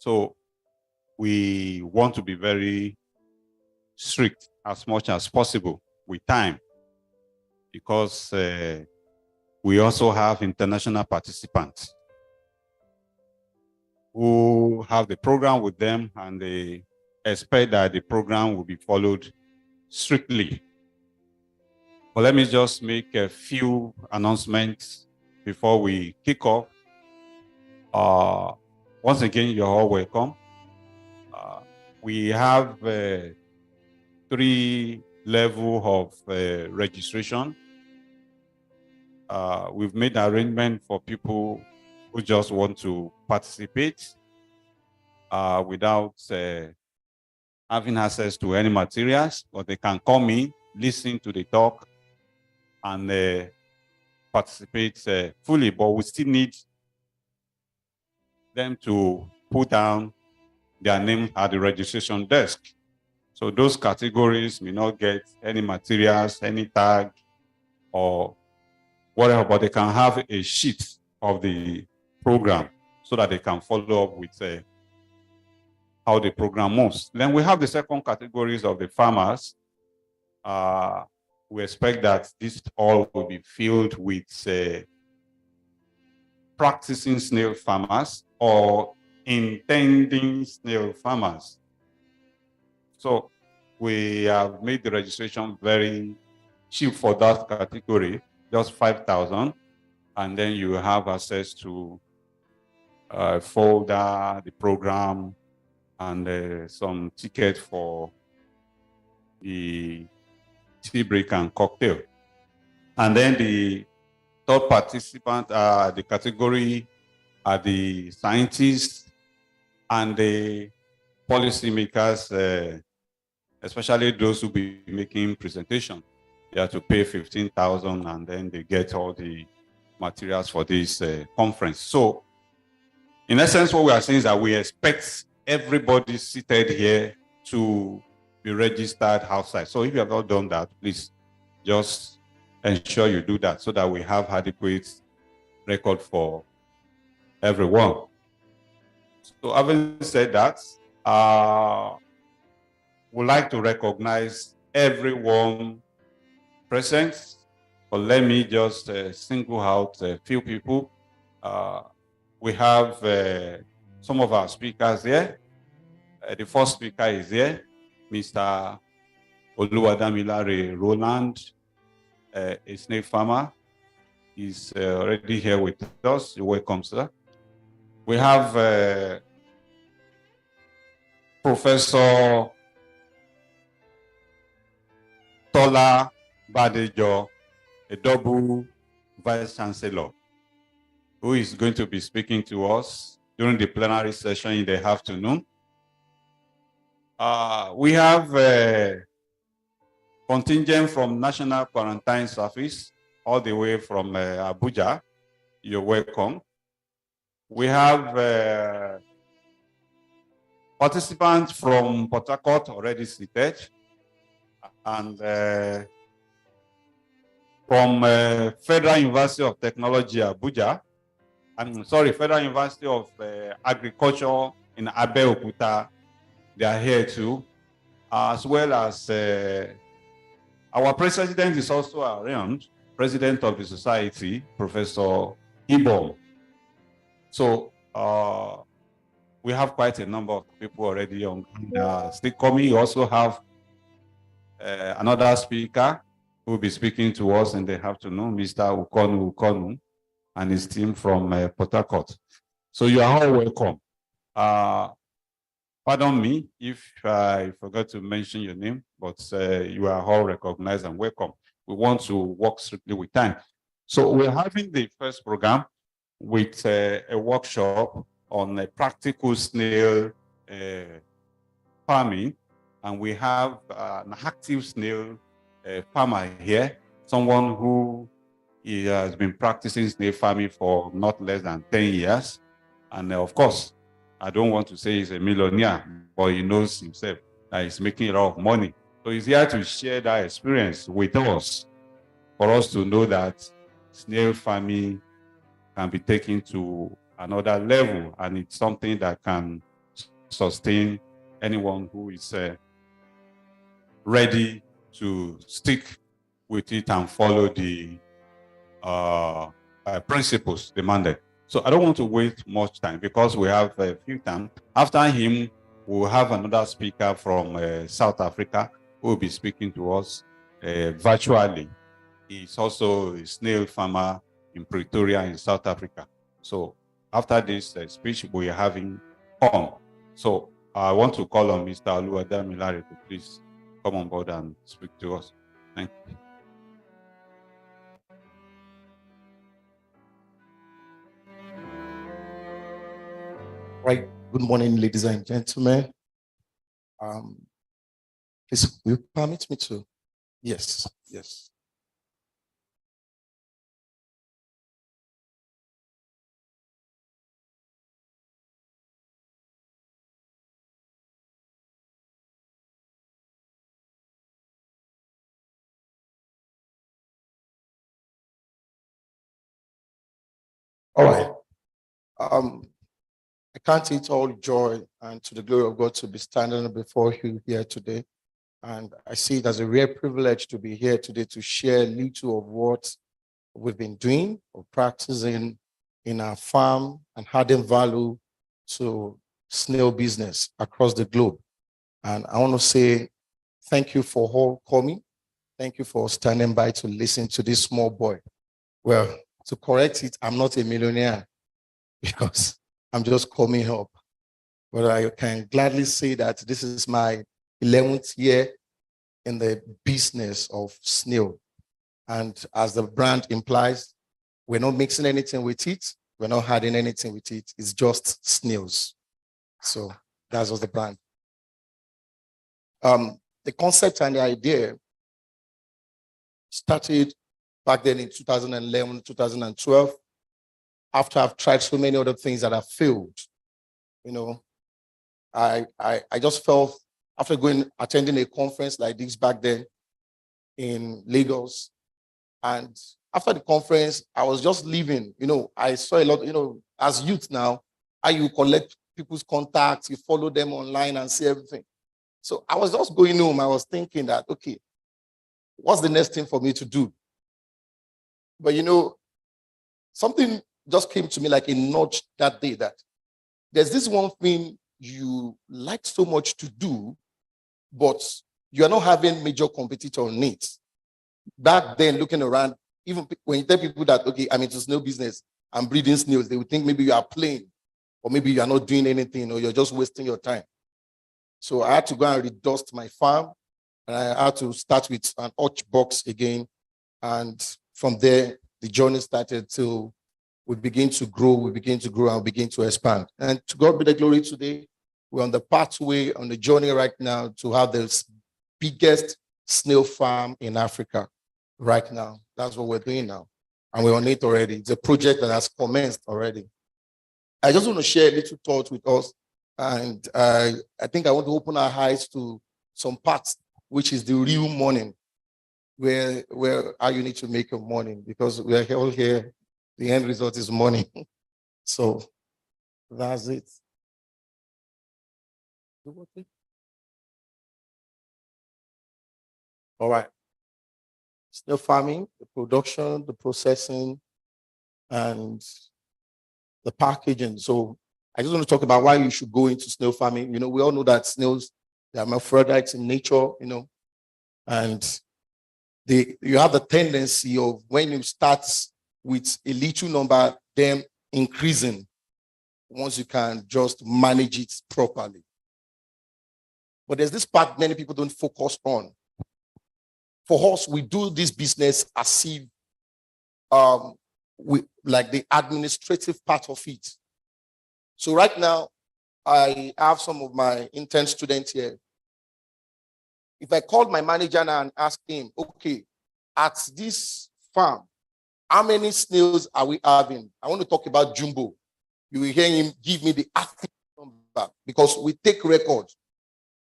So we want to be very strict as much as possible with time, because we also have international participants who have the program with them, and they expect that the program will be followed strictly. But let me just make a few announcements before we kick off. Once again, you're all welcome. We have 3 levels of registration. We've made an arrangement for people who just want to participate without having access to any materials, but they can come in, listen to the talk, and participate fully. But we still need them to put down their name at the registration desk. So those categories may not get any materials, any tag, or whatever, but they can have a sheet of the program so that they can follow up with how the program moves. Then we have the second categories of the farmers. We expect that this all will be filled with practicing snail farmers or intending snail farmers. So we have made the registration very cheap for that category, just 5,000, and then you have access to a folder, the program, and some ticket for the tea break and cocktail. And then the third participant, the category are the scientists and the policymakers, especially those who be making presentation. They have to pay 15,000, and then they get all the materials for this conference. So, in essence, what we are saying is that we expect everybody seated here to be registered outside. So, if you have not done that, please just ensure you do that so that we have adequate record for everyone. So, having said that, would like to recognize everyone present, but let me just single out a few people. We have some of our speakers here. The first speaker is here, Mr. Oluwadamilare Roland, a snail farmer. He's already here with us. You're welcome, sir. We have Professor Tola Badejo, a double Vice Chancellor, who is going to be speaking to us during the plenary session in the afternoon. We have a contingent from National Quarantine Service, all the way from Abuja. You're welcome. We have participants from Port Harcourt already seated, and from Federal University of Technology, Abuja. Federal University of Agriculture in Abeokuta. They are here too, as well as our president is also around, president of the society, Professor Ibom. So we have quite a number of people already on still coming. You also have another speaker who will be speaking to us in the afternoon, Mr. Ukonu and his team from Port Harcourt. So you are all welcome. Pardon me if I forgot to mention your name, but you are all recognized and welcome. We want to work strictly with time. So we're having the first program with a workshop on a practical snail farming, and we have an active snail farmer here, someone who has been practicing snail farming for not less than 10 years. And of course, I don't want to say he's a millionaire, but he knows himself that he's making a lot of money. So he's here to share that experience with us, for us to know that snail farming can be taken to another level, and it's something that can sustain anyone who is ready to stick with it and follow the principles demanded. So I don't want to waste much time because we have a few time. After him, we'll have another speaker from South Africa who will be speaking to us virtually. He's also a snail farmer in Pretoria in South Africa. So after this speech, we are having on. So I want to call on Mr. Oluwadamilare to please come on board and speak to us. Thank you. Right. Good morning, ladies and gentlemen. Please, will you permit me to? Yes, yes. All right. I can't eat all joy and to the glory of God to be standing before you here today. And I see it as a rare privilege to be here today to share a little of what we've been doing or practicing in our farm and adding value to snail business across the globe. And I want to say thank you for all coming. Thank you for standing by to listen to this small boy. Well, to correct it, I'm not a millionaire because I'm just coming up. But I can gladly say that this is my 11th year in the business of snail. And as the brand implies, we're not mixing anything with it. We're not adding anything with it. It's just snails. So that's what the brand. The concept and the idea started back then in 2011, 2012, after I've tried so many other things that have failed. You know, I just felt after attending a conference like this back then in Lagos, and after the conference, I was just leaving. You know, I saw a lot, as youth now, how you collect people's contacts, you follow them online and see everything. So I was just going home. I was thinking that, okay, what's the next thing for me to do? But something just came to me like a nudge that day that there's this one thing you like so much to do, but you're not having major competitor on it. Back then, looking around, even when you tell people that, okay, I'm into snail business, I'm breeding snails, they would think maybe you are playing, or maybe you are not doing anything, or you're just wasting your time. So I had to go and redust my farm, and I had to start with an hutch box again. And from there, the journey started till we begin to grow, and begin to expand. And to God be the glory today. We're on the pathway, on the journey right now to have the biggest snail farm in Africa right now. That's what we're doing now. And we're on it already. It's a project that has commenced already. I just want to share a little thought with us. And I think I want to open our eyes to some parts, which is the real morning, where how you need to make your morning, because we are all here. The end result is money. So that's it. All right. Snail farming, the production, the processing, and the packaging. So I just want to talk about why you should go into snail farming. We all know that snails, they are hermaphrodites in nature, and you have the tendency of when you start with a little number, them increasing once you can just manage it properly. But there's this part many people don't focus on. For us, we do this business as if we like the administrative part of it. So right now, I have some of my intern students here. If I called my manager now and asked him, okay, at this farm, how many snails are we having? I want to talk about Jumbo. You will hear him give me the active number because we take records.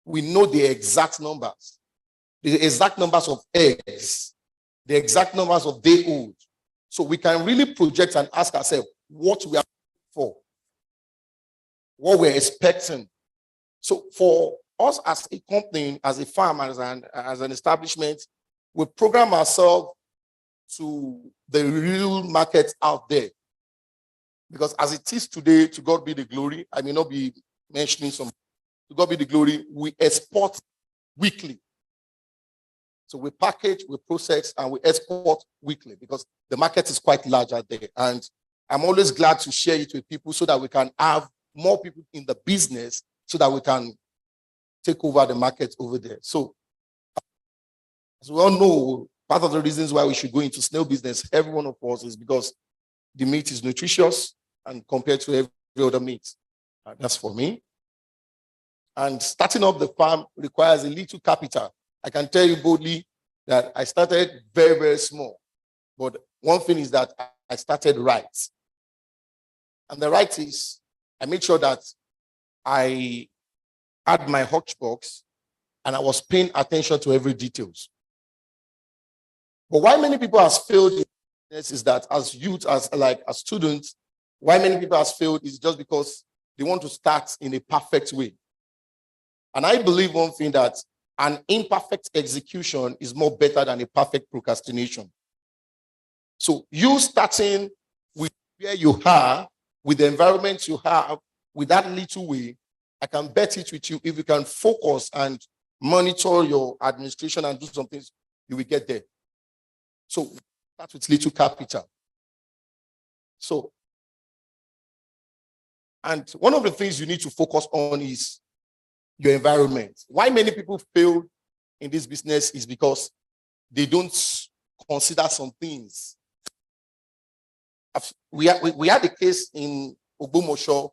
We know the exact numbers, the exact numbers of eggs, the exact numbers of day old. So we can really project and ask ourselves what we are for, what we're expecting, So for us as a company, as a farm, as an establishment, we program ourselves to the real market out there. Because as it is today, to God be the glory, I may not be mentioning some, to God be the glory, we export weekly. So we package, we process, and we export weekly because the market is quite large out there. And I'm always glad to share it with people so that we can have more people in the business so that we can take over the market over there. So as we all know, part of the reasons why we should go into snail business, every one of us, is because the meat is nutritious and compared to every other meat. That's for me. And starting up the farm requires a little capital. I can tell you boldly that I started very, very small. But one thing is that I started right. And the right is I made sure that I had my hotbox and I was paying attention to every details. But why many people have failed in this is that as youth, as students, why many people have failed is just because they want to start in a perfect way. And I believe one thing, that an imperfect execution is more better than a perfect procrastination. So you starting with where you are, with the environment you have, with that little way, I can bet it with you, if you can focus and monitor your administration and do some things, you will get there. So start with little capital. So, and one of the things you need to focus on is your environment. Why many people fail in this business is because they don't consider some things. We had a case in Ogbomosho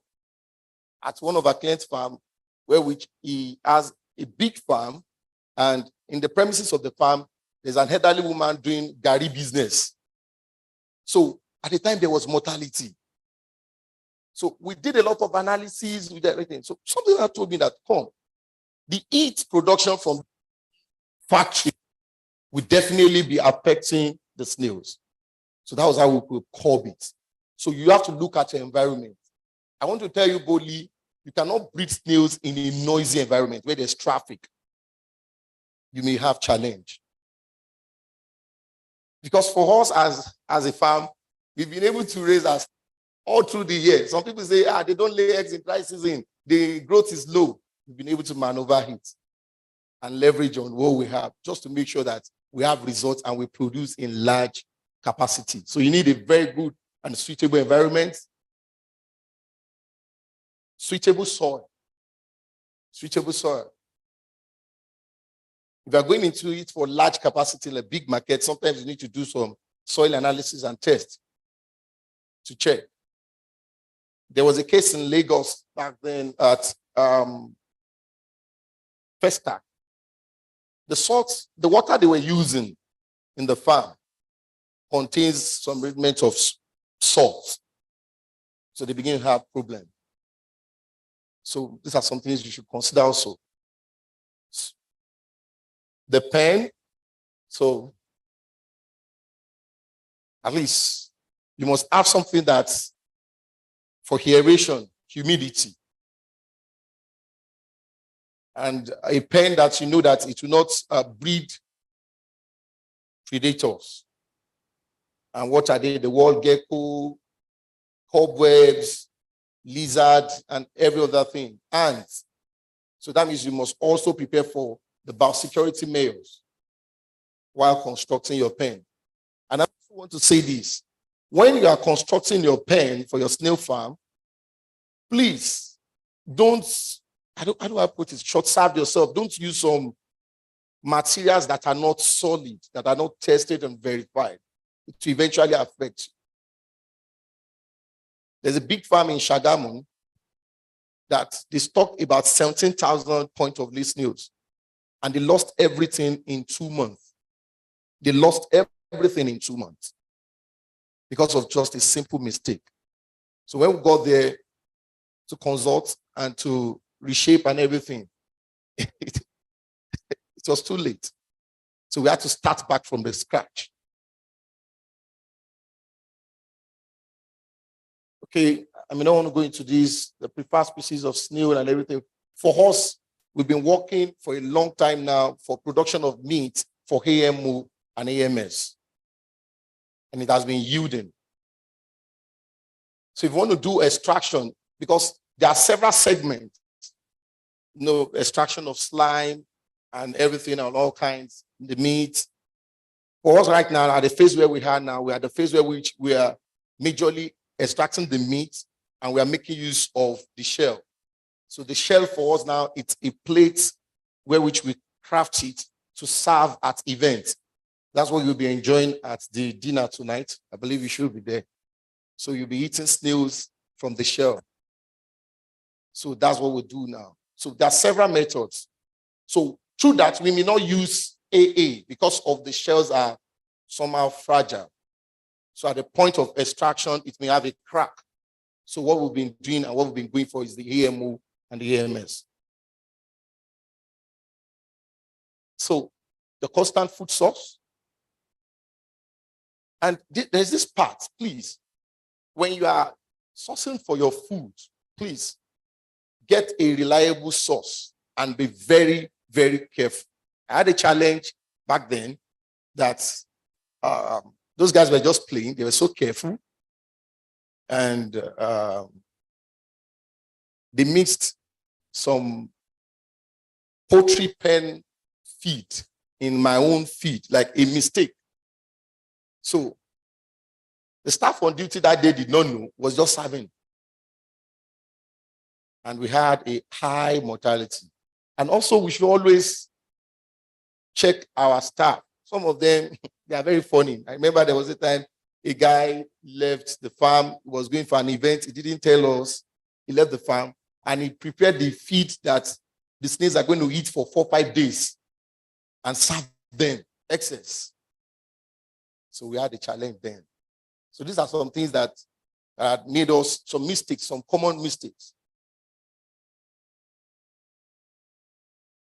at one of our clients' farm, where he has a big farm, and in the premises of the farm, there's an elderly woman doing gari business. So at the time, there was mortality. So we did a lot of analysis with everything. So something that told me that, the heat production from factory will definitely be affecting the snails. So that was how we could curb it. So you have to look at your environment. I want to tell you boldly, you cannot breed snails in a noisy environment where there's traffic. You may have challenge. Because for us as a farm, we've been able to raise us all through the year. Some people say, they don't lay eggs in dry season. The growth is low. We've been able to maneuver it and leverage on what we have just to make sure that we have results and we produce in large capacity. So you need a very good and suitable environment, suitable soil. Suitable soil. If you're going into it for large capacity, like big market, sometimes you need to do some soil analysis and tests to check. There was a case in Lagos back then at Festa. The water they were using in the farm contains some elements of salt. So they begin to have problems. So these are some things you should consider also. The pen, so at least you must have something that's for aeration, humidity. And a pen that you know that it will not breed predators. And what are they? The wall gecko, cobwebs, lizard, and every other thing. Ants. So that means you must also prepare for the biosecurity measures while constructing your pen. And I also want to say this. When you are constructing your pen for your snail farm, please don't, how do I put it, short-serve yourself. Don't use some materials that are not solid, that are not tested and verified. It will eventually affect you. There's a big farm in Shagamu that they stocked about 17,000 points of lay snails, and they lost everything in 2 months. They lost everything in 2 months because of just a simple mistake. So when we got there to consult and to reshape and everything, it was too late. So we had to start back from the scratch. Okay, I mean, I don't want to go into this, the preferred species of snail and everything. For us, we've been working for a long time now for production of meat for AMO and AMS. And it has been yielding. So if you want to do extraction, because there are several segments, extraction of slime and everything and all kinds, the meat. For us right now, at the phase where we are now, we are at the phase where we are majorly extracting the meat and we are making use of the shell. So the shell for us now, it's a plate where which we craft it to serve at events. That's what you'll be enjoying at the dinner tonight. I believe you should be there. So you'll be eating snails from the shell. So that's what we do now. So there are several methods. So through that, we may not use AA because of the shells are somehow fragile. So at the point of extraction, it may have a crack. So what we've been doing and what we've been going for is the AMO and the AMS. So the constant food source. And there's this part, please. When you are sourcing for your food, please get a reliable source and be very, very careful. I had a challenge back then that those guys were just playing. They were so careful. And they mixed some poultry pen feed in my own feed, like a mistake. So the staff on duty that day did not know, was just serving. And we had a high mortality. And also we should always check our staff. Some of them, they are very funny. I remember there was a time a guy left the farm, was going for an event. He didn't tell us. He left the farm and he prepared the feed that the snails are going to eat for 4 or 5 days and serve them excess. So we had a challenge then. So these are some things that made us some mistakes, some common mistakes.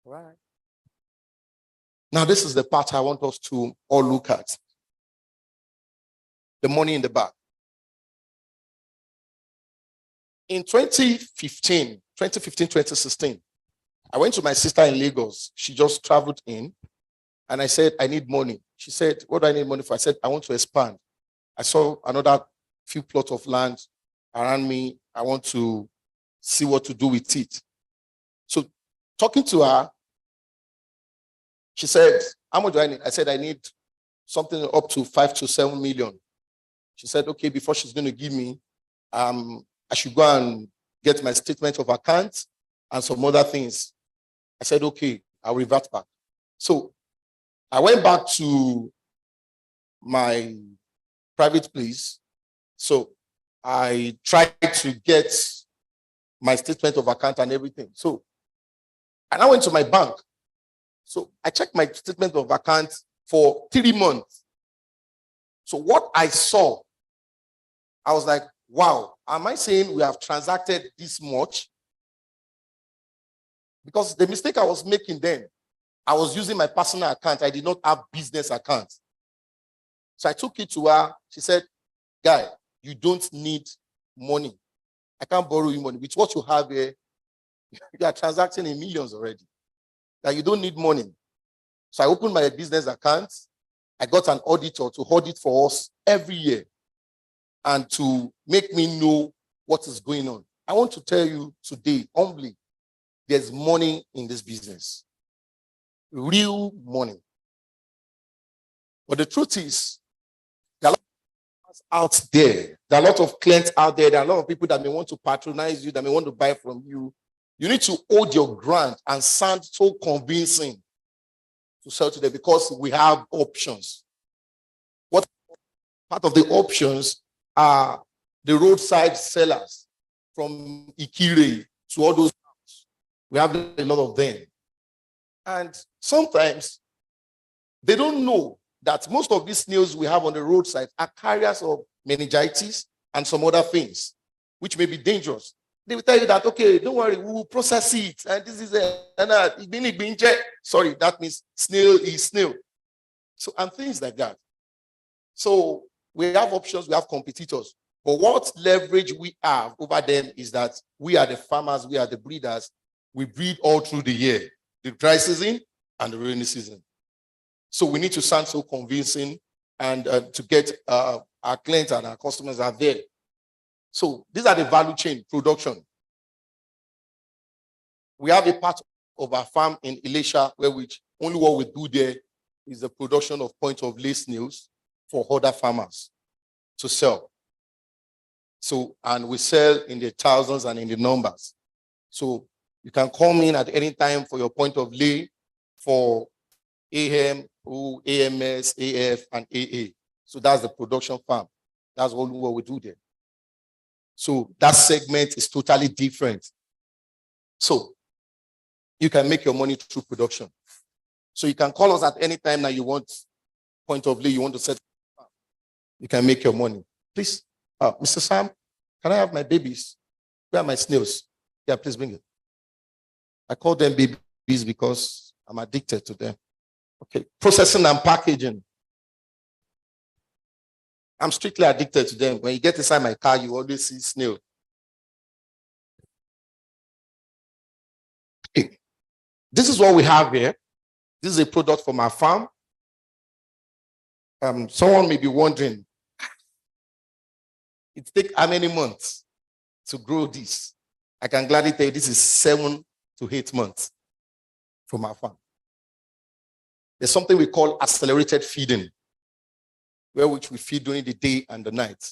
All right. Now, this is the part I want us to all look at. The money in the bag. In 2015, 2016, I went to my sister in Lagos. She just traveled in. And I said, I need money. She said, what do I need money for? I said, I want to expand. I saw another few plots of land around me. I want to see what to do with it. So talking to her, she said, how much do I need? I said, I need something up to 5 to 7 million. She said, okay, before she's going to give me, I should go and get my statement of account and some other things. I said, okay, I'll revert back. So I went back to my private place. So I tried to get my statement of account and everything. So, and I went to my bank. So I checked my statement of account for 3 months. So what I saw, I was like, wow, am I saying we have transacted this much? Because the mistake I was making then, I was using my personal account. I did not have business account. So I took it to her. She said, guy, you don't need money. I can't borrow you money. With what you have here, you are transacting in millions already. That you don't need money. So I opened my business account. I got an auditor to audit for us every year and to make me know what is going on. I want to tell you today, humbly, there's money in this business. Real money. But the truth is, there are a lot of out there. There are a lot of clients out there. There are a lot of people that may want to patronize you, that may want to buy from you. You need to hold your ground and sound so convincing to sell to them because we have options. What part of the options are the roadside sellers from Ikire to all those. We have a lot of them. And sometimes they don't know that most of these snails we have on the roadside are carriers of meningitis and some other things, which may be dangerous. They will tell you that, okay, don't worry, we will process it. And this is sorry, that means snail is snail. So, and things like that. So we have options, we have competitors. But what leverage we have over them is that we are the farmers, we are the breeders. We breed all through the year, the dry season and the rainy season. So we need to sound so convincing and to get our clients and our customers are there. So these are the value chain production. We have a part of our farm in Elisha where which only what we do there is the production of point of lay snails for other farmers to sell. So, and we sell in the thousands and in the numbers. So you can come in at any time for your point of lay for AM, AMS, AF, and AA. So that's the production farm. That's all what we do there. So that segment is totally different. So you can make your money through production. So you can call us at any time that you want point of lay, you want to set, you can make your money. Please, Mr. Sam, can I have my babies? Where are my snails? Yeah, please bring it. I call them babies because I'm addicted to them. Okay, processing and packaging. I'm strictly addicted to them. When you get inside my car, you always see snail. Okay. This is what we have here. This is a product from our farm. Someone may be wondering, it takes how many months to grow this? I can gladly tell you this is 7 to 8 months from our farm. There's something we call accelerated feeding, where which we feed during the day and the night.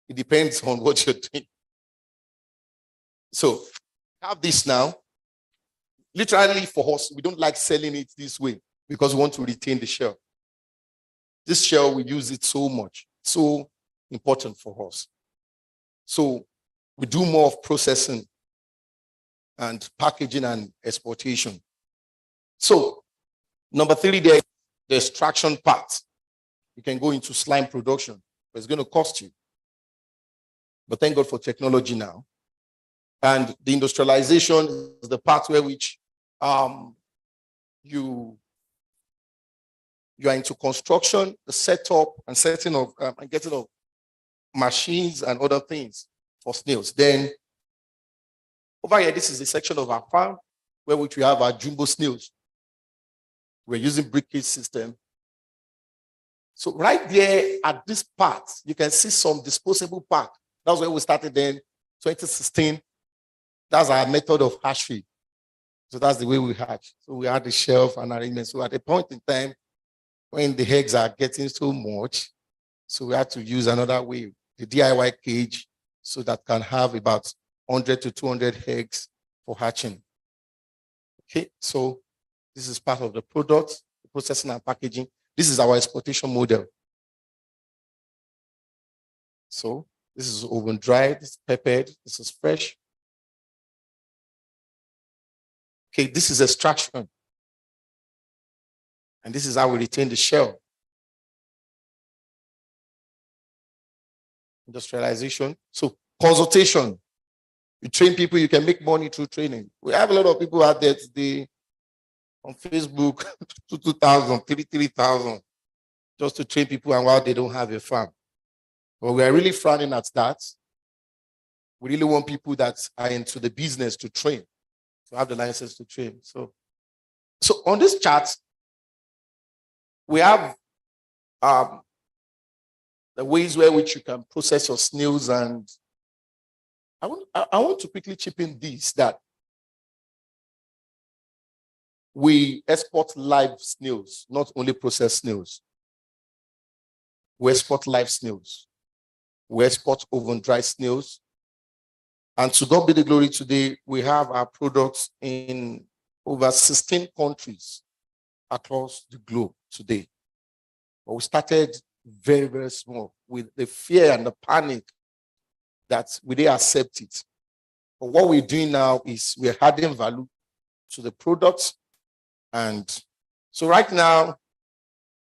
It depends on what you're doing. So have this now. Literally for us, we don't like selling it this way because we want to retain the shell. This shell, we use it so much, so important for us. So we do more of processing and packaging and exportation. So number 3 there, the extraction part. You can go into slime production, but it's going to cost you. But thank God for technology now. And the industrialization is the part where which you are into construction, the setup and setting of and getting of machines and other things for snails. Then over here, this is the section of our farm where which we have our jumbo snails. We're using briquette system. So right there at this part, you can see some disposable part. That's where we started then, 2016. That's our method of hatch feed. So that's the way we hatch. So we had the shelf and arrangement. So at a point in time, when the eggs are getting so much, so we had to use another way, the DIY cage, so that can have about 100 to 200 eggs for hatching. Okay, so this is part of the product, the processing and packaging. This is our exportation model. So this is oven dried, this is peppered, this is fresh. Okay, this is extraction. And this is how we retain the shell. Industrialization. So consultation. You train people, you can make money through training. We have a lot of people out there today on Facebook, 2,000, 3,000, just to train people and while they don't have a farm. But we are really frowning at that. We really want people that are into the business to train, to have the license to train. So on this chart, we have the ways where which you can process your snails, and I want to quickly chip in this, that we export live snails, not only processed snails. We export live snails. We export oven-dried snails. And to God be the glory, today we have our products in over 16 countries across the globe today. But we started very, very small with the fear and the panic that we didn't accept it. But what we're doing now is we're adding value to the products. And so right now,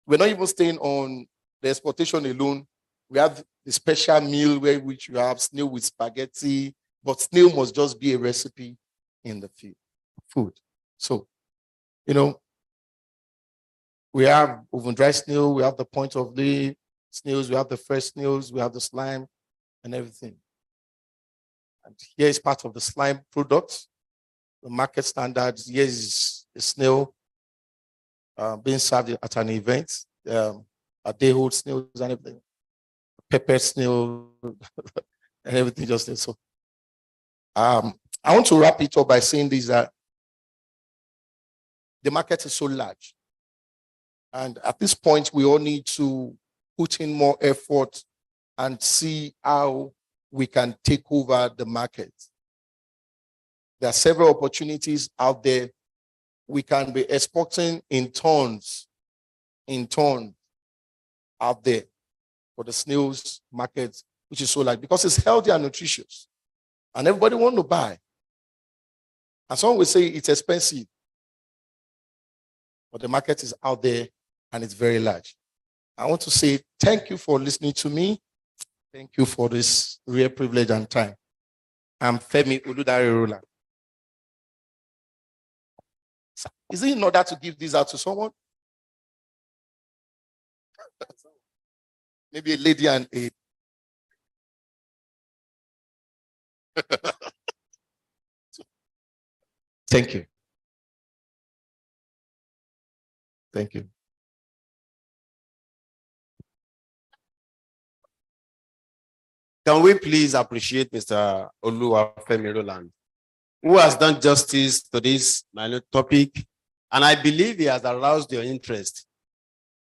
we're not even staying on the exportation alone. We have the special meal where which you have snail with spaghetti, but snail must just be a recipe in the food. So, you know, we have oven-dried snail, we have the point of lay snails, we have the fresh snails, we have the slime and everything. And here is part of the slime products. the market standards. Yes, a snail being served at an event. They hold snails and everything. Pepper snail and everything just there. So I want to wrap it up by saying this, that the market is so large. And at this point, we all need to put in more effort and see how we can take over the market. There are several opportunities out there. We can be exporting in tons out there for the snails market, which is so large because it's healthy and nutritious. And everybody wants to buy. And some will say it's expensive. But the market is out there and it's very large. I want to say thank you for listening to me. Thank you for this real privilege and time. I'm Femi Oludare. Is it in order to give this out to someone? Maybe a lady and a... Thank you. Thank you. Can we please appreciate Mr. Oluwafemi Roland, who has done justice to this minor topic, and I believe he has aroused your interest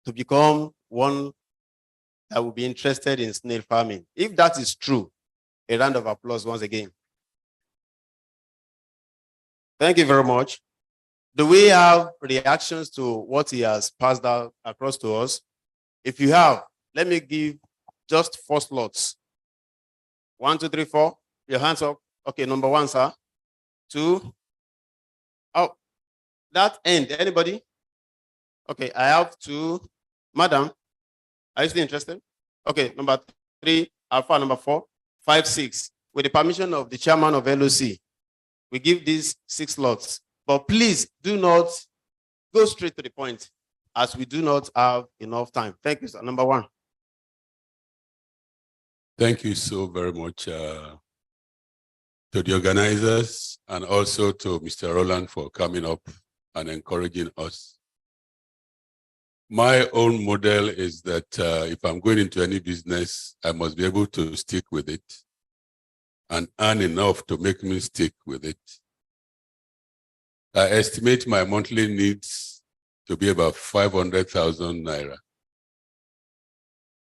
to become one that will be interested in snail farming. If that is true, a round of applause once again. Thank you very much. Do we have reactions to what he has passed out across to us? If you have, let me give just 4 slots. 1, 2, 3, 4. Your hands up. Okay, number 1, sir. 2. Oh, that end. Anybody? Okay, I have 2. Madam, are you still interested? Okay, number 3, alpha, number 4, 5, 6. With the permission of the chairman of LOC, we give these 6 slots. But please do not go straight to the point, as we do not have enough time. Thank you, sir. Number 1. Thank you so very much to the organizers and also to Mr. Roland for coming up and encouraging us. My own model is that if I'm going into any business, I must be able to stick with it and earn enough to make me stick with it. I estimate my monthly needs to be about 500,000 naira.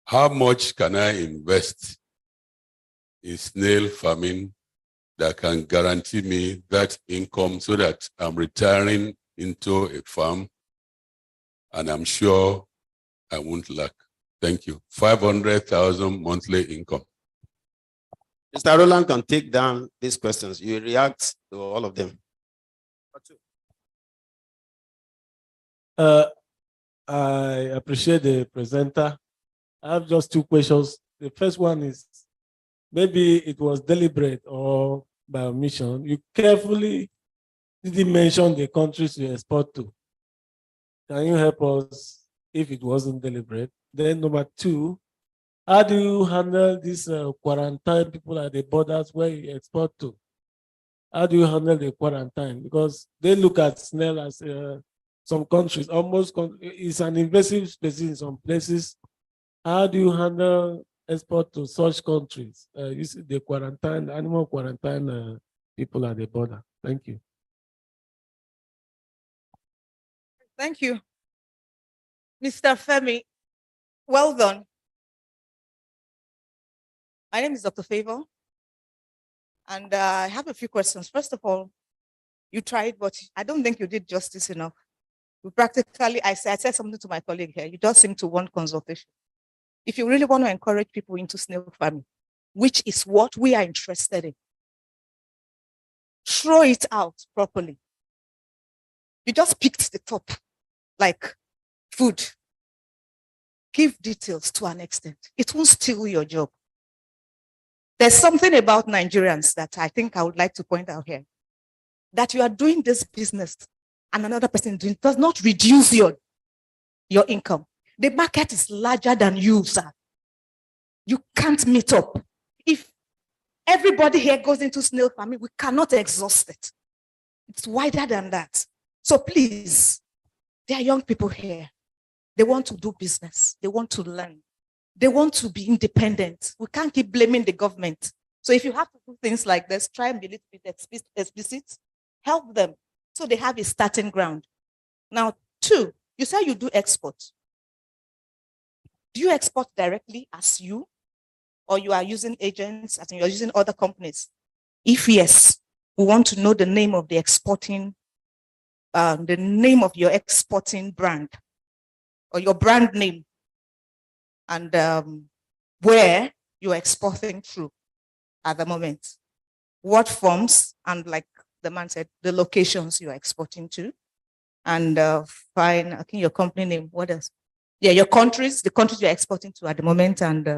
How much can I invest in snail farming that can guarantee me that income so that I'm retiring into a farm and I'm sure I won't lack? Thank you. 500,000 monthly income. Mr. Roland can take down these questions. You react to all of them. I appreciate the presenter. I have just 2 questions. The first one is, maybe it was deliberate or by omission. You carefully didn't mention the countries you export to. Can you help us if it wasn't deliberate? Then number 2, how do you handle this quarantine people at the borders where you export to? How do you handle the quarantine? Because they look at snail as some countries, it's an invasive species in some places. How do you handle export to such countries? You see the quarantine, animal quarantine people at the border. Thank you. Thank you. Mr. Femi, well done. My name is Dr. Favor, and I have a few questions. First of all, you tried, but I don't think you did justice enough. You practically, I said something to my colleague here, you just seem to want consultation. If you really want to encourage people into snail farming, which is what we are interested in, throw it out properly. You just picked the top, like food. Give details to an extent. It won't steal your job. There's something about Nigerians that I think I would like to point out here. That you are doing this business and another person doing it does not reduce your income. The market is larger than you, sir. You can't meet up. If everybody here goes into snail farming, we cannot exhaust it. It's wider than that. So please, there are young people here. They want to do business. They want to learn. They want to be independent. We can't keep blaming the government. So if you have to do things like this, try and be a little bit explicit. Help them so they have a starting ground. Now, 2, you say you do export. Do you export directly as you, or you are using agents, as in you're using other companies? If yes, we want to know the name of the exporting, the name of your exporting brand, or your brand name, and where you're exporting through at the moment. What forms, and like the man said, the locations you're exporting to, and fine, I think your company name, what else? Yeah, your countries, the countries you're exporting to at the moment, and I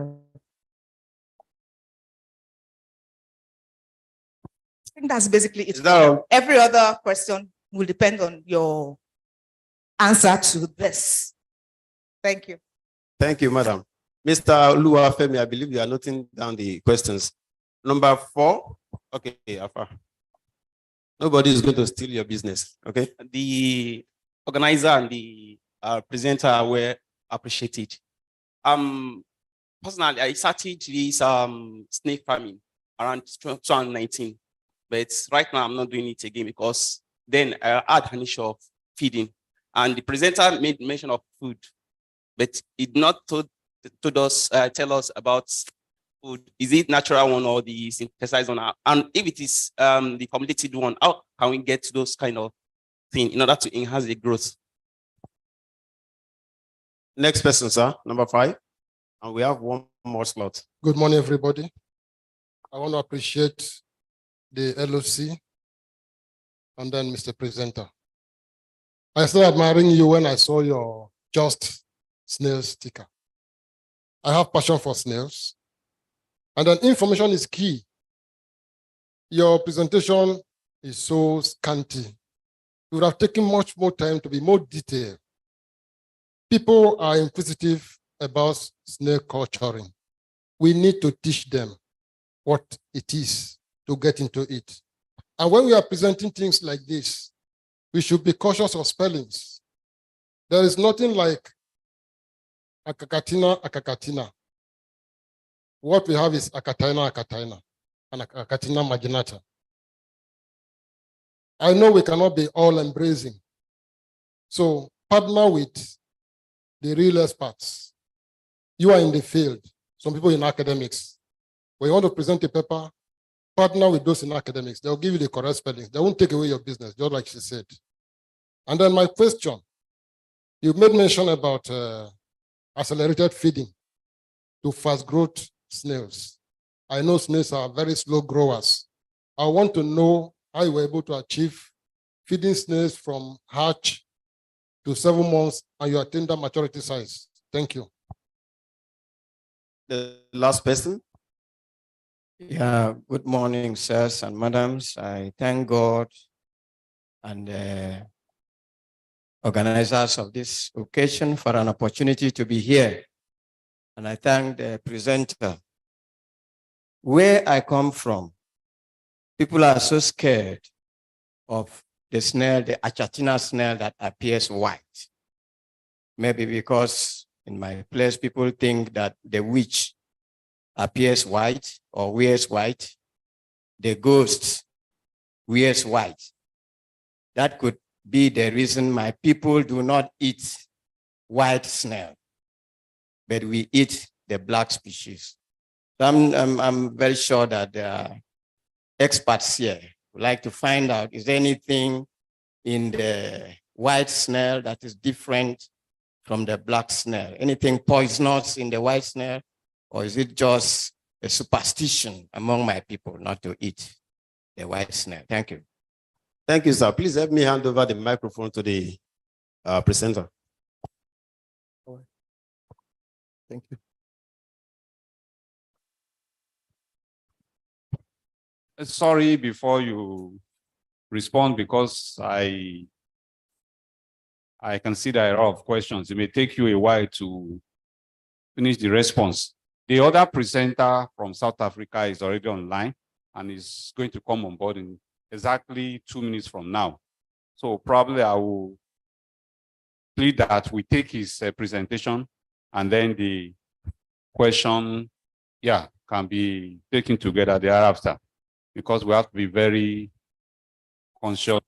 think that's basically it. Every other question will depend on your answer to this. Thank you. Thank you, madam. Mr. Luafemi, I believe you are noting down the questions. Number 4. Okay, Alpha. Nobody is going to steal your business, okay? The organizer and the presenter were appreciated. Personally, I started this snake farming around 2019, but right now I'm not doing it again because then I had an issue of feeding, and the presenter made mention of food, but it not tell us about food. Is it natural one or the synthesized one? And if it is the formulated one, how can we get those kind of thing in order to enhance the growth? Next person, sir, number 5. And we have one more slot. Good morning, everybody. I want to appreciate the LOC and then Mr. Presenter. I started admiring you when I saw your Just Snails sticker. I have passion for snails. And then information is key. Your presentation is so scanty. You would have taken much more time to be more detailed. People are inquisitive about snail culturing. We need to teach them what it is to get into it. And when we are presenting things like this, we should be cautious of spellings. There is nothing like akakatina. What we have is akatina, and akatina marginata. I know we cannot be all embracing. So partner with the real experts. You are in the field, some people in academics. When you want to present a paper, partner with those in academics. They'll give you the correct spelling. They won't take away your business, just like she said. And then my question, you made mention about accelerated feeding to fast growth snails. I know snails are very slow growers. I want to know how you were able to achieve feeding snails from hatch to 7 months and you attain that maturity size. Thank you. The last person. Yeah, good morning, sirs and madams. I thank God and the organizers of this occasion for an opportunity to be here. And I thank the presenter. Where I come from, people are so scared of the snail, the achatina snail that appears white. Maybe because in my place, people think that the witch appears white or wears white. The ghost wears white. That could be the reason my people do not eat white snail, but we eat the black species. So I'm very sure that there are experts here would like to find out, is there anything in the white snail that is different from the black snail? Anything poisonous in the white snail? Or is it just a superstition among my people not to eat the white snail? Thank you. Thank you, sir. Please help me hand over the microphone to the presenter. Thank you. Sorry before you respond because I can see there are a lot of questions. It may take you a while to finish the response. The other presenter from South Africa is already online and is going to come on board in exactly 2 minutes from now. So probably I will plead that we take his presentation, and then the question, can be taken together thereafter, because we have to be very conscious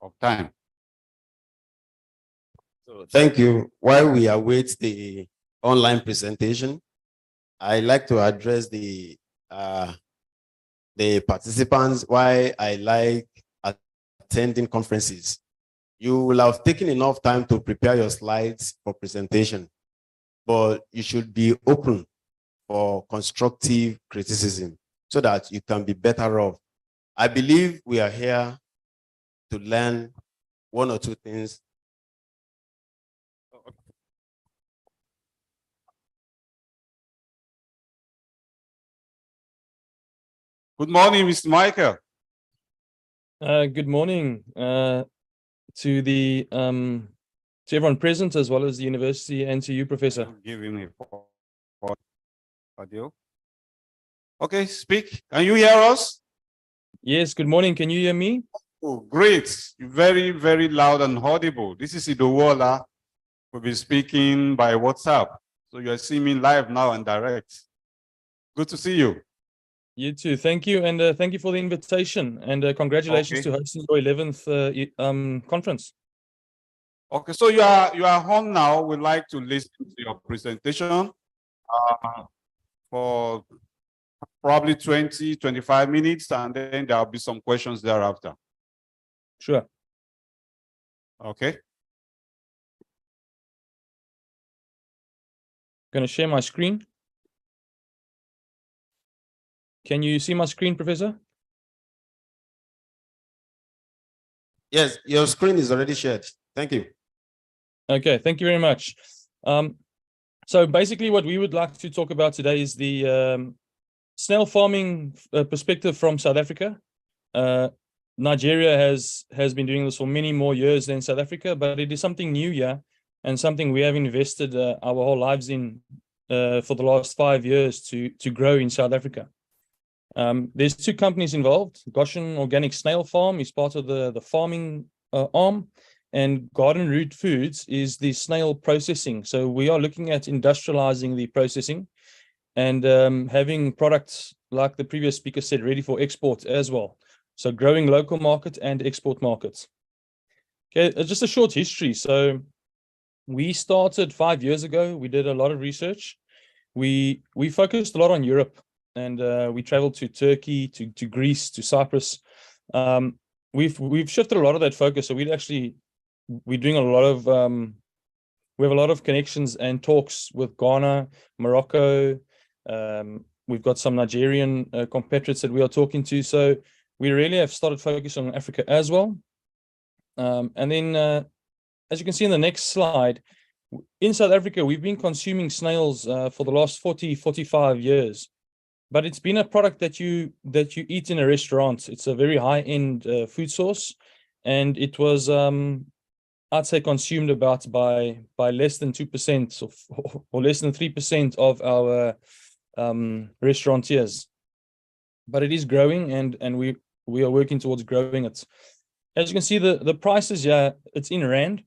of time. So thank you. While we await the online presentation, I like to address the participants why I like attending conferences. You will have taken enough time to prepare your slides for presentation, but you should be open for constructive criticism so that you can be better off. I believe we are here to learn one or two things. Good morning, Mr. Michael. Good morning to the to everyone present, as well as the university, and to you, Professor. Give him a audio. Okay, speak. Can you hear us? Yes, good morning. Can you hear me? Oh, great. Very, very loud and audible. This is Idowola. We'll be speaking by WhatsApp. So you're seeing me live now and direct. Good to see you. You too. Thank you. And thank you for the invitation. And congratulations to hosting your 11th conference. Okay, so you are home now. We'd like to listen to your presentation for probably 20, 25 minutes, and then there'll be some questions thereafter. Sure. Okay. Going to share my screen. Can you see my screen, Professor? Yes, your screen is already shared. Thank you. Okay, thank you very much. So basically what we would like to talk about today is the snail farming perspective from South Africa. Nigeria has been doing this for many more years than South Africa, but it is something new here and something we have invested our whole lives in for the last 5 years to grow in South Africa. There's 2 companies involved. Goshen Organic Snail Farm is part of the farming arm, and Garden Root Foods is the snail processing. So we are looking at industrializing the processing and having products, like the previous speaker said, ready for export as well. So growing local market and export markets. Okay, just a short history. So we started 5 years ago. We did a lot of research. We focused a lot on Europe, and we traveled to Turkey, to Greece, to Cyprus. We've shifted a lot of that focus. So we're doing a lot of we have a lot of connections and talks with Ghana, Morocco. We've got some Nigerian compatriots that we are talking to. So we really have started focusing on Africa as well. And then, as you can see in the next slide, in South Africa, we've been consuming snails for the last 40, 45 years. But it's been a product that you eat in a restaurant. It's a very high-end food source, and it was, I'd say, consumed about by less than 2% or less than 3% of our restaurateurs. But it is growing, and we are working towards growing it. As you can see, the prices, it's in rand,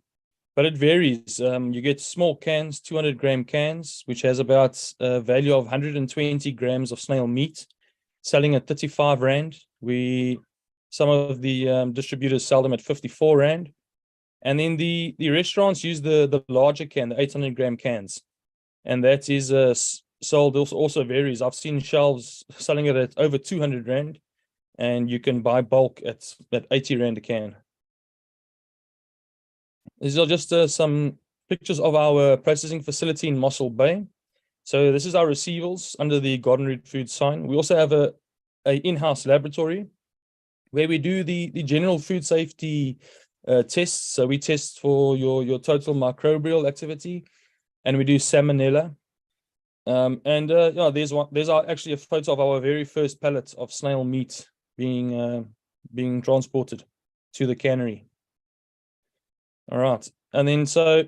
but it varies. You get small cans, 200-gram cans, which has about a value of 120 grams of snail meat, selling at 35 rand. Some of the distributors sell them at 54 rand. And then the restaurants use the larger can, the 800-gram cans. And that is sold, also varies. I've seen shelves selling it at over 200 rand, and you can buy bulk at 80 rand a can. These are just some pictures of our processing facility in Mossel Bay. So this is our receivals under the Garden Root Foods sign. We also have a in-house laboratory where we do the general food safety tests. So we test for your total microbial activity, and we do salmonella. There's actually a photo of our very first pallet of snail meat being transported to the cannery. All right, and then so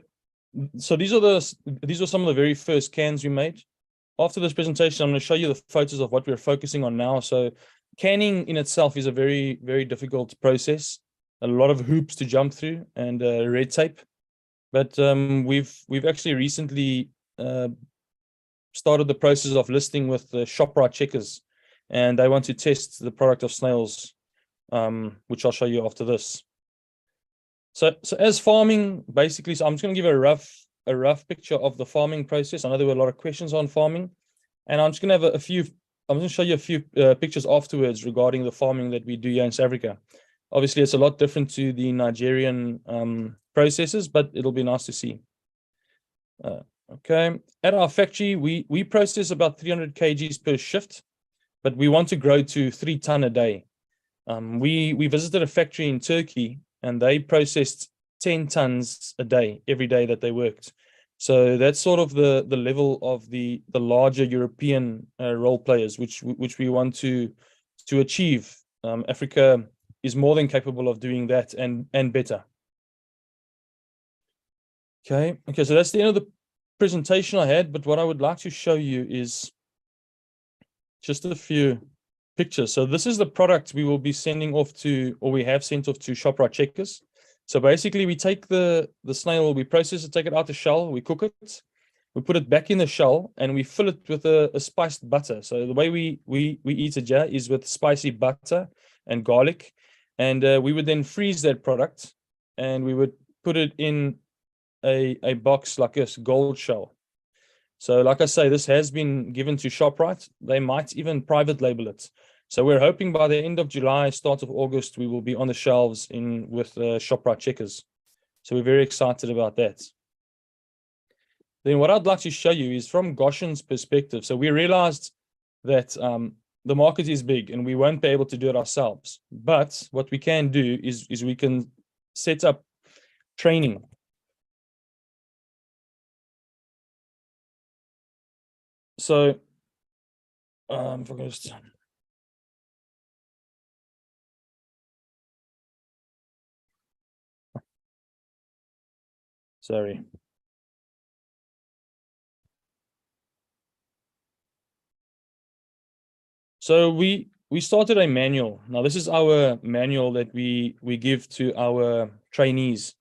these are some of the very first cans we made. After this presentation, I'm going to show you the photos of what we're focusing on now. So canning in itself is a very, very difficult process. A lot of hoops to jump through and red tape. But we've actually recently started the process of listing with the ShopRite checkers, and they want to test the product of snails, which I'll show you after this. So as farming, basically, so I'm just going to give a rough picture of the farming process. I know there were a lot of questions on farming, and I'm just going to have I'm going to show you a few pictures afterwards regarding the farming that we do here in South Africa. Obviously, it's a lot different to the Nigerian processes, but it'll be nice to see. Okay, at our factory, we process about 300 kgs per shift, but we want to grow to 3 ton a day. We visited a factory in Turkey, and they processed 10 tons a day, every day that they worked. So that's sort of the level of the larger European role players, which we want to achieve. Africa is more than capable of doing that and better. Okay, so that's the end of the presentation I had, but what I would like to show you is just a few pictures. So this is the product we will be sending off to, or we have sent off to ShopRite checkers. So basically we take the snail, we process it, take it out the shell, we cook it, we put it back in the shell, and we fill it with a spiced butter. So the way we eat it here is with spicy butter and garlic, and we would then freeze that product, and we would put it in a box like this, gold shell. So like I say, this has been given to ShopRite. They might even private label it. So we're hoping by the end of July, start of August, we will be on the shelves with ShopRite checkers. So we're very excited about that. Then what I'd like to show you is from Goshen's perspective. So we realized that the market is big and we won't be able to do it ourselves. But what we can do is we can set up training. So sorry. So we started a manual. Now this is our manual that we give to our trainees.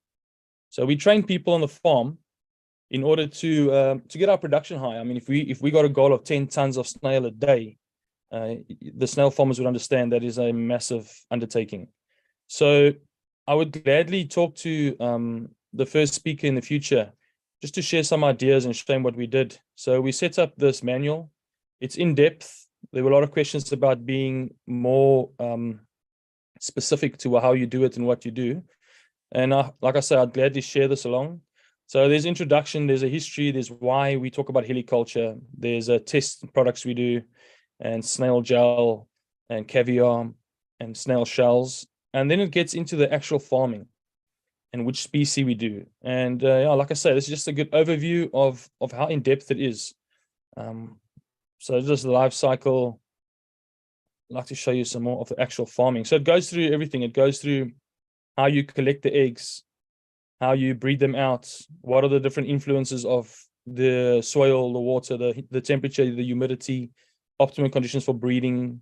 So we train people on the farm in order to get our production high. I mean, if we got a goal of 10 tons of snail a day, the snail farmers would understand that is a massive undertaking. So I would gladly talk to the first speaker in the future, just to share some ideas and show him what we did. So we set up this manual. It's in depth. There were a lot of questions about being more specific to how you do it and what you do. And like I said, I'd gladly share this along. So there's introduction, there's a history, there's why we talk about heliculture, there's a test products we do, and snail gel, and caviar, and snail shells. And then it gets into the actual farming and which species we do. And yeah, like I say, this is just a good overview of how in-depth it is. So just the life cycle. I'd like to show you some more of the actual farming. So it goes through everything. It goes through how you collect the eggs, how you breed them out, what are the different influences of the soil, the water, the temperature, the humidity, optimum conditions for breeding,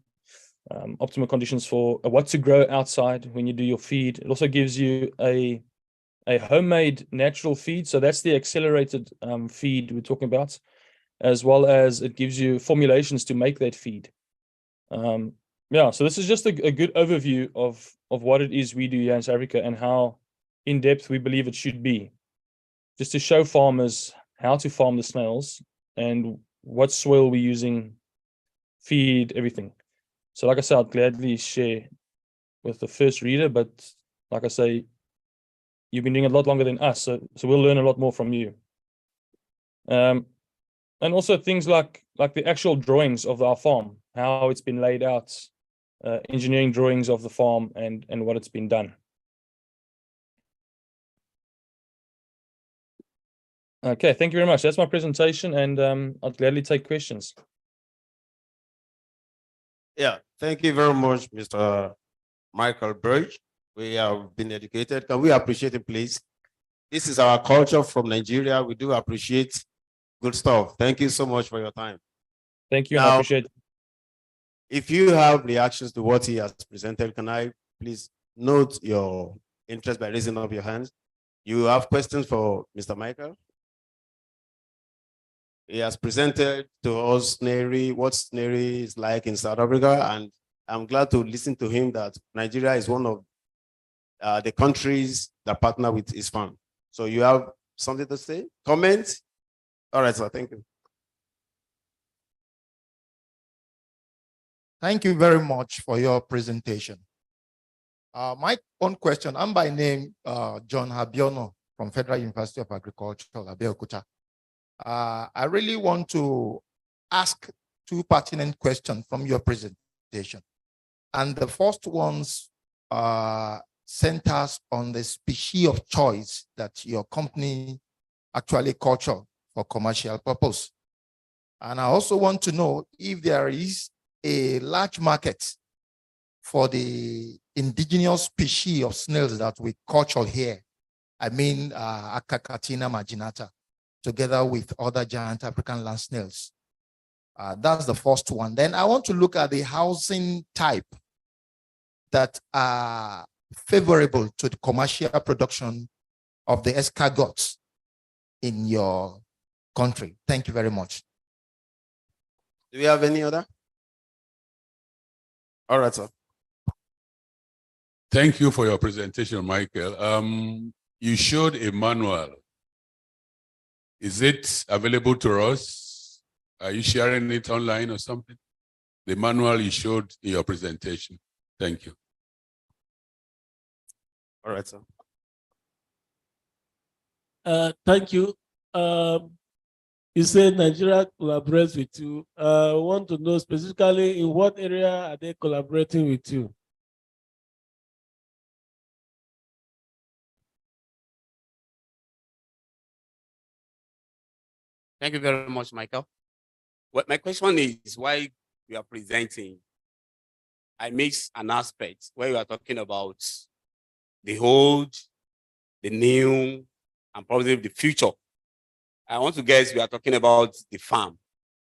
optimal conditions for what to grow outside when you do your feed. It also gives you a homemade natural feed. So that's the accelerated feed we're talking about, as well as it gives you formulations to make that feed. Yeah, so this is just a good overview of what it is we do here in South Africa and how in-depth we believe it should be, just to show farmers how to farm the snails and what soil we're using, feed, everything. So like I said, I'd gladly share with the first reader, but like I say, you've been doing it a lot longer than us, so we'll learn a lot more from you. And also things like the actual drawings of our farm, how it's been laid out, engineering drawings of the farm and what it's been done. Okay, thank you very much. That's my presentation, and I'll gladly take questions. Yeah, thank you very much, Mr. Michael Burge. We have been educated. Can we appreciate it, please? This is our culture from Nigeria. We do appreciate good stuff. Thank you so much for your time. Thank you, Now, and I appreciate it. If you have reactions to what he has presented, can I please note your interest by raising up your hands? You have questions for Mr. Michael? He has presented to us what SNERI is like in South Africa, and I'm glad to listen to him that Nigeria is one of the countries that partner with ISFAM. So you have something to say? Comment? All right, sir, thank you. Thank you very much for your presentation. My own question, I'm by name John Habiono from Federal University of Agriculture, Abeokuta. I really want to ask two pertinent questions from your presentation. And the first one's centers on the species of choice that your company actually culture for commercial purpose. And I also want to know if there is a large market for the indigenous species of snails that we culture here. I mean, Acacatina marginata, together with other giant African land snails. That's the first one. Then I want to look at the housing type that are favorable to the commercial production of the escargots in your country. Thank you very much. Do we have any other? All right, sir. Thank you for your presentation, Michael. You showed a manual. Is it available to us? Are you sharing it online or something? The manual you showed in your presentation. Thank you. All right, sir. Thank you. You said Nigeria collaborates with you. I want to know specifically in what area are they collaborating with you? Thank you very much, Michael. Well, my question is why you are presenting. I mix an aspect where you are talking about the old, the new, and probably the future. I want to guess we are talking about the farm.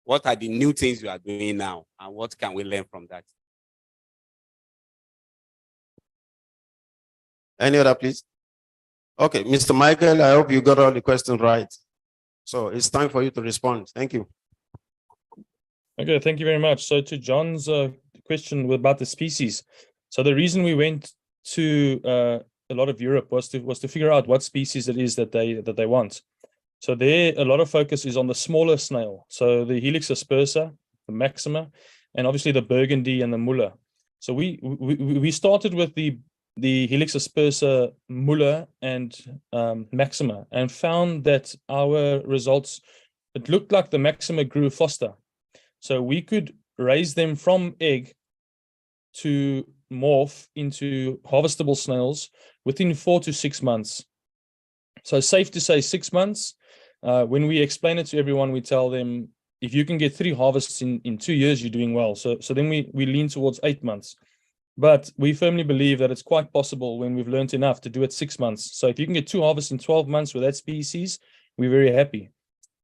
What are the new things you are doing now, and what can we learn from that? Any other, please? Okay, Mr. Michael, I hope you got all the questions right. So it's time for you to respond. Thank you. Okay, thank you very much. So to John's question about the species. So the reason we went to a lot of Europe was to figure out what species it is that they want. So there, a lot of focus is on the smaller snail. So the Helix aspersa, the Maxima, and obviously the Burgundy and the Muller. So we started with the Helix aspersa, Muller, and Maxima, and found that our results, it looked like the Maxima grew faster. So we could raise them from egg to morph into harvestable snails within 4 to 6 months. So safe to say 6 months. When we explain it to everyone, we tell them, if you can get 3 harvests in 2 years, you're doing well. So then we lean towards 8 months. But we firmly believe that it's quite possible when we've learned enough to do it 6 months. So if you can get 2 harvests in 12 months with that species, we're very happy.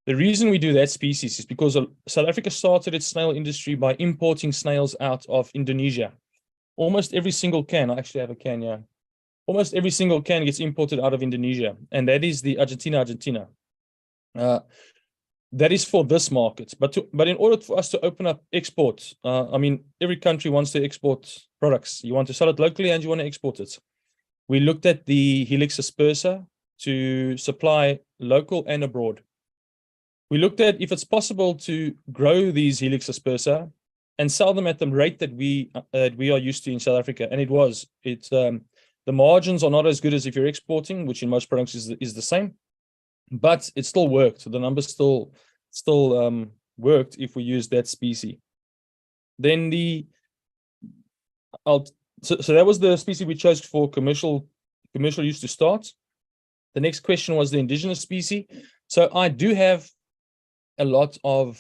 The reason we do that species is because South Africa started its snail industry by importing snails out of Indonesia. Almost every single can, I actually have a can, yeah. Almost every single can gets imported out of Indonesia, and that is the Argentina. That is for this market. But in order for us to open up export, I mean, every country wants to export products. You want to sell it locally and you want to export it. We looked at the Helix aspersa to supply local and abroad. We looked at if it's possible to grow these Helix aspersa and sell them at the rate that we are used to in South Africa, and it was. The margins are not as good as if you're exporting, which in most products is the same, but it still worked. The numbers still worked if we used that species. Then so that was the species we chose for commercial use to start. The next question was the indigenous species. So I do have a lot of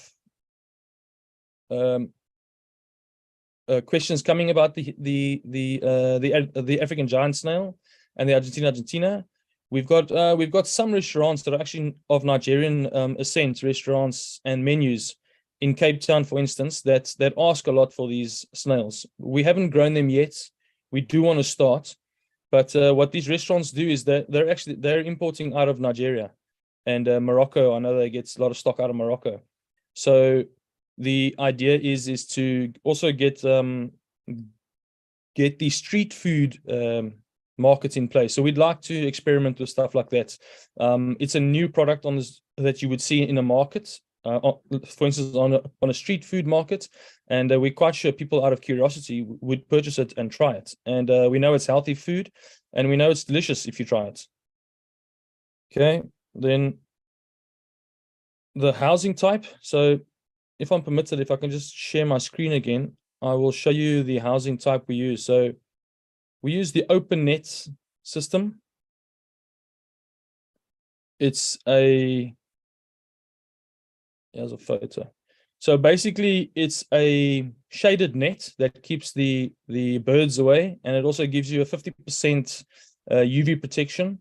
questions coming about the African giant snail and the Argentina. We've got some restaurants that are actually of Nigerian ascent, restaurants and menus in Cape Town, for instance, that ask a lot for these snails. We haven't grown them yet. We do want to start, but what these restaurants do is that they're importing out of Nigeria and Morocco. I know they get a lot of stock out of Morocco. So the idea is to also get the street food market in place. So we'd like to experiment with stuff like that. It's a new product on this that you would see in a market, for instance, on a street food market, and we're quite sure people out of curiosity would purchase it and try it. And we know it's healthy food, and we know it's delicious if you try it. Okay, then the housing type. So if I'm permitted, if I can just share my screen again, I will show you the housing type we use. So we use the open net system. It's here's a photo. So basically it's a shaded net that keeps the birds away, and it also gives you a 50% UV protection.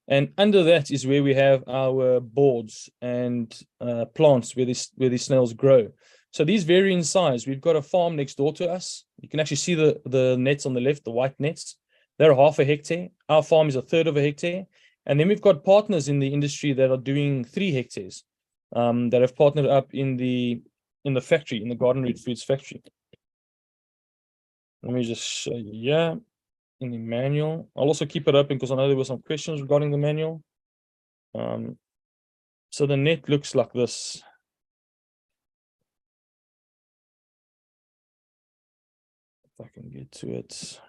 And under that is where we have our boards and plants where these snails grow. So these vary in size. We've got a farm next door to us. You can actually see the nets on the left, the white nets. They're 1/2 hectare. Our farm is 1/3 of a hectare. And then we've got partners in the industry that are doing 3 hectares that have partnered up in the factory, in the Garden Root Foods factory. Let me just show you, yeah, in the manual. I'll also keep it open because I know there were some questions regarding the manual. So the net looks like this. If I can get to it.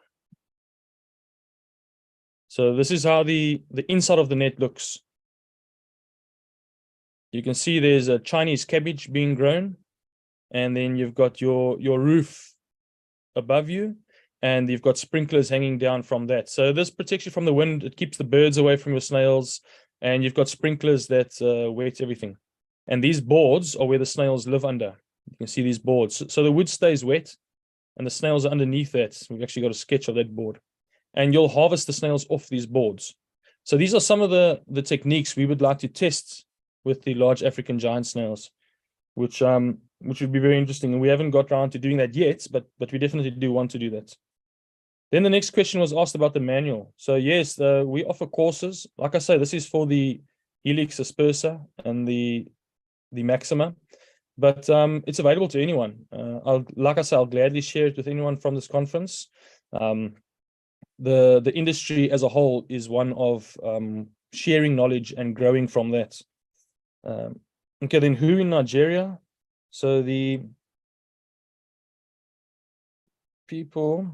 So this is how the inside of the net looks. You can see there's a Chinese cabbage being grown, and then you've got your roof above you, and you've got sprinklers hanging down from that. So this protects you from the wind. It keeps the birds away from your snails, and you've got sprinklers that wet everything. And these boards are where the snails live under. You can see these boards. So the wood stays wet, and the snails are underneath that. We've actually got a sketch of that board. And you'll harvest the snails off these boards. So these are some of the techniques we would like to test with the large African giant snails, which would be very interesting. And we haven't got around to doing that yet, but we definitely do want to do that. Then the next question was asked about the manual. So yes, we offer courses. Like I say, this is for the Helix aspersa and the Maxima, but it's available to anyone. Like I say, I'll gladly share it with anyone from this conference. The industry as a whole is one of sharing knowledge and growing from that. Okay, then who in Nigeria? So the people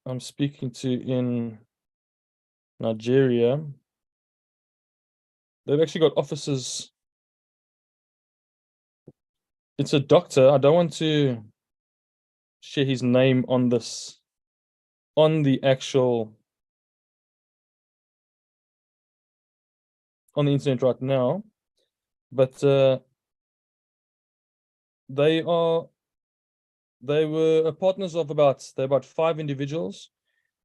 I'm speaking to in Nigeria, they've actually got offices. It's a doctor. I don't want to share his name on this, on the actual, on the internet right now, but they were partners of about 5 individuals,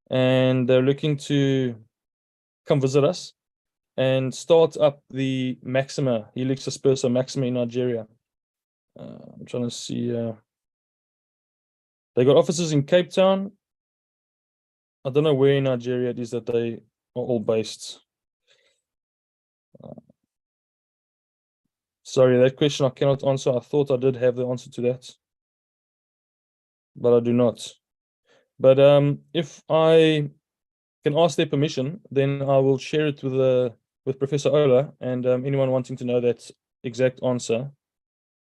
and they're looking to come visit us and start up the Maxima, Helix aspersa Maxima in Nigeria. I'm trying to see. They got offices in Cape Town. I don't know where in Nigeria it is that they are all based. Sorry, that question I cannot answer. I thought I did have the answer to that, but I do not. But if I can ask their permission, then I will share it with Professor Ola, and anyone wanting to know that exact answer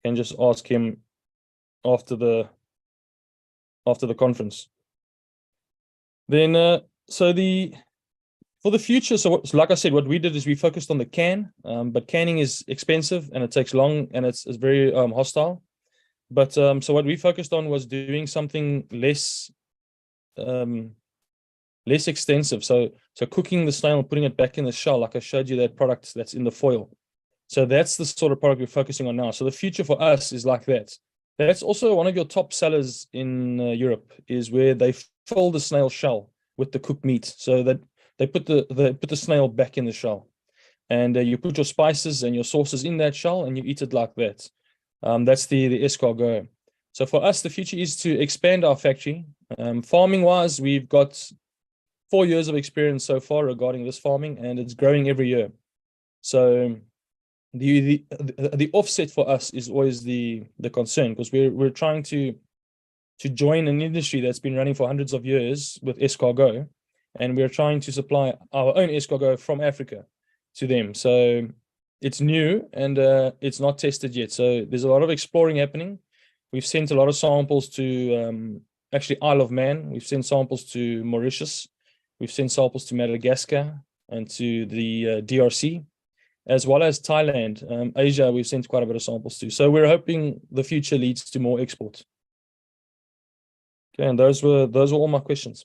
can just ask him after the conference. Then for the future, so like I said, what we did is we focused on the can, but canning is expensive and it takes long and it's very hostile. But so what we focused on was doing something less extensive. So cooking the snail and putting it back in the shell, like I showed you that product that's in the foil. So that's the sort of product we're focusing on now. So the future for us is like that. That's also one of your top sellers in Europe, is where they fill the snail shell with the cooked meat, so that they put the snail back in the shell. and you put your spices and your sauces in that shell and you eat it like that. That's the escargot. So for us, the future is to expand our factory. Farming wise, we've got 4 years of experience so far regarding this farming, and it's growing every year. So the offset for us is always the concern, because we're trying to join an industry that's been running for hundreds of years with escargot, and we're trying to supply our own escargot from Africa to them. So it's new and it's not tested yet. So there's a lot of exploring happening. We've sent a lot of samples to actually Isle of Man. We've sent samples to Mauritius. We've sent samples to Madagascar and to the DRC, as well as Thailand. Asia, we've sent quite a bit of samples to. So we're hoping the future leads to more exports. Okay, and those were all my questions.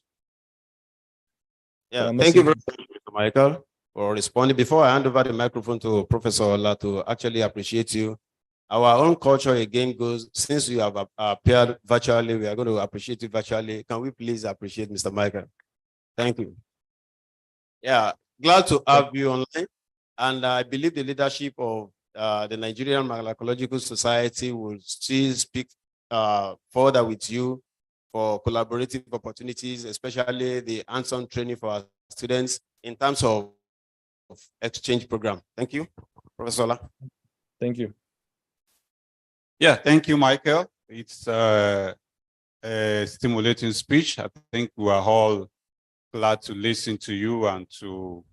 Yeah, thank you very much, Mr. Michael, for responding. Before I hand over the microphone to Professor Ola to actually appreciate you, our own culture again goes, since you have appeared virtually, we are going to appreciate you virtually. Can we please appreciate Mr. Michael? Thank you. Yeah, glad to have you online. And I believe the leadership of the Nigerian Malacological Society will still speak further with you for collaborative opportunities, especially the hands-on training for our students in terms of exchange program. Thank you, Professor Ola. Thank you. Yeah, thank you, Michael. It's a stimulating speech. I think we are all glad to listen to you and to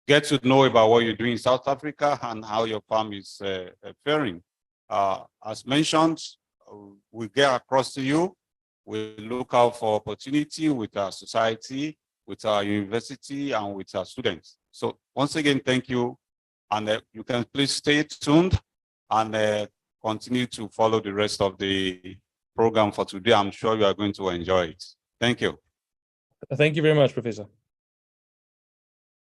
get to know about what you're doing in South Africa and how your farm is faring. As mentioned, we get across to you. We look out for opportunity with our society, with our university, and with our students. So once again, thank you. And you can please stay tuned and continue to follow the rest of the program for today. I'm sure you are going to enjoy it. Thank you. Thank you very much, Professor.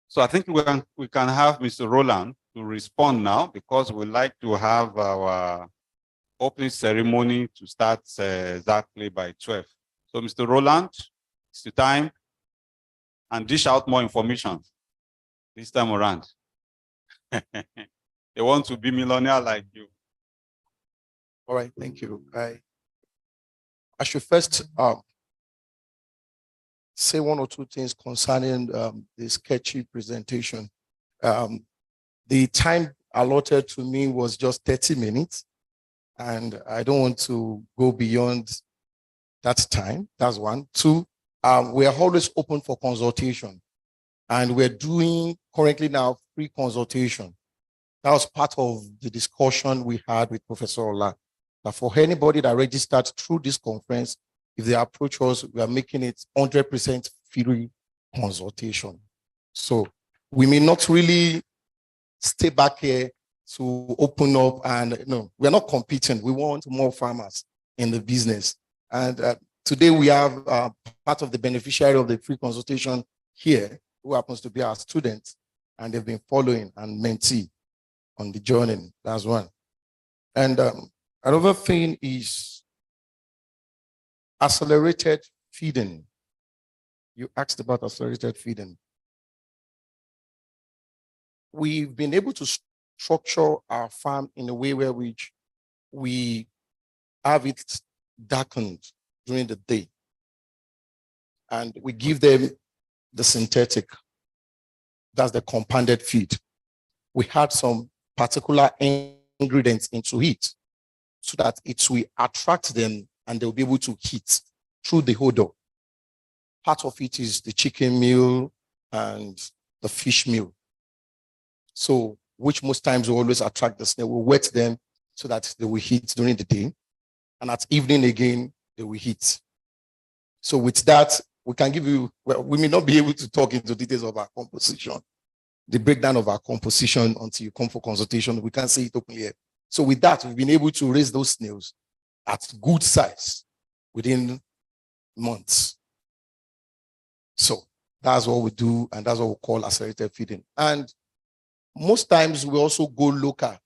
So I think we can have Mr. Roland to respond now, because we like to have our opening ceremony to start exactly by 12. So Mr. Roland, it's the time, and dish out more information this time around. They want to be millionaire like you. All right, thank you. I should first say one or two things concerning the sketchy presentation. The time allotted to me was just 30 minutes, and I don't want to go beyond that time. That's one. Two, we are always open for consultation, and we're doing currently now free consultation. That was part of the discussion we had with Professor Ola. That for anybody that registered through this conference, if they approach us, we are making it 100% free consultation. So we may not really stay back here to open up, and no, we're not competing. We want more farmers in the business. And today we have part of the beneficiary of the free consultation here, who happens to be our students, and they've been following and mentee on the journey. That's one. And another thing is accelerated feeding. You asked about accelerated feeding. We've been able to structure our farm in a way where we have it darkened during the day, and we give them the synthetic, that's the compounded feed. We had some particular ingredients into it so that it will attract them and they'll be able to eat through the odor. Part of it is the chicken meal and the fish meal. So, which most times will always attract the snail. We'll wet them so that they will eat during the day. And at evening again, they will eat. So with that, we can give you, well, we may not be able to talk into details of our composition, the breakdown of our composition until you come for consultation. We can't say it openly here. So with that, we've been able to raise those snails at good size within months. So that's what we do, and that's what we call accelerated feeding. And most times we also go local.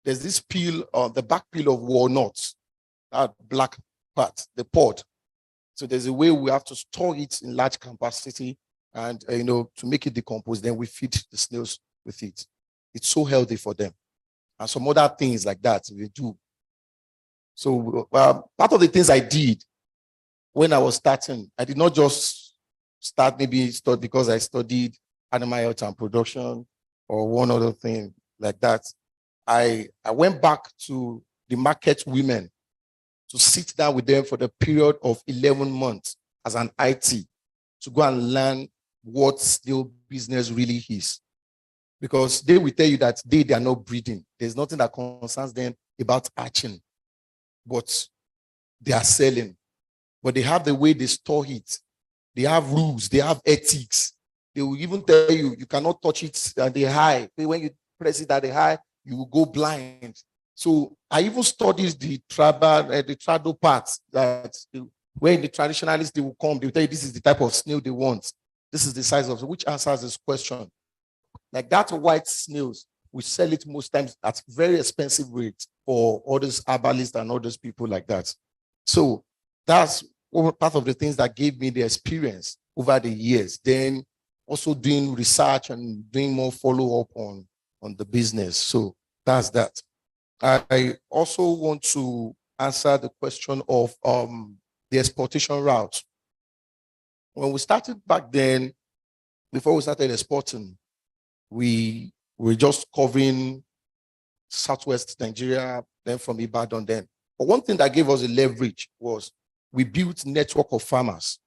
There's this peel, the back peel of walnuts, that black part, the pod. So there's a way we have to store it in large capacity and, to make it decompose. Then we feed the snails with it. It's so healthy for them. And some other things like that we do. So part of the things I did when I was starting, I did not just start because I studied animal health and production or one other thing like that. I went back to the market women to sit down with them for the period of 11 months as an IT to go and learn what snail business really is. Because they will tell you that they are not breeding. There's nothing that concerns them about hatching, but they are selling. But they have the way they store it. They have rules, they have ethics. They will even tell you, you cannot touch it at the high. When you press it at the high, you will go blind. So I even studied the tribal parts that when the traditionalists, they will come, they will tell you this is the type of snail they want. This is the size of it, which answers this question. Like that white snails, we sell it most times at very expensive rates for all those herbalists and all those people like that. So that's part of the things that gave me the experience over the years. Then also doing research and doing more follow-up on the business. So that's that. I also want to answer the question of the exportation route. When we started back then, before we started exporting, we were just covering Southwest Nigeria, then from Ibadan then. But one thing that gave us a leverage was we built network of farmers.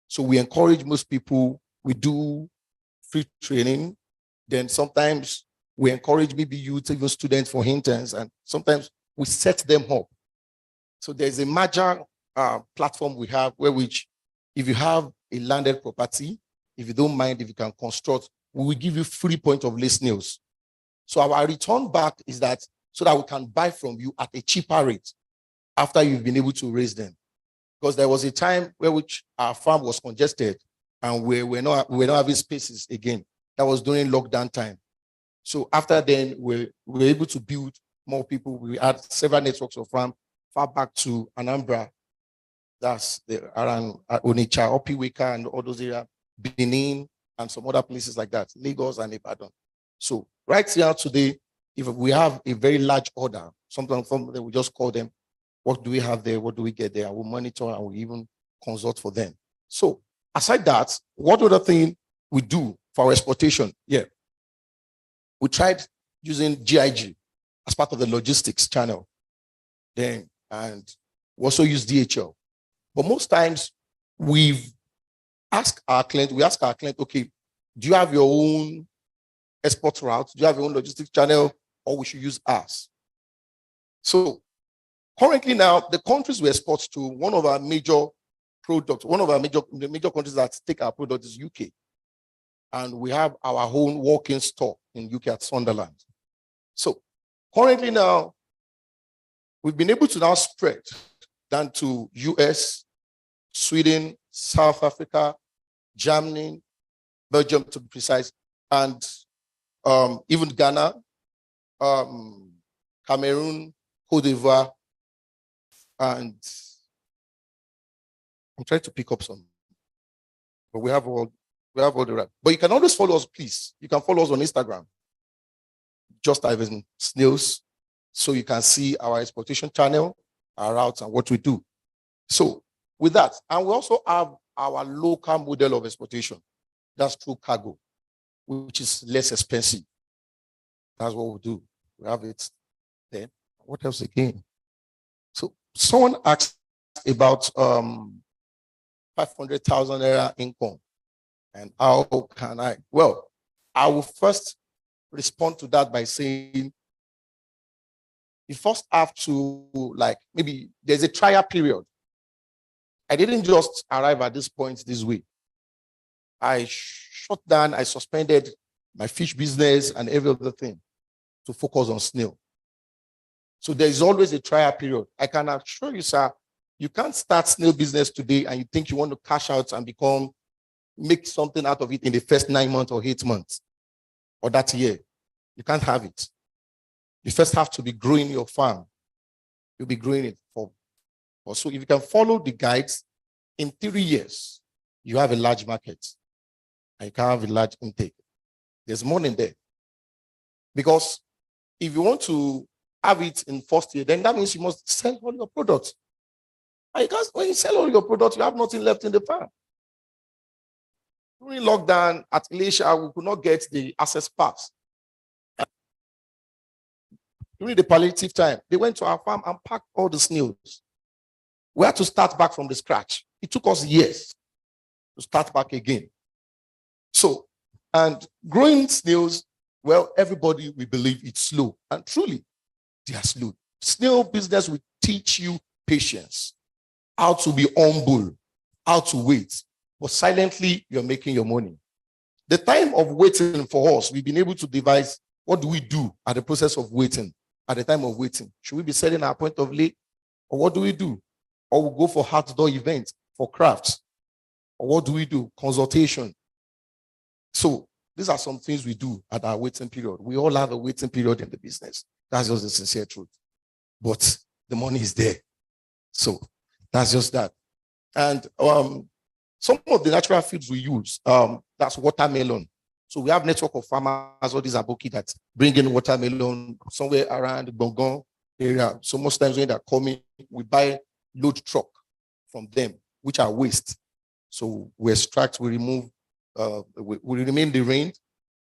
So we encourage most people, we do free training. Then sometimes we encourage maybe youth, even students for interns, and sometimes we set them up. So there's a major platform we have which if you have a landed property, if you don't mind, if you can construct, we will give you free point of lay snails. So our return back is that so that we can buy from you at a cheaper rate after you've been able to raise them. Because there was a time which our farm was congested and we're not having spaces again. That was during lockdown time. So after then, we were able to build more people. We had several networks of farm far back to Anambra. That's around Onitsha, Opiweka, and all those areas, Benin, and some other places like that, Lagos and Ibadan. So right here today, if we have a very large order, sometimes we just call them, what do we have there? What do we get there? We'll monitor and we even consult for them. So aside that, what other thing we do for our exportation? Yeah. We tried using GIG as part of the logistics channel then, and we also use DHL. But most times we ask our client, okay, do you have your own export route? Do you have your own logistics channel, or we should use ours? So currently now, the countries we export to, one of our major products, the major countries that take our product is UK. And we have our own walk-in store in UK at Sunderland. So currently now, we've been able to now spread down to US, Sweden, South Africa, Germany, Belgium to be precise, and even Ghana, Cameroon, Cote d'Ivoire, and I'm trying to pick up some, but we have all the right. But you can always follow us, please. You can follow us on Instagram. Just type in snails, so you can see our exportation channel, our routes, and what we do. So with that, and we also have our local model of exportation. That's through cargo, which is less expensive. That's what we do. We have it there. What else again? So someone asked about 500,000 naira income. And how can I? Well, I will first respond to that by saying you first have to, like, maybe there's a trial period. I didn't just arrive at this point this way. I shut down, I suspended my fish business and every other thing to focus on snail. So there is always a trial period. I can assure you, sir, you can't start snail business today and you think you want to cash out and make something out of it in the first 9 months or 8 months or that year. You can't have it. You first have to be growing your farm. You'll be growing it for. So if you can follow the guides, in 3 years, you have a large market and you can have a large intake. There's money there. Because if you want to have it in first year, then that means you must sell all your products. Because when you sell all your products, you have nothing left in the farm. During lockdown at Elisha, we could not get the access pass. During the palliative time, they went to our farm and packed all the snails. We had to start back from the scratch. It took us years to start back again. So, and growing snails, well, everybody will believe it's slow. And truly, they are slow. Snail business will teach you patience, how to be humble, how to wait. But silently, you're making your money. The time of waiting for us, we've been able to devise what do we do at the process of waiting, at the time of waiting. Should we be setting our point of late? Or what do we do? Or we go for outdoor events, for crafts? Or what do we do? Consultation. So these are some things we do at our waiting period. We all have a waiting period in the business. That's just the sincere truth. But the money is there. So that's just that. And some of the natural foods we use, that's watermelon. So we have network of farmers, all these aboki that bring in watermelon somewhere around the Bongon area. So most times when they're coming, we buy load truck from them, which are waste. So we extract, we remove, we remain the rain.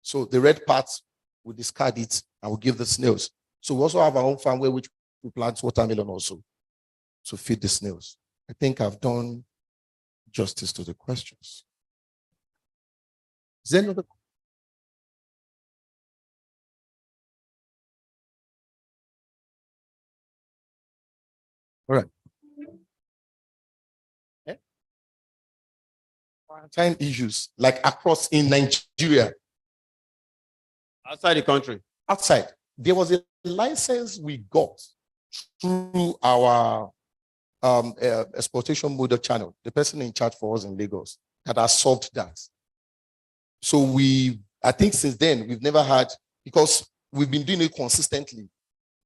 So the red parts, we discard it and we give the snails. So we also have our own farm where we plant watermelon also to feed the snails. I think I've done justice to the questions. Is there another? All right. Quarantine issues like across in Nigeria. Outside the country. Outside. There was a license we got through our exportation model channel, the person in charge for us in Lagos, that has solved that. So I think since then, we've never had, because we've been doing it consistently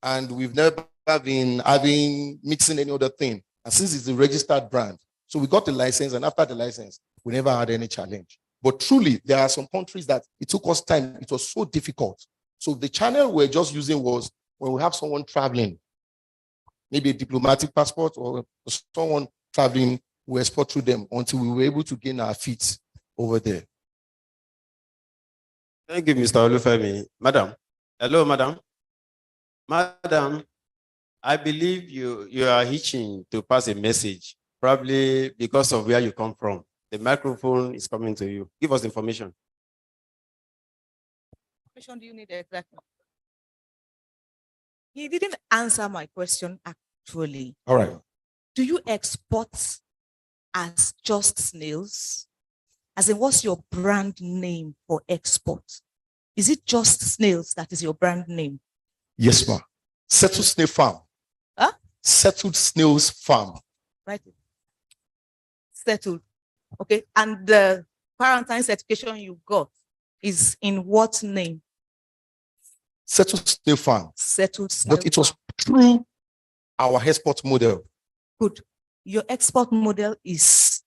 and we've never been mixing any other thing. And since it's a registered brand, so we got the license, and after the license, we never had any challenge. But truly, there are some countries that it took us time. It was so difficult. So the channel we're just using was when we have someone traveling, maybe a diplomatic passport or someone traveling, we export through them until we were able to gain our feet over there. Thank you, Mr. Olufemi. Madam. Hello, madam. Madam, I believe you are itching to pass a message, probably because of where you come from. The microphone is coming to you. Give us information. Which one do you need exactly? He didn't answer my question actually. All right. Do you export as just snails? As in, what's your brand name for export? Is it just snails that is your brand name? Yes, ma'am. Settled Snail Farm. Huh? Settled Snails Farm. Right. Settled. Okay. And the quarantine certification you got is in what name? Settled Snail Farm. Settled Snail But it was Farm. through our export model. Good. Your export model is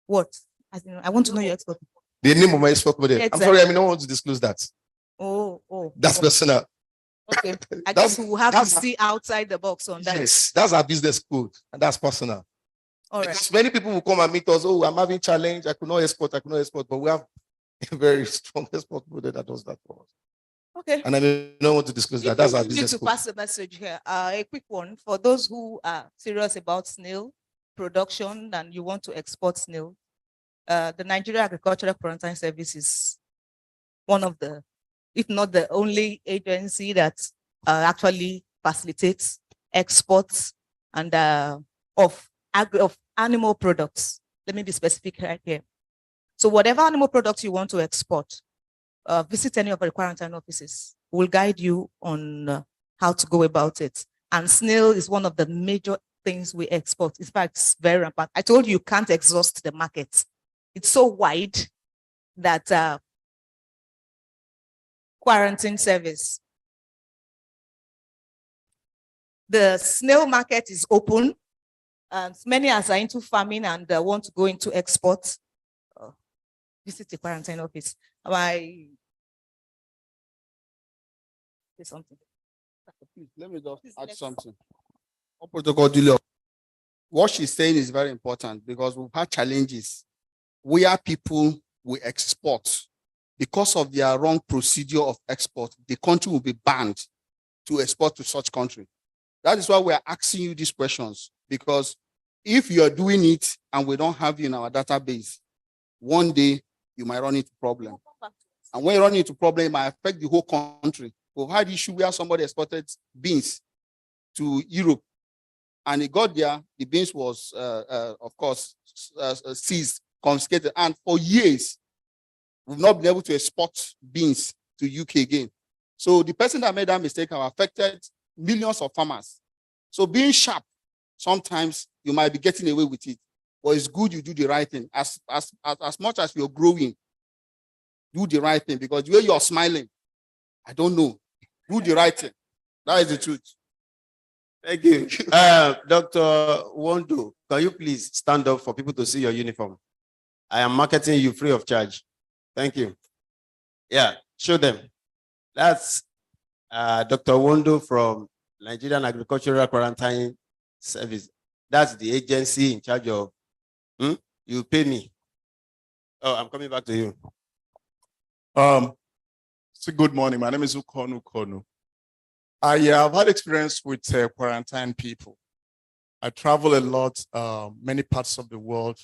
what? I want to know your export. The name of my export model. Exactly. I'm sorry, I don't want to disclose that. Oh. That's personal. Okay. I guess we'll have to see outside the box on that. Yes, that's our business code, and that's personal. All right. Because many people will come and meet us. Oh, I'm having challenge. I could not export. But we have a very strong export model that does that for us. Okay. And I don't want to disclose that. That's our business to code. pass a message here. A quick one for those who are serious about snail production and you want to export snail. The Nigerian Agricultural Quarantine Service is one of the, if not the only agency that actually facilitates exports and of animal products. Let me be specific right here. So whatever animal products you want to export, visit any of the quarantine offices. We'll guide you on how to go about it. And snail is one of the major things we export. In fact, it's very rampant. I told you can't exhaust the market. It's so wide that quarantine service. The snail market is open. Many as are into farming and want to go into export, visit the quarantine office. My Say something. Please, let me just Please, add let's- something. On Protocol Dilo, what she's saying is very important because we've had challenges where people will export because of their wrong procedure of export. The country will be banned to export to such country. That is why we are asking you these questions, because if you are doing it and we don't have you in our database, one day you might run into problem. And when you run into problem, it might affect the whole country. We've had issue where somebody exported beans to Europe, and it got there. The beans was, of course, seized, confiscated, and for years we've not been able to export beans to UK again. So the person that made that mistake have affected millions of farmers. So being sharp, sometimes you might be getting away with it, but it's good you do the right thing. As much as you're growing, do the right thing, because the way you're smiling, I don't know. Do the right thing. That is the truth. Thank you. Dr. Wondo, can you please stand up for people to see your uniform? I am marketing you free of charge. Thank you. Yeah, show them. That's Dr. Wondo from Nigerian Agricultural Quarantine Service. That's the agency in charge of, you pay me. Oh, I'm coming back to you. So good morning. My name is Ukonu Konu. I have had experience with quarantine people. I travel a lot, many parts of the world,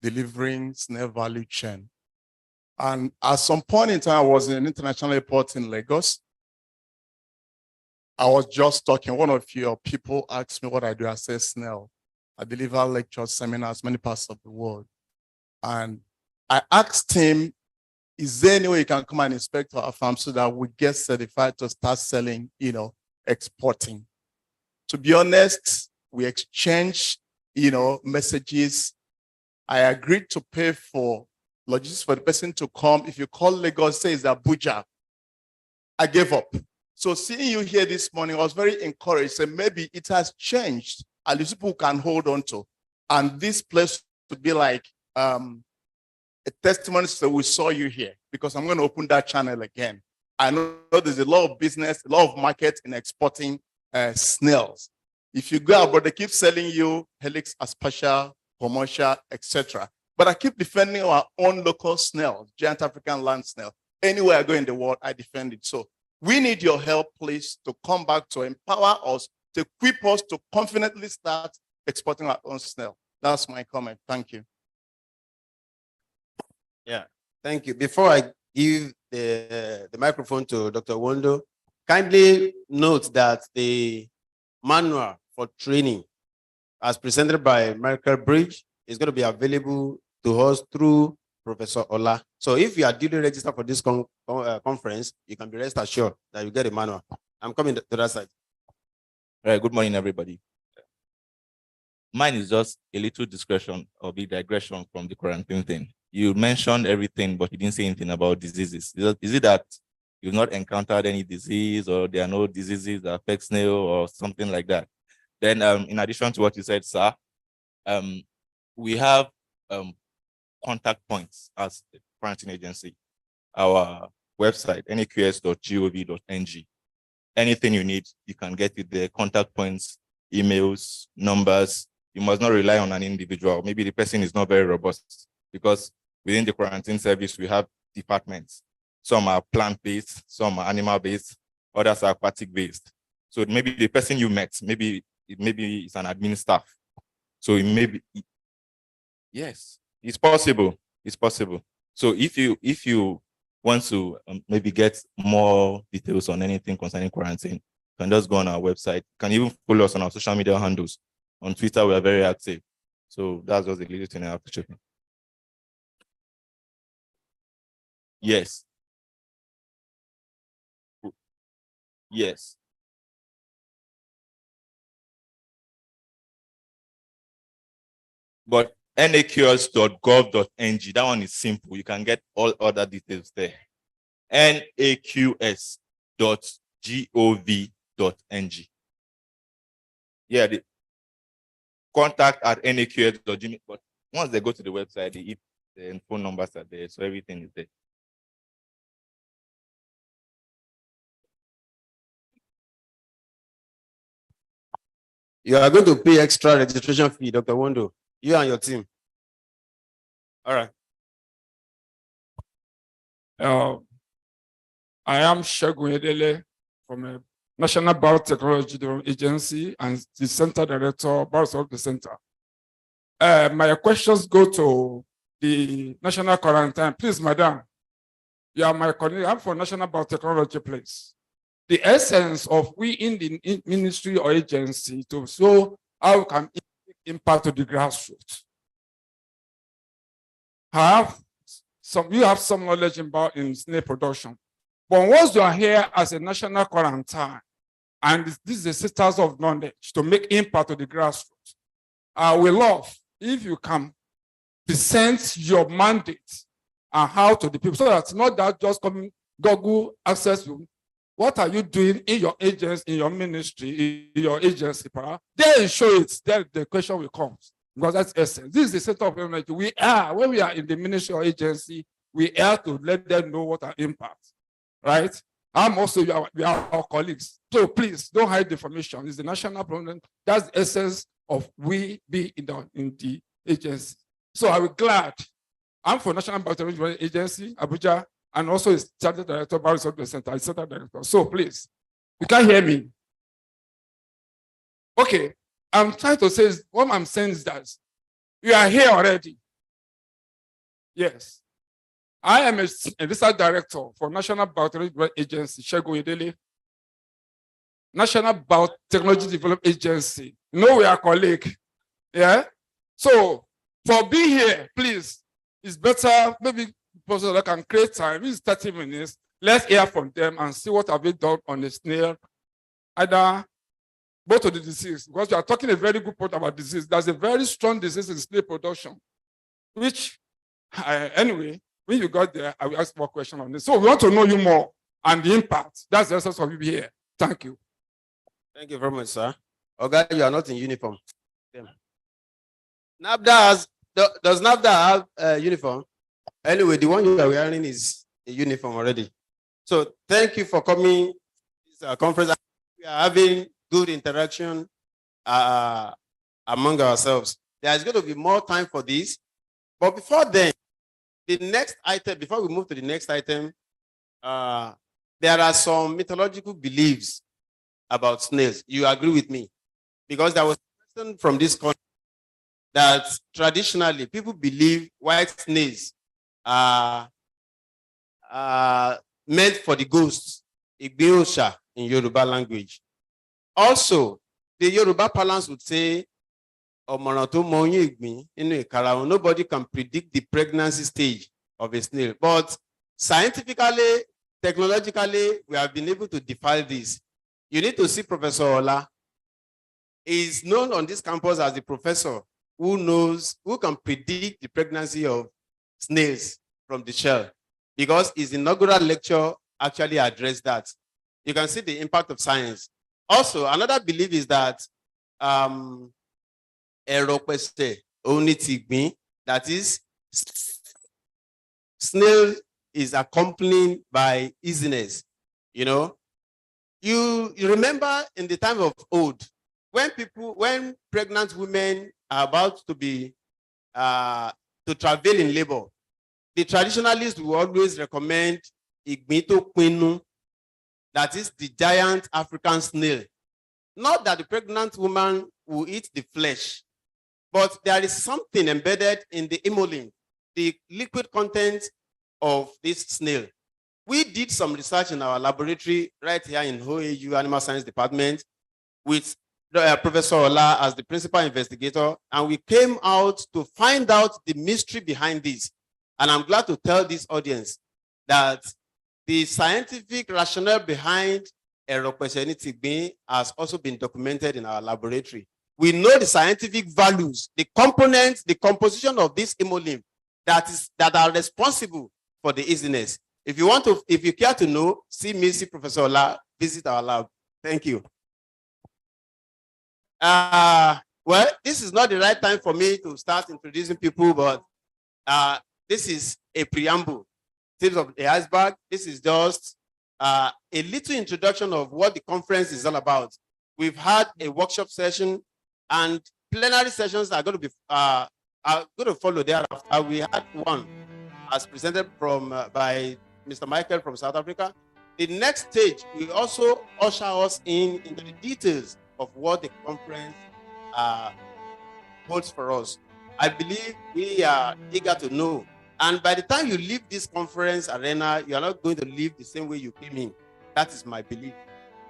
delivering snail value chain. And at some point in time, I was in an international airport in Lagos. I was just talking. One of your people asked me what I do. I say snail. I deliver lectures, seminars, many parts of the world. And I asked him, is there any way you can come and inspect our farm so that we get certified to start selling, exporting? To be honest, we exchanged, messages. I agreed to pay for logistics for the person to come. If you call Lagos, say it's Abuja. I gave up. So seeing you here this morning, I was very encouraged. So maybe it has changed. At least people can hold on to. And this place would be like a testimony that we saw you here, because I'm going to open that channel again. I know there's a lot of business, a lot of market in exporting snails. If you go abroad, they keep selling you Helix Asphasia, commercial, etc. But I keep defending our own local snail, giant African land snail. Anywhere I go in the world, I defend it. So we need your help, please, to come back to empower us, to equip us to confidently start exporting our own snail. That's my comment. Thank you. Yeah, thank you. Before I give the microphone to Dr. Wondo, kindly note that the manual for training as presented by Michael Bridge is going to be available to us through Professor Ola. So if you are duly registered for this conference, you can be rest assured that you get a manual. I'm coming to that side. All right, good morning, everybody. Mine is just a little discretion or big digression from the quarantine thing. You mentioned everything, but you didn't say anything about diseases. Is it that you've not encountered any disease, or there are no diseases that affect snail or something like that? Then in addition to what you said, sir, we have contact points as a quarantine agency. Our website, naqs.gov.ng. Anything you need, you can get it there. Contact points, emails, numbers. You must not rely on an individual. Maybe the person is not very robust, because within the quarantine service, we have departments. Some are plant-based, some are animal-based, others are aquatic-based. So maybe the person you met, maybe it's an admin staff. So it may be, yes, it's possible. It's possible. So if you want to maybe get more details on anything concerning quarantine, you can just go on our website. You can even follow us on our social media handles. On Twitter, we are very active. So that's just the little thing I have to check. Yes. Yes. But naqs.gov.ng, that one is simple. You can get all other details there. naqs.gov.ng. Yeah, the contact at naqs.gov. But once they go to the website, the phone numbers are there, so everything is there. You are going to pay extra registration fee, Dr. Wondo, you and your team. All right. I am Segun Edele from a National Biotechnology Agency and the Center Director, Biosecurity Center. My questions go to the National Quarantine. Please, Madam, you are my colleague. I'm for National Biotechnology, please. The essence of we in the ministry or agency to show how we can impact to the grassroots. You have some knowledge about in snail production. But once you are here as a national quarantine, and this is the sisters of knowledge to make impact to the grassroots, I will love if you can present your mandate and how to the people, so that's not that just coming Google access you. What are you doing in your agency, in your ministry, in your agency? Then show it. Then the question will come, because that's essence. This is the center of knowledge. We are, when we are in the ministry or agency, we have to let them know what our impact. Right? I'm also, we are our colleagues. So please don't hide the information. It's the national problem. That's the essence of we be in the agency. So I will glad. I'm for National Biotechnology Agency, Abuja, and also is Chartered Director, Biosecurity Center, Center Director. So please, you can't hear me. Okay, I'm trying to say, what I'm saying is that you are here already. Yes. I am a research director for National Biotechnology Agency, Segun Edele. National Biotechnology Development Agency. You know we are colleagues. Yeah? So, for being here, please, it's better, maybe Professor can create time. It's 30 minutes. Let's hear from them and see what have they done on the snail. Either both of the disease, because we are talking a very good point about disease. There's a very strong disease in snail production, which, anyway, when you got there, I will ask more questions on this. So we want to know you more and the impact. That's the essence of you here. Thank you. Thank you very much, sir. Okay, you are not in uniform. NAFDA does NAFDA have a uniform? Anyway, the one you are wearing is a uniform already. So thank you for coming to this conference. We are having good interaction among ourselves. There is going to be more time for this. But before then, the next item, before we move to the next item, there are some mythological beliefs about snails. You agree with me? Because there was a question from this country that traditionally people believe white snails are meant for the ghosts, Igbiosha in Yoruba language. Also, the Yoruba parlance would say, nobody can predict the pregnancy stage of a snail. But scientifically, technologically, we have been able to defy this. You need to see Professor Ola. He is known on this campus as the professor who can predict the pregnancy of snails from the shell, because his inaugural lecture actually addressed that. You can see the impact of science. Also, another belief is that that is, snail is accompanied by easiness. You know, you remember in the time of old, when pregnant women are about to be to travail in labor, the traditionalists will always recommend Igbito Quinu, that is the giant African snail. Not that the pregnant woman will eat the flesh, but there is something embedded in the emolin, the liquid content of this snail. We did some research in our laboratory right here in OAU Animal Science Department with Professor Ola as the principal investigator, and we came out to find out the mystery behind this. And I'm glad to tell this audience that the scientific rationale behind Erokwesenitigbe has also been documented in our laboratory. We know the scientific values, the components, the composition of this hemolymph that are responsible for the easiness. If you care to know, see me, see Professor Ola, visit our lab. Thank you. Well, this is not the right time for me to start introducing people, but this is a preamble. Tips of the iceberg. This is just a little introduction of what the conference is all about. We've had a workshop session And plenary sessions are going to follow thereafter. We had one as presented from by Mr. Michael from South Africa. The next stage will also usher us into the details of what the conference holds for us. I believe we are eager to know. And by the time you leave this conference arena, you are not going to leave the same way you came in. That is my belief.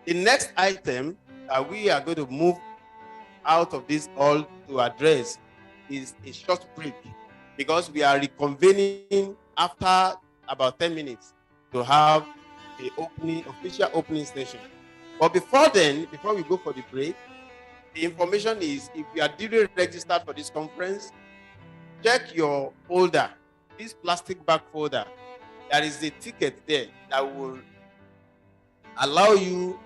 The next item that we are going to move out of this hall to address is a short break, because we are reconvening after about 10 minutes to have the official opening session. But before then, before we go for the break, the information is, if you are duly registered for this conference, check your folder, this plastic bag folder. There is a ticket there that will allow you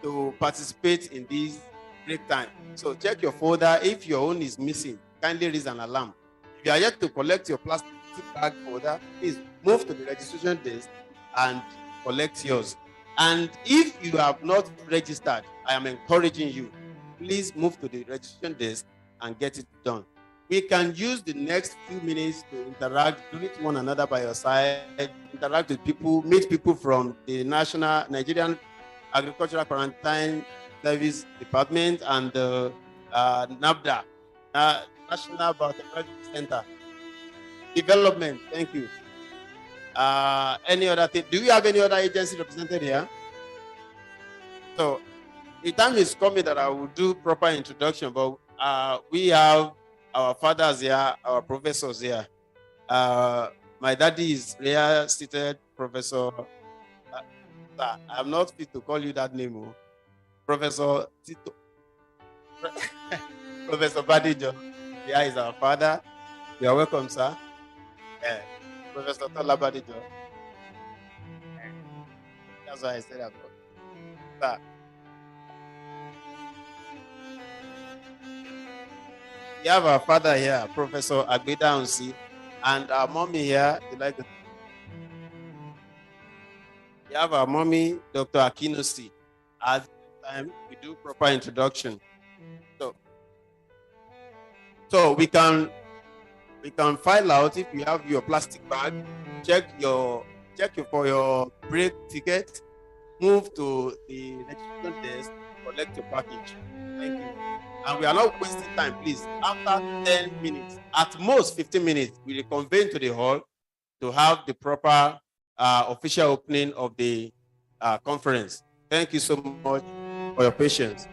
to participate in this break time. So check your folder. If your own is missing, kindly raise an alarm. If you are yet to collect your plastic bag folder, please move to the registration desk and collect yours. And if you have not registered, I am encouraging you, please move to the registration desk and get it done. We can use the next few minutes to interact, greet one another by your side, interact with people, meet people from the Nigerian Agricultural Quarantine Service Department and NABDA, National Biotechnology Center. Development, thank you. Any other thing? Do we have any other agency represented here? So the time is coming that I will do proper introduction, but we have our fathers here, our professors here. My daddy is here seated, Professor. I'm not fit to call you that name, Professor Tito. Professor Badijo. Here is our father. You are welcome, sir. Professor Tola Badijo. That's why I said that. Sir. We have our father here, Professor Agbeda Unsi, and our mommy here. We have our mommy, Dr. Akinosi. At the time, we do proper introduction. So we can file out. If you have your plastic bag, check for your break ticket, move to the registration desk, collect your package. Thank you. And we are not wasting time, please. After 10 minutes, at most 15 minutes, we reconvene to the hall to have the proper official opening of the conference. Thank you so much for your patience.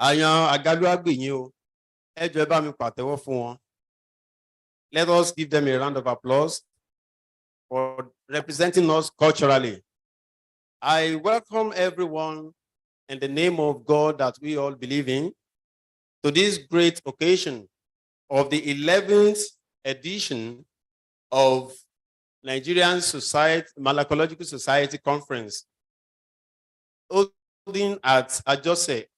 Àyàn àgálù àgbèyìn o. Ẹ jọ̀ọ́ ẹ bá mi pàtẹ́wọ́ fún wọn. Let us give them a round of applause for representing us culturally. I welcome everyone in the name of God that we all believe in to this great occasion of the 11th edition of Nigerian Malacological Society Conference, holding at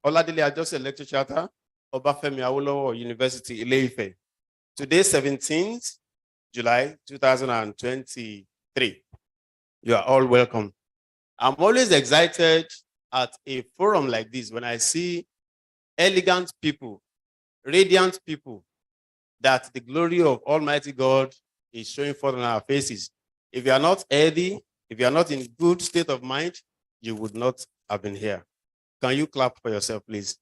Oladile Ajose Lecture Charter, Obafemi Awolowo University, Ile-Ife. Today, 17th July 2023. You are all welcome. I'm always excited at a forum like this when I see elegant people, radiant people, that the glory of Almighty God is showing forth on our faces. If you are not healthy, if you are not in good state of mind, you would not have been here. Can you clap for yourself, please?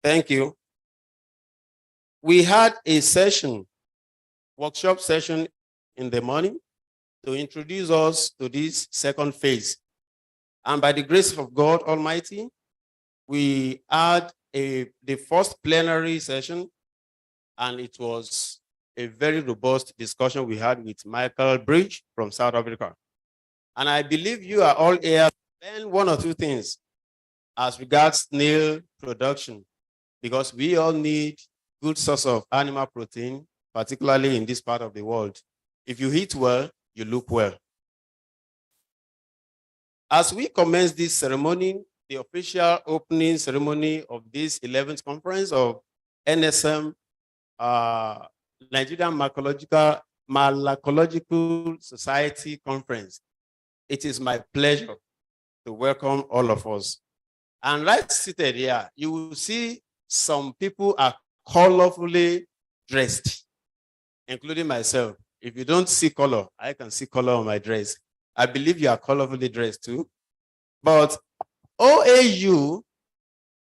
Thank you. We had a session, workshop session in the morning to introduce us to this second phase. And by the grace of God Almighty, we had the first plenary session, and it was a very robust discussion we had with Michael Bridge from South Africa. And I believe you are all here to learn one or two things as regards snail production, because we all need good source of animal protein, particularly in this part of the world. If you eat well, you look well. As we commence this ceremony, the official opening ceremony of this 11th conference of NSM, Nigerian Malacological Society Conference, it is my pleasure to welcome all of us. And right seated here, you will see some people are colorfully dressed, including myself. If you don't see color, I can see color on my dress. I believe you are colorfully dressed too. But OAU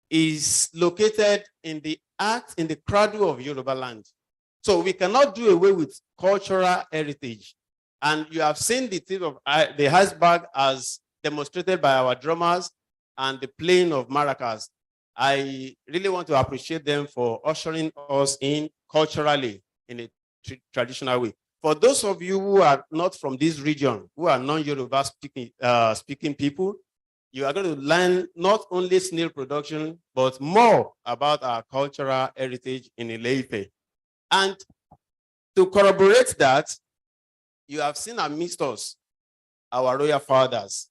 is located in the cradle of Yoruba land. So we cannot do away with cultural heritage. And you have seen the tip of the iceberg as demonstrated by our drummers and the playing of maracas. I really want to appreciate them for ushering us in culturally in a traditional way. For those of you who are not from this region, who are non-Yoruba speaking people, you are going to learn not only snail production, but more about our cultural heritage in Ile-Ife. And to corroborate that, you have seen amidst us our royal fathers,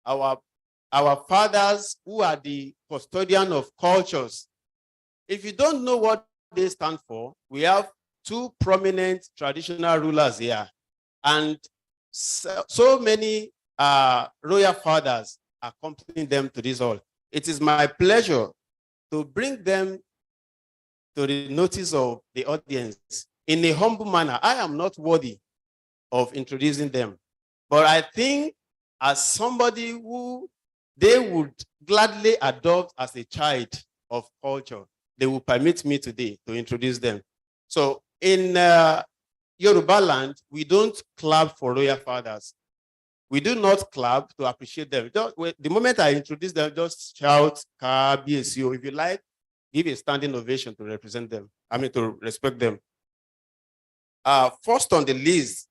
our fathers who are the custodian of cultures. If you don't know what they stand for, we have two prominent traditional rulers here, and so many royal fathers accompanying them to this hall. It is my pleasure to bring them to the notice of the audience in a humble manner. I am not worthy of introducing them, but I think as somebody who they would gladly adopt as a child of culture, they will permit me today to introduce them. So in Yoruba land, we don't clap for royal fathers. We do not clap to appreciate them. The moment I introduce them, just shout, "Kabiyesi." If you like, give a standing ovation to represent them. To respect them. First on the list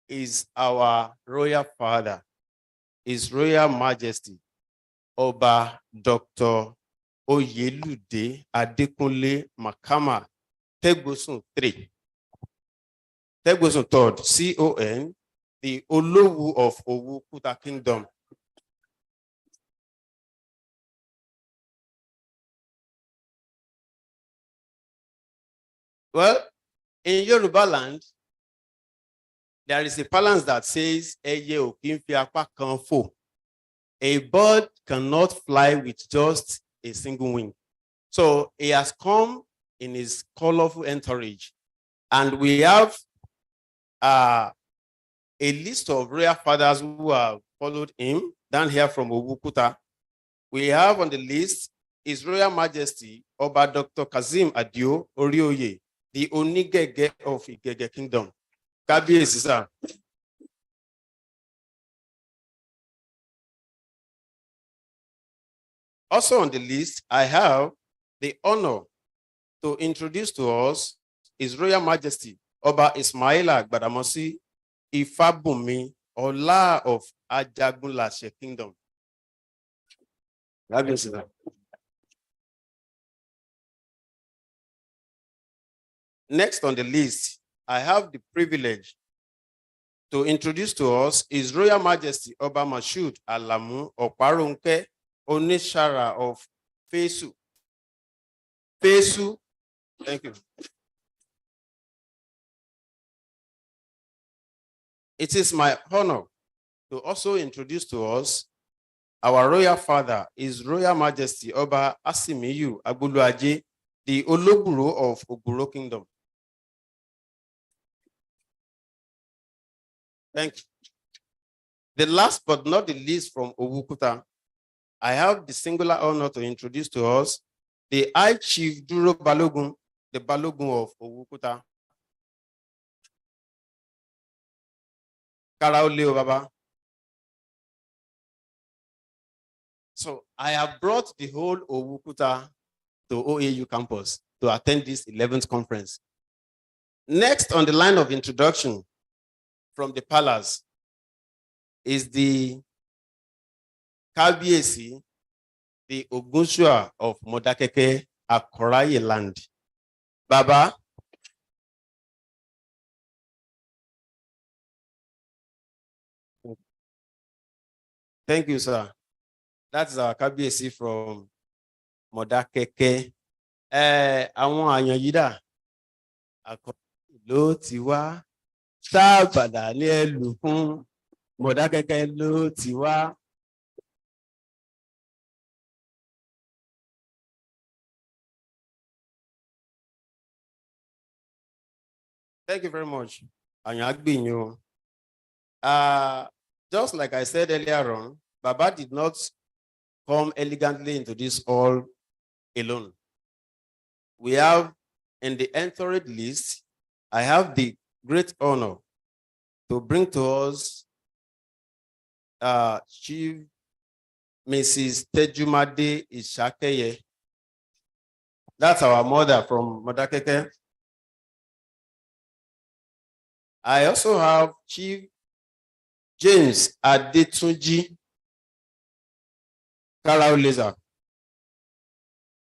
is our royal father, His Royal Majesty, Oba Dr. Oyelude Adekunle Makama, Tegbosun III. Tegbosun III, CON, the Olowu of Owu-Kuta Kingdom. Well, in Yoruba land, there is a balance that says, "Eye o kin fi apa kan fo." A bird cannot fly with just a single wing. So he has come in his colorful entourage. And we have a list of royal fathers who have followed him down here from Owu-Kuta. We have on the list His Royal Majesty Oba Dr. Kazim Adio Orioye, the Onigege of Igege Kingdom. Kabiyesi, sir. Also on the list, I have the honor to introduce to us His Royal Majesty Oba Ismaila Gbadamosi Ifabumi Ola of Ajagunlashe Kingdom. Next on the list, I have the privilege to introduce to us His Royal Majesty Oba Mashood Alamu Oparonke Onishara of Fesu. Fesu, thank you. It is my honor to also introduce to us our royal father, His Royal Majesty Oba Asimiyu Agbuluaje, the Oloburo of Ogburo Kingdom. Thank you. The last but not the least from Owu-Kuta, I have the singular honor to introduce to us the High Chief Duro Balogun, the Balogun of Owu-Kuta. Karaoleo Baba. So I have brought the whole Owu-Kuta to OAU campus to attend this 11th conference. Next on the line of introduction from the palace is the Kabiyesi, the Ogunshua of Modakeke Akoraye land. Baba. Thank you, sir. That's our Kabiyesi from Modakeke. Àwọn àyàn yìí dà. Àkọ́kọ́ ló ti wá. Sábàdà ní ẹlù fún Modakeke ló ti wá. Thank you very much. Just like I said earlier on, Baba did not come elegantly into this hall alone. We have in the entourage list, I have the great honor to bring to us Chief Mrs. Tejumade Ishakeye. That's our mother from Modakeke. I also have Chief James Adetunji Karaoleza.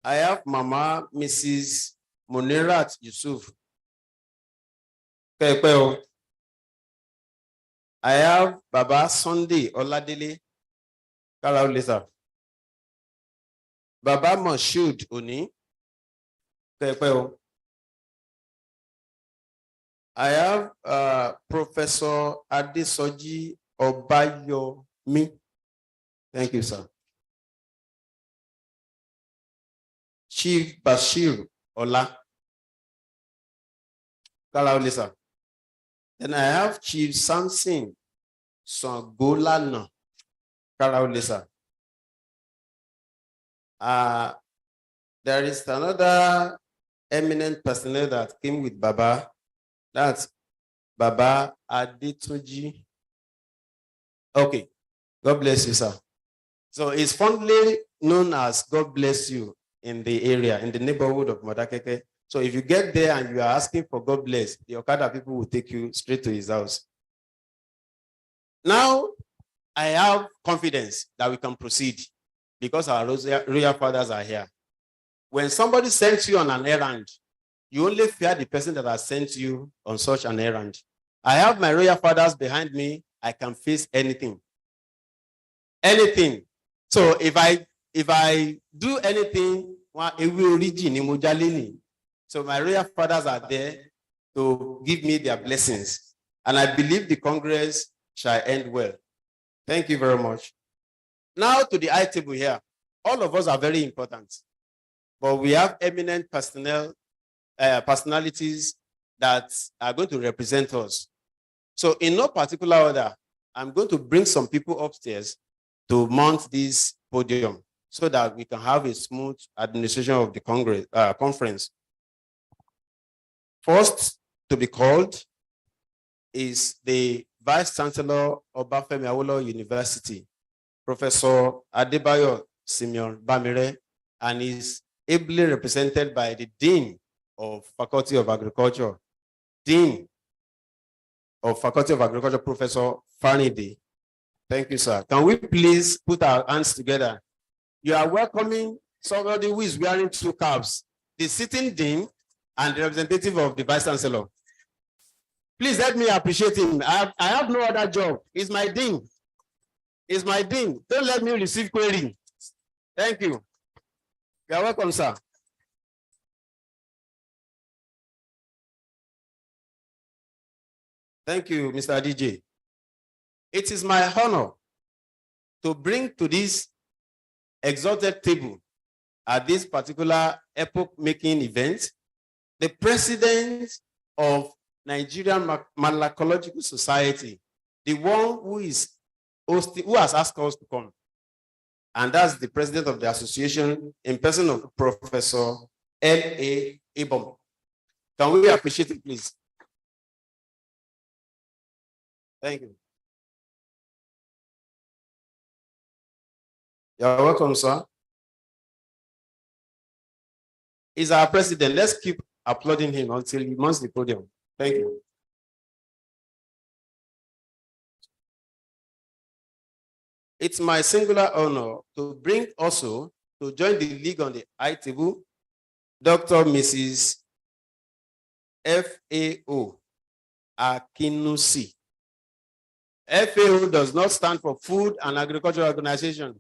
I have Mama Mrs. Monirat Yusuf. I have Baba Sunday Oladele Karaoleza. Baba Mashood Oni. I have Professor Adesoji Obayomi. Thank you, sir. Chief Bashir Ola. Kalaulisa. Then I have Chief Samson Sangolana. Kalaulisa. There is another eminent personnel that came with Baba. That's Baba Adetunji. Okay. God bless you, sir. So it's fondly known as God bless you in the area, in the neighborhood of Modakeke. So if you get there and you are asking for God bless, the Okada people will take you straight to his house. Now, I have confidence that we can proceed because our royal fathers are here. When somebody sends you on an errand, you only fear the person that has sent you on such an errand. I have my royal fathers behind me. I can face anything. Anything. So if I do anything, so my royal fathers are there to give me their blessings. And I believe the Congress shall end well. Thank you very much. Now to the eye table here. All of us are very important, but we have eminent personalities that are going to represent us. So in no particular order, I'm going to bring some people upstairs to mount this podium so that we can have a smooth administration of the conference. First to be called is the Vice Chancellor of Obafemi Awolowo University, Professor Adebayo Simeon Bamire, and is ably represented by the Dean of Faculty of Agriculture, Dean of Faculty of Agriculture, Professor Farnidi. Thank you, sir. Can we please put our hands together? You are welcoming somebody who is wearing two caps, the sitting Dean and the representative of the Vice Chancellor. Please let me appreciate him. I have no other job. He's my Dean. He's my Dean. Don't let me receive query. Thank you. You are welcome, sir. Thank you, Mr. DJ. It is my honor to bring to this exalted table at this particular epoch-making event the president of Nigerian Malacological Society, the one who is hosting, who has asked us to come. And that's the president of the association in person of Professor L.A. Ibom. Can we appreciate it, please? Thank you. You're welcome, sir. He's our president. Let's keep applauding him until he mounts the podium. Thank you. It's my singular honor to bring also to join the league on the high table, Dr. Mrs. FAO Akinusi. FAO does not stand for Food and Agricultural Organization.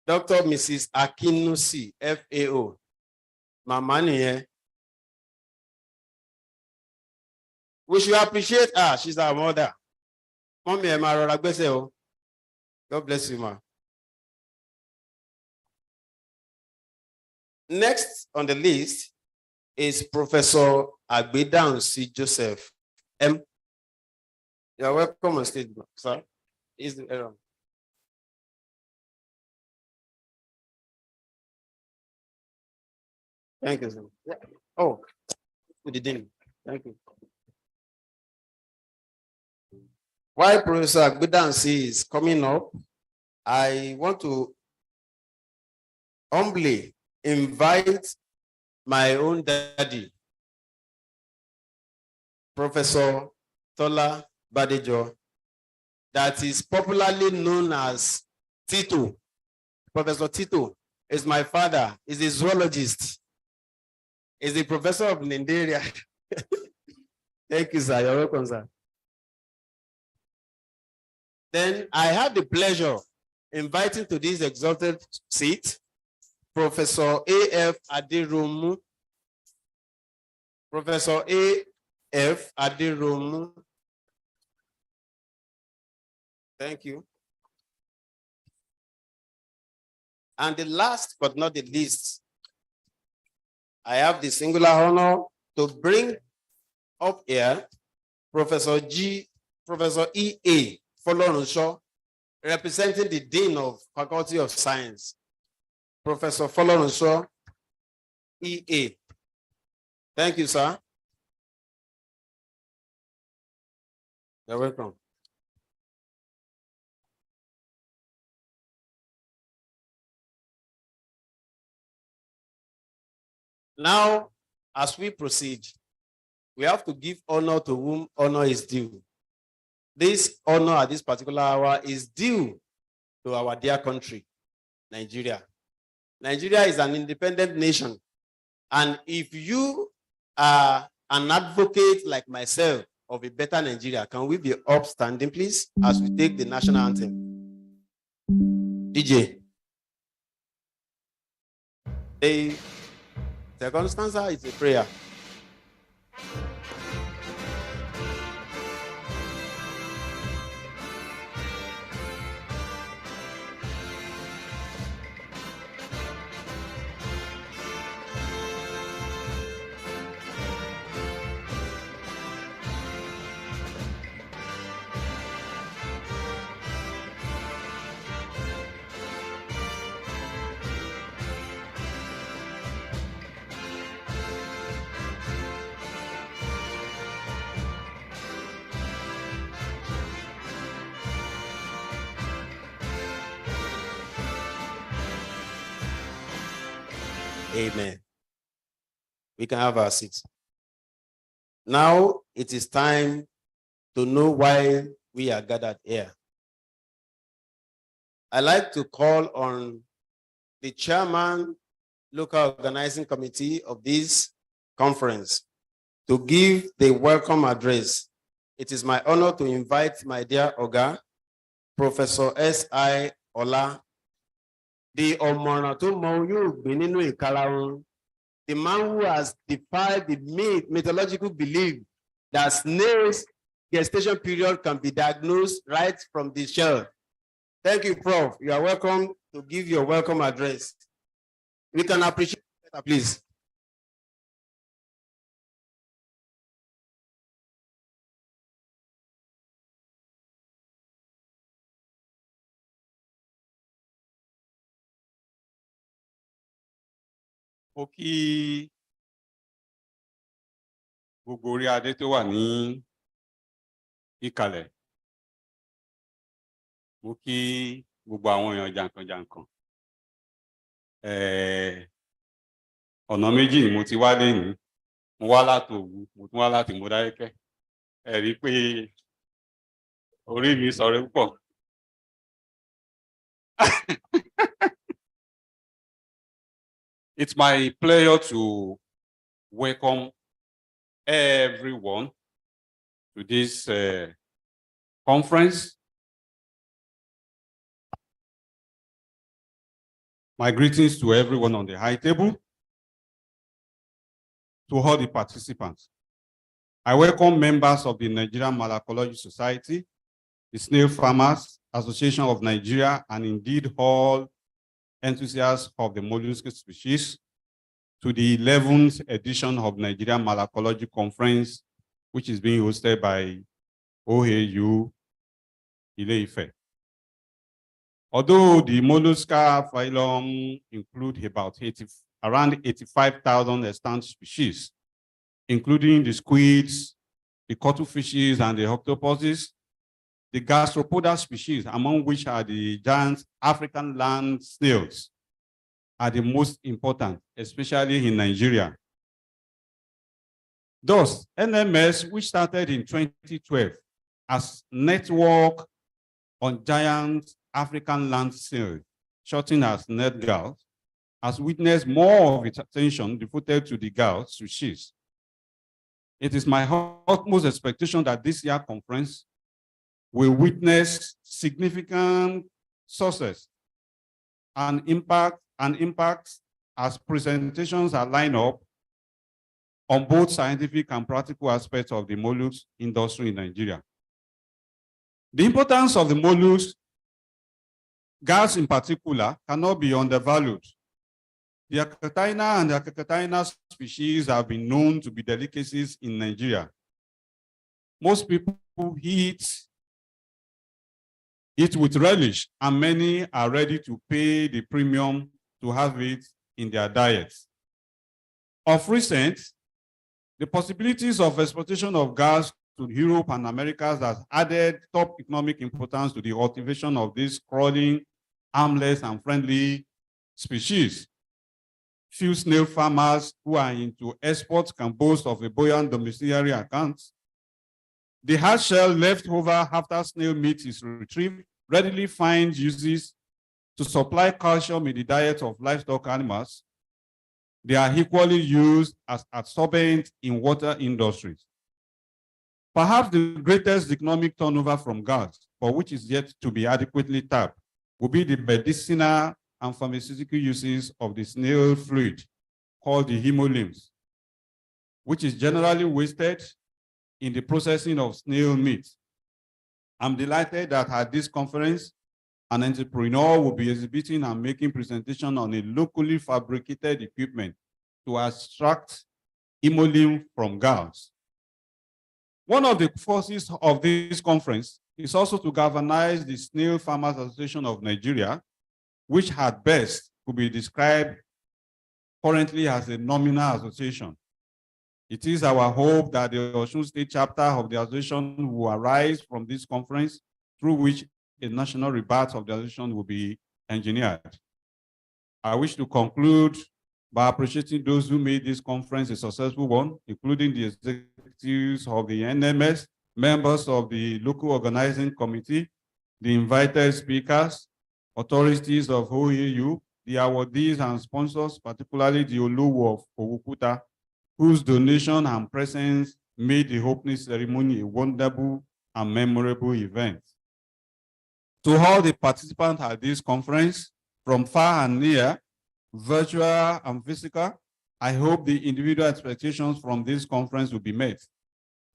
Dr. Mrs. Akinusi, FAO. Mama niye. We should appreciate her. She's our mother. Mommy, God bless you, ma. Next on the list is Professor Agbedansi Joseph M. You're welcome on stage, sir. Is the error. Thank you, sir. Yeah. Oh, we didn't. Thank you. While Professor Agbedansi is coming up, I want to humbly invite my own daddy, Professor Tola Badejo, that is popularly known as Tito. Professor Tito is my father. He's a zoologist. He's a professor of Nigeria. Thank you, sir. You're welcome, sir. Then I have the pleasure inviting to this exalted seat Professor A.F. Adiromu. Professor A.F. Adiromu. Thank you. And the last but not the least, I have the singular honor to bring up here Professor E.A. Folorunsho, representing the Dean of Faculty of Science. Professor Folorunsho, E.A. Thank you, sir. You're welcome. Now, as we proceed, we have to give honor to whom honor is due. This honor at this particular hour is due to our dear country, Nigeria. Nigeria is an independent nation. And if you are an advocate like myself of a better Nigeria, can we be upstanding, please, as we take the national anthem? DJ. The second stanza is a prayer. Amen. We can have our seats. Now it is time to know why we are gathered here. I like to call on the chairman, local organizing committee of this conference to give the welcome address. It is my honor to invite my dear Oga, Professor S.I. Ola, the man who has defied the mythological belief that snails' gestation period can be diagnosed right from the shell. Thank you, Prof. You are welcome to give your welcome address. We can appreciate it, please. Ó kí gbogbo orí adé tó wà ní ìkàlẹ̀. Mo kí gbogbo àwọn èèyàn jàǹkànjàǹkàn. Ọ̀nà méjì ni mo ti wá lénìí. Mo wá láti Òwu, mo tún wá láti Modákẹ́kẹ́. Ẹ rí pé orí mi sọ̀rọ̀ púpọ̀. It's my pleasure to welcome everyone to this conference. My greetings to everyone on the high table, to all the participants. I welcome members of the Nigerian Malacology Society, the Snail Farmers Association of Nigeria, and indeed all enthusiasts of the mollusc species to the 11th edition of Nigerian Malacology Conference, which is being hosted by OAU Ile-Ife. Although the mollusca phylum include around 85,000 extant species, including the squids, the cuttlefishes, and the octopuses, the gastropoda species, among which are the giant African land snails, are the most important, especially in Nigeria. Thus, NMS, which started in 2012 as Network on Giant African Land Snails, shortened as NETGAL, has witnessed more of its attention devoted to the gal species. It is my utmost expectation that this year's conference will witness significant success and impact as presentations are lined up on both scientific and practical aspects of the mollusc industry in Nigeria. The importance of the mollusc, gals in particular, cannot be undervalued. The Acatina and the Acatina species have been known to be delicacies in Nigeria. Most people eat it with relish, and many are ready to pay the premium to have it in their diets. Of recent, the possibilities of exportation of gas to Europe and Americas has added top economic importance to the cultivation of these crawling, harmless, and friendly species. Few snail farmers who are into exports can boast of a buoyant domiciliary account. The hard shell left over after snail meat is retrieved readily finds uses to supply calcium in the diet of livestock animals. They are equally used as absorbents in water industries. Perhaps the greatest economic turnover from gas, for which is yet to be adequately tapped, will be the medicinal and pharmaceutical uses of the snail fluid called the hemolymph, which is generally wasted in the processing of snail meat. I'm delighted that at this conference, an entrepreneur will be exhibiting and making presentation on a locally fabricated equipment to extract hemolymph from gas. One of the forces of this conference is also to galvanize the Snail Farmers Association of Nigeria, which at best could be described currently as a nominal association. It is our hope that the Osun State chapter of the association will arise from this conference, through which a national rebirth of the association will be engineered. I wish to conclude by appreciating those who made this conference a successful one, including the executives of the NMS, members of the local organizing committee, the invited speakers, authorities of OAU, the awardees and sponsors, particularly the Oluwo of Owukuta, whose donation and presence made the opening ceremony a wonderful and memorable event. To all the participants at this conference, from far and near, virtual and physical, I hope the individual expectations from this conference will be met.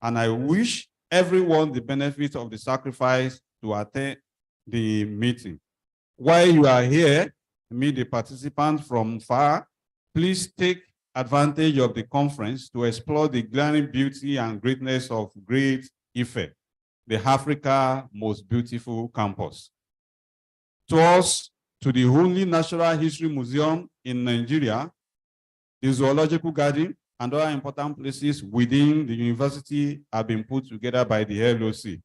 And I wish everyone the benefit of the sacrifice to attend the meeting. While you are here, meet the participants from far, please take advantage of the conference to explore the glaring beauty and greatness of Great Ife, the Africa's most beautiful campus. Tours to the only natural history museum in Nigeria, the zoological garden, and other important places within the university have been put together by the LOC.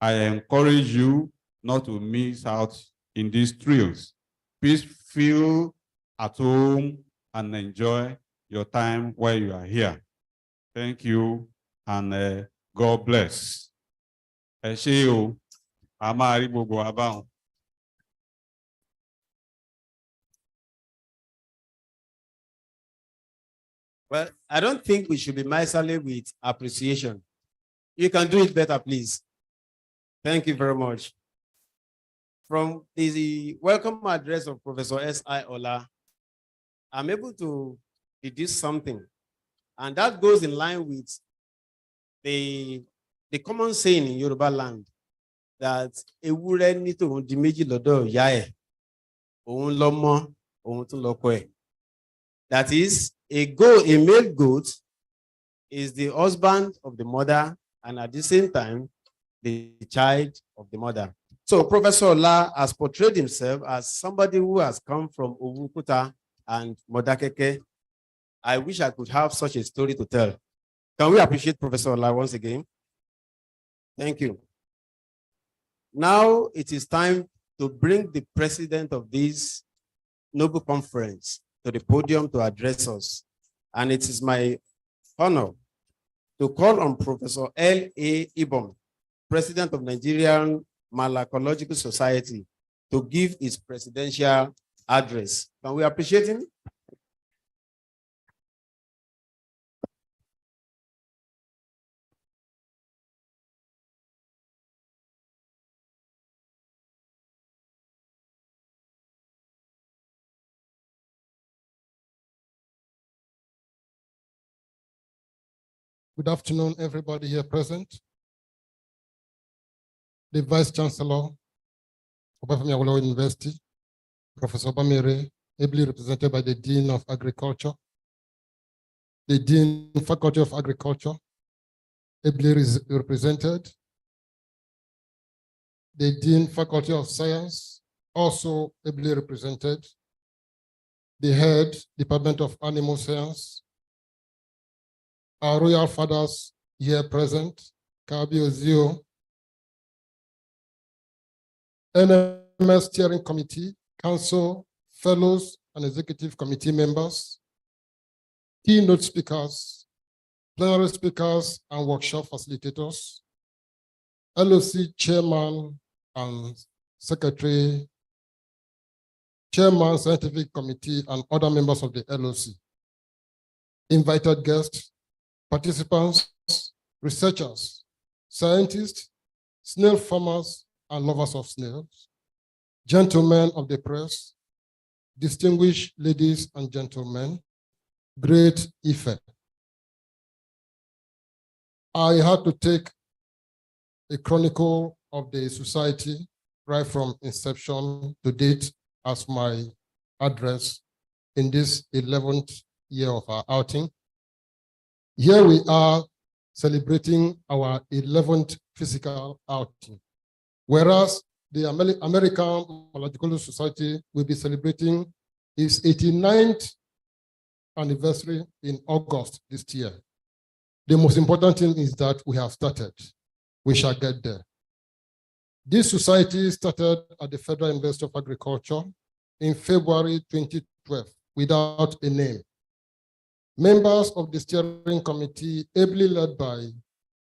I encourage you not to miss out in these thrills. Please feel at home and enjoy your time while you are here. Thank you, and God bless. Ẹ ṣé o, a máa rí gbogbo wa báwọn. Well, I don't think we should be miserly with appreciation. You can do it better, please. Thank you very much. From the welcome address of Professor S.I. Ola, I'm able to deduce something, and that goes in line with the common saying in Yoruba land that ewúrẹ́ ní tòun di méjì lọ́dọ̀ ìyá ẹ̀, òun lọ́mọ, òun tún lọ́kọ ẹ̀. That is, a male goat is the husband of the mother and at the same time, the child of the mother. So Professor Ola has portrayed himself as somebody who has come from Owukuta and Modakeke. I wish I could have such a story to tell. Can we appreciate Professor Ola once again? Thank you. Now it is time to bring the president of this noble conference to the podium to address us. And it is my honor to call on Professor L.A. Ibom, President of Nigerian Malacological Society, to give his presidential address. Can we appreciate him? Good afternoon, everybody here present. The Vice Chancellor of Obafemi Awolowo University, Professor Bamire, ably represented by the Dean of Agriculture, the Dean Faculty of Agriculture, ably represented, the Dean Faculty of Science, also ably represented, the Head Department of Animal Science, our royal fathers here present, Kabi Ozio, NMS Steering Committee, Council, Fellows, and Executive Committee members, keynote speakers, plenary speakers, and workshop facilitators, LOC Chairman and Secretary, Chairman, Scientific Committee, and other members of the LOC. invited guests, participants, researchers, scientists, snail farmers and lovers of snails, gentlemen of the press, distinguished ladies and gentlemen, great effect. I had to take a chronicle of the society right from inception to date as my address in this 11th year of our outing. Here we are celebrating our 11th physical outing, whereas the American Malacology Society will be celebrating its 89th anniversary in August this year. The most important thing is that we have started. We shall get there. This society started at the Federal University of Agriculture in February 2012 without a name. Members of the steering committee, ably led by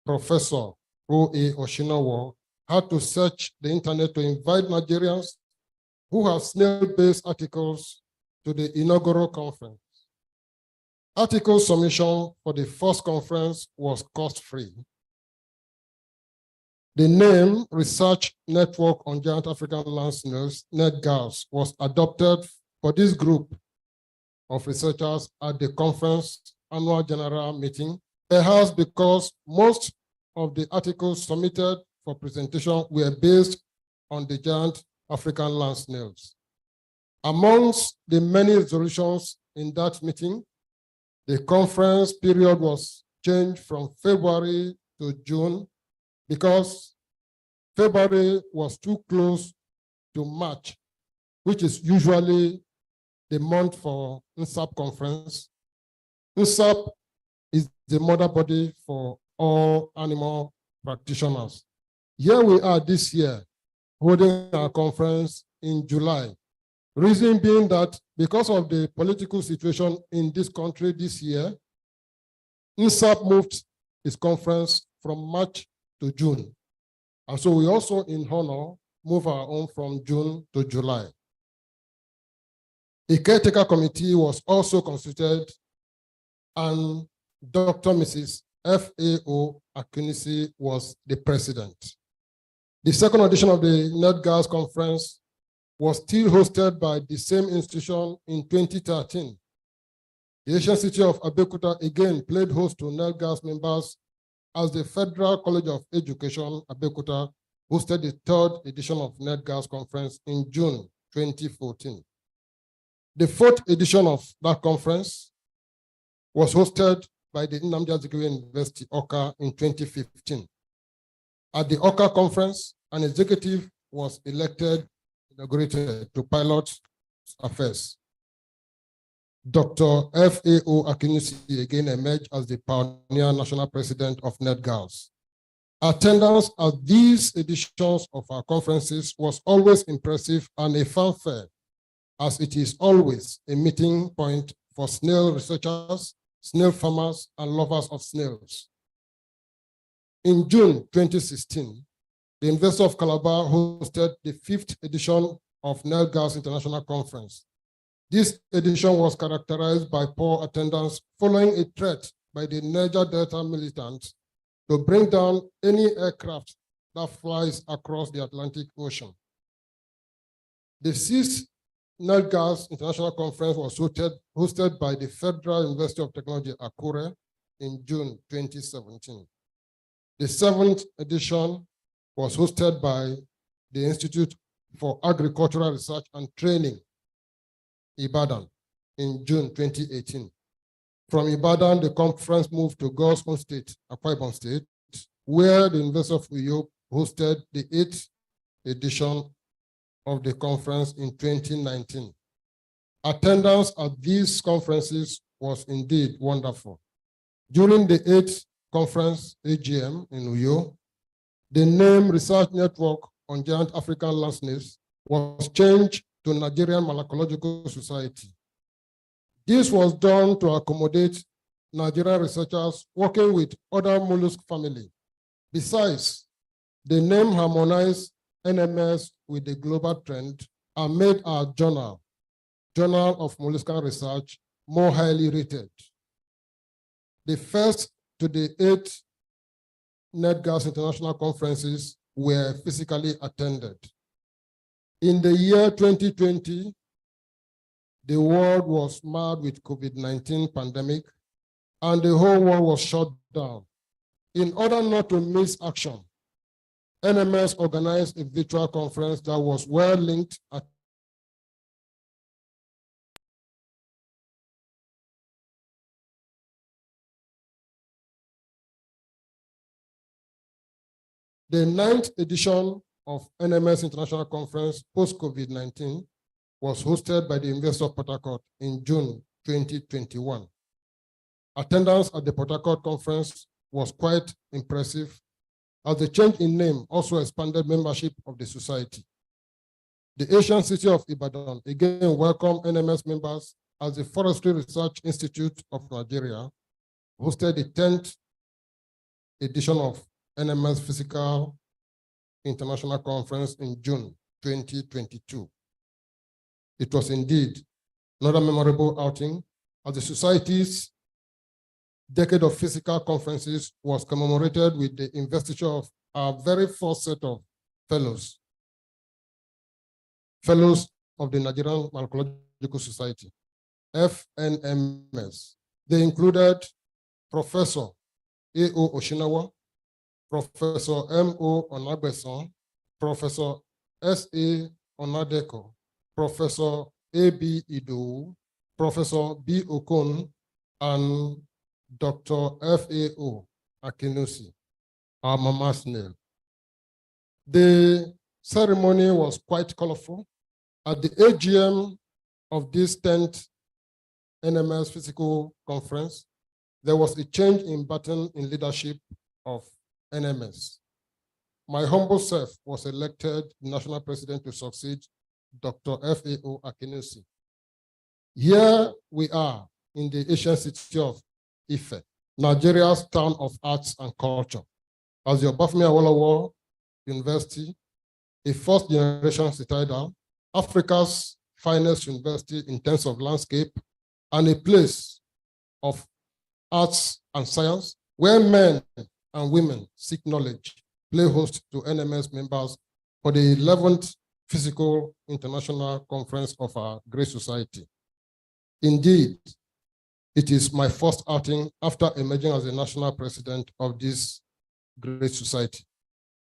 Professor O.A. Oshinowo, had to search the internet to invite Nigerians who have snail-based articles to the inaugural conference. Article submission for the first conference was cost-free. The name Research Network on Giant African Land Snails, NetGALS, was adopted for this group of researchers at the conference annual general meeting, perhaps because most of the articles submitted for presentation were based on the giant African land snails. Amongst the many resolutions in that meeting, the conference period was changed from February to June because February was too close to March, which is usually the month for NSAP conference. NSAP is the mother body for all animal practitioners. Here we are this year holding our conference in July. Reason being that because of the political situation in this country this year, NSAP moved its conference from March to June. And so we also, in honor, move our own from June to July. A caretaker committee was also constituted, and Dr. Mrs. F.A.O. Akinisi was the president. The second edition of the NetGALS conference was still hosted by the same institution in 2013. The Asian city of Abeokuta again played host to NetGALS members as the Federal College of Education, Abeokuta, hosted the third edition of NetGALS conference in June 2014. The fourth edition of that conference was hosted by the Nnamdi Azikiwe University, Awka, in 2015. At the Awka conference, an executive was inaugurated to pilot affairs. Dr. F.A.O. Akinisi again emerged as the pioneer national president of NetGALS. Attendance at these editions of our conferences was always impressive and a fanfare, as it is always a meeting point for snail researchers, snail farmers, and lovers of snails. In June 2016, the University of Calabar hosted the 5th edition of NetGALS International Conference. This edition was characterized by poor attendance following a threat by the Niger Delta militants to bring down any aircraft that flies across the Atlantic Ocean. The 6th NetGALS International Conference was hosted by the Federal University of Technology, Akure, in June 2017. The 7th edition was hosted by the Institute for Agricultural Research and Training, Ibadan, in June 2018. From Ibadan, the conference moved to God's own state, Akwa Ibom State, where the University of Uyo hosted the 8th edition of the conference in 2019. Attendance at these conferences was indeed wonderful. During the 8th conference, AGM in Uyo, the name Research Network on Giant African Land Snails was changed to Nigerian Malacological Society. This was done to accommodate Nigerian researchers working with other mollusk family. Besides, the name harmonized NMS with the global trend and made our journal, Journal of Molluscan Research, more highly rated. The first to the 8 NetGas international conferences were physically attended. In the year 2020, the world was marred with COVID-19 pandemic and the whole world was shut down. In order not to miss action, NMS organized a virtual conference that was well linked at the 9th edition of NMS International Conference post-COVID-19 was hosted by the University of Port Harcourt in June 2021. Attendance at the Port Harcourt conference was quite impressive, as the change in name also expanded membership of the society. The Asian city of Ibadan again welcomed NMS members as the Forestry Research Institute of Nigeria hosted the 10th edition of NMS Physical International Conference in June 2022. It was indeed another memorable outing, as the society's decade of physical conferences was commemorated with the investiture of our very first set of fellows of the Nigerian Malacological Society, FNMS. They included Professor A.O. Oshinawa, Professor M.O. Onagbeson, Professor S.A. Onadeko, Professor A.B. Ido, Professor B. Okon, and Dr. F.A.O. Akinusi, our Mama Snail. The ceremony was quite colorful. At the AGM of this 10th NMS Physical Conference, there was a change in baton in leadership of NMS. My humble self was elected national president to succeed Dr. F.A.O. Akinusi. Here we are in the ancient city of Ife, Nigeria's town of arts and culture. As the Obafemi Awolowo University, a first-generation citadel, Africa's finest university in terms of landscape, and a place of arts and science, where men and women seek knowledge, play host to NMS members for the 11th Physical International Conference of our great society. Indeed, it is my first outing after emerging as the national president of this great society.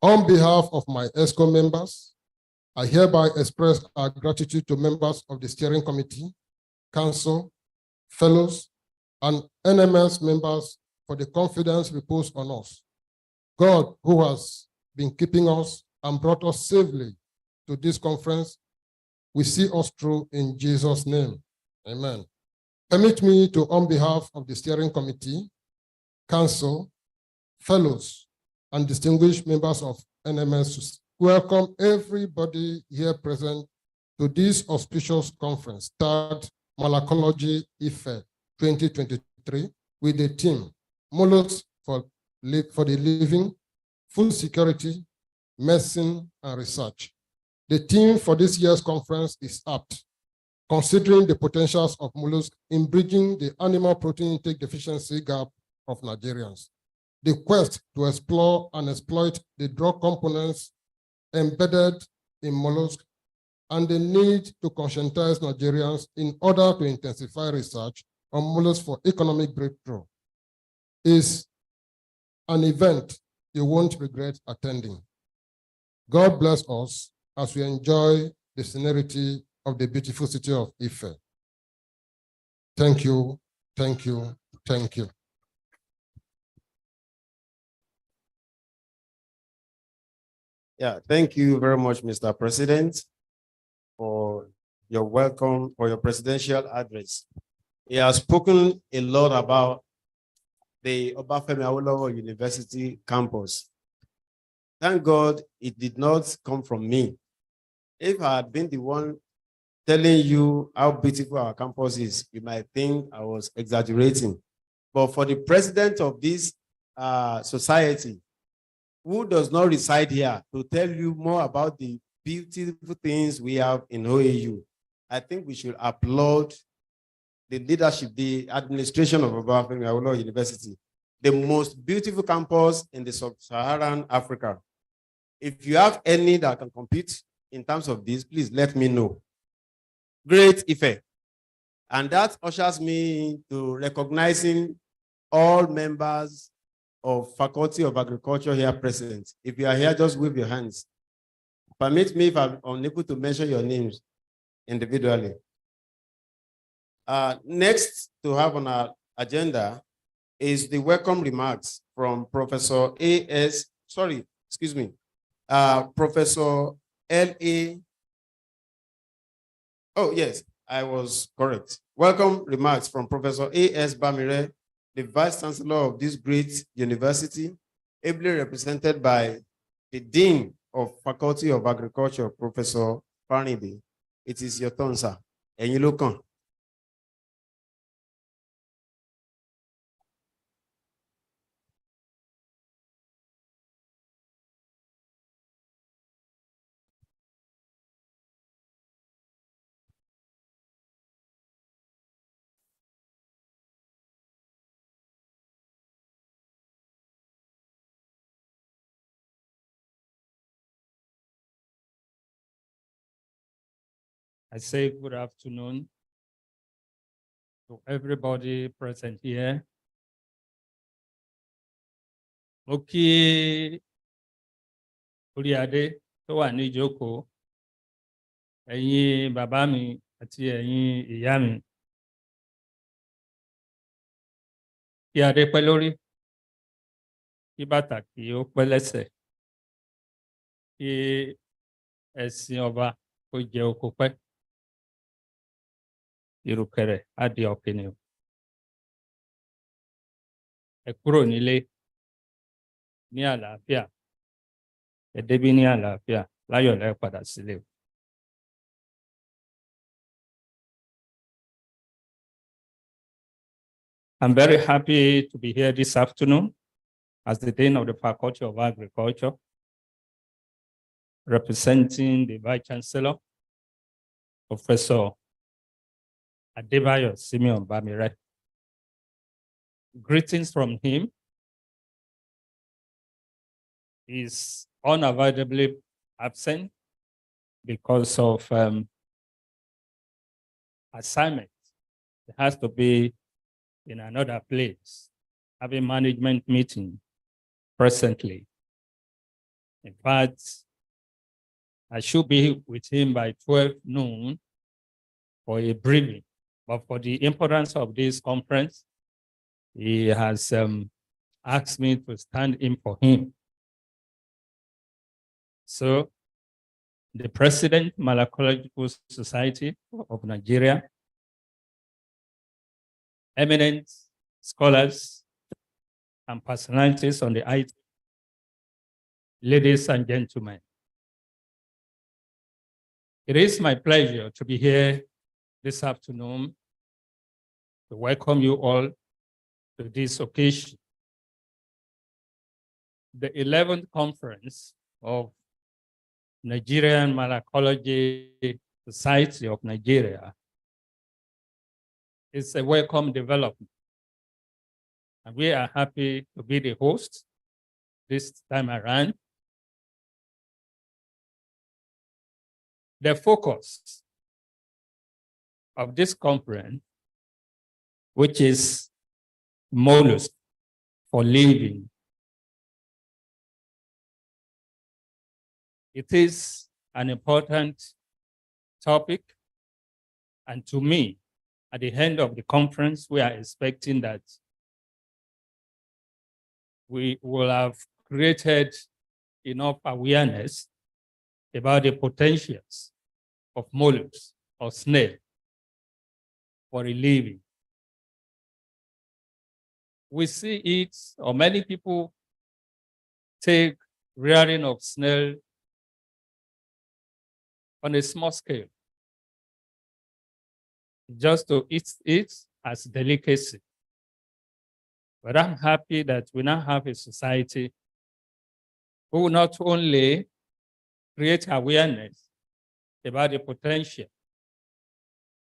On behalf of my ESCO members, I hereby express our gratitude to members of the steering committee, council, fellows, and NMS members for the confidence reposed on us. God, who has been keeping us and brought us safely to this conference, will see us through in Jesus' name. Amen. Permit me to, on behalf of the steering committee, council, fellows, and distinguished members of NMS, welcome everybody here present to this auspicious conference, third Malacology Ife 2023, with the theme, MOLLUSCS for the living, food security, medicine, and research. The theme for this year's conference is apt, considering the potentials of mollusks in bridging the animal protein intake deficiency gap of Nigerians. The quest to explore and exploit the drug components embedded in mollusks and the need to conscientize Nigerians in order to intensify research on mollusks for economic breakthrough is an event you won't regret attending. God bless us as we enjoy the scenery of the beautiful city of Ife. Thank you, thank you, thank you. Yeah, thank you very much, Mr. President, for your welcome, for your presidential address. He has spoken a lot about the Obafemi Awolowo University campus. Thank God it did not come from me. If I had been the one telling you how beautiful our campus is, you might think I was exaggerating. But for the president of this society, who does not reside here, to tell you more about the beautiful things we have in OAU, I think we should applaud the leadership, the administration of Obafemi Awolowo University, the most beautiful campus in the sub-Saharan Africa. If you have any that can compete in terms of this, please let me know. Great effect. And that ushers me to recognizing all members of Faculty of Agriculture here present. If you are here, just wave your hands. Permit me if I'm unable to mention your names individually. Next to have on our agenda is the welcome remarks from Professor Professor L.A. Oh, yes, I was correct. Welcome remarks from Professor A.S. Bamire, the Vice Chancellor of this great university, ably represented by the Dean of Faculty of Agriculture, Professor Farnibi. It is your turn, sir. And you look on. I say good afternoon to everybody present here. Mo kí orí adé tó wà ní ìjókòó, ẹ̀yin bàbá mi àti ẹ̀yin ìyá mi. Kí adé pẹ́ lórí, kí bàtà kí ó pẹ́ lẹ́sẹ̀, kí ẹṣin ọba kó jẹ oko pẹ́. Ìrùkẹ̀rẹ̀ á di ọ̀kìnìún. Ẹ kúrò nílé ní àlàáfíà, ẹ débí ní àlàáfíà, láyọ̀ lẹ́ padà sílé. I'm very happy to be here this afternoon as the Dean of the Faculty of Agriculture, representing the Vice Chancellor, Professor Adebayo Simeon Bamire. Greetings from him. He's unavoidably absent because of assignment. It has to be in another place, having management meeting presently. In fact, I should be with him by 12 noon for a briefing, but for the importance of this conference, he has asked me to stand in for him. So, the President, Malacological Society of Nigeria, eminent scholars and personalities on the IT, ladies and gentlemen, it is my pleasure to be here this afternoon to welcome you all to this occasion. The 11th conference of Nigerian Malacology Society of Nigeria is a welcome development. And we are happy to be the host this time around. The focus of this conference, which is MOLLUSCS for living, it is an important topic. And to me, at the end of the conference, we are expecting that we will have created enough awareness about the potentials of mollusks or snail for a living. We see it, or many people take rearing of snail on a small scale, just to eat it as delicacy. But I'm happy that we now have a society who not only create awareness about the potential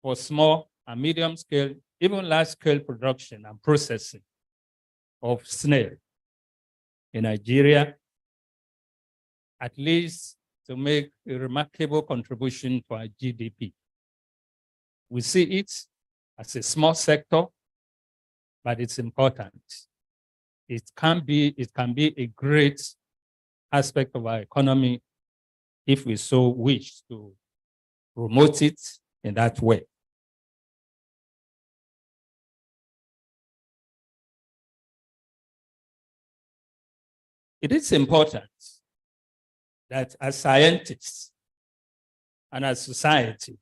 for small and medium scale even large-scale production and processing of snail in Nigeria, at least to make a remarkable contribution to our GDP. We see it as a small sector, but it's important. It can be a great aspect of our economy if we so wish to promote it in that way. It is important that as scientists and as society,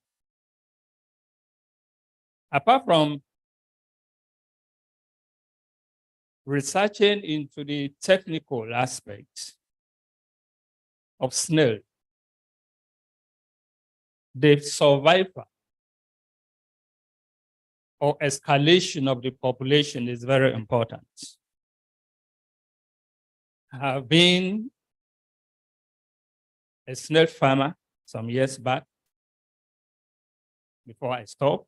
apart from researching into the technical aspects of snail, the survival or escalation of the population is very important. I have been a snail farmer some years back before I stopped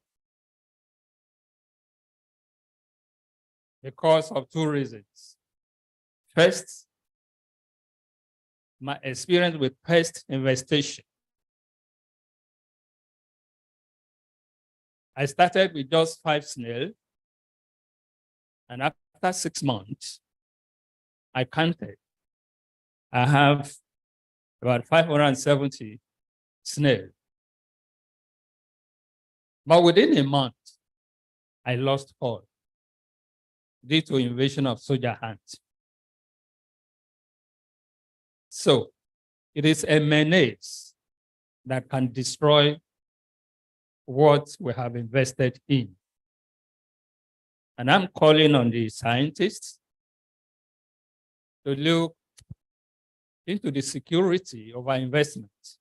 because of two reasons. First, my experience with pest infestation. I started with just 5 snails, and after 6 months, I counted. I have about 570 snails. But within a month, I lost all due to invasion of soldier ants. So it is a menace that can destroy what we have invested in. And I'm calling on the scientists to look into the security of our investments,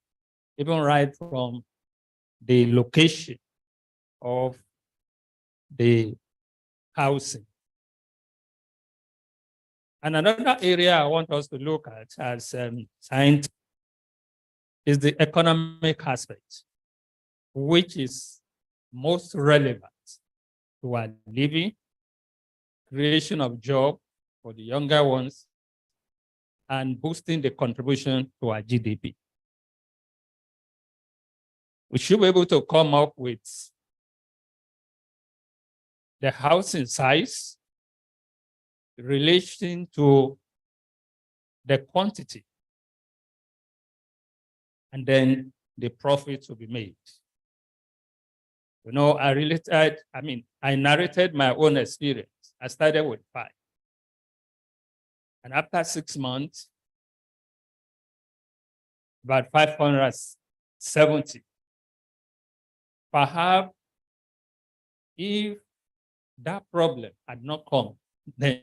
even right from the location of the housing. And another area I want us to look at as scientists is the economic aspect, which is most relevant to our living, creation of jobs for the younger ones, and boosting the contribution to our GDP. We should be able to come up with the housing size relation to the quantity, and then the profit will be made. You know, I narrated my own experience. I started with 5. And after 6 months, about 570. Perhaps if that problem had not come, then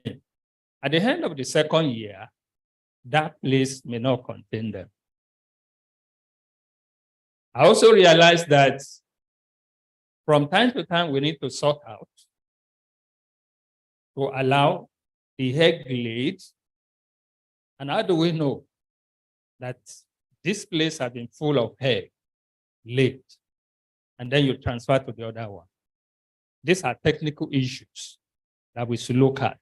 at the end of the 2nd year, that place may not contain them. I also realized that from time to time, we need to sort out to allow the egg laid. And how do we know that this place has been full of egg laid? And then you transfer to the other one. These are technical issues that we should look at,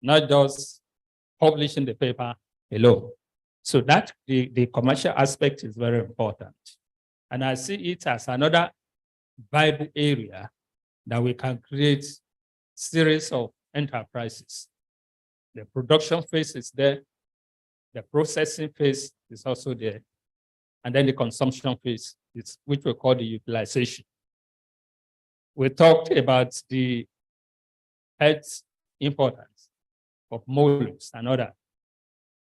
not just publishing the paper alone. So that the commercial aspect is very important. And I see it as another viable area that we can create series of enterprises. The production phase is there, the processing phase is also there, and then the consumption phase is which we call the utilization. We talked about the health importance of molluscs and other,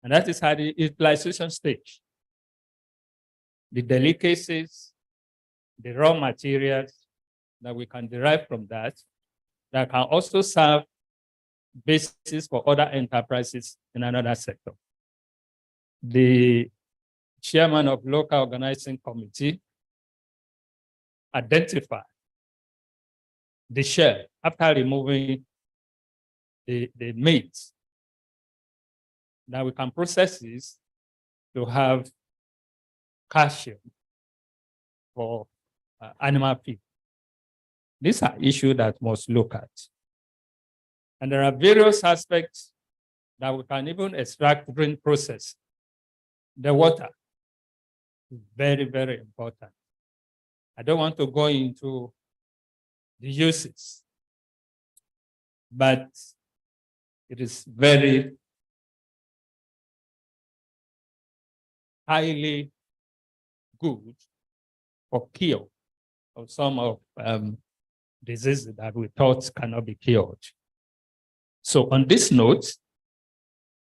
and that is at the utilization stage. The delicacies, the raw materials that we can derive from that can also serve basis for other enterprises in another sector. The chairman of local organizing committee identified the shell after removing the meat that we can process this to have calcium for animal feed. These are issues that must look at. And there are various aspects that we can even extract during process. The water is very, very important. I don't want to go into the uses, but it is very highly good for cure of some of diseases that we thought cannot be cured. So on this note,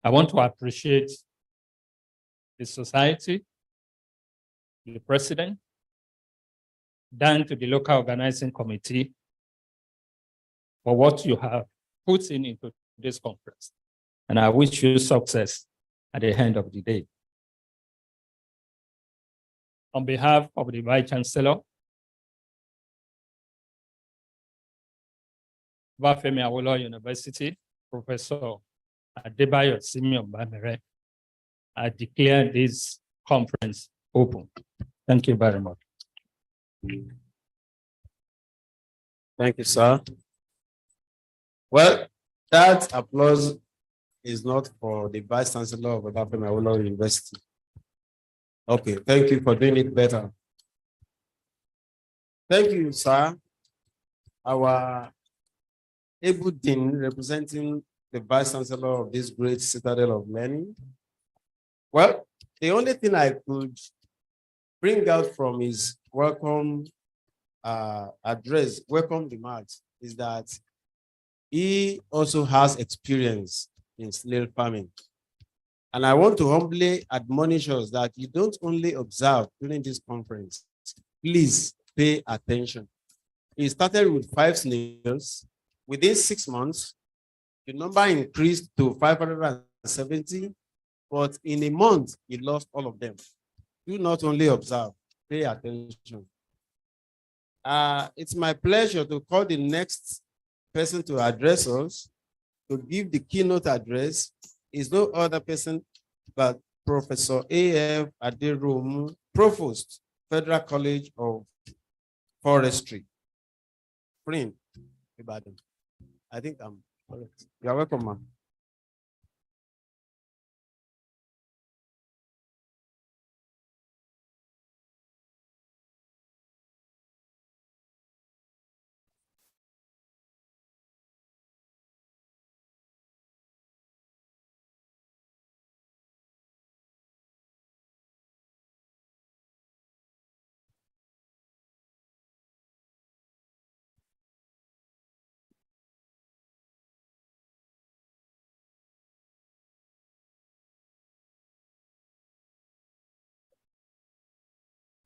I want to appreciate the society, the president, down to the local organizing committee for what you have put into this conference. And I wish you success at the end of the day. On behalf of the Vice Chancellor, Bafemi Awolowo University, Professor Adebayo Simeon Bamere, I declare this conference open. Thank you very much. Thank you, sir. Well, that applause is not for the Vice Chancellor of Bafemi Awolowo University. Okay, thank you for doing it better. Thank you, sir. Our able dean representing the Vice Chancellor of this great citadel of learning. Well, the only thing I could bring out from his welcome address, welcome remarks, is that he also has experience in snail farming. And I want to humbly admonish us that you don't only observe during this conference, please pay attention. He started with 5 snails. Within 6 months, the number increased to 570, but in a month, he lost all of them. Do not only observe, pay attention. It's my pleasure to call the next person to address us, to give the keynote address, is no other person but Professor A.F. Aderomu, Provost, Federal College of Forestry. Friend, Ibadan. I think I'm correct. You are welcome, ma'am.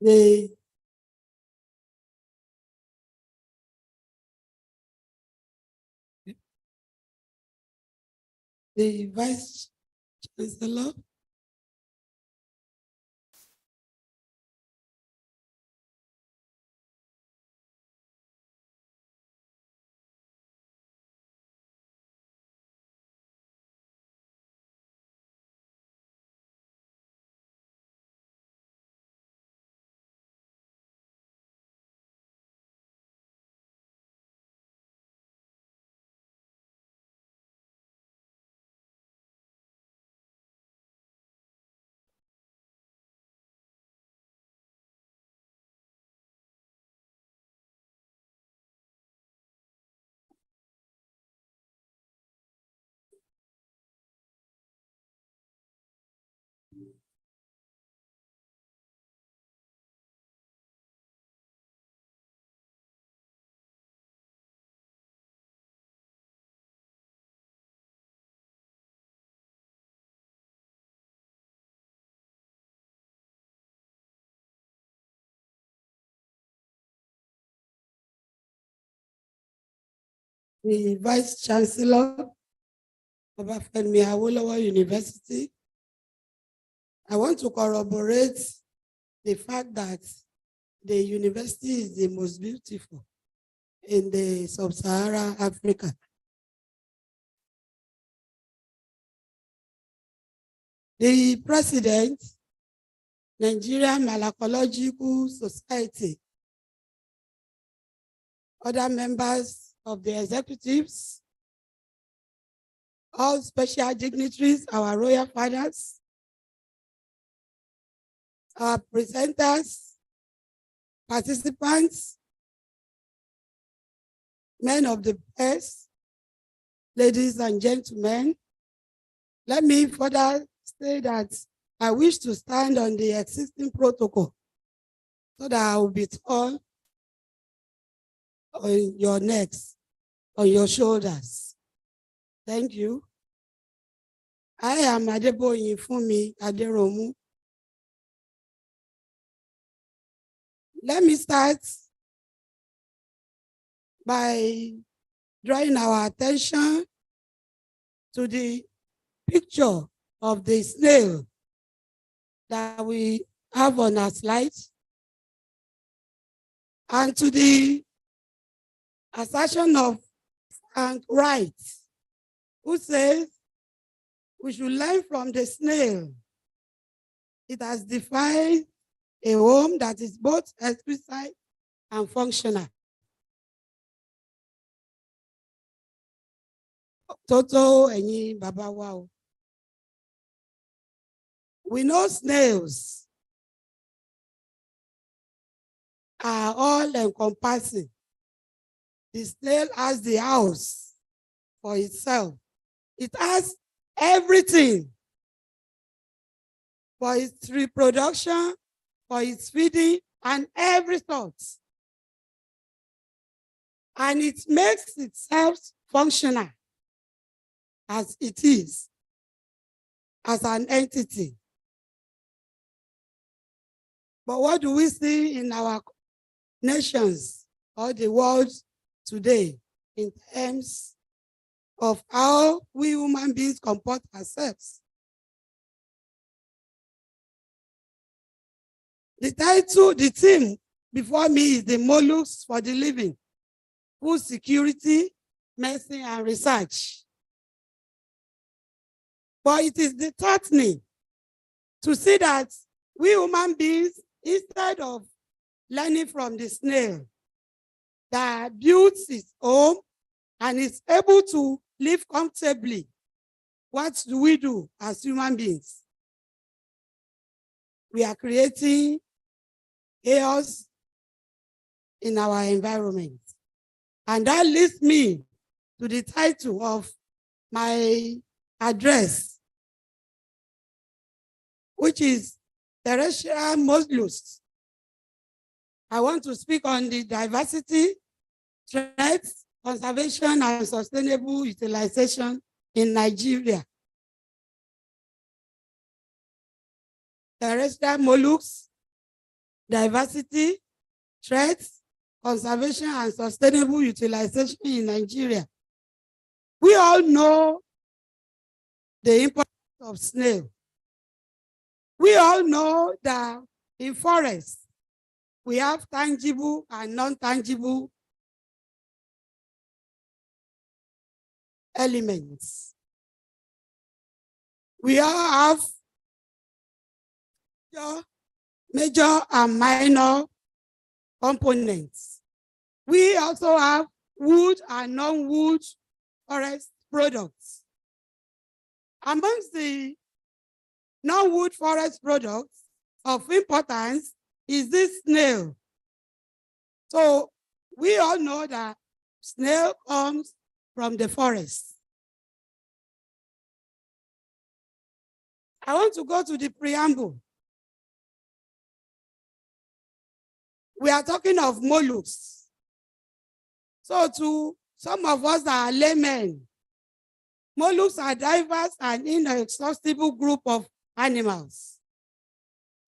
The Vice Chancellor, the Vice Chancellor of Bafemi Awolowo University. I want to corroborate the fact that the university is the most beautiful in the sub-Saharan Africa. The president, Nigerian Malacological Society, other members of the executives, all special dignitaries, our royal fathers, our presenters, participants, men of the press, ladies and gentlemen. Let me further say that I wish to stand on the existing protocol so that I will be tall on your necks, on your shoulders. Thank you. I am Adeboyin Funmi Aderomu. Let me start by drawing our attention to the picture of the snail that we have on our slides, and to the assertion of Frank Wright, who says we should learn from the snail. It has defined a home that is both explicit and functional. Toto ẹ̀yin bàbá wa o. We know snails are all encompassing. The snail has the house for itself. It has everything for its reproduction, for its feeding, and every sort. And it makes itself functional as it is, as an entity. But what do we see in our nations or the world today in terms of how we human beings comport ourselves? The title, the theme before me is the mollusks for the living, food security, medicine, and research. But it is disheartening to see that we human beings, instead of learning from the snail that builds its home and is able to live comfortably, what do we do as human beings? We are creating chaos in our environment. And that leads me to the title of my address, which is terrestrial mollusks. I want to speak on the diversity, threats, conservation, and sustainable utilization in Nigeria. Terrestrial mollusks, diversity, threats, conservation, and sustainable utilization in Nigeria. We all know the importance of snail. We all know that in forests, we have tangible and non-tangible elements. We all have major and minor components. We also have wood and non-wood forest products. Amongst the non-wood forest products of importance is this snail. So we all know that snail comes from the forest. I want to go to the preamble. We are talking of mollusks. So to some of us that are laymen, mollusks are diverse and inexhaustible group of animals,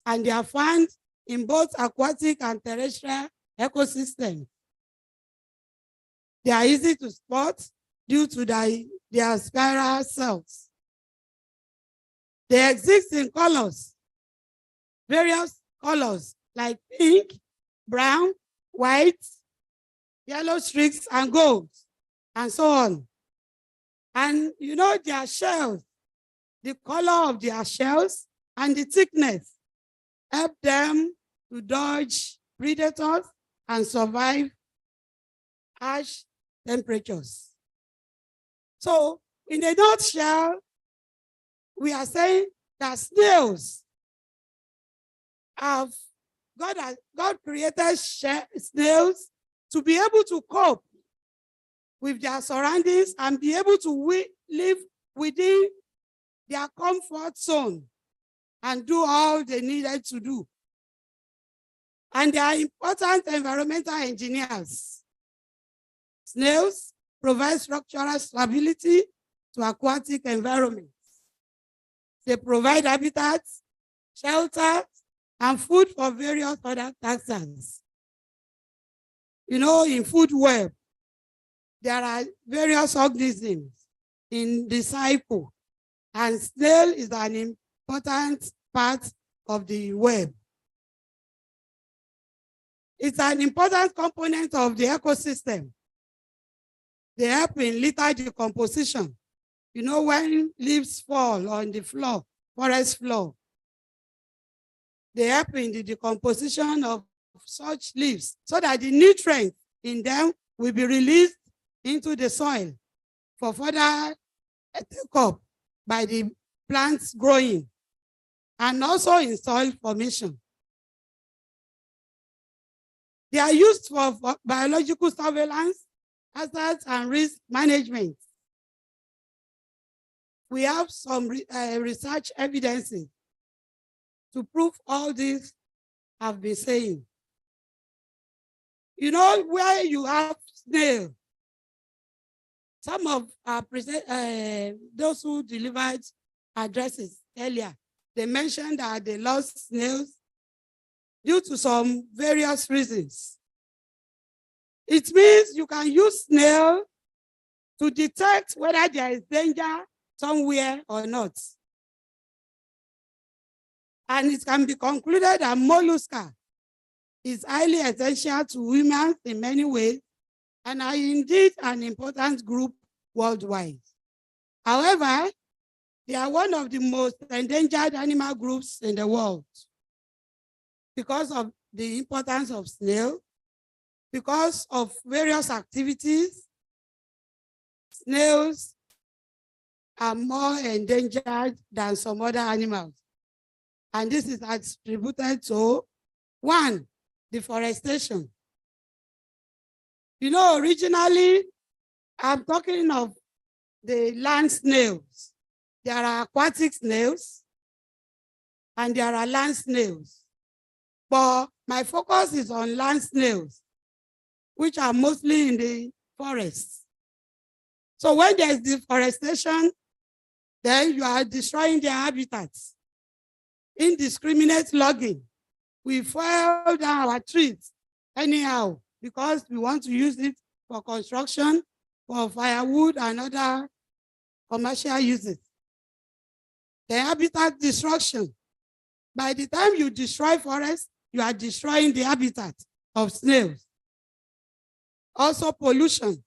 and they are found in both aquatic and terrestrial ecosystems. They are easy to spot due to their spiral cells. They exist in colors, various colors like pink, brown, white, yellow streaks, and gold, and so on. And you know their shells, the color of their shells and the thickness help them to dodge predators and survive harsh temperatures. So in a nutshell, we are saying that snails God created snails to be able to cope with their surroundings and be able to live within their comfort zone and do all they needed to do. And they are important environmental engineers. Snails provide structural stability to aquatic environments. They provide habitats, shelter, and food for various other taxons. You know, in food web, there are various organisms in the cycle, and snail is an important part of the web. It's an important component of the ecosystem. They help in litter decomposition. You know, when leaves fall on the floor, forest floor, they help in the decomposition of such leaves so that the nutrients in them will be released into the soil for further take-up by the plants growing, and also in soil formation. They are used for biological surveillance, hazards, and risk management. We have some research evidences to prove all this I've been saying. You know, where you have snail, some of our those who delivered addresses earlier, they mentioned that they lost snails due to some various reasons. It means you can use snail to detect whether there is danger somewhere or not. And it can be concluded that mollusca is highly essential to humans in many ways and are indeed an important group worldwide. However, they are one of the most endangered animal groups in the world because of the importance of snail, because of various activities. Snails are more endangered than some other animals. And this is attributed to, one, deforestation. You know, originally, I'm talking of the land snails. There are aquatic snails and there are land snails. But my focus is on land snails, which are mostly in the forests. So when there's deforestation, then you are destroying their habitats. Indiscriminate logging. We fell down our trees anyhow because we want to use it for construction, for firewood and other commercial uses. The habitat destruction. By the time you destroy forests, you are destroying the habitat of snails. Also pollution.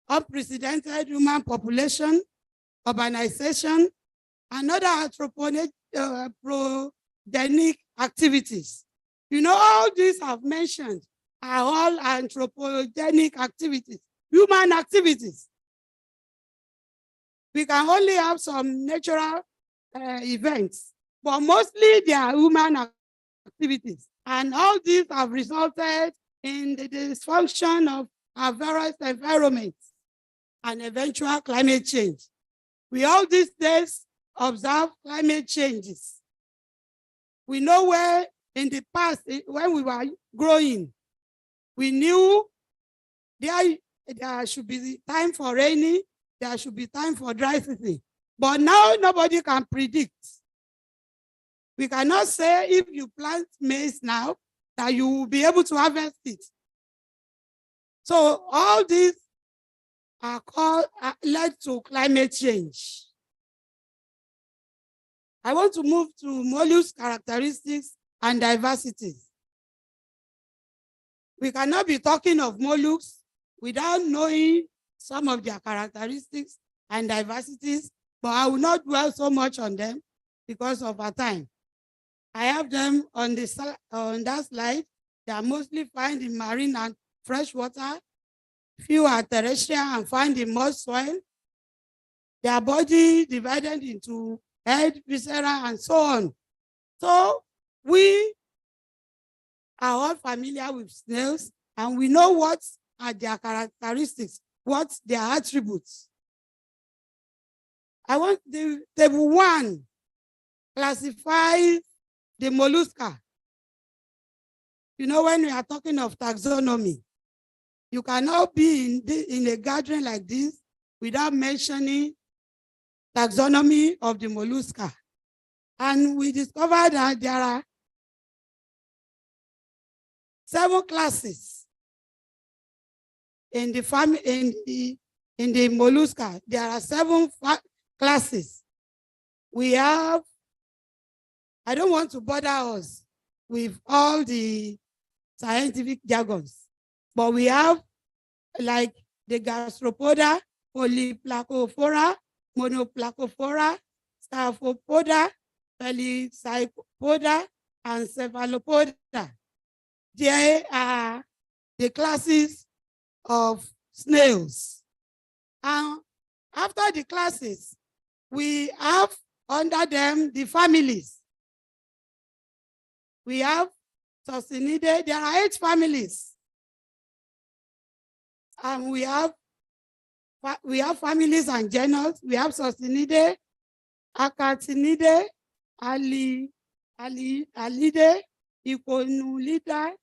Unprecedented human population, urbanization, and other anthropogenic activities. You know, all these I've mentioned are all anthropogenic activities, human activities. We can only have some natural events, but mostly they are human activities. And all these have resulted in the dysfunction of our various environments and eventual climate change. We all these days observe climate changes. We know where in the past, when we were growing, we knew there should be time for rainy, there should be time for dry season. But now nobody can predict. We cannot say if you plant maize now that you will be able to harvest it. So all these are led to climate change. I want to move to mollusk characteristics and diversities. We cannot be talking of mollusks without knowing some of their characteristics and diversities, but I will not dwell so much on them because of our time. I have them on that slide. They are mostly found in marine and freshwater Few are terrestrial and found in mud soil. Their body divided into head, viscera, and so on. So we are all familiar with snails, and we know what are their characteristics, what their attributes. I want the table 1 classifies the mollusca. You know, when we are talking of taxonomy, you cannot be in a gathering like this without mentioning taxonomy of the mollusca. And we discovered that there are 7 classes in the family, in the mollusca. There are 7 classes. We have, I don't want to bother us with all the scientific jargons, but we have like the gastropoda, polyplacophora, monoplacophora, staphopoda, pelycypoda, and cephalopoda. They are the classes of snails. And after the classes, we have under them the families. We have Saucinidae. There are 8 families. And we have families and genus. We have Saucinidae, Acantinidae, Alidae, Econulidae,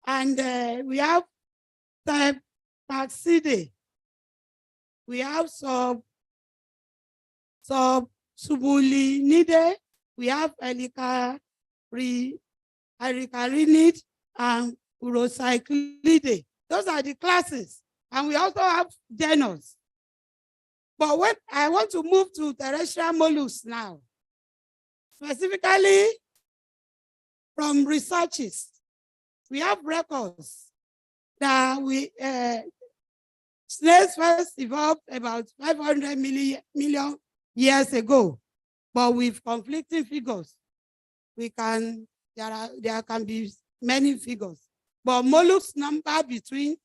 and we have Taxidae. We have Subulinidae. We have Ericarinid and Urocyclidae. Those are the classes. And we also have genus. But when I want to move to terrestrial mollusks now, specifically from researches, we have records that snails first evolved about 500 million years ago, but with conflicting figures. There can be many figures, but mollusks number between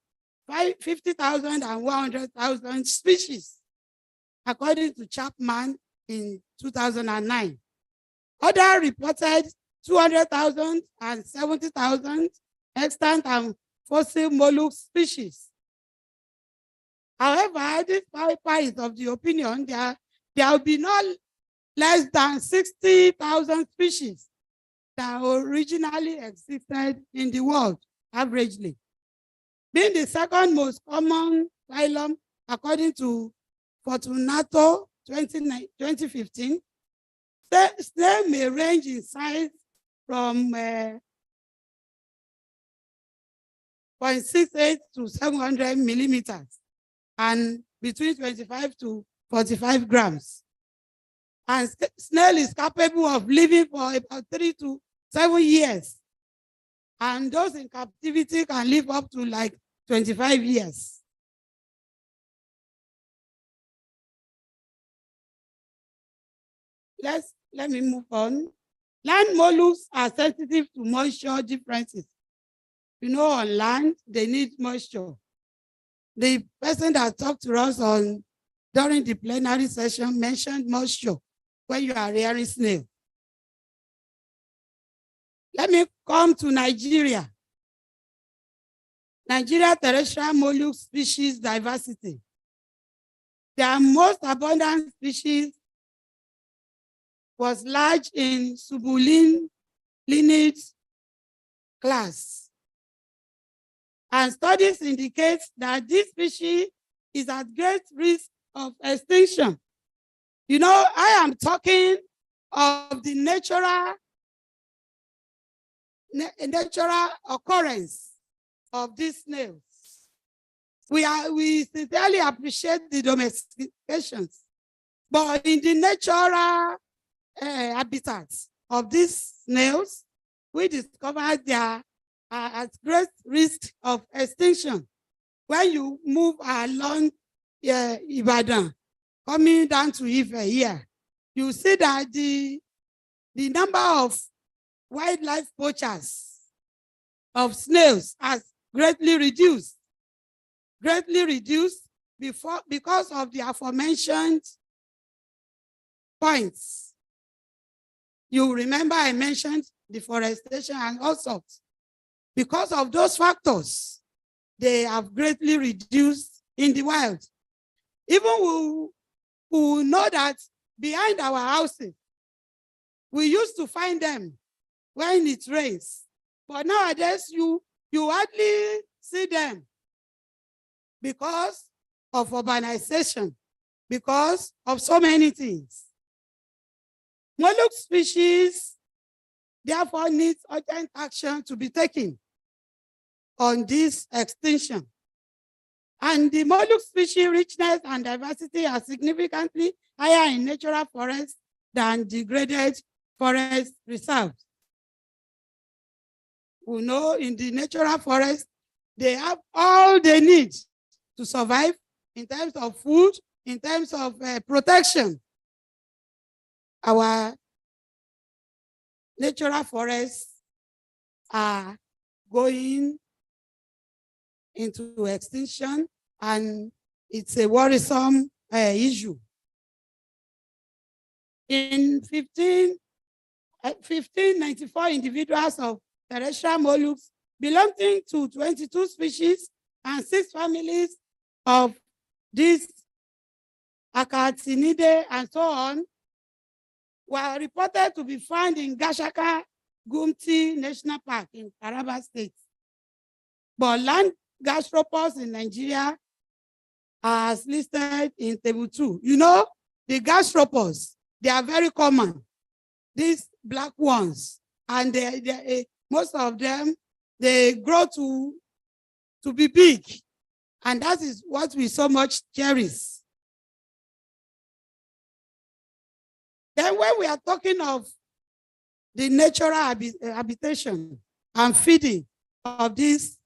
50,000 and 100,000 species, according to Chapman in 2009. Others reported 200,000 and 70,000 extant and fossil mollusk species. However, this paper is of the opinion that there will be not less than 60,000 species that originally existed in the world, averagely. Being the second most common phylum, according to Fortunato 2015, snail may range in size from 0.68 to 700 millimeters and between 25 to 45 grams. And snail is capable of living for about 3 to 7 years. And those in captivity can live up to like 25 years. Let me move on. Land mollusks are sensitive to moisture differences. You know, on land, they need moisture. The person that talked to us during the plenary session mentioned moisture when you are rearing snail. Let me come to Nigeria. Nigeria terrestrial mollusk species diversity. Their most abundant species was large in subulinid class. And studies indicate that this species is at great risk of extinction. You know, I am talking of the natural occurrence of these snails. We sincerely appreciate the domestications, but in the natural habitats of these snails, we discovered they are at great risk of extinction. When you move along Ibadan, coming down to Ife here, you see that the number of wildlife poachers of snails has greatly reduced. greatly reduced because of the aforementioned points. You remember I mentioned deforestation and all sorts. Because of those factors, they have greatly reduced in the wild. Even we know that behind our houses, we used to find them when it rains. But nowadays, you hardly see them because of urbanization, because of so many things. Mollusk species therefore need urgent action to be taken on this extinction. And the mollusk species richness and diversity are significantly higher in natural forests than degraded forest reserves. We know in the natural forest, they have all they need to survive in terms of food, in terms of protection. Our natural forests are going into extinction, and it's a worrisome issue. In 1594, individuals of terrestrial mollusks belonging to 22 species and 6 families of these Acarcinidae and so on were reported to be found in Gashaka Gumti National Park in Taraba State. But land gastropods in Nigeria are listed in table 2. You know, the gastropods, they are very common, these black ones, and most of them, they grow to be big, and that is what we so much cherish. Then when we are talking of the natural habitation and feeding of these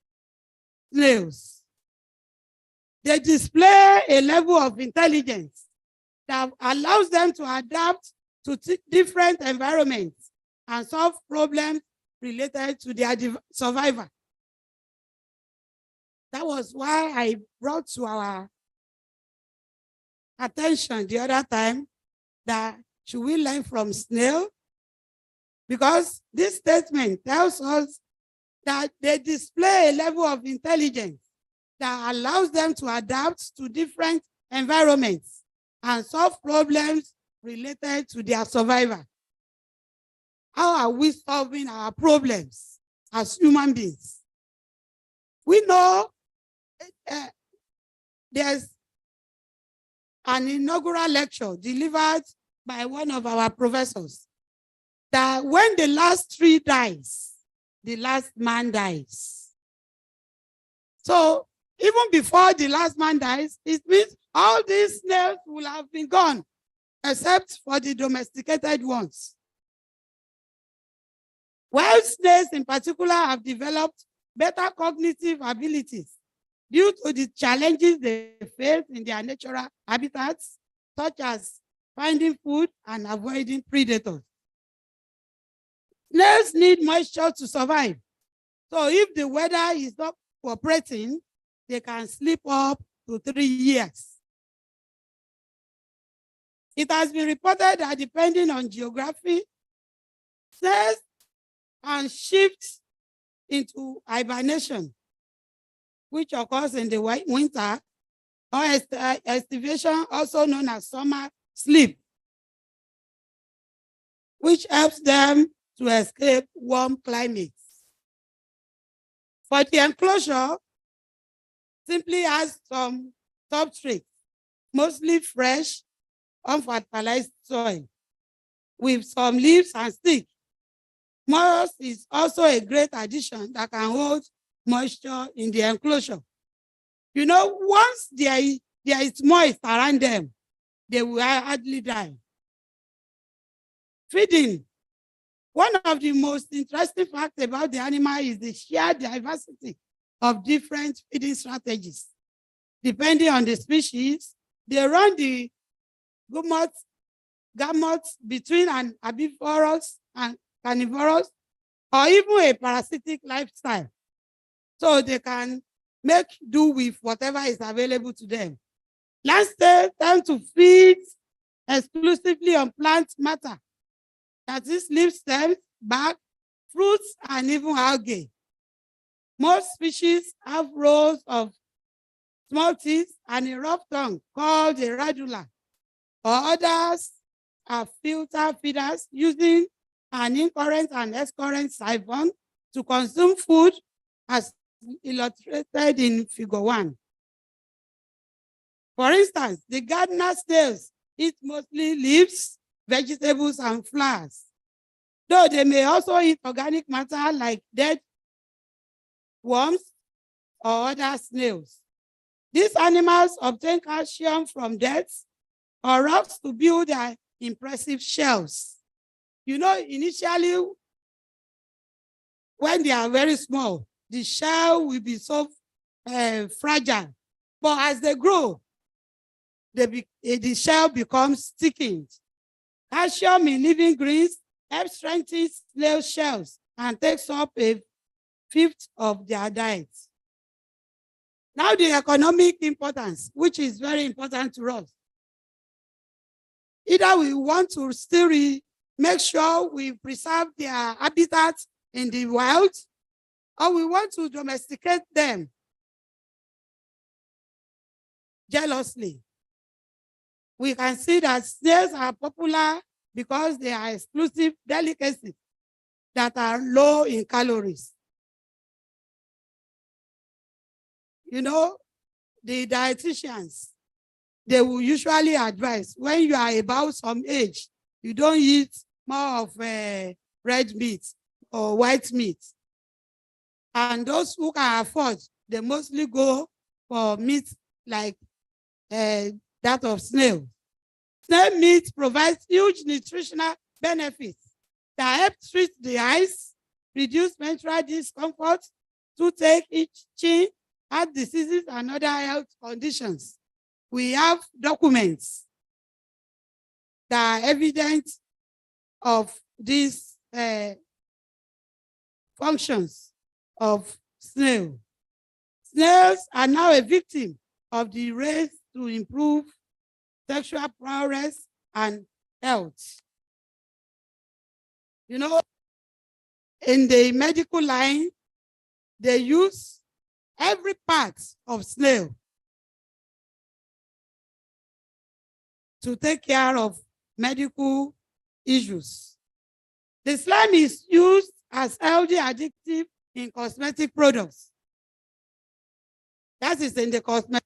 snails, they display a level of intelligence that allows them to adapt to different environments and solve problems related to their survival. That was why I brought to our attention the other time that should we learn from snail? Because this statement tells us that they display a level of intelligence that allows them to adapt to different environments and solve problems related to their survival. How are we solving our problems as human beings? We know there's an inaugural lecture delivered by one of our professors that when the last tree dies, the last man dies. So even before the last man dies, it means all these snails will have been gone, except for the domesticated ones. Wild snails in particular have developed better cognitive abilities due to the challenges they face in their natural habitats, such as finding food and avoiding predators. Snails need moisture to survive. So if the weather is not cooperating, they can sleep up to 3 years. It has been reported that depending on geography, snails can shift into hibernation, which occurs in the winter, or estivation, also known as summer sleep, which helps them to escape warm climates. For the enclosure, simply has some substrate, mostly fresh, unfertilized soil, with some leaves and sticks. Moss is also a great addition that can hold moisture in the enclosure. You know, once there is moist around them, they will hardly die. Feeding. One of the most interesting facts about the animal is the sheer diversity of different feeding strategies. Depending on the species, they run the gamut between an herbivorous and carnivorous, or even a parasitic lifestyle. So they can make do with whatever is available to them. Land snails tend to feed exclusively on plant matter, that is leaf stems, bark, fruits, and even algae. Most species have rows of small teeth and a rough tongue called a radula, or others are filter feeders using an incurrent and excurrent siphon to consume food, as illustrated in Figure 1. For instance, the gardener snails eat mostly leaves, vegetables, and flowers, though they may also eat organic matter like dead worms or other snails. These animals obtain calcium from dirt or rocks to build their impressive shells. You know, initially, when they are very small, the shell will be so fragile. But as they grow, the shell becomes thickened. Calcium in living greens helps strengthen snail shells and takes up a fifth of their diet. Now the economic importance, which is very important to us. Either we want to still make sure we preserve their habitat in the wild, or we want to domesticate them jealously. We can see that snails are popular because they are exclusive delicacies that are low in calories. You know, the dietitians, they will usually advise when you are about some age, you don't eat more of red meat or white meat. And those who can afford, they mostly go for meat like that of snail. Snail meat provides huge nutritional benefits that help treat the eyes, reduce menstrual discomfort, toothache, itching, heart diseases, and other health conditions. We have documents that are evidence of these functions of snail. Snails are now a victim of the race to improve sexual prowess and health. You know, in the medical line, they use every part of snail to take care of medical issues. The slime is used as healthy additive in cosmetic products. That is in the cosmetic.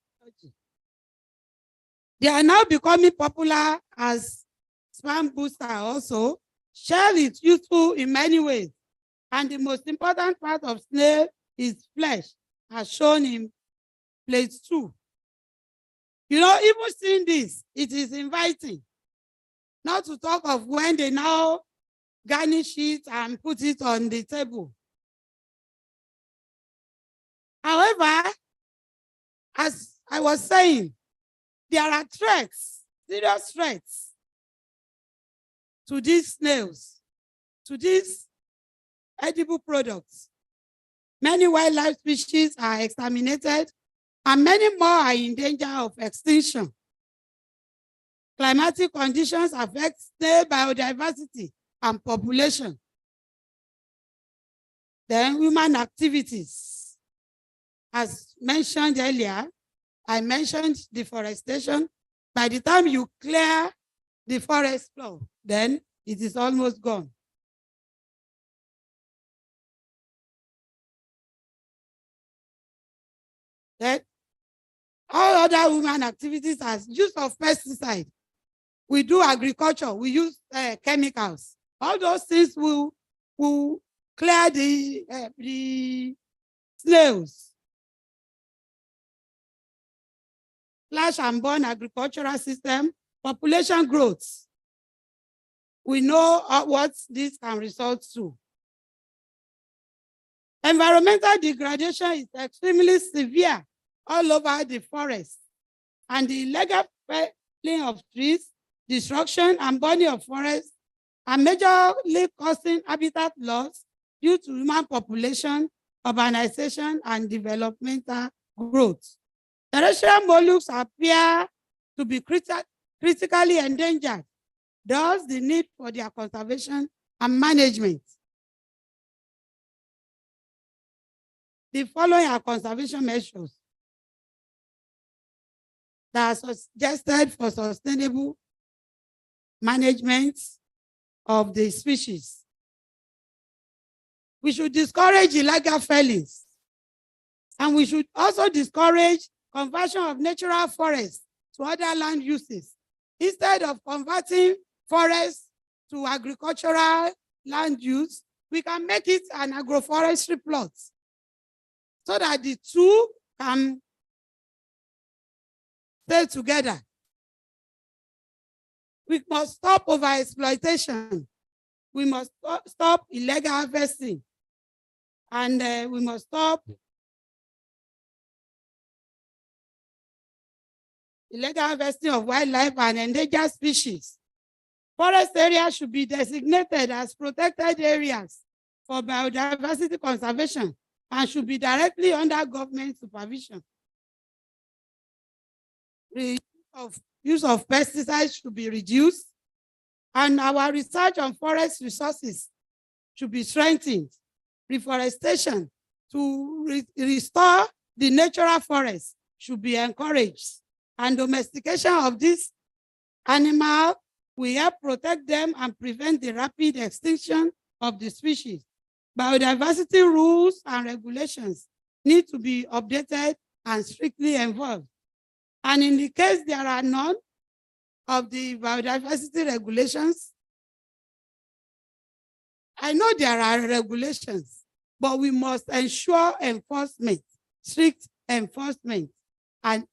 They are now becoming popular as sperm booster also. Shell is useful in many ways. And the most important part of snail is flesh, as shown in plate 2. You know, even seeing this, it is inviting. Not to talk of when they now garnish it and put it on the table. However, as I was saying, there are threats, serious threats to these snails, to these edible products. Many wildlife species are exterminated, and many more are in danger of extinction. Climatic conditions affect snail biodiversity and population. Then human activities. As mentioned earlier, I mentioned deforestation. By the time you clear the forest floor, then it is almost gone. Then all other human activities as use of pesticide. We do agriculture, we use chemicals. All those things will clear the snails. Slash and burn agricultural system, population growth. We know what this can result to. Environmental degradation is extremely severe all over the forest, and the illegal felling of trees, destruction and burning of forests are majorly causing habitat loss due to human population, urbanization, and developmental growth. Terrestrial mollusks appear to be critically endangered, thus the need for their conservation and management. The following are conservation measures that are suggested for sustainable management of the species. We should discourage illegal fellings, and we should also discourage conversion of natural forests to other land uses. Instead of converting forests to agricultural land use, we can make it an agroforestry plot so that the two can stay together. We must stop overexploitation. We must stop illegal harvesting. And we must stop illegal harvesting of wildlife and endangered species. Forest areas should be designated as protected areas for biodiversity conservation and should be directly under government supervision. The use of pesticides should be reduced, and our research on forest resources should be strengthened. Reforestation to restore the natural forest should be encouraged, and domestication of these animals will help protect them and prevent the rapid extinction of the species. Biodiversity rules and regulations need to be updated and strictly enforced. And in the case there are none of the biodiversity regulations, I know there are regulations, but we must ensure enforcement, strict enforcement. And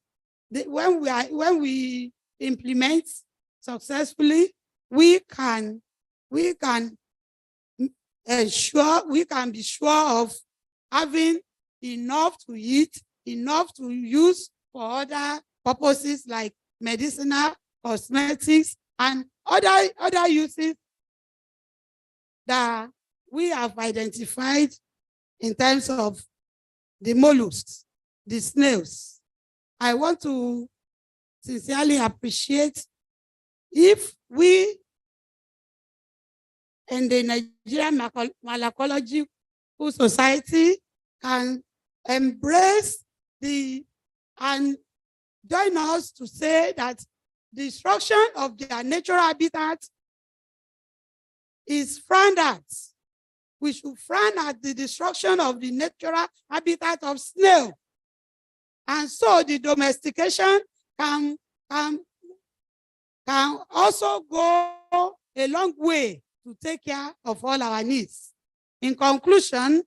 when we implement successfully, we can ensure, we can be sure of having enough to eat, enough to use for other purposes like medicinal, cosmetics, and other uses that we have identified in terms of the mollusks, the snails. I want to sincerely appreciate if we in the Nigerian Malacology Society can embrace and join us to say that destruction of their natural habitat is frowned at. We should frown at the destruction of the natural habitat of snail. And so the domestication can also go a long way to take care of all our needs. In conclusion,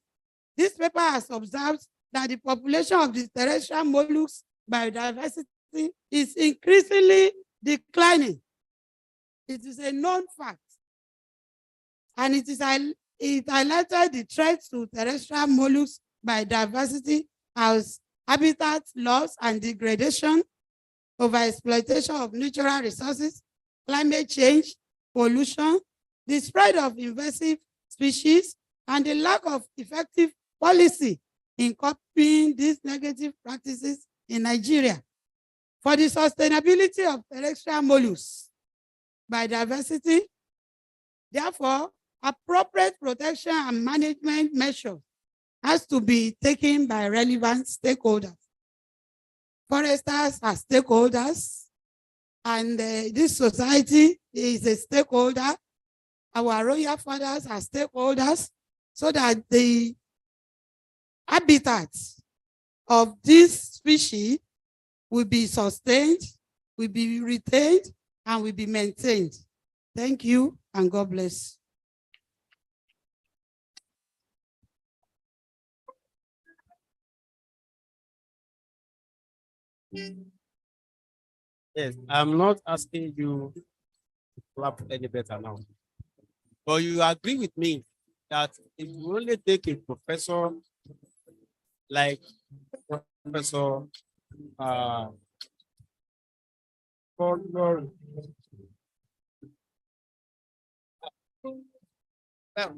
this paper has observed that the population of the terrestrial mollusks biodiversity is increasingly declining. It is a known fact. And it highlighted the threats to terrestrial mollusks biodiversity as habitat loss and degradation, overexploitation of natural resources, climate change, pollution, the spread of invasive species, and the lack of effective policy in copying these negative practices in Nigeria. For the sustainability of terrestrial mollusks biodiversity, therefore, appropriate protection and management measures has to be taken by relevant stakeholders. Foresters are stakeholders, and this society is a stakeholder. Our royal fathers are stakeholders, so that the habitats of this species will be sustained, will be retained, and will be maintained. Thank you, and God bless. Yes, I'm not asking you to clap any better now. But you agree with me that if you only take a professor like Professor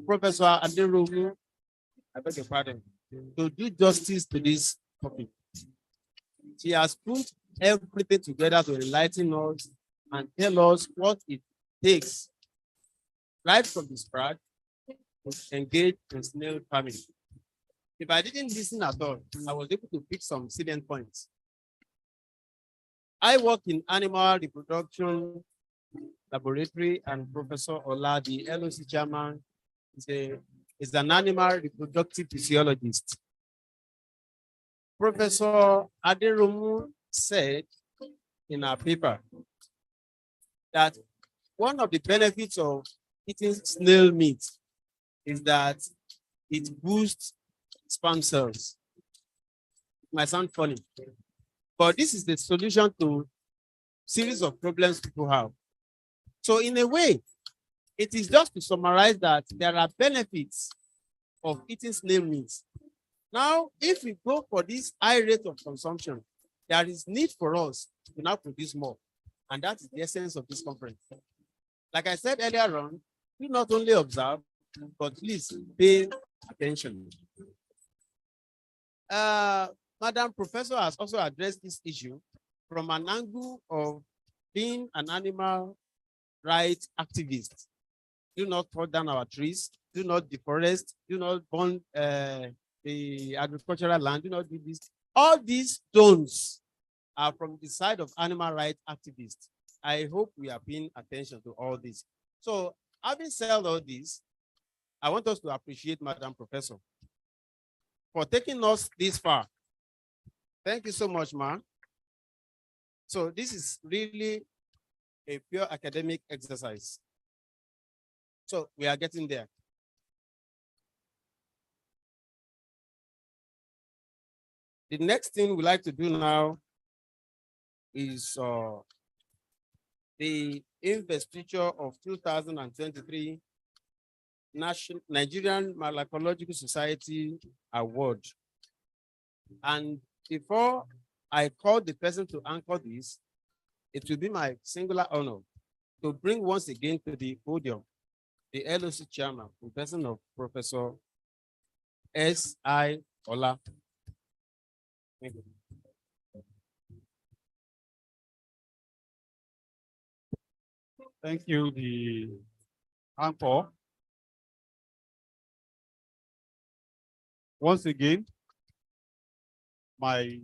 Professor Aderogu, I beg your pardon, to do justice to this topic, She has put everything together to enlighten us and tell us what it takes right from the start to engage in snail farming. If I didn't listen at all, I was able to pick some salient points. I work in animal reproduction laboratory, and Professor Ola, the LOC chairman, is an animal reproductive physiologist. Professor Aderomu said in our paper that one of the benefits of eating snail meat is that it boosts sperm cells. It might sound funny, but this is the solution to series of problems people have. So in a way, it is just to summarize that there are benefits of eating snail meat. Now, if we go for this high rate of consumption, there is need for us to now produce more. And that is the essence of this conference. Like I said earlier on, do not only observe, but please pay attention. Madam Professor has also addressed this issue from an angle of being an animal rights activist. Do not cut down our trees, do not deforest, do not burn the agricultural land, do not do this. All these stones are from the side of animal rights activists. I hope we are paying attention to all this. So having said all this, I want us to appreciate Madam Professor for taking us this far. Thank you so much, ma'am. So this is really a pure academic exercise. So we are getting there. The next thing we like to do now is the investiture of 2023 Nigerian Malacological Society Award. And before I call the person to anchor this, it will be my singular honor to bring once again to the podium the LOC chairman, in person of Professor S.I. Ola. Thank you. Thank you, the anchor. Once again, my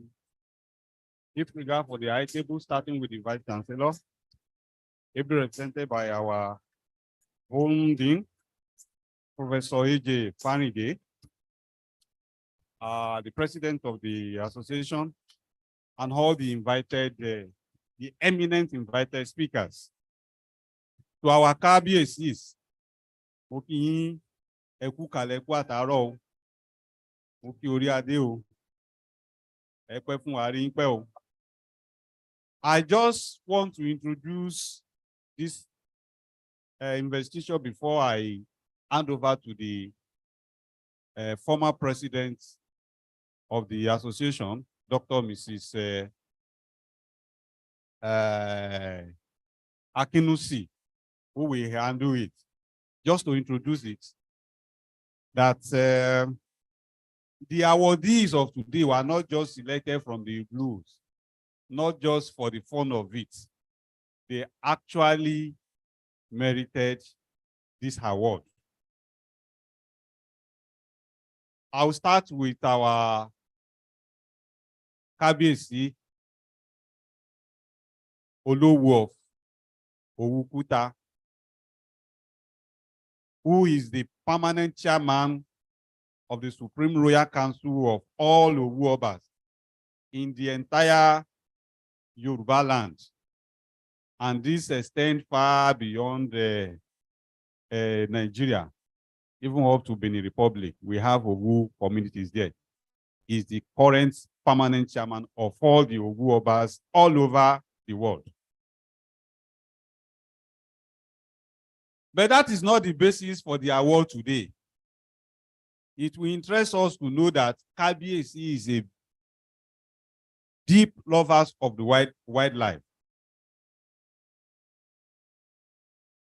deep regard for the high table, starting with the Vice Chancellor, ably represented by our own Dean, Professor A.J. Fanide, the President of the Association, and all the invited, the eminent invited speakers. To our KBACs, I just want to introduce this investiture before I hand over to the former president of the association, Dr. Mrs. Akinusi, who will handle it. Just to introduce it, that the awardees of today were not just selected from the blues, not just for the fun of it. They actually merited this award. I'll start with our KBC Olowo of Owukuta, who is the permanent chairman of the Supreme Royal Council of all Owu Obas in the entire Yoruba land. And this extends far beyond Nigeria, even up to Benin Republic. We have Owu communities there. He's the current permanent chairman of all the Owu Obas all over the world. But that is not the basis for the award today. It will interest us to know that KBAC is a deep lovers of the wildlife.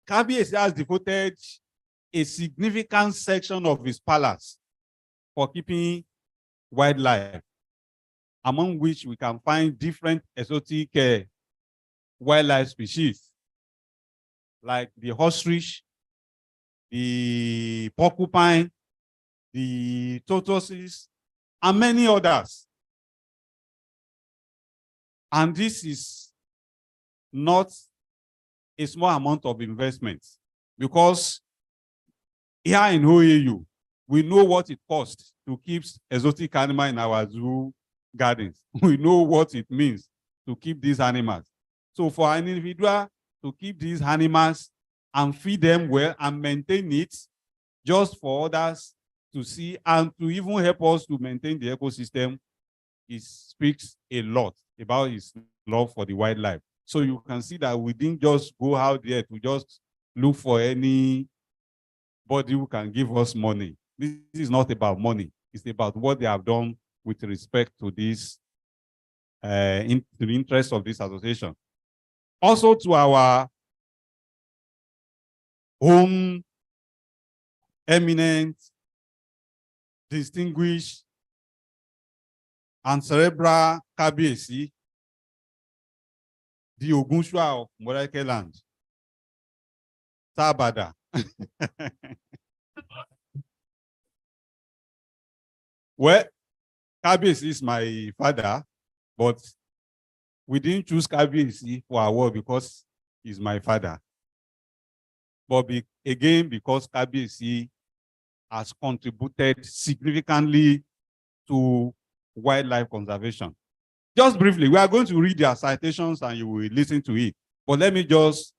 KBAC has devoted a significant section of his palace for keeping wildlife. among which we can find different exotic wildlife species, like the ostrich, the porcupine, the tortoises, and many others. And this is not a small amount of investment, because here in OAU, we know what it costs to keep exotic animals in our zoo gardens. We know what it means to keep these animals. So for an individual to keep these animals and feed them well and maintain it, just for others to see and to even help us to maintain the ecosystem, it speaks a lot about his love for the wildlife. So you can see that we didn't just go out there to just look for anybody who can give us money. This is not about money. It's about what they have done with respect to this, in the interest of this association. Also to our home eminent, distinguished, and cerebral Kabiyesi, the Ogunshua of Morake land, Tabada. Well, Kabiyesi is my father, but we didn't choose Kabiyesi for our work because he's my father. But again, because Kabiyesi has contributed significantly to wildlife conservation. Just briefly, we are going to read their citations and you will listen to it. But let me just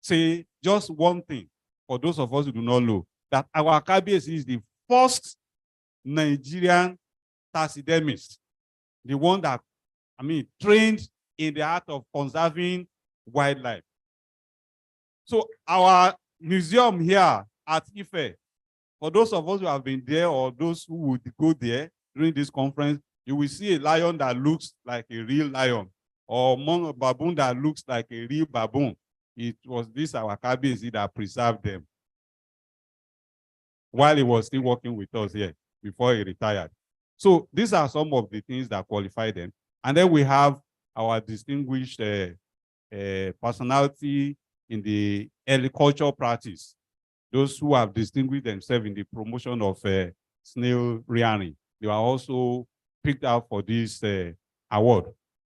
say just one thing for those of us who do not know, that our Kabiyesi is the first Nigerian taxidermist, the one that, trained in the art of conserving wildlife. So our museum here at Ife, for those of us who have been there or those who would go there during this conference, you will see a lion that looks like a real lion, or a baboon that looks like a real baboon. It was this our Kabiyesi that preserved them while he was still working with us here before he retired. So these are some of the things that qualify them. And then we have our distinguished personality in the agricultural practice, those who have distinguished themselves in the promotion of snail rearing. They are also picked out for this award.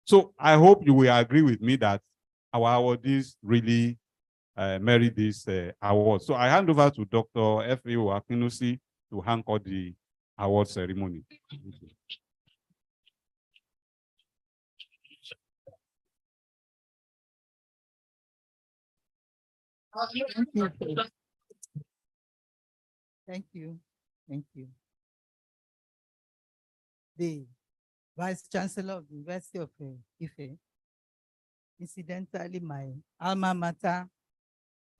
So I hope you will agree with me that our awardees really merit this award. So I hand over to Dr. F.A.O. Akinusi to anchor the award ceremony. Thank you. Thank you. Thank you. The Vice Chancellor of the University of Ife, incidentally, my alma mater.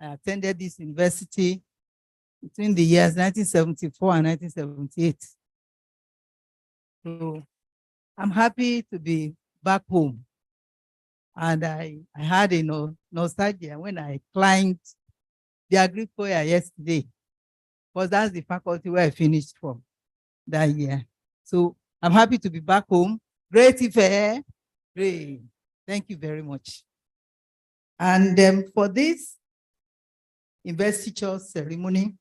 I attended this university between the years 1974 and 1978. So I'm happy to be back home. And I had nostalgia when I climbed the Agri-Foyer yesterday, because that's the faculty where I finished from that year. So I'm happy to be back home. Great Ife. Great. Thank you very much. And for this investiture ceremony,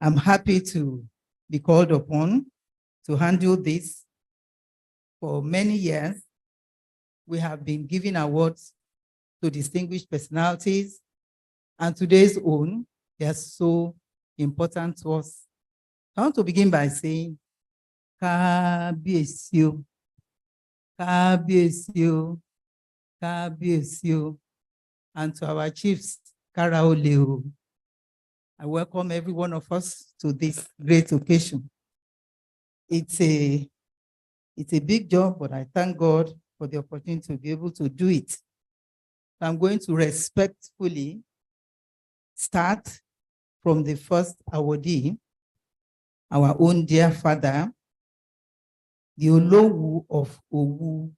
I'm happy to be called upon to handle this. For many years, we have been giving awards to distinguished personalities, and today's own, they are so important to us. I want to begin by saying, Kabiyesi o, Kabiyesi o, Kabiyesi o, and to our chiefs, Karaole o. I welcome every one of us to this great occasion. It's a big job, but I thank God for the opportunity to be able to do it. I'm going to respectfully start from the first awardee, our own dear father, the Olowu of Owu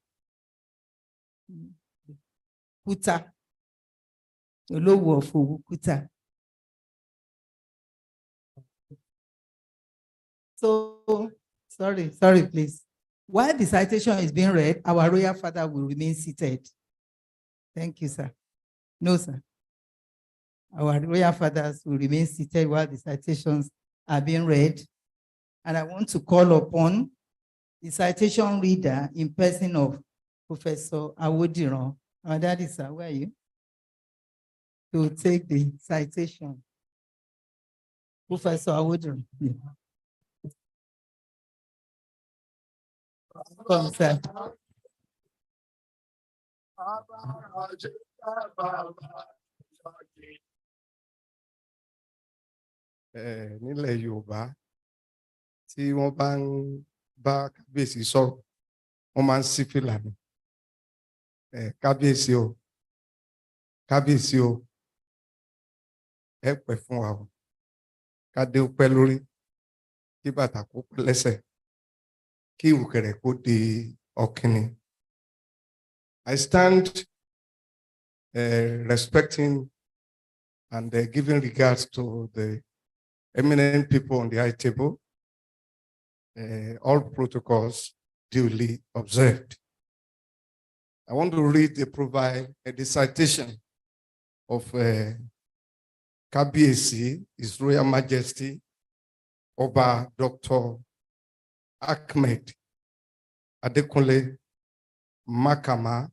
Kuta. Olowu of Owu Kuta. So, sorry, please. While the citation is being read, our royal father will remain seated. Thank you, sir. No, sir. Our royal fathers will remain seated while the citations are being read. And I want to call upon the citation reader in person of Professor Awodiran. Our daddy, sir, where are you? To take the citation. Professor Awodiran. Come, sir. Nílẹ̀ Yorùbá tí wọ́n bá ń bá kábíyèsí sọ̀rọ̀ wọ́n máa ń sí fìlà ní. Kábíyèsí o, kábíyèsí o, ẹ pẹ́ fún wa o, kádé ó pẹ́ lórí, kí bàtà kó pẹ́ lẹ́sẹ̀, kí ìrùkẹ̀rẹ̀ kó di ọ̀kìnní. I stand respecting and giving regards to the eminent people on the high table, all protocols duly observed. I want to read the citation of Kabiyesi, His Royal Majesty, Oba Dr. Ahmed Adekunle Makama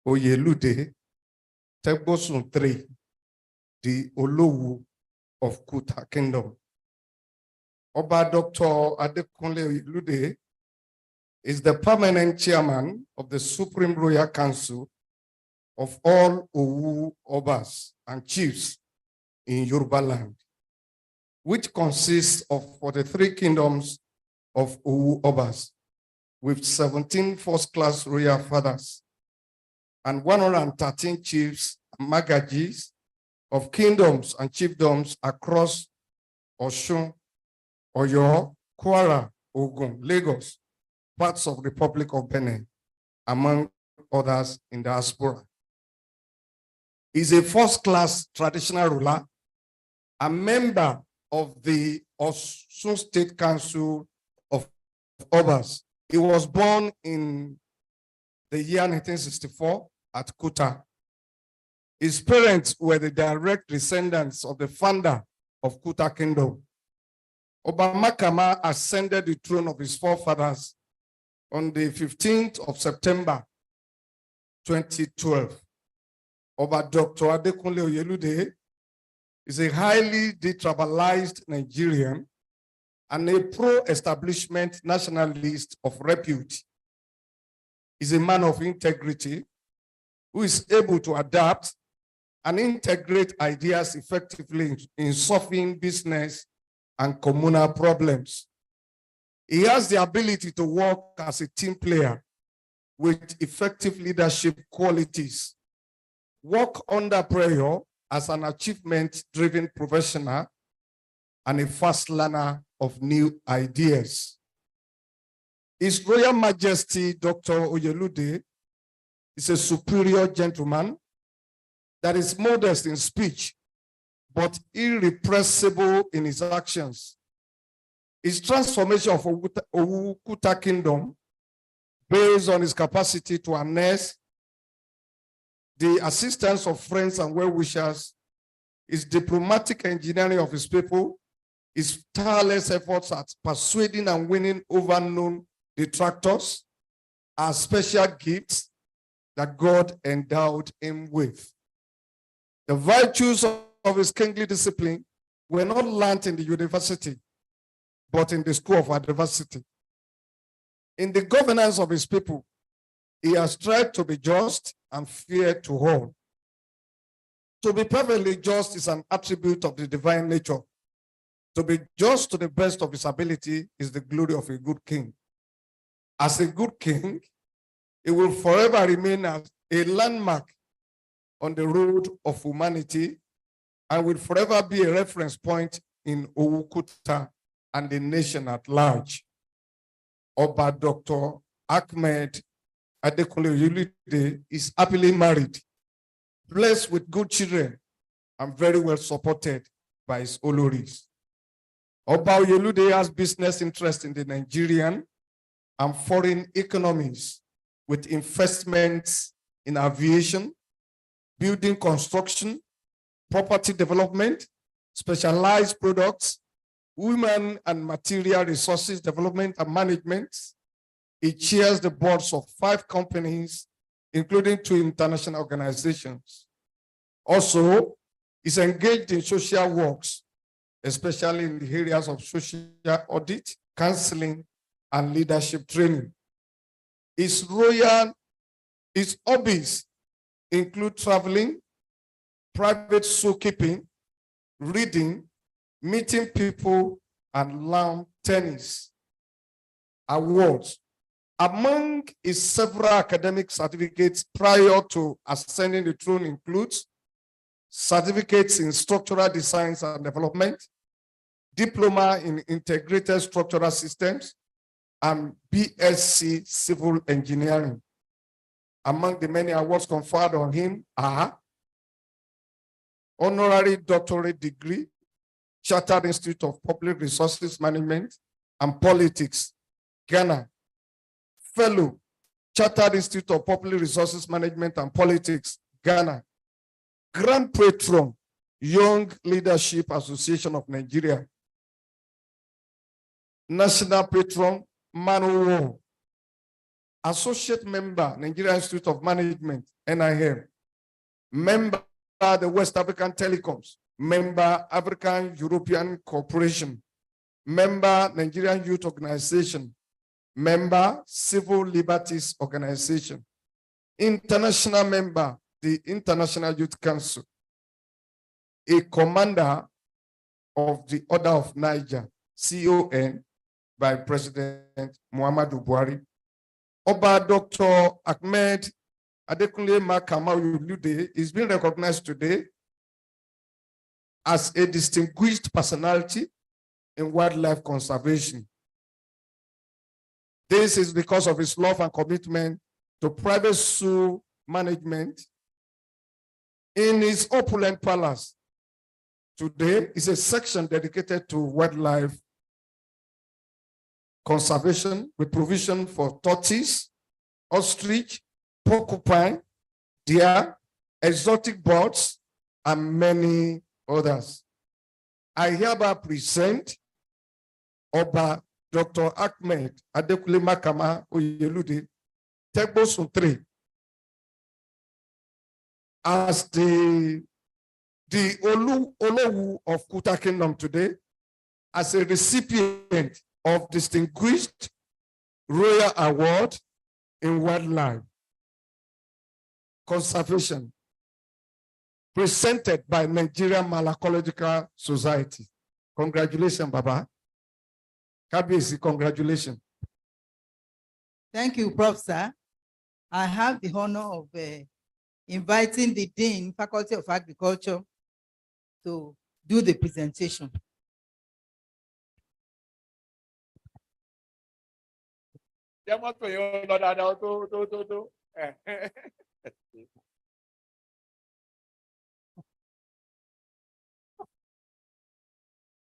Oyelude Tegbosun III, the Olowu of Kuta Kingdom. Oba Dr. Adekunle Oyelude is the permanent chairman of the Supreme Royal Council of all Owu Obas and chiefs in Yoruba land, which consists of 43 kingdoms of Owu Obas, with 17 first-class royal fathers and 113 chiefs and magajis of kingdoms and chiefdoms across Osun, Oyo, Kwara, Ogun, Lagos, parts of the Republic of Benin, among others in diaspora. He's a first-class traditional ruler, a member of the Osun State Council of Obas. He was born in the year 1964 at Kuta. His parents were the direct descendants of the founder of Kuta Kingdom. Oba Makama ascended the throne of his forefathers on the 15th of September 2012. Oba Dr. Adekunle Oyelude is a highly detribalized Nigerian and a pro-establishment nationalist of repute. He's a man of integrity who is able to adapt and integrate ideas effectively in solving business and communal problems. He has the ability to work as a team player with effective leadership qualities, work under pressure as an achievement-driven professional, and a fast learner of new ideas. His Royal Majesty, Dr. Oyelude, is a superior gentleman that is modest in speech, but irrepressible in his actions. His transformation of Owu Kuta Kingdom, based on his capacity to harness the assistance of friends and well-wishers, his diplomatic engineering of his people, his tireless efforts at persuading and winning over known detractors, are special gifts that God endowed him with. The virtues of his kingly discipline were not learned in the university, but in the school of adversity. In the governance of his people, he has tried to be just and fair to all. To be perfectly just is an attribute of the divine nature. To be just to the best of his ability is the glory of a good king. As a good king, he will forever remain as a landmark on the road of humanity and will forever be a reference point in Owu Kuta and the nation at large. Oba Dr. Ahmed Adekunle Oyelude is happily married, blessed with good children, and very well supported by his Oloris. Oba Oyelude has business interest in the Nigerian and foreign economies with investments in aviation, building construction, property development, specialized products, women and material resources development and management. He chairs the boards of 5 companies, including 2 international organizations. Also, is engaged in social works, especially in the areas of social audit, counseling, and leadership training. His hobbies include traveling, private zookeeping, reading, meeting people, and lawn tennis. Awards. Among his several academic certificates prior to ascending the throne includes certificates in structural designs and development, diploma in integrated structural systems, and BSc civil engineering. Among the many awards conferred on him are honorary doctorate degree, Chartered Institute of Public Resources Management and Politics, Ghana. Fellow, Chartered Institute of Public Resources Management and Politics, Ghana. Grand Patron, Young Leadership Association of Nigeria. National Patron, Manu. Associate Member, Nigerian Institute of Management, NIM. Member, the West African Telecoms. Member, African European Corporation. Member, Nigerian Youth Organization. Member, Civil Liberties Organization. International member, the International Youth Council. A commander of the Order of Niger, CON, by President Muhammadu Buhari. Oba Dr. Ahmed Adekunle Makama is being recognized today as a distinguished personality in wildlife conservation. This is because of his love and commitment to private zoo management. In his opulent palace, today is a section dedicated to wildlife conservation with provision for tortoise, ostrich, porcupine, deer, exotic birds, and many others. I hereby present Oba Dr. Ahmed Adekunle Makama Oyelude, Tegbosun 3, as the Olowu of Kuta Kingdom today, as a recipient of Distinguished Royal Award in Wildlife Conservation, presented by Nigerian Malacological Society. Congratulations, Baba. Kabiyesi, congratulations. Thank you, Professor. I have the honor of inviting the Dean, Faculty of Agriculture, to do the presentation.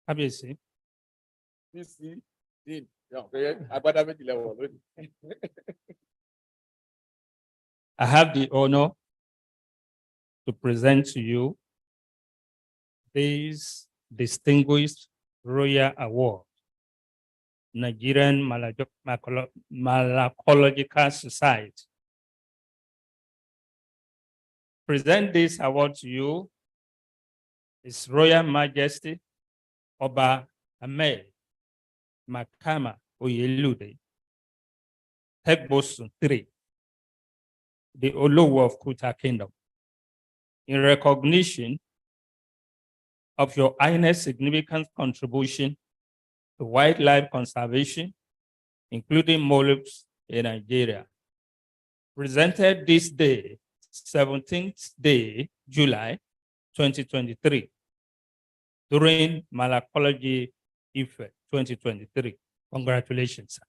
Kábíyèsí. I have the honor to present to you this distinguished Royal Award, Nigerian Malacological Society. Present this award to you His Royal Majesty Oba Ahmed Makama Oyelude, Tegbosun 3, the Olowu of Kuta Kingdom, in recognition of your Highness' significant contribution to wildlife conservation, including molluscs in Nigeria. Presented this day, 17th day, July 2023, during Malacology Ife 2023. Congratulations, sir.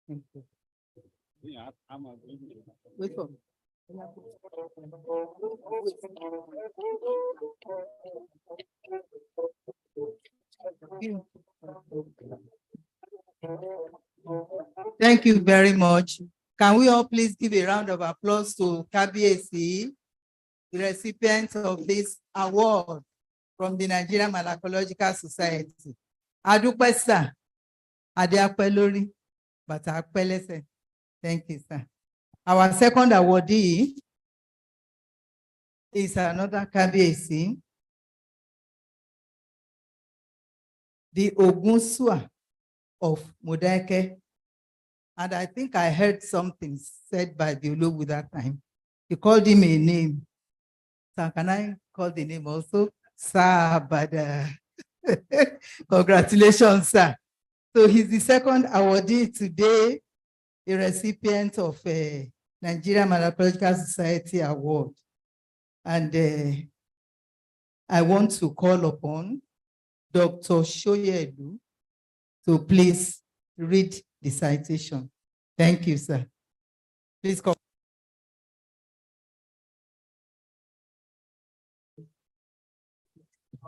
Wait for Thank you very much. Can we all please give a round of applause to KBAC, the recipient of this award from the Nigerian Malacological Society? Adúpẹ́ sir, adé apẹ́ lórí, bàtà apẹ́ lẹ́sẹ̀. Thank you, sir. Our second awardee is another KBAC, the Ogunsua of Modake. And I think I heard something said by the Ologu that time. He called him a name. So can I call the name also? Sir, but congratulations, sir. So he's the second awardee today, a recipient of a Nigerian Malacological Society Award. And I want to call upon Dr. Shoyedu to please read the citation. Thank you, sir. Please come.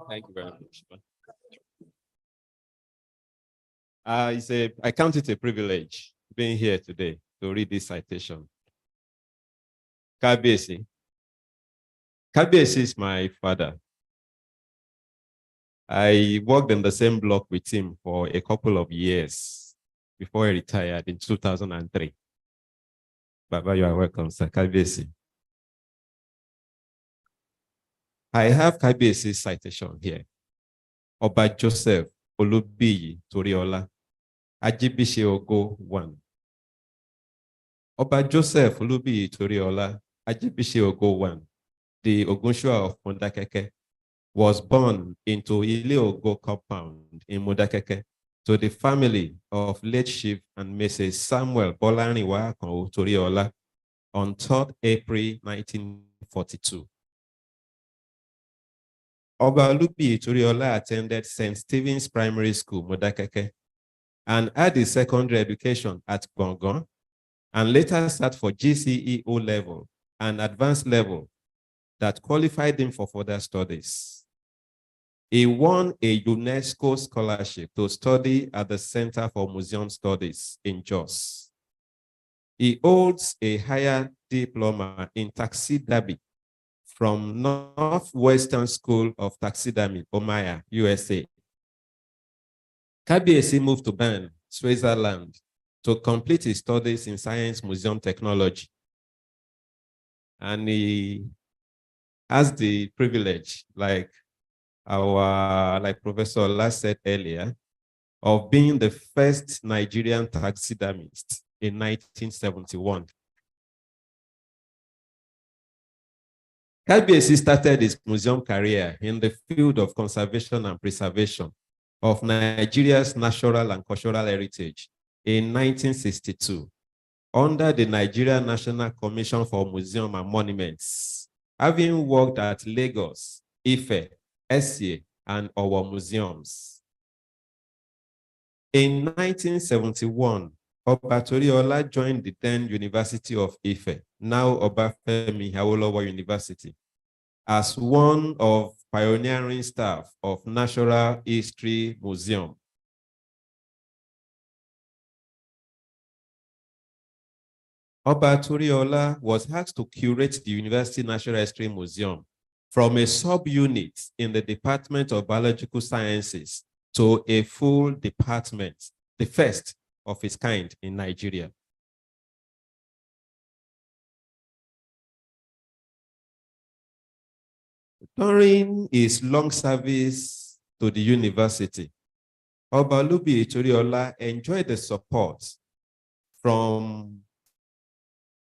Thank you very much. I count it a privilege being here today to read this citation. Kabiyesi. Kabiyesi is my father. I worked in the same block with him for a couple of years before he retired in 2003. Baba, you are welcome, sir. Kabiyesi. I have Kabiyesi's citation here. Oba Joseph Olubiyi Toriola, Ajibise Ogo 1. Oba Joseph Olubiyi Toriola, Ajibise Ogo 1, the Ogunshua of Modakeke, was born into Ile Ogo compound in Modakeke to the family of late Chief and Mrs. Samuel Bolaniwa Toriola on 3rd April 1942. Oba Olubiyi Toriola attended St. Stephen's Primary School, Modakeke, and had his secondary education at Gongon, and later sat for GCE O-level and advanced level that qualified him for further studies. He won a UNESCO scholarship to study at the Center for Museum Studies in Jos. He holds a higher diploma in taxidermy from Northwestern School of Taxidermy, Omaya, USA. Kabiyesi moved to Bern, Switzerland, to complete his studies in science museum technology. And he has the privilege, like Professor last said earlier, of being the first Nigerian taxidermist in 1971. Kabiyesi started his museum career in the field of conservation and preservation of Nigeria's natural and cultural heritage in 1962 under the Nigerian National Commission for Museum and Monuments, having worked at Lagos, Ife, Essie, and Owo museums. In 1971, Oba Toriola joined the then University of Ife, now Obafemi Awolowo University, as one of pioneering staff of Natural History Museum. Oba Toriola was asked to curate the University Natural History Museum from a sub-unit in the Department of Biological Sciences to a full department, the first of its kind in Nigeria. During his long service to the university, Oba Olubiyi Toriola enjoyed the support from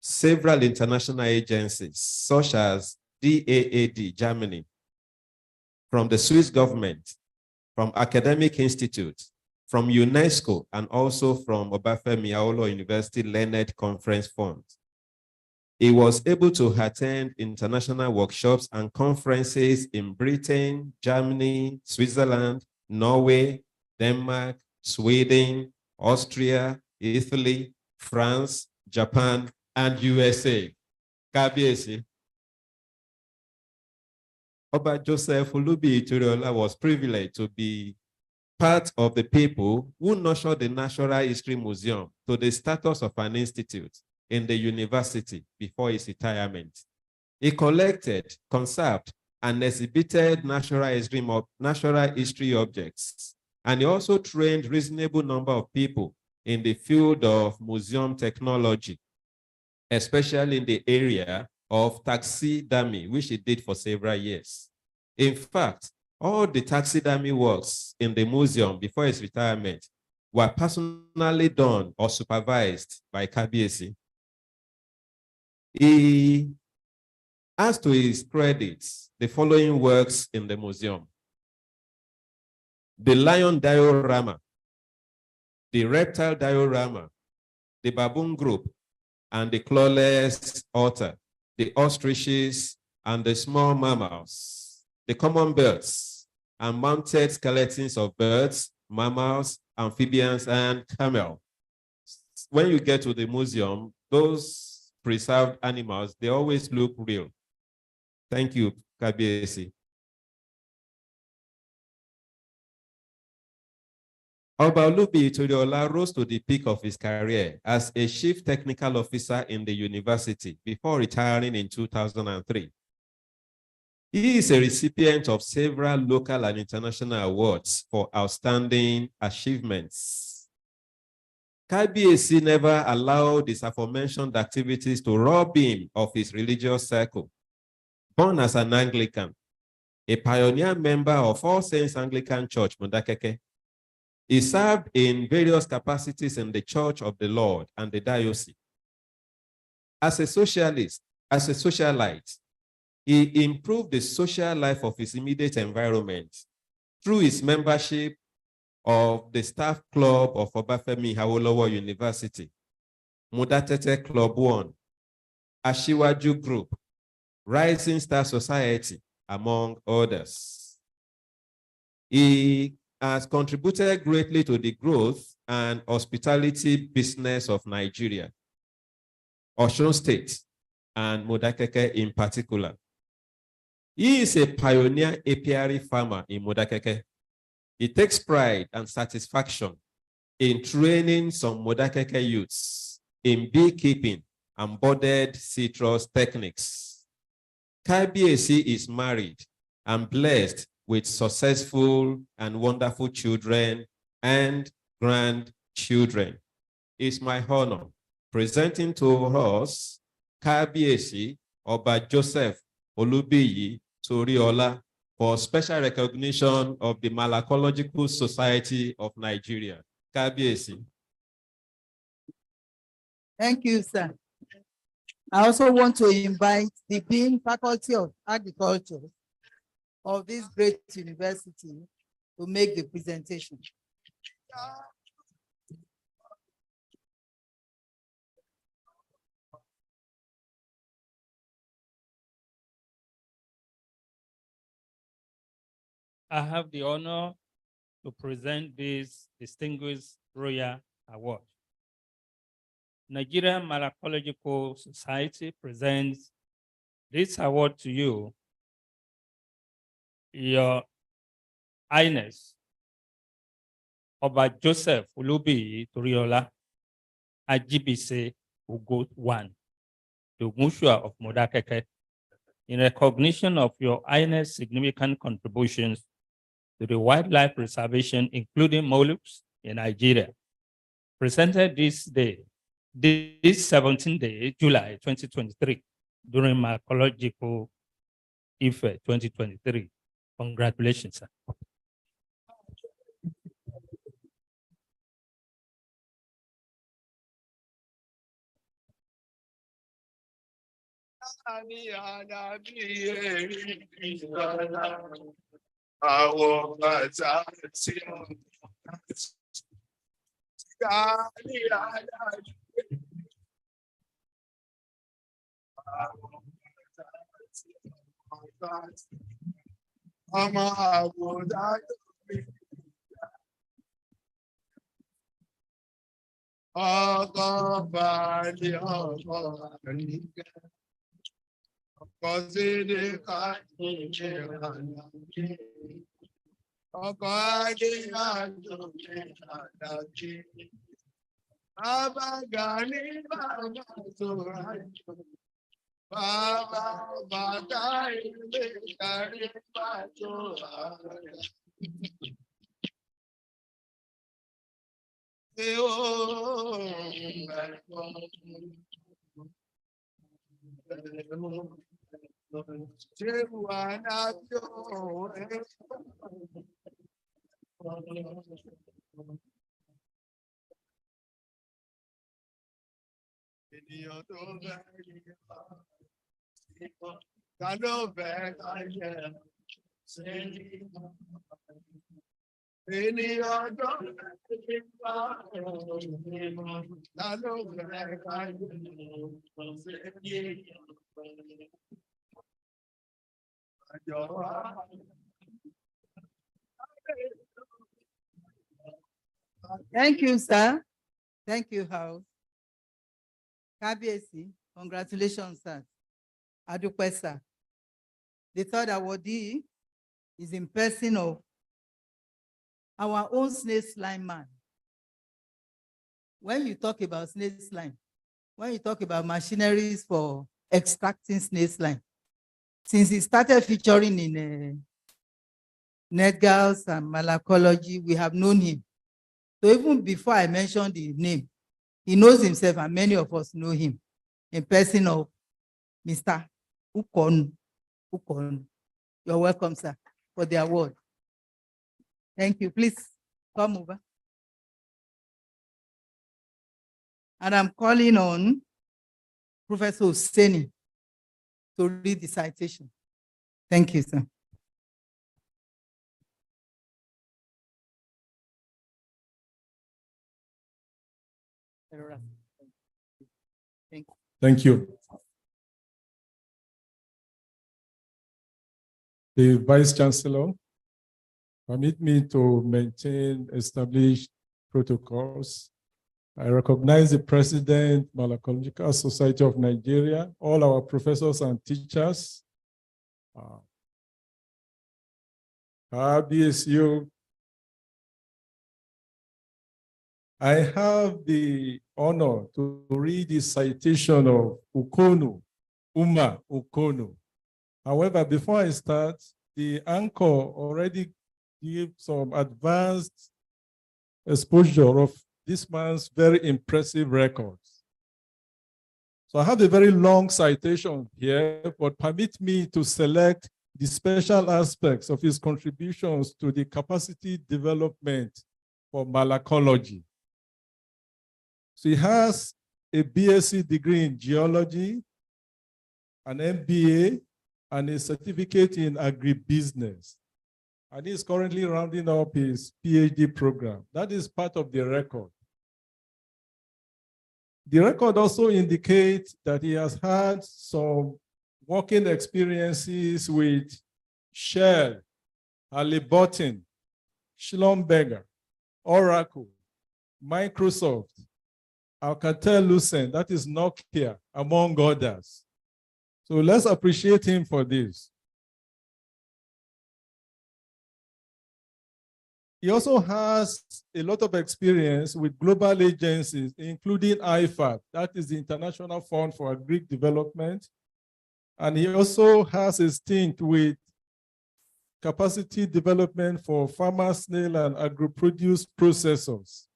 several international agencies, such as DAAD, Germany, from the Swiss government, from academic institutes, from UNESCO, and also from Obafemi Awolowo University Learned Conference Fund. He was able to attend international workshops and conferences in Britain, Germany, Switzerland, Norway, Denmark, Sweden, Austria, Italy, France, Japan, and USA. Kábíyèsí. Oba Joseph Olubi Ituriola was privileged to be part of the people who nurtured the Natural History Museum to the status of an institute in the university before his retirement. He collected, conserved, and exhibited natural history objects, and he also trained reasonable number of people in the field of museum technology, especially in the area of taxidermy, which he did for several years. In fact, all the taxidermy works in the museum before his retirement were personally done or supervised by Kábíyèsí. He has to his credits the following works in the museum: the lion diorama, the reptile diorama, the baboon group, and the clawless otter, the ostriches, and the small mammals, the common birds, and mounted skeletons of birds, mammals, amphibians, and camel. When you get to the museum, those preserved animals, they always look real. Thank you, Kábíyèsí. Oba Olubi Ituriola rose to the peak of his career as a chief technical officer in the university before retiring in 2003. He is a recipient of several local and international awards for outstanding achievements. Kábíyèsí never allowed his aforementioned activities to rob him of his religious circle. Born as an Anglican, a pioneer member of All Saints Anglican Church, Modakeke, he served in various capacities in the Church of the Lord and the diocese. As a socialist, as a socialite, he improved the social life of his immediate environment through his membership of the staff club of Obafemi Awolowo University, Modatete Club 1, Ashiwaju Group, Rising Star Society, among others. He has contributed greatly to the growth and hospitality business of Nigeria, Osun State, and Modakeke in particular. He is a pioneer apiary farmer in Modakeke. He takes pride and satisfaction in training some Modakeke youths in beekeeping and budded citrus techniques. Kábíyèsí is married and blessed with successful and wonderful children and grandchildren. It's my honor presenting to us Kábíyèsí Oba Joseph Olubiyi Toriola for special recognition of the Malacological Society of Nigeria. Kábíyèsí. Thank you, sir. I also want to invite the Dean Faculty of Agriculture of this great university to make the presentation. I have the honor to present this distinguished Royal Award. Nigerian Malacological Society presents this award to you, Your Highness, Oba Joseph Olubiyi Toriola, Ajibise Ugo I, the Mushua of Modakeke, in recognition of Your Highness' significant contributions to the wildlife preservation, including molluscs in Nigeria. Presented this 17th day, July 2023, during Malacological Ife 2023. Congratulations, sir. ọkọ balẹ̀ ọkọ àríkẹ́. Ọkọ sílé káyé àlàjé. Ọkọ ajé àjòjé àlàjé. Bàbá Gani bàbá Sọ̀rájò. Bàbá bàtà ilé kárí bàtò ààrẹ. Ṣé ó ṣé wà lájọ́ ẹ̀? Ènìyàn tó bẹ́ẹ̀ ni ta ló bẹ́ẹ̀ káyẹ̀ sí? Ènìyàn tó bẹ́ẹ̀ ni ta ló bẹ́ẹ̀ káyẹ̀ sí? Thank you, sir. Thank you, House. Kábíyèsí, congratulations, sir. Adúpẹ́, sir. The third awardee is in person of our own snake slime man. When you talk about snake slime, when you talk about machineries for extracting snake slime, since he started featuring in Netgals and Malacology, we have known him. So even before I mentioned the name, he knows himself and many of us know him in person of Mr. Ukon. You're welcome, sir, for the award. Thank you. Please come over. And I'm calling on Professor Hussaini to read the citation. Thank you, sir. Thank you. Thank you. The Vice Chancellor, permit me to maintain established protocols. I recognize the President, Malacological Society of Nigeria, all our professors and teachers. BSU. I have the honor to read the citation of Uma Ukonu. However, before I start, the anchor already gave some advanced exposure of this man's very impressive records. So I have a very long citation here, but permit me to select the special aspects of his contributions to the capacity development for malacology. So he has a BSc degree in geology, an MBA, and a certificate in agribusiness. And he's currently rounding up his PhD program. That is part of the record. The record also indicates that he has had some working experiences with Shell, Halliburton, Schlumberger, Oracle, Microsoft, Alcatel-Lucent, that is Nokia, among others. So let's appreciate him for this. He also has a lot of experience with global agencies, including IFAD, that is the International Fund for Agri Development. And he also has a stint with capacity development for farmer, snail, and agro-produce processors.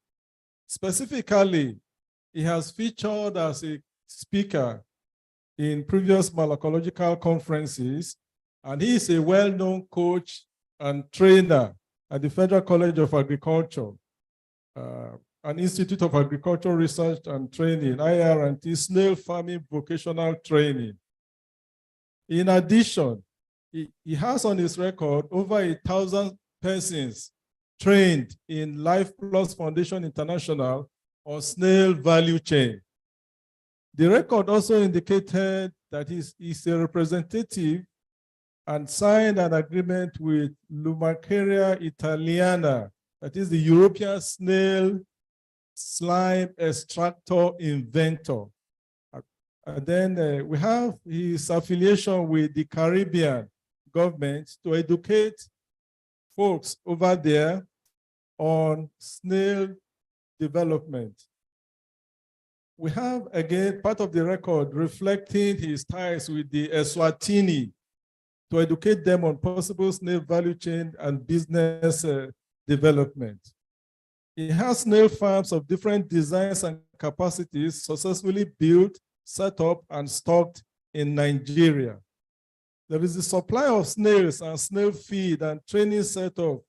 Specifically, he has featured as a speaker in previous malacological conferences, and he is a well-known coach and trainer at the Federal College of Agriculture, an Institute of Agricultural Research and Training, IR&T, snail farming vocational training. In addition, he has on his record over 1,000 persons trained in Life Plus Foundation International on snail value chain. The record also indicated that he's a representative and signed an agreement with Lumacaria Italiana, that is the European snail slime extractor inventor. And then we have his affiliation with the Caribbean government to educate folks over there on snail development. We have, again, part of the record reflecting his ties with the Eswatini to educate them on possible snail value chain and business development. He has snail farms of different designs and capacities successfully built, set up, and stocked in Nigeria. There is the supply of snails and snail feed and training setup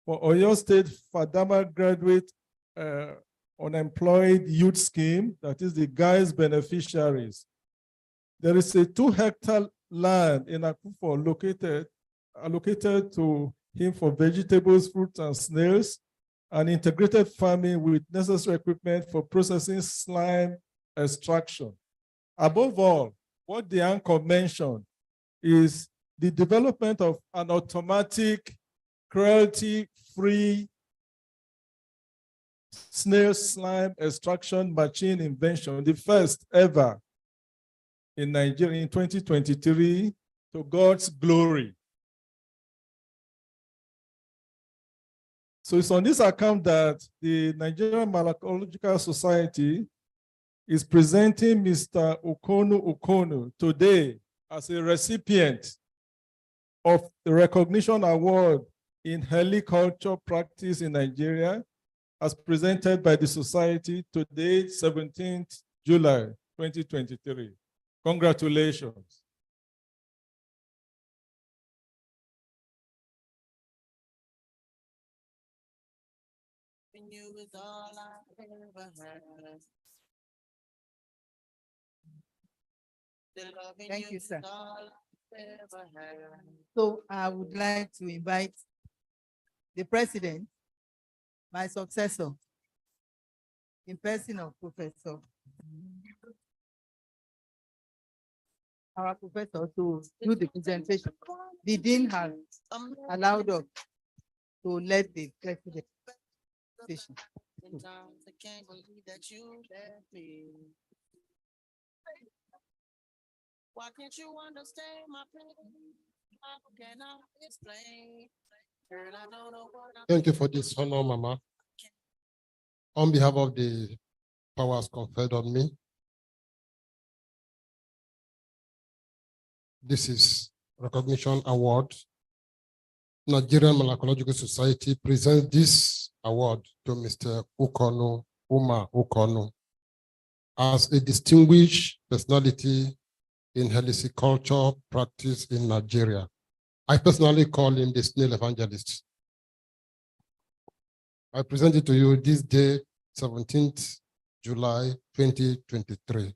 for Oyo State Fadama graduate unemployed youth scheme, that is the guys beneficiaries. There is a 2-hectare land in Akufo allocated to him for vegetables, fruits, and snails, and integrated farming with necessary equipment for processing slime extraction. Above all, what the anchor mentioned is the development of an automatic, cruelty-free snail slime extraction machine invention, the first ever in Nigeria in 2023, to God's glory. So it's on this account that the Nigerian Malacological Society is presenting Mr. Okonu today as a recipient of the recognition award in heliculture practice in Nigeria, as presented by the society today, 17th July, 2023. Congratulations. Thank you, sir. So I would like to invite the president, my successor, in person of Professor, our professor, to do the presentation. The dean has allowed us to let the president station. I can't believe that you left me. Why can't you understand my pain? How can I explain? Girl, I don't know what I'm Thank you for this honor, Mama. On behalf of the powers conferred on me, this is recognition award. Nigerian Malacological Society presents this award to Mr. Ukonu, Uma Ukonu, as a distinguished personality in heliciculture practice in Nigeria. I personally call him the snail evangelist. I present it to you this day, 17th July, 2023.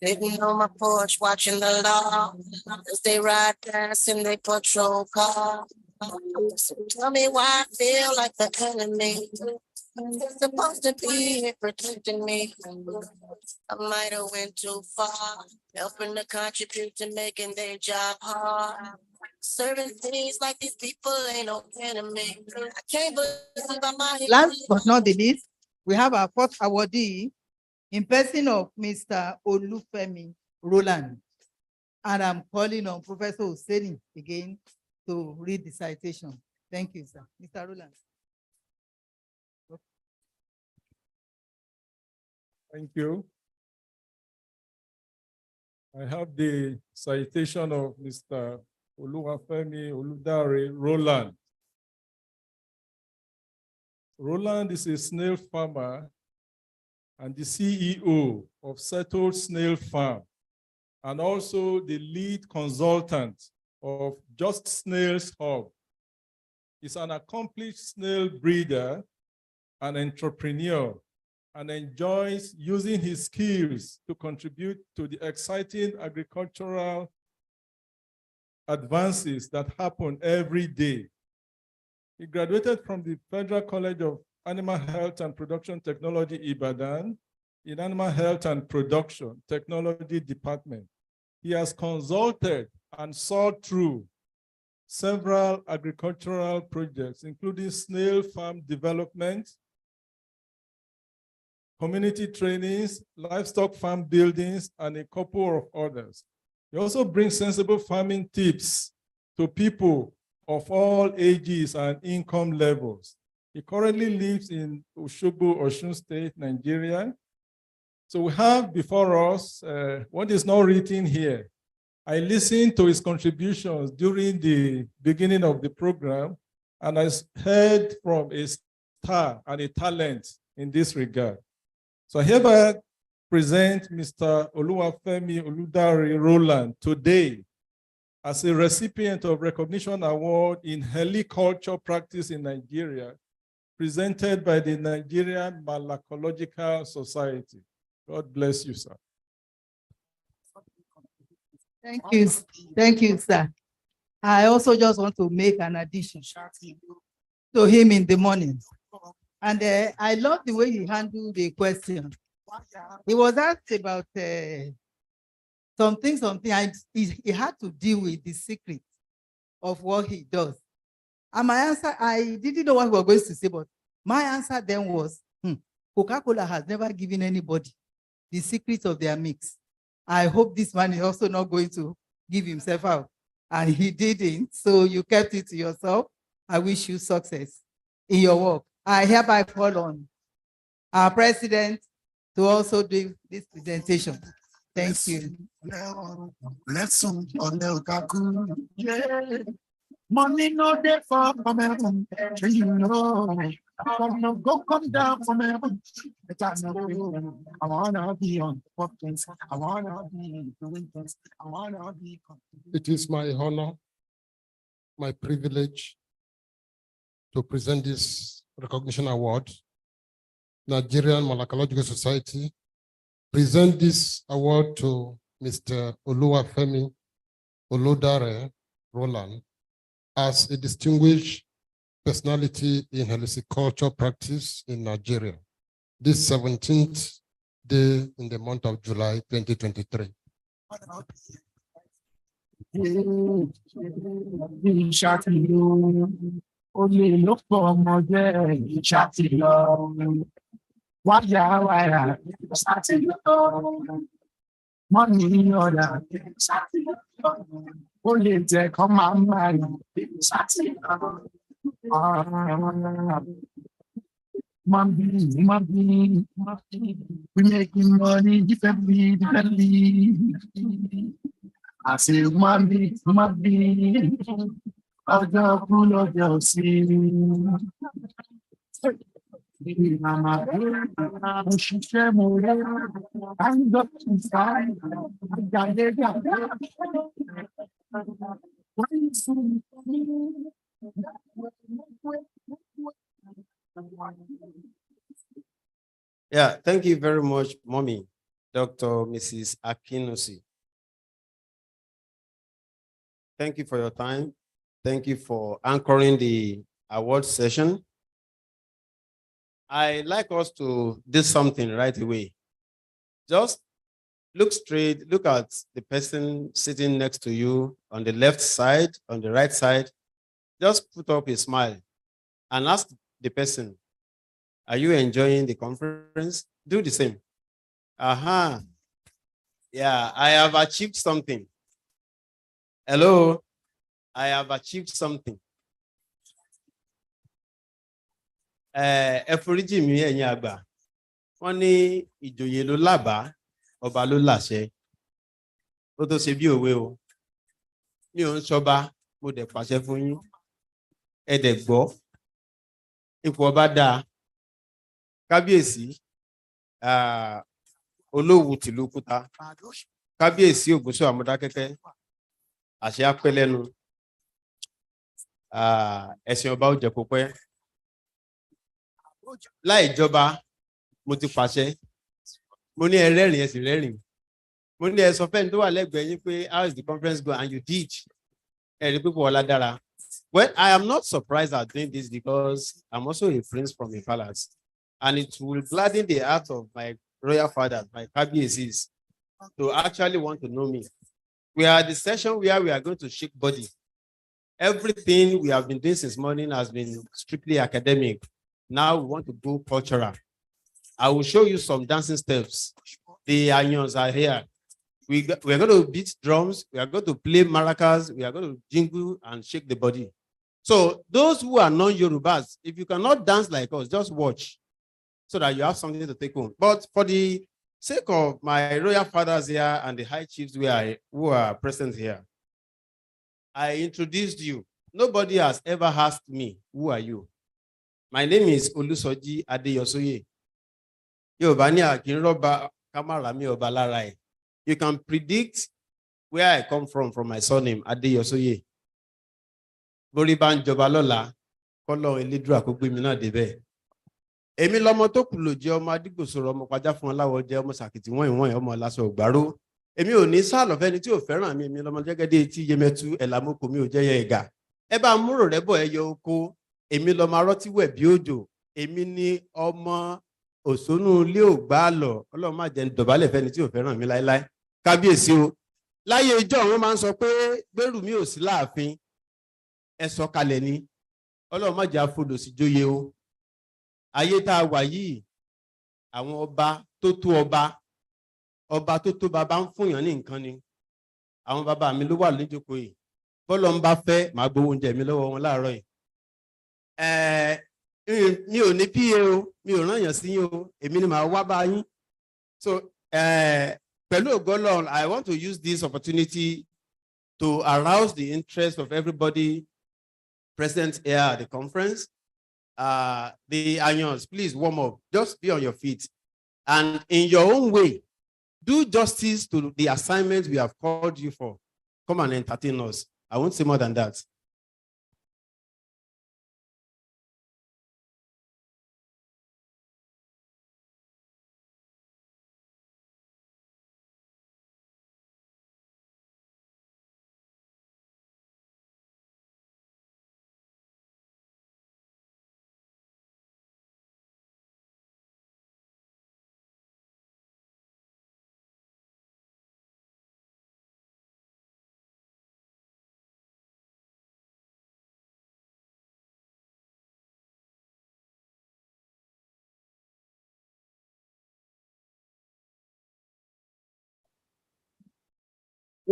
sitting on my porch watching the law as they ride past in their patrol car. So tell me why I feel like the enemy. They're supposed to be here protecting me. I might have went too far, helping to contribute to making their job hard. Serving things like these people ain't no enemy. I can't believe I'm out here. Last but not the least, we have our fourth awardee in person of Mr. Olufemi Roland. And I'm calling on Professor Hussaini again to read the citation. Thank you, sir. Mr. Roland. Thank you. I have the citation of Mr. Oluwafemi Oludare Roland. Roland is a snail farmer and the CEO of Settled Snail Farm, and also the lead consultant of Just Snails Hub. He's an accomplished snail breeder and entrepreneur, and enjoys using his skills to contribute to the exciting agricultural advances that happen every day. He graduated from the Federal College of Animal Health and Production Technology, Ibadan, in Animal Health and Production Technology Department. He has consulted and saw through several agricultural projects, including snail farm development, community trainings, livestock farm buildings, and a couple of others. He also brings sensible farming tips to people of all ages and income levels. He currently lives in Osogbo, Osun State, Nigeria. So we have before us what is not written here. I listened to his contributions during the beginning of the program, and I heard from a star and a talent in this regard. So I hereby present Mr. Oluwafemi Oludare Roland today as a recipient of Recognition Award in Heliculture Practice in Nigeria, presented by the Nigerian Malacological Society. God bless you, sir. Thank you, sir. I also just want to make an addition to him in the morning. And I love the way he handled the question. He was asked about something, and he had to deal with the secret of what he does. And my answer, I didn't know what we were going to say, but my answer then was, Coca-Cola has never given anybody the secret of their mix. I hope this man is also not going to give himself out. And he didn't, so you kept it to yourself. I wish you success in your work. I hereby call on our president to also do this presentation. Thank you. Money no day for heaven, you know. Come down from heaven. I wanna be on top things. I wanna be doing things. I wanna be. It is my honor, my privilege to present this recognition award. Nigerian Malacological Society present this award to Mr. Oluwafemi Oludare Roland as a distinguished personality in heliciculture practice in Nigeria, this 17th day in the month of July 2023. Only look for more chatting. Why, money order. Only take on my mind. Mommy, we making money differently. I say, mommy, I'll go pull up your sleeve. Yeah, thank you very much, Mommy, Dr. Mrs. Akinosi. Thank you for your time. Thank you for anchoring the award session. I like us to do something right away. Just look straight, look at the person sitting next to you on the left side, on the right side. Just put up a smile and ask the person, are you enjoying the conference? Do the same. Aha. Yeah, I have achieved something. Hello, I have achieved something. Ẹ foríjì mi ẹ̀yin àgbà. Wọ́n ní ìjòyè ló lábàá, ọba ló láṣẹ. Ó tó ṣe bí òwe o. Mi ò ń ṣọba, mo dẹ̀ pàṣẹ fún yín. Ẹ dẹ̀ gbọ́. Ipò ọba dáa, Kábíyèsí, Olówù tìlú Kúta, Kábíyèsí Ògúnṣọ́ Àmọ̀dákẹ́kẹ́, àṣẹ apẹ́lẹ́nu, ẹ̀sìn ọba ó jẹ́ kó pẹ́. Láì jọba, mo ti pàṣẹ, mo ní ẹ rẹ́rìn ẹ sì rẹ́rìn, mo ní ẹ sọ fẹ́ni tó wà lẹ́gbẹ̀ẹ́ yín pé how is the conference going, and you did. Ẹ rí pípọ̀ ọlá dára. Well, I am not surprised at doing this because I'm also a prince from a palace, and it will gladden the heart of my royal fathers, my Kábíyèsís, to actually want to know me. We are at the session where we are going to shake body. Everything we have been doing since morning has been strictly academic. Now we want to go cultural. I will show you some dancing steps. The Anyons are here. We are going to beat drums. We are going to play maracas. We are going to jingle and shake the body. So those who are non-Yorubas, if you cannot dance like us, just watch so that you have something to take home. But for the sake of my royal fathers here and the high chiefs who are present here, I introduced you. Nobody has ever asked me, who are you? My name is Olusoji Adeyosoye. You can predict where I come from my surname, Adeyosoye. Boriban Jobalola, Kolo Elidra Kogimina Debe. Èmi lọmọ tó kù ló jẹ́ ọmọ Adigbosoro ọmọ pàjá fún ọláwọ jẹ́ ọmọ Sàkìtì wọ́n ọmọ Lásọ Ògbárò. Èmi ò ní sálọ fẹ́ni tí ò fẹ́ràn mi, èmi lọmọ jẹ́gẹ́dẹ́ tí Yemẹtu Ẹ̀làmókò mi ò jẹ́ yẹ ẹ̀gà. Ẹ bá múrò rẹ bọ̀ ẹyọ oko. Èmi lọmọ arọ́tí wẹ̀ bí òjò. Èmi ni ọmọ òṣónú ilé ògbà lọ. Ọlọ́run má jẹ́ dọ̀bálẹ̀ fẹ́ni tí ò fẹ́ràn mi láéláé. Kábíyèsí o. Láyé ìjọ́ wọn máa ń sọ pé gbẹ́rù mi ò sí láàfin. Ẹ sọ kalẹ̀ ni. Ọlọ́run má jẹ́ afodò sí jóye o. Ayé tá a wà yìí, àwọn ọba tó tó bàbá ń fún yàn ní nǹkan ni. Àwọn bàbá mi ló wà lójókòó yìí. Bọ́lọ̀ ń bá fẹ́, màá gbowó oúnjẹ mi lọ́wọ́ wọn láàárọ̀ yìí. Mi ò ní PA o, mi ò rán yàn sí yín o, èmi ni màá wá bá yín. So, pẹ̀lú ògo Ọlọ́run, I want to use this opportunity to arouse the interest of everybody present here at the conference. The Anyons, please warm up. Just be on your feet. And in your own way, do justice to the assignment we have called you for. Come and entertain us. I won't say more than that.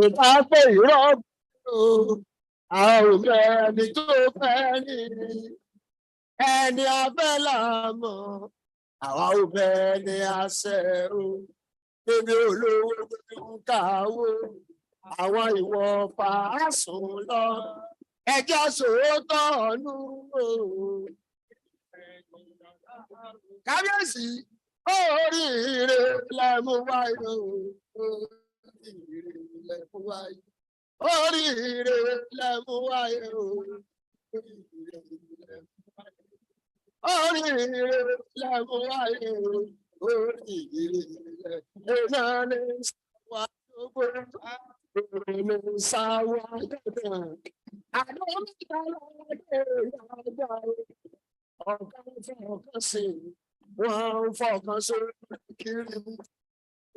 Ìbá pé ìrọ́bù àwọn ẹni tó fẹ́ ní ẹni abẹ́ làmọ́ àwa ò fẹ́ ní àṣẹ o. Bébí olówó tó ń kàwó àwọn ìwọ fàásùn lọ ẹjọ́ sòótọ́ ọ̀nù o. Kábíyèsí oríire lẹ́mú wáyé o. Oríire lẹ́mú wáyé o. Oríire lẹ́mú wáyé o. Oríire náà ní sáwà gbogbo. Ní sáwà gbogbo. Àdó mẹ́ta lọ́dẹ yàgbá o. Ọ̀kan fọkàn sí, wọ́n fọkàn sórí kiri.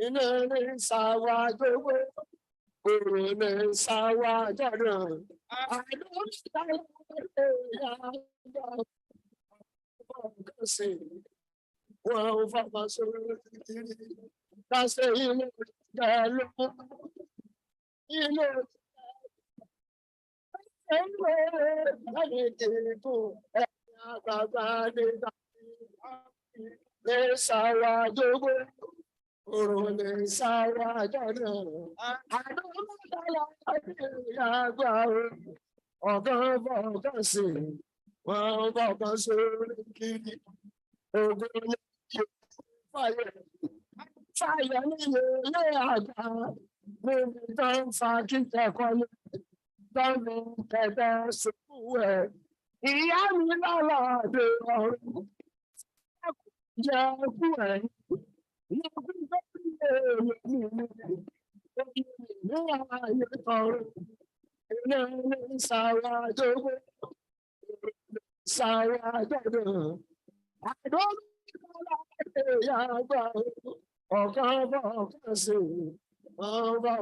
Iná ní sáwà gbogbo. Òrùn ní sáwà jọ̀dọ̀. Àdó mẹ́ta lọ́dẹ yàgbá o. Fọkàn sí, wọ́n fọkàn sórí kiri. Kásẹ̀ ilé ìjà lọ. Ilé fire. Fire ni ilé àgbà. Níbi tó ń fa kíkẹ́kọ̀ọ́ lọ́nà kẹ̀kẹ́ sùkú ẹ̀. Ìyá mi lọ́la dé ọ̀run. Jẹ́ kú ẹ̀. Ní kú tó ń lé mi ní ayé ọ̀run. Ilé ní sàrà dógó. Sàrà dógó. Àdógó lọ́la dé yàgbà. Ọ̀kan bọ̀ ọ̀kan sí. Ọba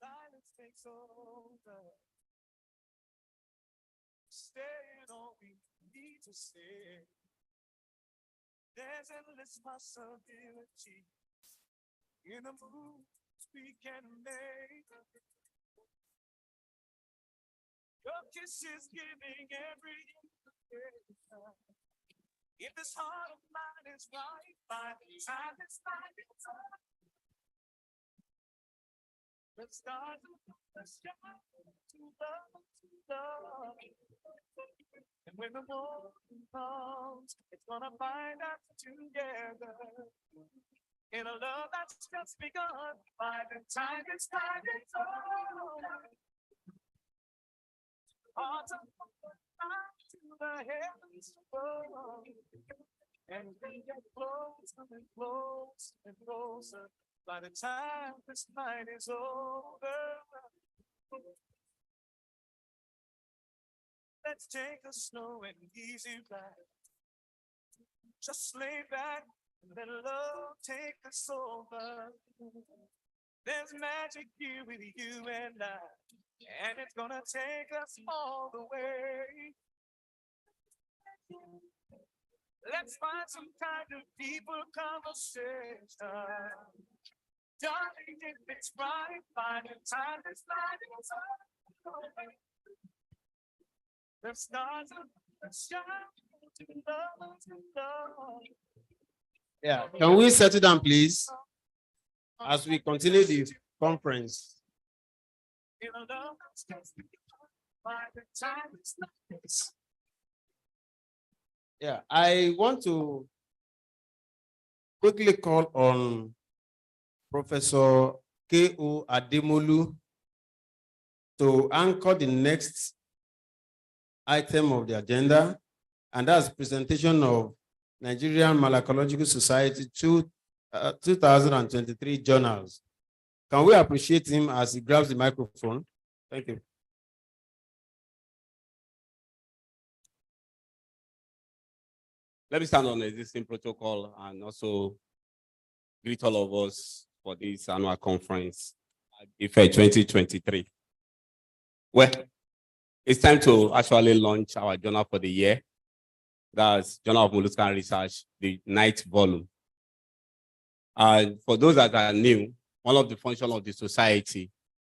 Silence takes over. Staying all we need to stay. There's endless possibility in the moves we can make. Your kiss is giving every indication. If this heart of mine is right, by the time it's time, it's up. The stars of the sky to love. And when the morning comes, it's gonna find us together in a love that's just begun. By the time it's time, it's over. Hearts are to the heavens above, and we get closer and closer and closer. By the time this night is over, let's take a slow and easy ride. Just lay back and let love take us over. There's magic here with you and I, and it's gonna take us all the way. Let's find some kind of deeper conversation. Darling, if it's right, by the time this night is over, the stars of the sky to love. Yeah, can we settle down, please, as we continue the conference? In a love that's just begun, by the time it's night. Yeah, I want to quickly call on Professor K.O. Ademolu to anchor the next item of the agenda, and that's presentation of Nigerian Malacological Society 2023 journals. Can we appreciate him as he grabs the microphone? Thank you. Let me stand on the existing protocol and also greet all of us for this annual conference, IFE 2023. Well, it's time to actually launch our journal for the year. That's Journal of Molluscan Research, the 9th volume. And for those that are new, one of the functions of the society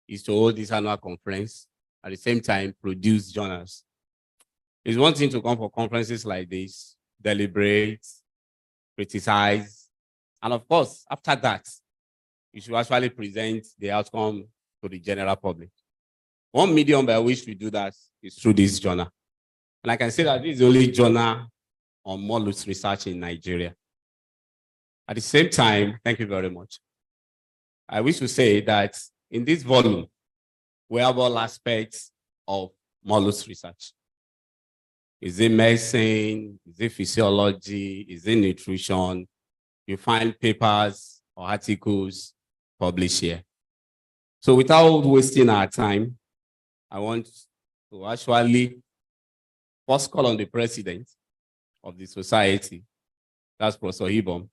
is to hold this annual conference, at the same time produce journals. It's one thing to come for conferences like this, deliberate, criticize, and of course, after that, you should actually present the outcome to the general public. One medium by which we do that is through this journal. And I can say that this is the only journal on mollusc research in Nigeria. At the same time, thank you very much. I wish to say that in this volume, we have all aspects of mollusc research. Is it medicine? Is it physiology? Is it nutrition? You find papers or articles published here. So without wasting our time, I want to actually first call on the president of the society, that's Professor Ibom,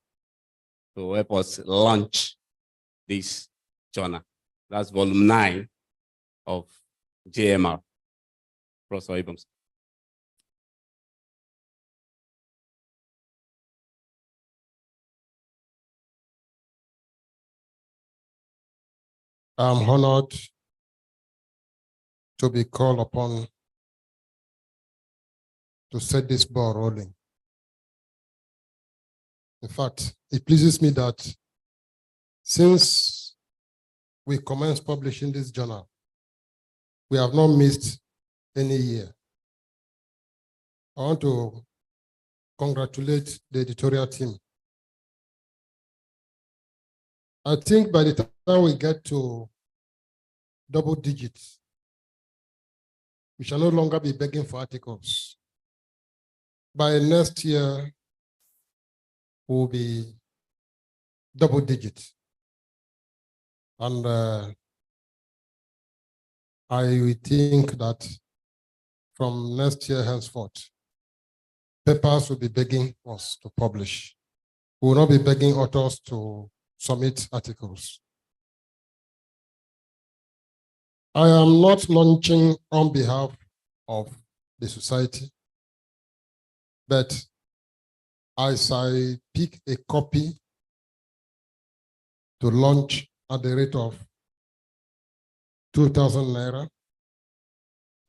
to help us launch this journal. That's volume 9 of JMR. Professor Ibom. I'm honored to be called upon to set this ball rolling. In fact, it pleases me that since we commenced publishing this journal, we have not missed any year. I want to congratulate the editorial team. I think by the time we get to double digits, we shall no longer be begging for articles. By next year, we'll be double digits. And I think that from next year henceforth, papers will be begging us to publish. We will not be begging authors to submit articles. I am not launching on behalf of the society, but as I pick a copy to launch at the rate of 2,000 naira,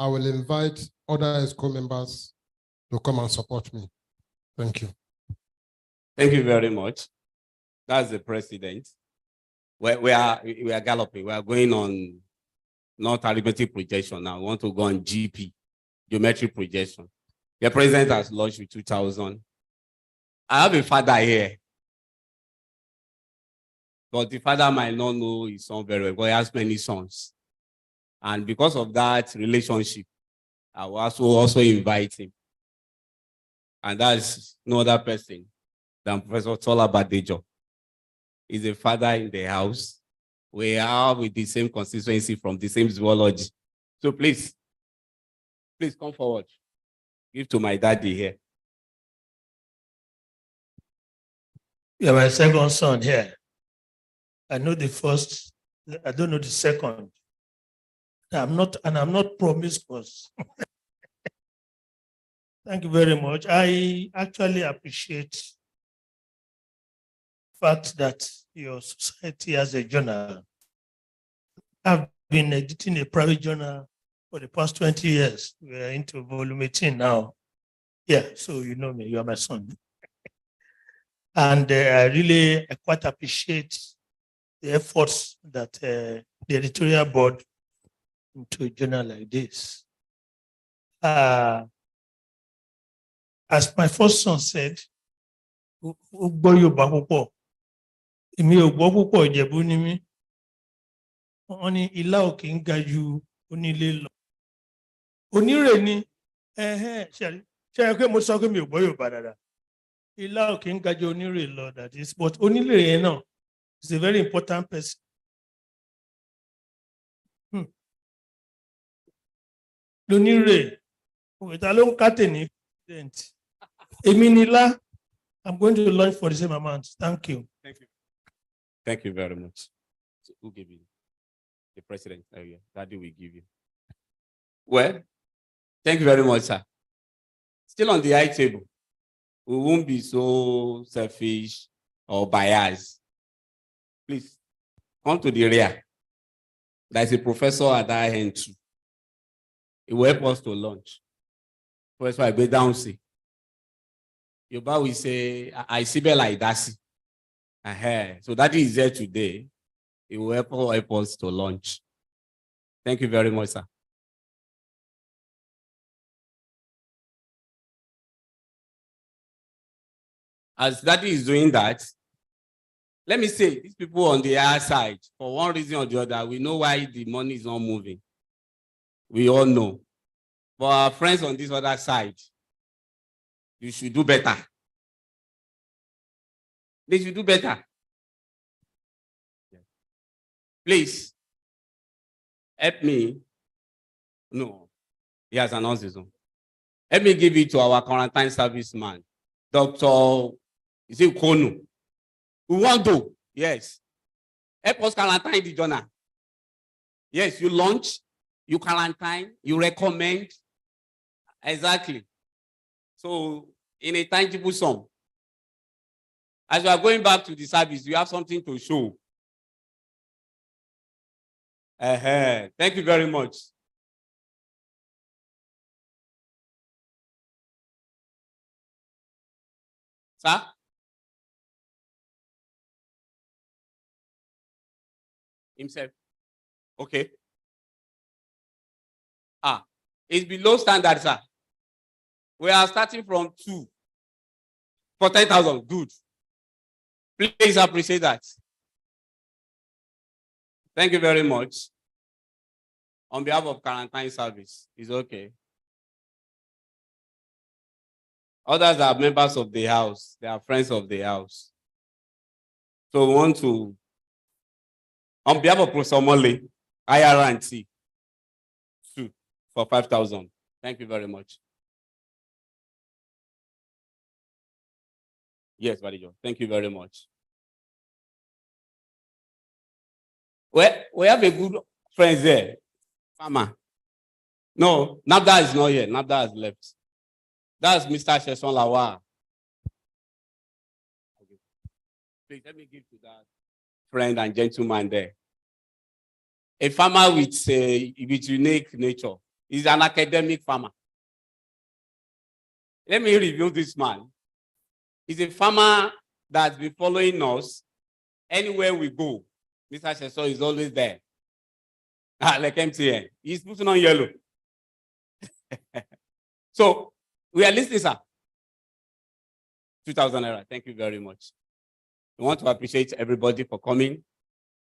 I will invite other ESCO members to come and support me. Thank you. Thank you very much. That's the president. We are galloping. We are going on not arithmetic projection now. We want to go on GP, geometric projection. The president has launched with 2,000. I have a father here, but the father might not know his son very well, but he has many sons. And because of that relationship, I will also invite him. And that's no other person than Professor Tola Badejo. He's a father in the house. We are with the same constituency from the same zoology. So please come forward. Give to my daddy here. You're my second son here. I know the first, I don't know the second. I'm not promiscuous. Thank you very much. I actually appreciate the fact that your society has a journal. I've been editing a private journal for the past 20 years. We're into volume 18 now. Yeah, so you know me, you are my son. And I quite appreciate the efforts that the editorial board into a journal like this. As my first son said, èmi ò gbọ́ púpọ̀ Ìjẹ̀bú ni mí. Wọ́n ní ilá ò kì í ga ju onílé lọ. Onírè ni, ṣe é pé mo sọ pé mi ò gbọ́ Yorùbá dáadáa. Ilá ò kì í ga ju onírè lọ, that is, but onílé yẹn náà is a very important person. Lónírè, òkèta ló ń kátè ní president. Èmi ni ilá, I'm going to launch for the same amount. Thank you. Thank you. Thank you very much. So who gave you? The president. Oh, yeah. Daddy will give you. Well, thank you very much, sir. Still on the high table. We won't be so selfish or biased. Please come to the rear. There's a professor at that end too. It will help us to launch. Professor, I go down see. Yoruba will say, I see be like that. So that is there today. It will help us to launch. Thank you very much, sir. As Daddy is doing that, let me say, these people on the other side, for one reason or the other, we know why the money is not moving. We all know. But our friends on this other side, you should do better. They should do better. Please, help me. No, he has announced his own. Help me give it to our quarantine serviceman, Dr. Is it Konu? We want to, yes. Help us quarantine the journal. Yes, you launch, you quarantine, you recommend. Exactly. So, in a tangible sum, as you are going back to the service, you have something to show. Thank you very much. Sir? Himself. Okay. It's below standard, sir. We are starting from 2 for 10,000. Good. Please appreciate that. Thank you very much. On behalf of quarantine service, it's okay. Others are members of the house. They are friends of the house. So we want to, on behalf of Professor Molly, IRNT, 2 for 5,000. Thank you very much. Yes, Badijo. Thank you very much. Well, we have a good friend there. Farmer. No, Nabda is not here. Nabda has left. That's Mr. Sheson Lawa. Please let me give to that friend and gentleman there. A farmer with unique nature. He's an academic farmer. Let me review this man. He's a farmer that's been following us anywhere we go. Mr. Sheson is always there. Like MTN. He's putting on yellow. So we are listening, sir. 2,000 naira. Thank you very much. We want to appreciate everybody for coming.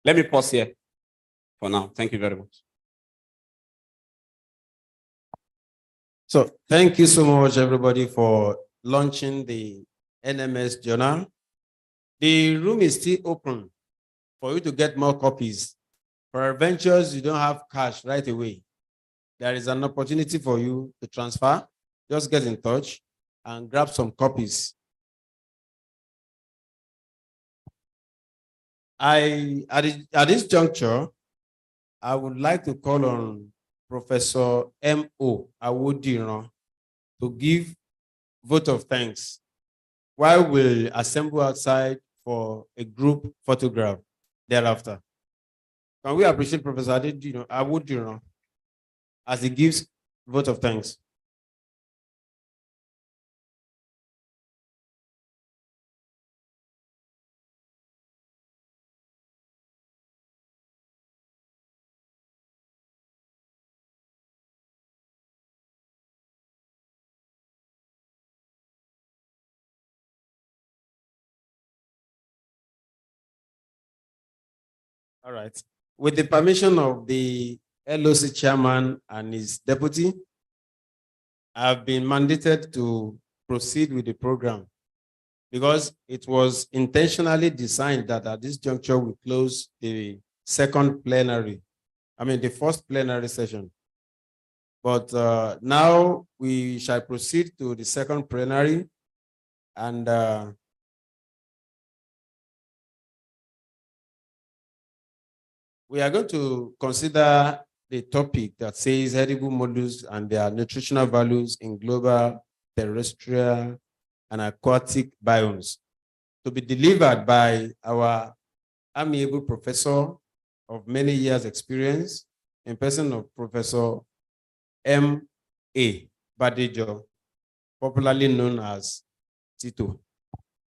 Let me pause here for now. Thank you very much. So thank you so much, everybody, for launching the NMS journal. The room is still open for you to get more copies. For adventures, you don't have cash right away. There is an opportunity for you to transfer. Just get in touch and grab some copies. At this juncture, I would like to call on Professor M.O. Awodiran to give vote of thanks while we'll assemble outside for a group photograph thereafter. Can we appreciate Professor Awodiran as he gives vote of thanks? All right. With the permission of the LOC chairman and his deputy, I've been mandated to proceed with the program because it was intentionally designed that at this juncture we close the the first plenary session. But now we shall proceed to the second plenary, and we are going to consider the topic that says edible mollusks and their nutritional values in global, terrestrial, and aquatic biomes, to be delivered by our amiable professor of many years' experience in person of Professor M.A. Badejo, popularly known as Tito.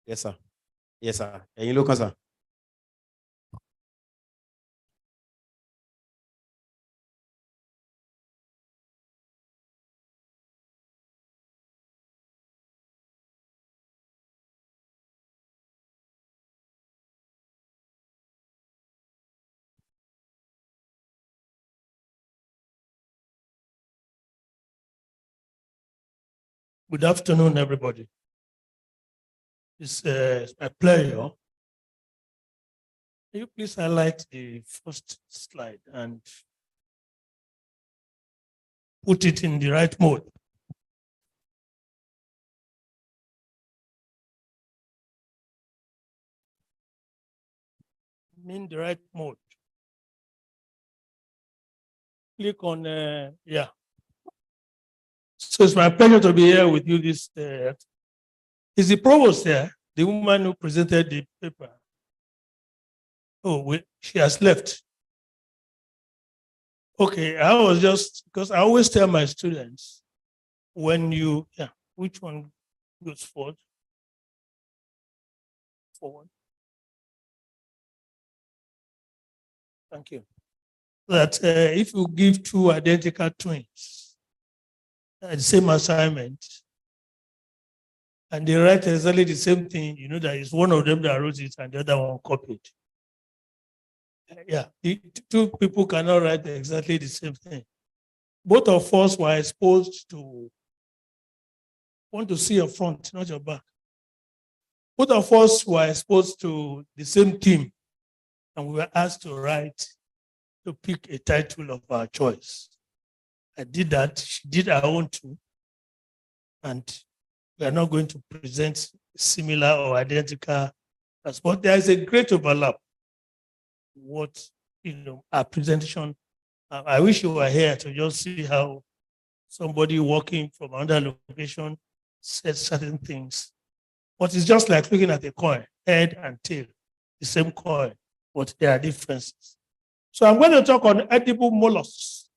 Yes, sir. Yes, sir. And you look, sir. Good afternoon, everybody. It's a pleasure. Can you please highlight the first slide and put it in the right mode? In the right mode. Click on, yeah. So it's my pleasure to be here with you this. Is the provost there, the woman who presented the paper? Oh, she has left. Okay, I was just, because I always tell my students, when you, yeah, which one goes forward? Forward. Thank you. That if you give two identical twins the same assignment, and they write exactly the same thing, you know that it's one of them that wrote it and the other one copied. Yeah, two people cannot write exactly the same thing. Both of us were exposed to want to see your front, not your back. Both of us were exposed to the same team, and we were asked to pick a title of our choice. I did that. She did her own too. And we are not going to present similar or identical, but there is a great overlap. What our presentation I wish you were here to just see how somebody walking from another location says certain things. But it's just like looking at a coin, head and tail, the same coin, but there are differences. So I'm going to talk on edible mollusks.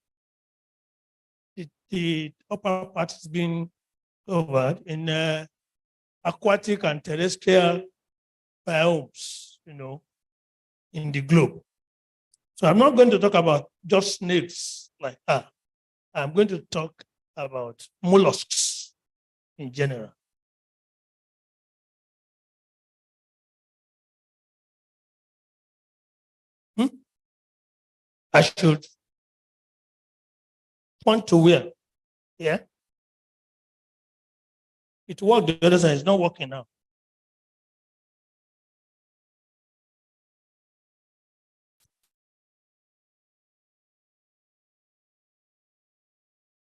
The upper part has been covered in aquatic and terrestrial biomes, in the globe. So I'm not going to talk about just snakes like that. I'm going to talk about mollusks in general. I should point to where? Yeah. It worked the other side, it's not working now.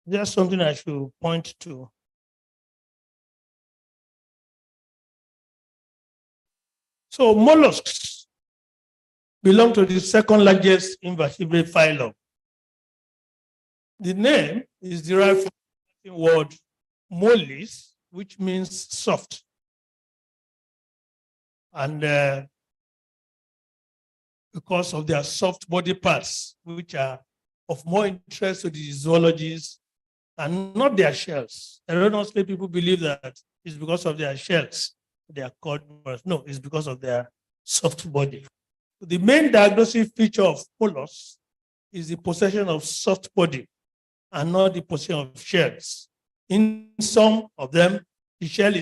There's something I should point to. So mollusks belong to the second largest invertebrate phylum. The name is derived from the word mollis, which means soft. And because of their soft body parts, which are of more interest to the zoologists, and not their shells. Erroneously, people believe that it's because of their shells they are called mollusks. No, it's because of their soft body. The main diagnostic feature of mollusks is the possession of soft body and not the possession of shells. In some of them, the shell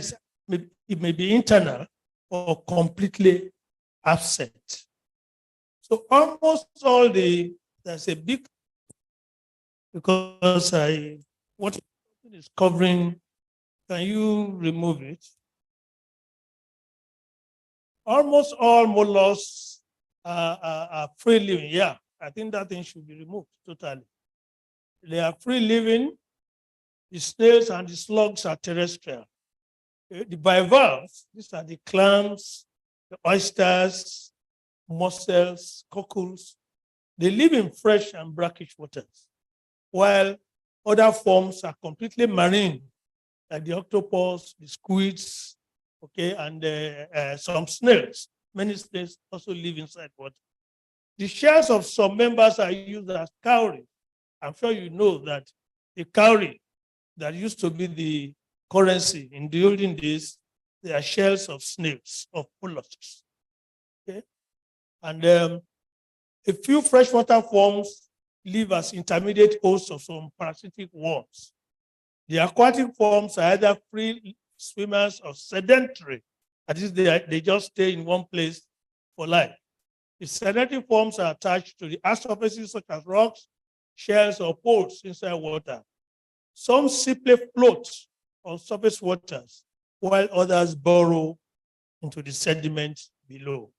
may be internal or completely absent. So almost all there's a big, because what is covering, can you remove it? Almost all mollusks are free living. Yeah, I think that thing should be removed totally. They are free living. The snails and the slugs are terrestrial. The bivalves, these are the clams, the oysters, mussels, cockles. They live in fresh and brackish waters, while other forms are completely marine, like the octopus, the squids, okay, and some snails. Many snails also live inside water. The shells of some members are used as cowrie. I'm sure you know that the cowrie that used to be the currency in the olden days, they are shells of snails, of mollusks. Okay? And a few freshwater forms live as intermediate hosts of some parasitic worms. The aquatic forms are either free swimmers or sedentary. That is, they just stay in one place for life. The sedentary forms are attached to the earth surfaces such as rocks, shells, or poles inside water. Some simply float on surface waters, while others burrow into the sediment below.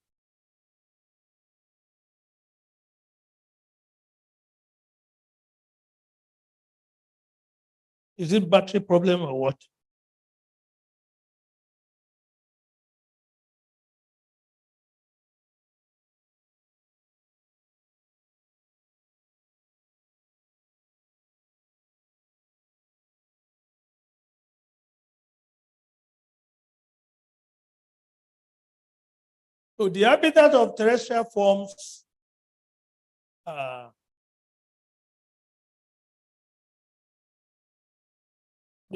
Is it battery problem or what? So the habitat of terrestrial forms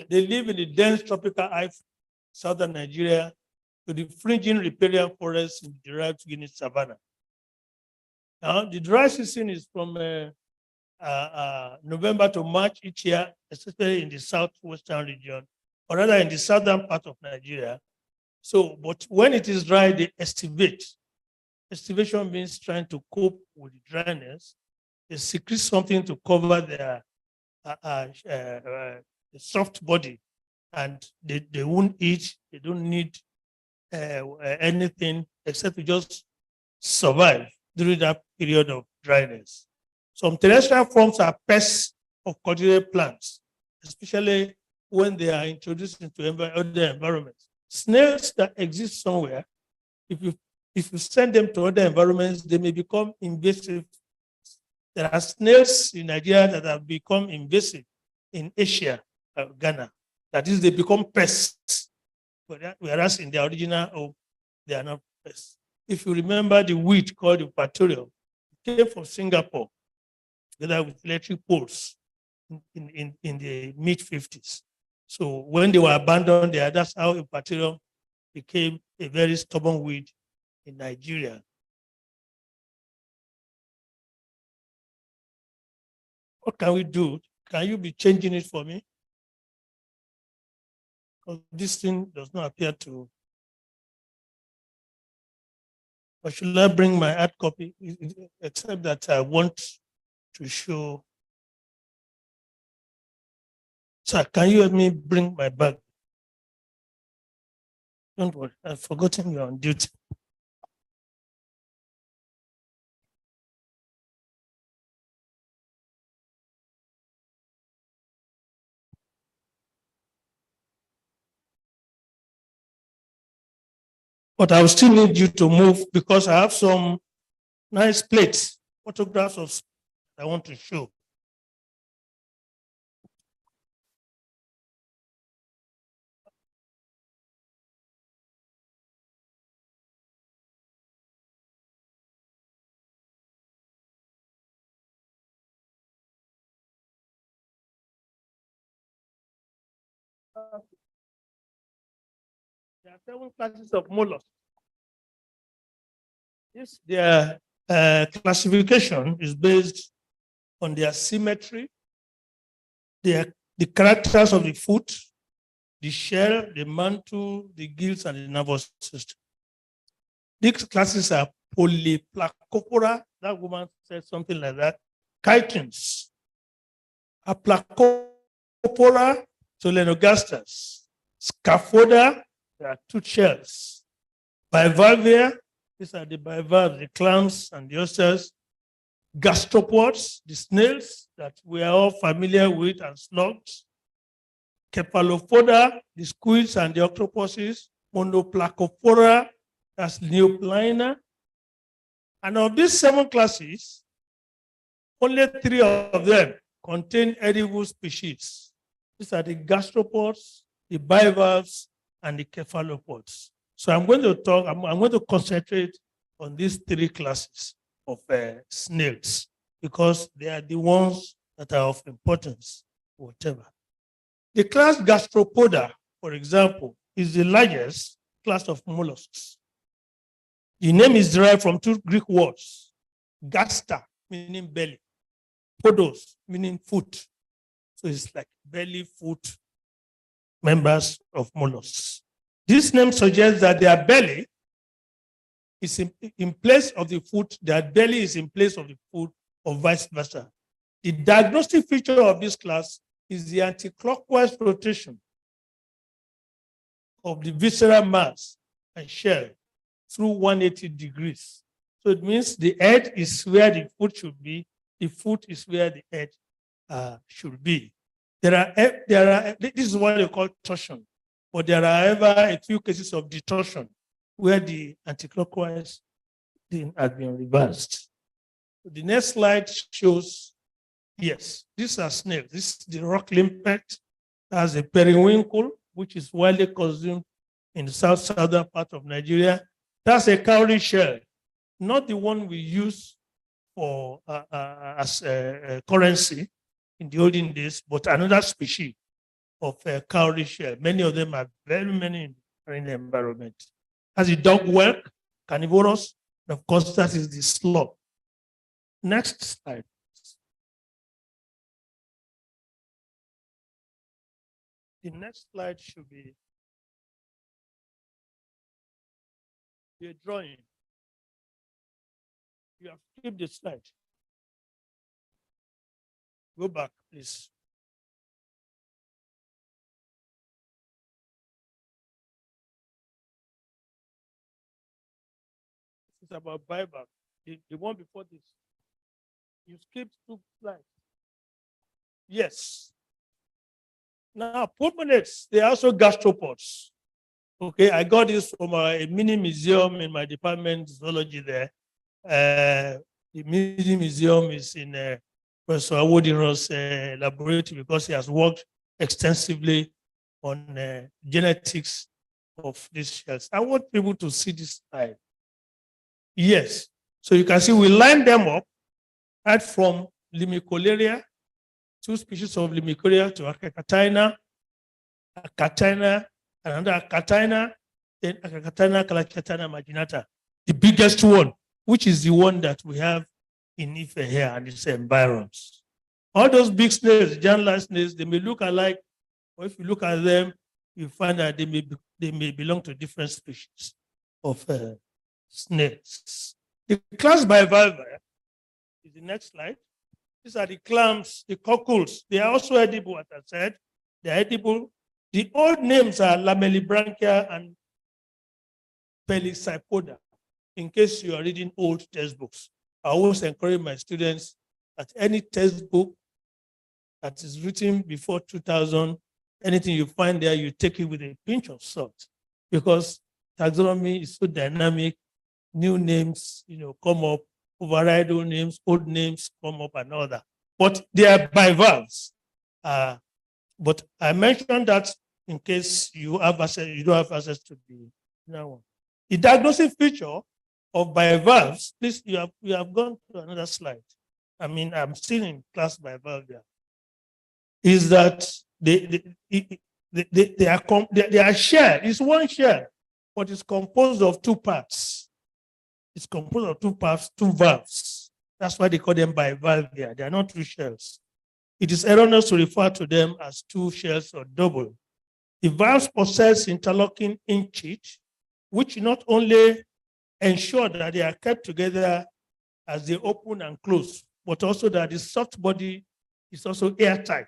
they live in the dense tropical southern Nigeria to the fringing riparian forests in the derived Guinea savanna. Now, the dry season is from November to March each year, especially in the southwestern region, or rather in the southern part of Nigeria. So, but when it is dry, they estivate. Estivation means trying to cope with the dryness. They secrete something to cover their soft body, and they won't eat. They don't need anything except to just survive during that period of dryness. Some terrestrial forms are pests of cultivated plants, especially when they are introduced into other environments. Snails that exist somewhere, if you send them to other environments, they may become invasive There are snails in Nigeria that have become invasive in Asia, Ghana. That is, they become pests, whereas in the original home, they are not pests. If you remember the weed called the Patorium, it came from Singapore, together with electric poles in the mid-50s. So when they were abandoned there, that's how Patorium became a very stubborn weed in Nigeria. What can we do? Can you be changing it for me? Because this thing does not appear to. Or should I bring my hard copy? Except that I want to show. Sir, can you help me bring my bag? Don't worry, I've forgotten you're on duty. But I will still need you to move because I have some nice plates, photographs of I want to show. There are 7 classes of mollusks. Their classification is based on their symmetry, the characters of the foot, the shell, the mantle, the gills, and the nervous system. These classes are Polyplacopora, that woman said something like that, chitons, Aplacopora, Solenogastas, Scaphoda, there are 2 shells, Bivalvia, these are the bivalves, the clams and the oysters, gastropods, the snails that we are all familiar with, and slugs, Cephalophoda, the squids and the octopuses, Monoplacopora, that's Neoplina. And of these 7 classes, only 3 of them contain edible species. These are the gastropods, the bivalves, and the cephalopods. So I'm going to talk, I'm going to concentrate on these 3 classes of snails because they are the ones that are of importance, whatever. The class Gastropoda, for example, is the largest class of mollusks. The name is derived from 2 Greek words, gasta, meaning belly, podos, meaning foot. So it's like belly, foot members of mollusks. This name suggests that their belly is in place of the foot, their belly is in place of the foot, or vice versa. The diagnostic feature of this class is the anti-clockwise rotation of the visceral mass and shell through 180 degrees. So it means the head is where the foot should be, the foot is where the head should be. This is what they call torsion, but there are ever a few cases of detorsion where the anti-clockwise thing has been reversed. The next slide shows, yes, these are snails. This is the rock limpet, has a periwinkle, which is widely consumed in the southern part of Nigeria. That's a cowrie shell, not the one we use for as currency in the olden days, but another species of cowrie shell. Many of them are very many in the environment. As a dog whelk, carnivorous, and of course that is the sloth. Next slide. The next slide should be a drawing. You have skipped the slide. Go back, please. This is about buyback. The one before this. You skipped 2 slides. Yes. Now, pulmonates, they are also gastropods. Okay, I got this from a mini museum in my department, zoology there. The museum is in Professor Awodiro's laboratory because he has worked extensively on genetics of these shells. I want people to see this slide. Yes. So you can see we line them up right from Limicolaria, 2 species of Limicolia to Acacatina, another Acacatina, then Acacatina calacatina marginata, the biggest one, which is the one that we have in Ife here and its environs. All those big snails, giant snails, they may look alike, or if you look at them, you find that they may belong to different species of snails. The class bivalve is the next slide. These are the clams, the cockles. They are also edible, as I said. They are edible. The old names are Lamellibranchia and Pelicypoda, in case you are reading old textbooks. I always encourage my students that any textbook that is written before 2000, anything you find there, you take it with a pinch of salt, because taxonomy is so dynamic. New names, come up, override old names come up and all that. But they are bivalves. But I mentioned that in case you have access, you don't have access to the one. The diagnostic feature of bivalves, please, you have gone to another slide. I mean, I'm still in class bivalve there. Is that they are shell. It's one shell, but it's composed of 2 parts. It's composed of 2 parts, 2 valves. That's why they call them bivalve here. They are not 2 shells. It is erroneous to refer to them as 2 shells or double. The valves possess interlocking inchage, which not only ensure that they are kept together as they open and close, but also that the soft body is also airtight.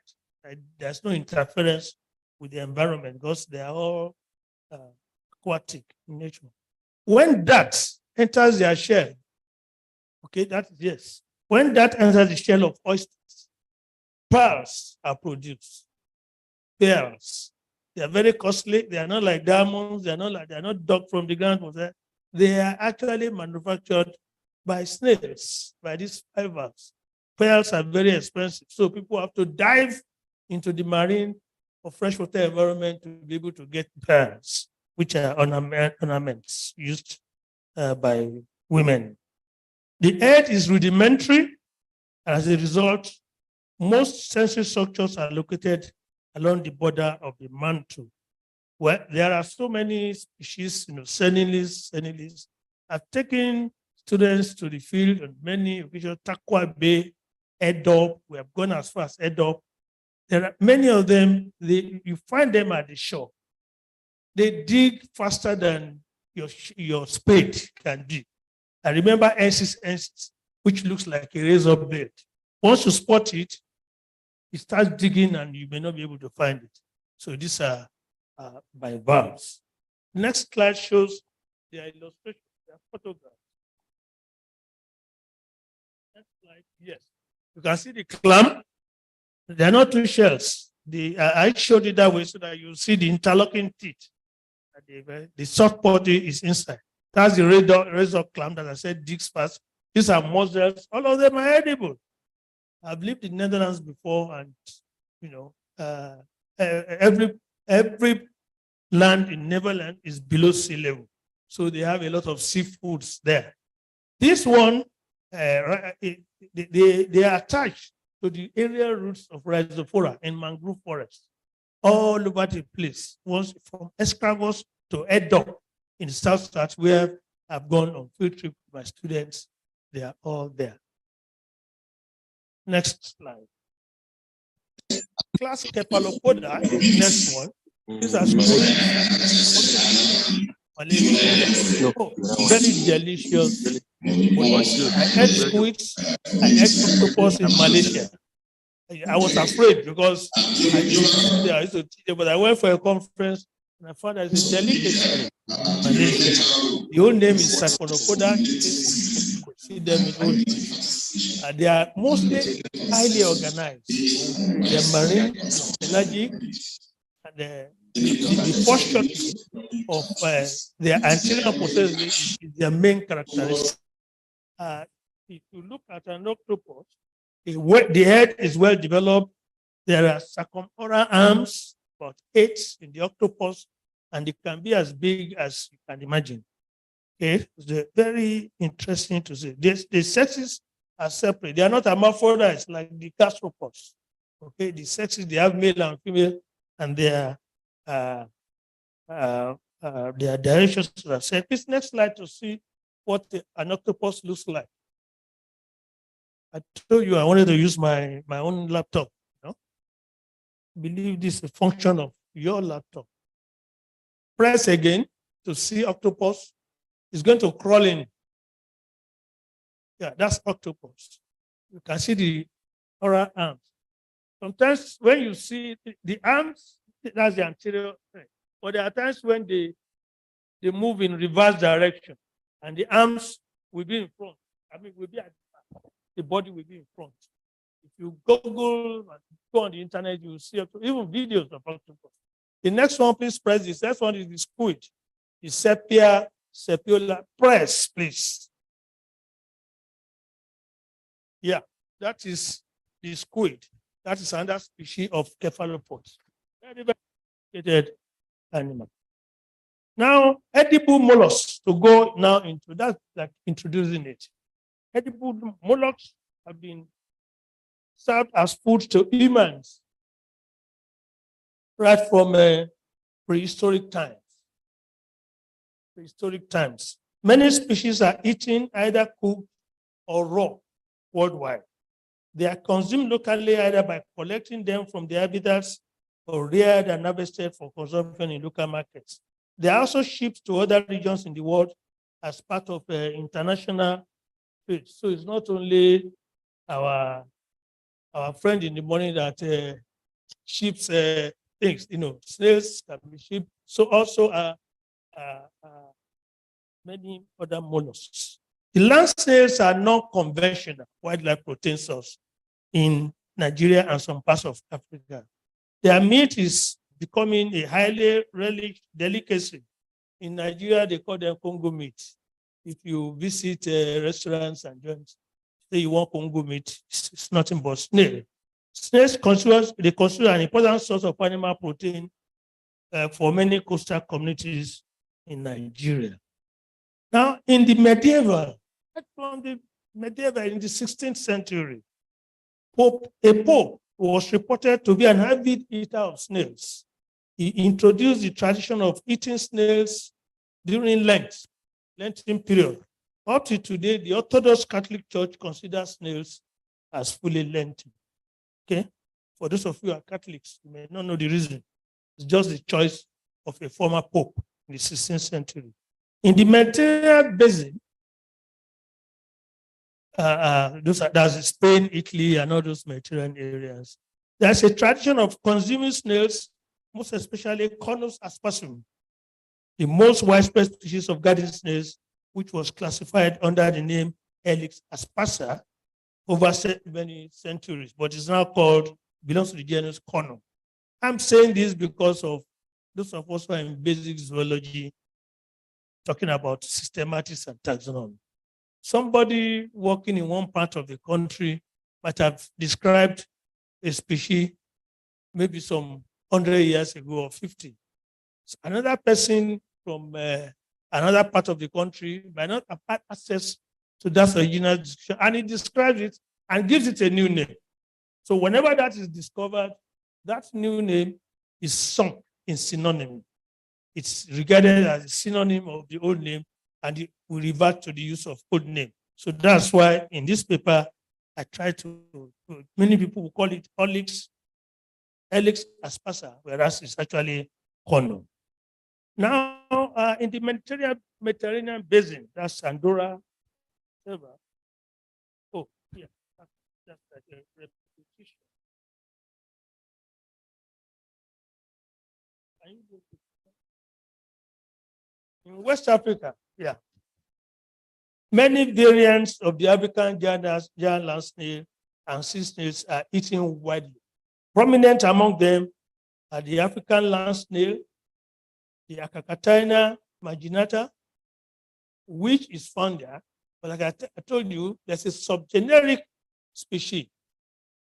There's no interference with the environment because they are all aquatic in nature. When that enters their shell, okay, that is yes. When that enters the shell of oysters, pearls are produced. Pearls. They are very costly. They are not like diamonds. They are not dug from the ground. They are actually manufactured by snails, by these fibers. Pearls are very expensive. So people have to dive into the marine or freshwater environment to be able to get pearls, which are ornaments used by women. The head is rudimentary. As a result, most sensory structures are located along the border of the mantle, where there are so many species, Senilis. I've taken students to the field on many occasions, Takwa Bay, Edop. We have gone as far as Edop. There are many of them, you find them at the shore. They dig faster than your spade can dig. I remember Ensis, which looks like a razor blade. Once you spot it, it starts digging and you may not be able to find it. So these are bivalves. Next slide shows their illustration, their photograph. Next slide, yes. You can see the clam. They are not 2 shells. I showed it that way so that you see the interlocking teeth. The soft body is inside. That's the razor clam that I said digs fast. These are mussels. All of them are edible. I've lived in Netherlands before, and every land in Netherlands is below sea level, so they have a lot of seafoods there. This one, they are attached to the aerial roots of rhizophora in mangrove forests, all over the place. Once from Escravos to Edop in the South, where I've gone on field trip with my students, they are all there. Next slide. Class Cephalopoda is the next one. These are Malaysia. Oh, very delicious. I ate squids, I ate octopus in Malaysia. I was afraid because I used to teach them, but I went for a conference and I found that it's a delicacy in Malaysia. The whole name is Cephalopoda. You could see them in old. They are mostly highly organized. They are marine, pelagic, and the posture of their anterior posterior is their main characteristic. if you look at an octopus, the head is well developed. There are circumoral arms, about 8 in the octopus, and it can be as big as you can imagine. Okay, it's very interesting to see. The sexes are separate. They are not hermaphrodites like the gastropods. Okay, the sexes, they have male and female, and their directions are set. This next slide to see what an octopus looks like. I told you I wanted to use my own laptop. You know? I believe this is a function of your laptop. Press again to see octopus. It's going to crawl in. Yeah, that's octopus. You can see the oral arms. Sometimes when you see the arms, that's the anterior thing. But there are times when they move in reverse direction and the arms will be in front. I mean, will be at the back. The body will be in front. If you Google and go on the internet, you will see even videos of octopus. The next one, please press this. Next one is the squid. The sepia press, please. Yeah, that is the squid. That is another species of cephalopods. Very, very complicated animal. Now, edible mollusks, to go now into that, like introducing it. Edible mollusks have been served as food to humans right from prehistoric times. Prehistoric times. Many species are eaten either cooked or raw worldwide. They are consumed locally either by collecting them from the habitats or reared and harvested for consumption in local markets. They are also shipped to other regions in the world as part of international trade. So it's not only our friend in the morning that ships things, snails can be shipped. So also many other mollusks. The land snails are non-conventional wildlife protein source in Nigeria and some parts of Africa. Their meat is becoming a highly relished delicacy. In Nigeria, they call them Congo meat. If you visit restaurants and joints, say you want Congo meat, it's nothing but snail. Snails consider an important source of animal protein for many coastal communities in Nigeria. Now, in the medieval, in the 16th century, a pope was reported to be an avid eater of snails. He introduced the tradition of eating snails during Lenten period. Up to today, the Orthodox Catholic Church considers snails as fully Lenten. Okay? For those of you who are Catholics, you may not know the reason. It's just the choice of a former pope in the 16th century. In the Mediterranean basin, that's Spain, Italy, and all those Mediterranean areas, there's a tradition of consuming snails, most especially Conus aspersum, the most widespread species of garden snails, which was classified under the name Helix aspersa over many centuries, but is now belongs to the genus Conus. I'm saying this because of those of us who are in basic zoology, talking about systematics and taxonomy. Somebody working in one part of the country might have described a species maybe some 100 years ago or 50. So another person from another part of the country might not have had access to that original description, and he describes it and gives it a new name. So whenever that is discovered, that new name is sunk in synonym. It's regarded as a synonym of the old name, and it will revert to the use of old name. So that's why in this paper, I try many people will call it Helix aspersa, whereas it's actually Conus. Now, in the Mediterranean basin, that's Andorra. Oh, yeah, that's like a repetition. In West Africa, yeah. Many variants of the African giant land snail and sea snails are eaten widely. Prominent among them are the African land snail, the Acacataina marginata, which is found there, But like I told you, there's a subgeneric species,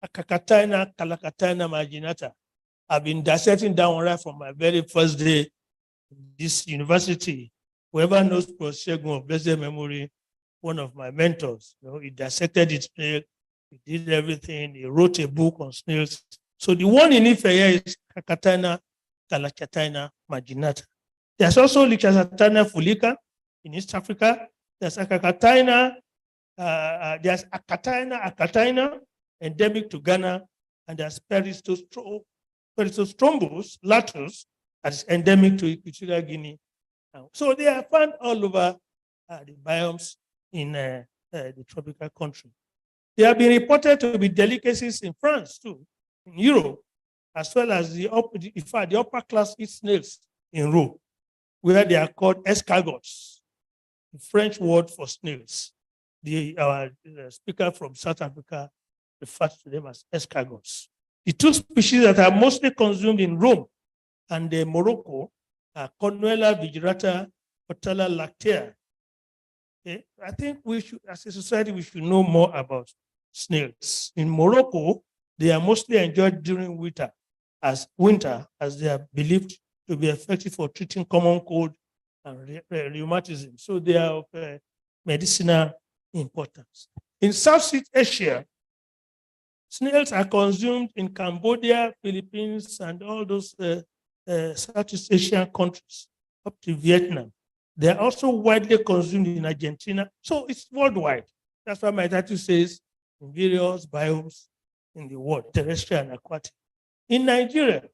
Akakataina Kalakataina marginata. I've been dissecting that one right from my very first day in this university. Whoever knows Professor Shegun of blessed memory, one of my mentors, he dissected its snail, he did everything, he wrote a book on snails. So the one in Ife here is Kakataina Kalakataina marginata. There's also Lichasataina fulica in East Africa. There's Akakataina, there's Akataina, endemic to Ghana, and there's Perisostrombus latus, that's endemic to Equatorial Guinea. So they are found all over the biomes in the tropical country. They have been reported to be delicacies in France too, in Europe, as well as the upper class eat snails in Rome, where they are called escargots, the French word for snails. Our speaker from South Africa refers to them as escargots. The two species that are mostly consumed in Rome and Morocco are Cornuella vigirata, Portella lactea. Okay? I think we should, as a society, we should know more about snails. In Morocco, they are mostly enjoyed during winter as they are believed to be effective for treating common cold and rheumatism. So they are of medicinal importance. In Southeast Asia, snails are consumed in Cambodia, Philippines, and all those Southeast Asian countries up to Vietnam. They are also widely consumed in Argentina. So it's worldwide. That's why my title says in various biomes in the world, terrestrial and aquatic. In Nigeria,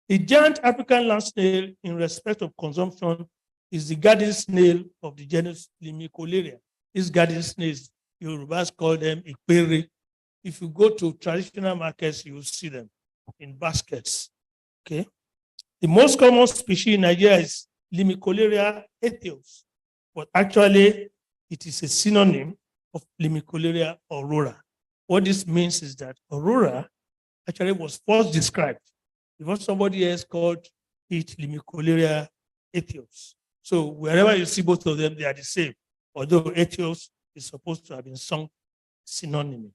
the giant African land snail in respect of consumption is the garden snail of the genus Limicolaria. These garden snails, Yorubas call them Ikpere. If you go to traditional markets, you will see them in baskets. Okay. The most common species in Nigeria is Limicolaria aethios, but actually it is a synonym of Limicolaria aurora. What this means is that aurora actually was first described before somebody else called it Limicolaria aethios. So wherever you see both of them, they are the same, although aethios is supposed to have been sung synonymous.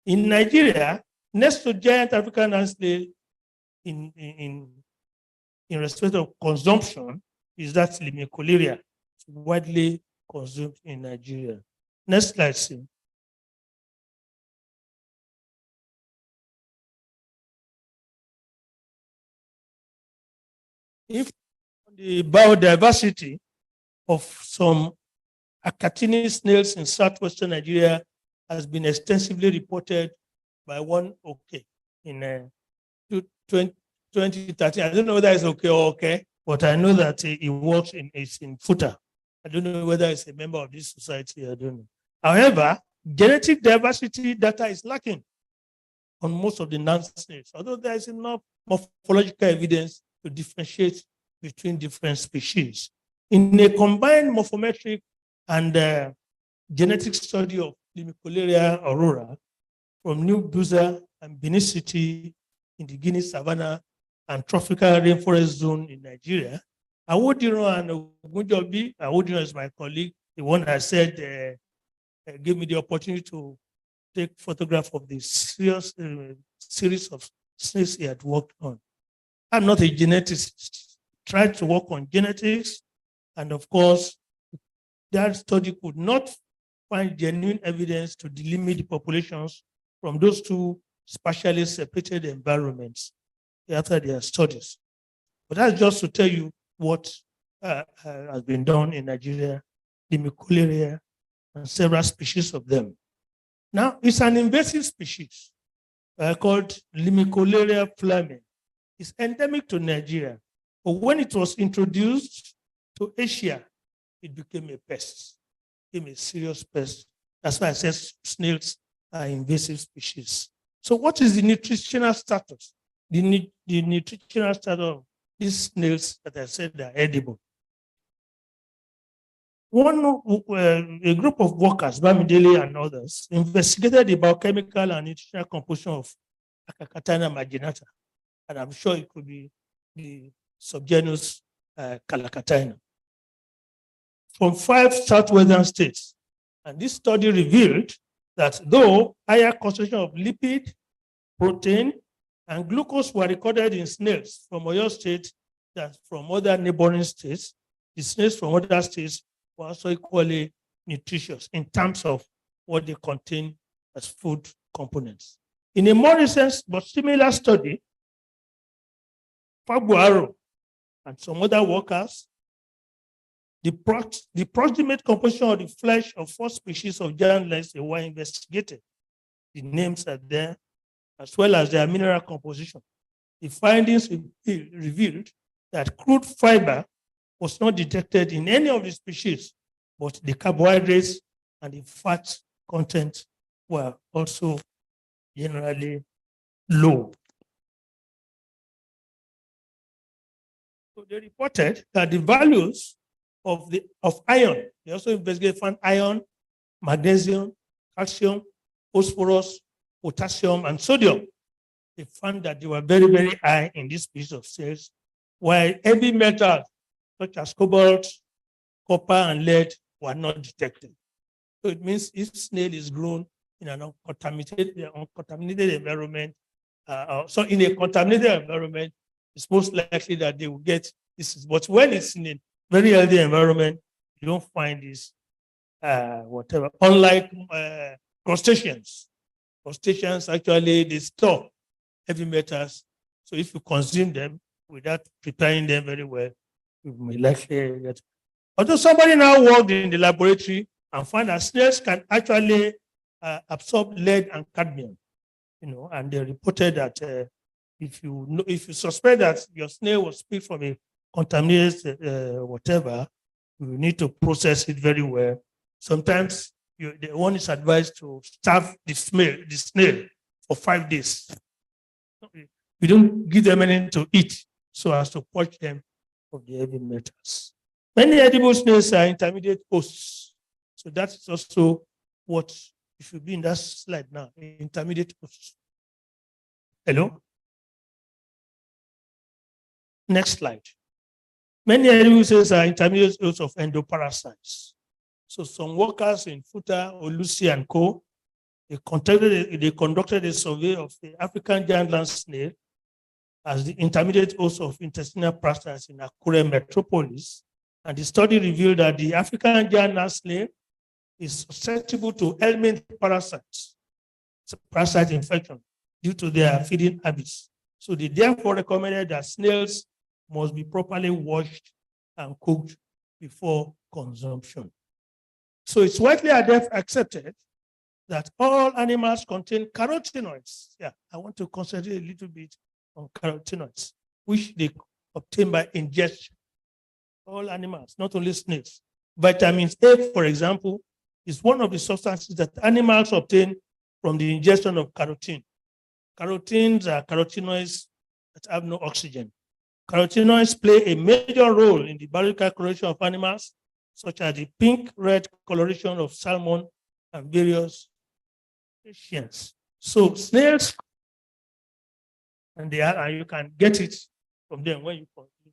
In Nigeria, next to giant African land snail in respect of consumption is that Limicolaria. It's widely consumed in Nigeria. Next slide, see. If the biodiversity of some Akatini snails in southwestern Nigeria has been extensively reported by one OK in 2013. I don't know whether it's okay or okay, but I know that he works in FUTA. I don't know whether it's a member of this society. I don't know. However, genetic diversity data is lacking on most of the non-snails, although there is enough morphological evidence to differentiate between different species. In a combined morphometric and genetic study of Limicolaria aurora from New Buza and Benin City in the Guinea Savannah and tropical rainforest zone in Nigeria, Awodiro and Ogunjobi, Awodiro is my colleague, the one that said, gave me the opportunity to take photograph of the series of snails he had worked on. I'm not a geneticist. Tried to work on genetics, and of course, that study could not find genuine evidence to delimit the populations from those two spatially separated environments after their studies. But that's just to tell you what has been done in Nigeria, Limicolaria, and several species of them. Now, it's an invasive species called Limicolaria flammei. It's endemic to Nigeria. But when it was introduced to Asia, it became a pest, became a serious pest. That's why I said snails are invasive species. So what is the nutritional status? The nutritional status of these snails that I said are edible. A group of workers, Bamidele and others, investigated the biochemical and nutritional composition of Akakataina marginata, and I'm sure it could be the subgenus Kalakataina. From 5 southwestern states And this study revealed that though higher concentration of lipid, protein, and glucose were recorded in snails from Oyo State than from other neighboring states, the snails from other states were also equally nutritious in terms of what they contain as food components. In a more recent but similar study, Fabuaro and some other workers, the proximate composition of the flesh of 4 species of giant lice were investigated. The names are there, as well as their mineral composition. The findings revealed that crude fiber was not detected in any of the species, but the carbohydrates and the fat content were also generally low. So they reported that the values of iron, they also investigated found iron, magnesium, calcium, phosphorus, potassium, and sodium. They found that they were very, very high in this species of cells, while heavy metals such as cobalt, copper, and lead were not detected. So it means if snail is grown in an uncontaminated environment, so in a contaminated environment, it's most likely that they will get this. But when it's in a very healthy environment, you don't find this whatever. Unlike crustaceans, crustaceans actually they store heavy metals. So if you consume them without preparing them very well, you may likely get. Although somebody now worked in the laboratory and found that snails can actually absorb lead and cadmium, and they reported that if you suspect that your snail was picked from a contaminated whatever, you need to process it very well. Sometimes the one is advised to starve the snail for 5 days. You don't give them anything to eat so as to purge them of the heavy metals. Many edible snails are intermediate hosts. So that's also what you should be in that slide now, intermediate hosts. Hello? Next slide. Many edible snails are intermediate hosts of endoparasites. So some workers in Futa, Olusi, and Co., they conducted a survey of the African giant land snail as the intermediate host of intestinal parasites in Akure metropolis. And the study revealed that the African giant land snail is susceptible to helminth parasites, parasite infection, due to their feeding habits. So they therefore recommended that snails must be properly washed and cooked before consumption. So it's widely accepted that all animals contain carotenoids. Yeah, I want to concentrate a little bit on carotenoids, which they obtain by ingestion. All animals, not only snails. Vitamin A, for example, is one of the substances that animals obtain from the ingestion of carotene. Carotenes are carotenoids that have no oxygen. Carotenoids play a major role in the biological coloration of animals, such as the pink-red coloration of salmon and various crustaceans. So snails, and you can get it from them when you consume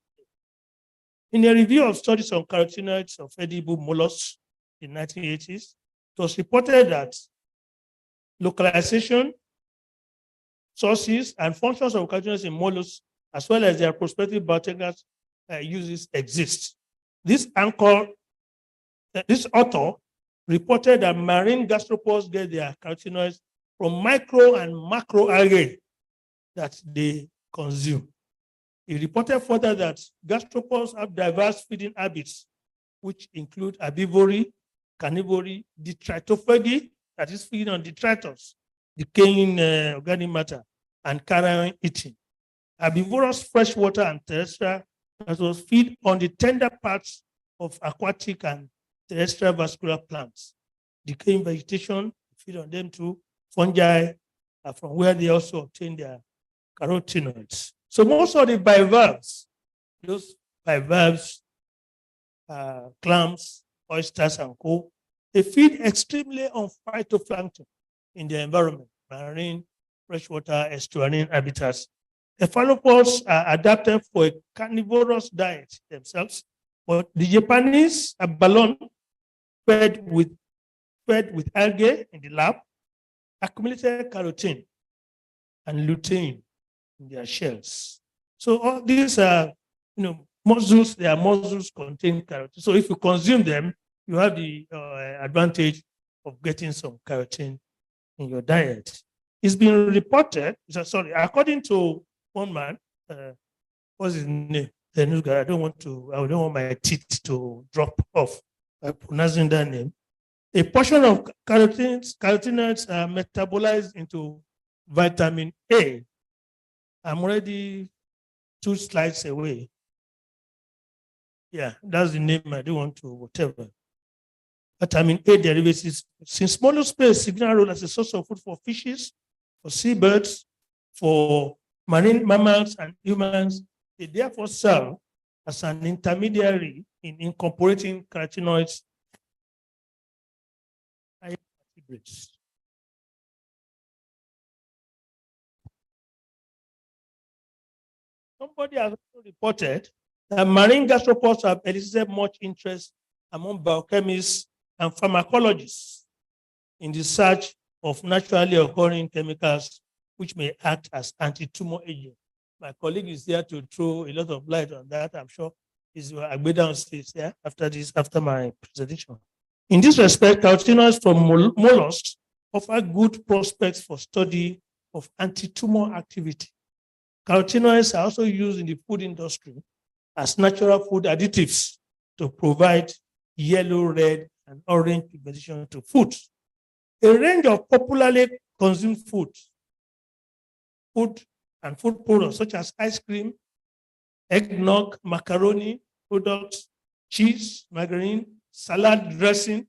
them. In a review of studies on carotenoids of edible mollusks in the 1980s, it was reported that localization, sources, and functions of carotenoids in mollusks, as well as their prospective biotechnical uses exist. This author reported that marine gastropods get their carotenoids from micro and macro algae that they consume. He reported further that gastropods have diverse feeding habits, which include herbivory, carnivory, detritivophagy, that is feeding on detritus, decaying organic matter, and carrion eating. Herbivorous freshwater and terrestrial that was feed on the tender parts of aquatic and terrestrial vascular plants. Decaying vegetation, feed on them too. Fungi, from where they also obtain their carotenoids. So most of the bivalves, those bivalves, clams, oysters, and co., they feed extremely on phytoplankton in the environment, marine, freshwater, estuarine habitats. Cephalopods are adapted for a carnivorous diet themselves, but the Japanese abalone fed with fed with algae in the lab accumulated carotene and lutein in their shells. So all these are, mussels. Their mussels contain carotene. So if you consume them, you have the advantage of getting some carotene in your diet. It's been reported. According to one man, what's his name? The news guy. I don't want my teeth to drop off by pronouncing that name. A portion of carotenoids are metabolized into vitamin A. I'm already 2 slides away. Yeah, that's the name. I don't want to, whatever. Vitamin A derivatives. Since mollusks play a significant role as a source of food for fishes, for seabirds, for marine mammals and humans, they therefore serve as an intermediary in incorporating carotenoids. Somebody has also reported that marine gastropods have elicited much interest among biochemists and pharmacologists in the search of naturally occurring chemicals which may act as anti-tumor agents. My colleague is here to throw a lot of light on that. I'm sure I'll be downstairs there after my presentation. In this respect, carotenoids from mollusks offer good prospects for study of anti-tumor activity. Carotenoids are also used in the food industry as natural food additives to provide yellow, red, and orange pigmentation to foods. A range of popularly consumed food and food products such as ice cream, eggnog, macaroni products, cheese, margarine, salad dressing,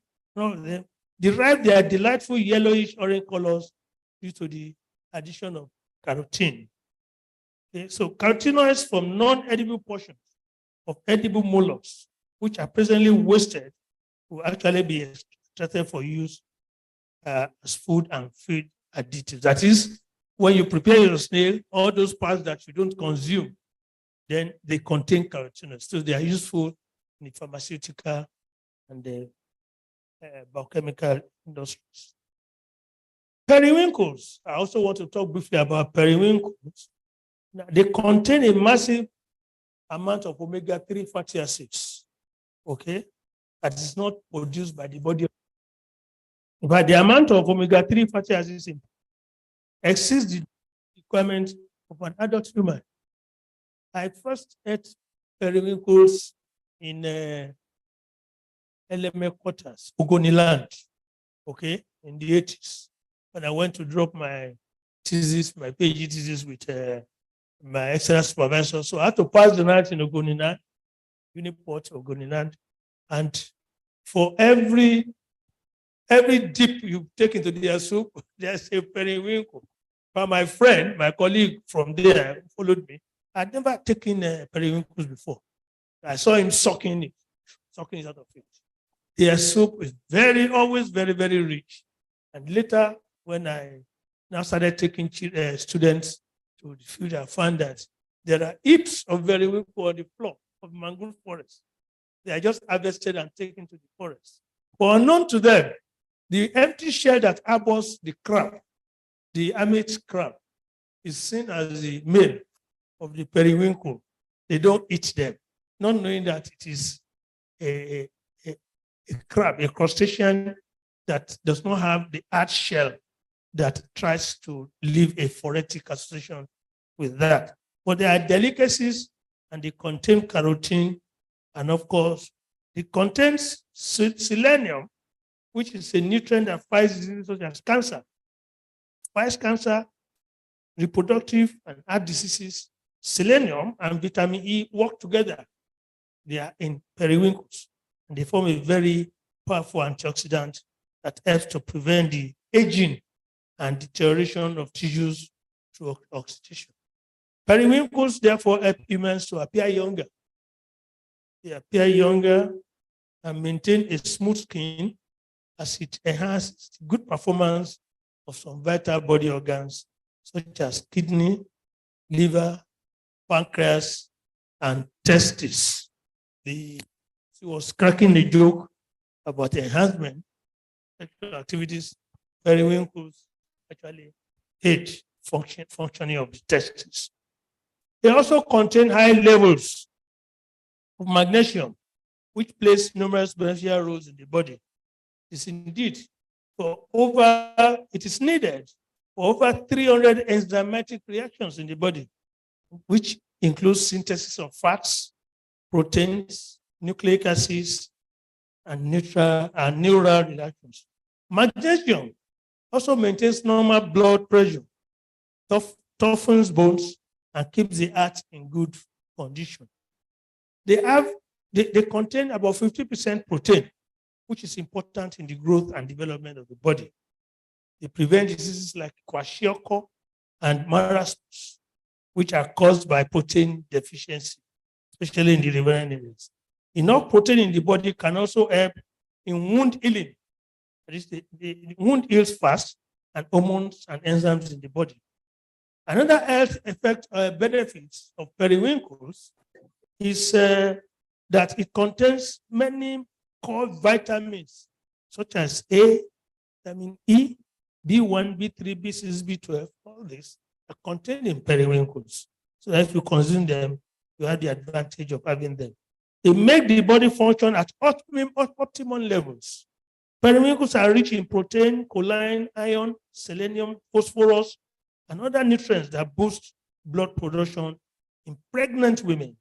derive their delightful yellowish orange colors due to the addition of carotene. Okay, so carotenoids from non-edible portions of edible mollusks, which are presently wasted, will actually be extracted for use as food and feed additives. That is, when you prepare your snail, all those parts that you don't consume, then they contain carotenoids. So they are useful in the pharmaceutical and the biochemical industries. Periwinkles. I also want to talk briefly about periwinkles. Now, they contain a massive amount of omega-3 fatty acids, okay, that is not produced by the body. But the amount of omega-3 fatty acids exceeds the requirement of an adult human. I first ate periwinkles in LMA quarters, Ogoniland, okay, in the 80s. When I went to drop my thesis, my PhD thesis with my excellent supervisor. So I had to pass the night in Ogoniland, Uniport, Ogoniland. And for every dip you take into their soup, there's a periwinkle. But my friend, my colleague from there followed me. I'd never taken periwinkles before. I saw him sucking it out of it. Their soup is always very, very rich. And later, when I now started taking students to the field, I found that there are heaps of periwinkle on the floor of mangrove forest. They are just harvested and taken to the forest. But unknown to them, the empty shell that harbors the crab, the hermit crab, is seen as the male of the periwinkle. They don't eat them, not knowing that it is a crab, a crustacean that does not have the hard shell that tries to leave a phoretic association with that. But there are delicacies, and they contain carotene, and of course, it contains selenium, which is a nutrient that fights diseases such as cancer. Fights cancer, reproductive and heart diseases. Selenium and vitamin E work together. They are in periwinkles, and they form a very powerful antioxidant that helps to prevent the aging and deterioration of tissues through oxidation. Periwinkles therefore help humans to appear younger. They appear younger and maintain a smooth skin as it enhances the good performance of some vital body organs such as kidney, liver, pancreas, and testes. She was cracking the joke about enhancement sexual activities, periwinkles actually aid functioning of the testes. They also contain high levels of magnesium, which plays numerous beneficial roles in the body. It's indeed it is needed for over 300 enzymatic reactions in the body, which includes synthesis of fats, proteins, nucleic acids, and neural reactions. Magnesium also maintains normal blood pressure, toughens bones, and keeps the heart in good condition. They contain about 50% protein, which is important in the growth and development of the body. They prevent diseases like kwashiorkor and marasmus, which are caused by protein deficiency, especially in the riverine areas. Enough protein in the body can also help in wound healing. That is, the wound heals fast, and hormones and enzymes in the body. Another health effect or benefits of periwinkles is that it contains many core vitamins, such as A, vitamin E, B1, B3, B6, B12, all these are contained in periwinkles. So that if you consume them, you have the advantage of having them. They make the body function at optimum levels. Periwinkles are rich in protein, choline, iron, selenium, phosphorus, and other nutrients that boost blood production in pregnant women.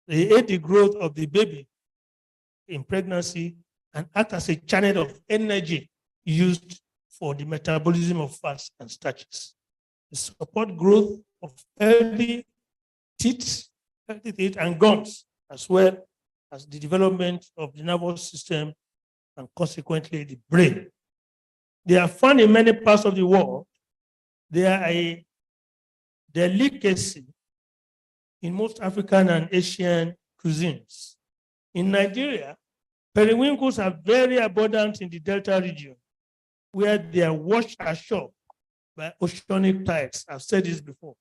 They aid the growth of the baby in pregnancy and act as a channel of energy used for the metabolism of fats and starches. They support growth of healthy teeth and gums, as well as the development of the nervous system and consequently the brain. They are found in many parts of the world. They are a delicacy in most African and Asian cuisines. In Nigeria, periwinkles are very abundant in the Delta region, where they are washed ashore by oceanic tides. I've said this before.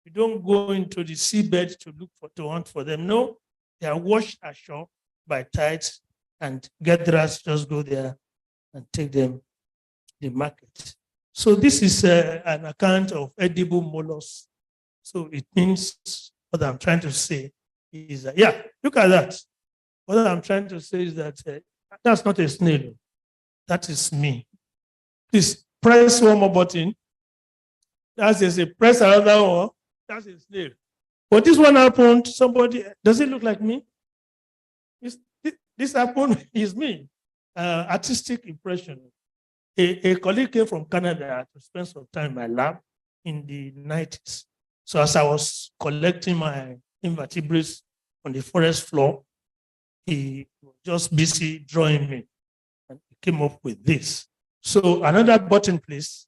You don't go into the seabed to hunt for them. No, they are washed ashore by tides, and gatherers just go there and take them to the market. So this is an account of edible mollusks. So it means what I'm trying to say is that, yeah, look at that. What I'm trying to say is that that's not a snail. That is me. Please press one more button. That's a press another one. That's a snail. But this one happened, somebody, does it look like me? This happened is me. Artistic impression. A colleague came from Canada to spend some time in my lab in the 90s. So as I was collecting my invertebrates on the forest floor, he was just busy drawing me and he came up with this. So another button, please.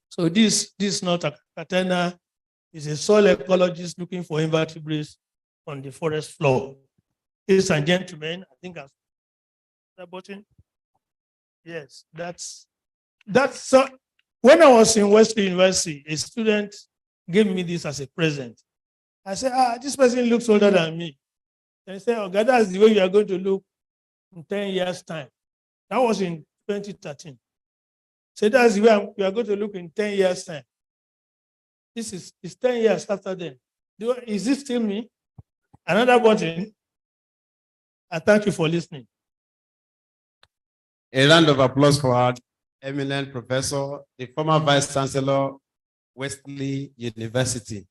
So this is not a katana, it's a soil ecologist looking for invertebrates on the forest floor. Ladies and gentlemen, I think I've that button. Yes, that's so. When I was in Wesley University, a student gave me this as a present. I said, this person looks older than me. And he said, oh, God, that's the way you are going to look in 10 years' time. That was in 2013. So that's the way we are going to look in 10 years' time. This is 10 years after then. Is this still me? Another button. I thank you for listening. A round of applause for our eminent professor, the former Vice Chancellor, Wesley University.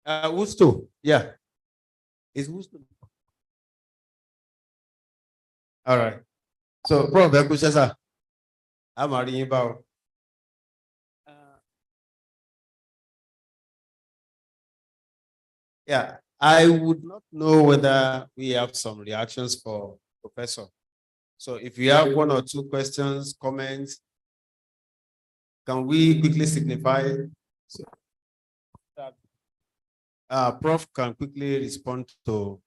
Wusto, yeah. Is Wusto? All right. So, Prof. Ekushesa, I'm about. Yeah, I would not know whether we have some reactions for Professor. So if you have one or two questions, comments, can we quickly signify? So, Prof can quickly respond to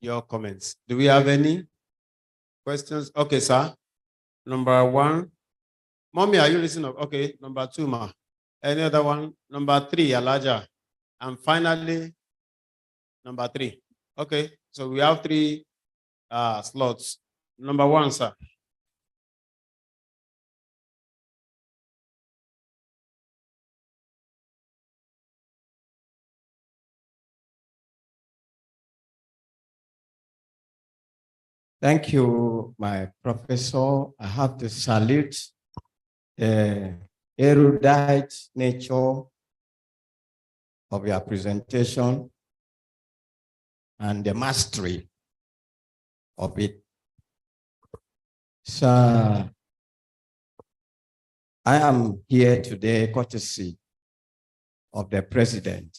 your comments. Do we have any questions? Okay, sir. Number one. Mommy, are you listening? Okay, number two, ma. Any other one? Number three, Elijah. And finally, number three. Okay, so we have three slots. Number one, sir. Thank you, my professor. I have to salute the erudite nature of your presentation and the mastery of it. So I am here today courtesy of the president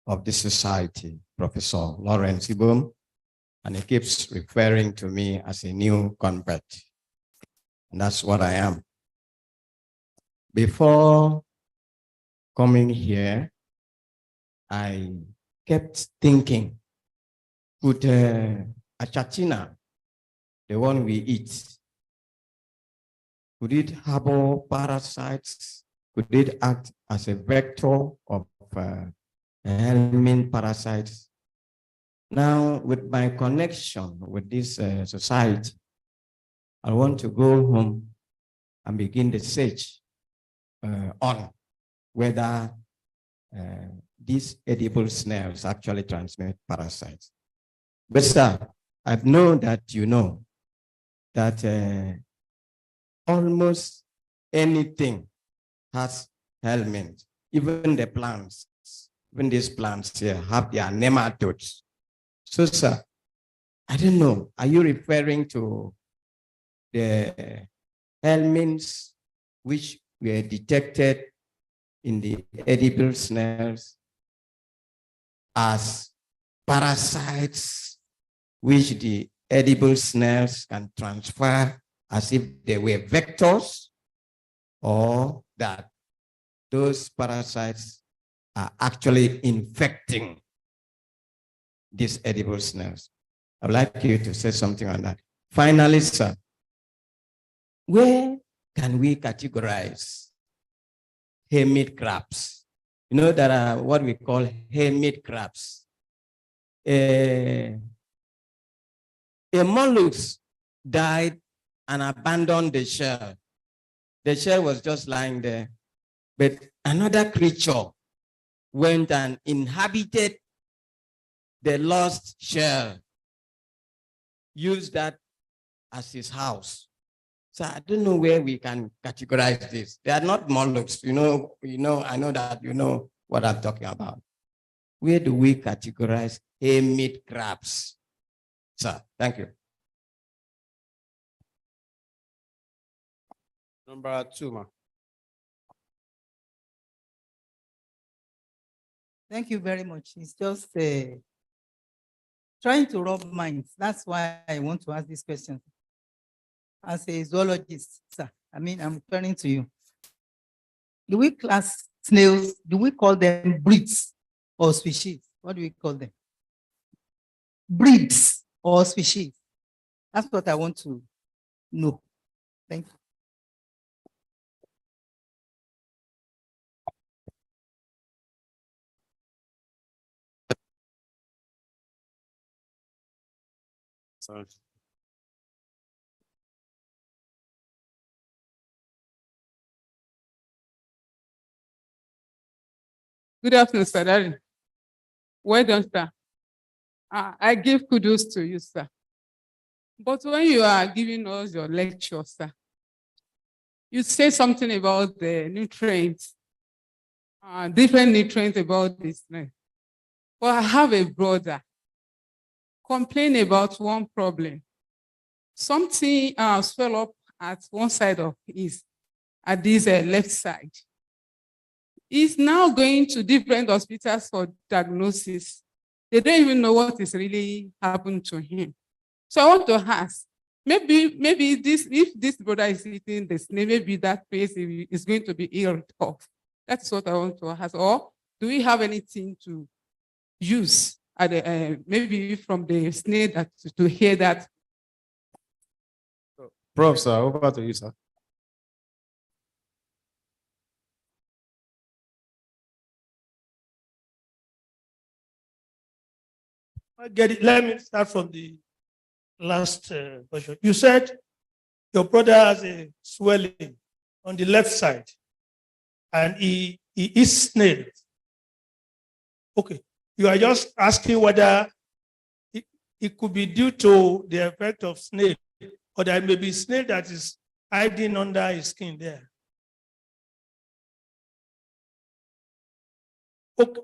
of the society, Professor Lawrence Ibom, and he keeps referring to me as a new convert. And that's what I am. Before coming here, I kept thinking, could a chatina, the one we eat, could it harbor parasites? Could it act as a vector of helminth parasites? Now, with my connection with this society, I want to go home and begin the search on whether these edible snails actually transmit parasites. But sir, I know that you know that almost anything has helminth. Even the plants, even these plants here have their nematodes. So sir, I don't know, are you referring to the helminths which were detected in the edible snails as parasites which the edible snails can transfer as if they were vectors, or that those parasites are actually infecting these edible snails? I'd like you to say something on that. Finally, sir, where can we categorize hermit crabs? You know, there are what we call hermit crabs. A mollusk died and abandoned the shell. The shell was just lying there, but another creature went and inhabited the lost shell, used that as his house. So I don't know where we can categorize this. They are not mollusks. I know that you know what I'm talking about. Where do we categorize hermit crabs? Sir, thank you. Number 2, ma. Thank you very much. It's just trying to rub minds. That's why I want to ask this question. As a zoologist, sir, I'm referring to you. Do we class snails, do we call them breeds or species? What do we call them? Breeds or species? That's what I want to know. Thank you. Sorry. Good afternoon, sir. Darling. Well done, sir. I give kudos to you, sir. But when you are giving us your lecture, sir, you say something about the nutrients, different nutrients about this. Well, I have a brother complain about one problem. Something swell up at one side of his, at this left side. He's now going to different hospitals for diagnosis. They don't even know what is really happened to him. So I want to ask, maybe this, if this brother is eating the snake, maybe that place is going to be healed off. That's what I want to ask. Or do we have anything to use at the, maybe from the snake that to hear that? Prof, sir, over to you, sir. I get it. Let me start from the last question. You said your brother has a swelling on the left side and he eats snails. Okay. You are just asking whether it could be due to the effect of snail, or there may be snail that is hiding under his skin there. Okay.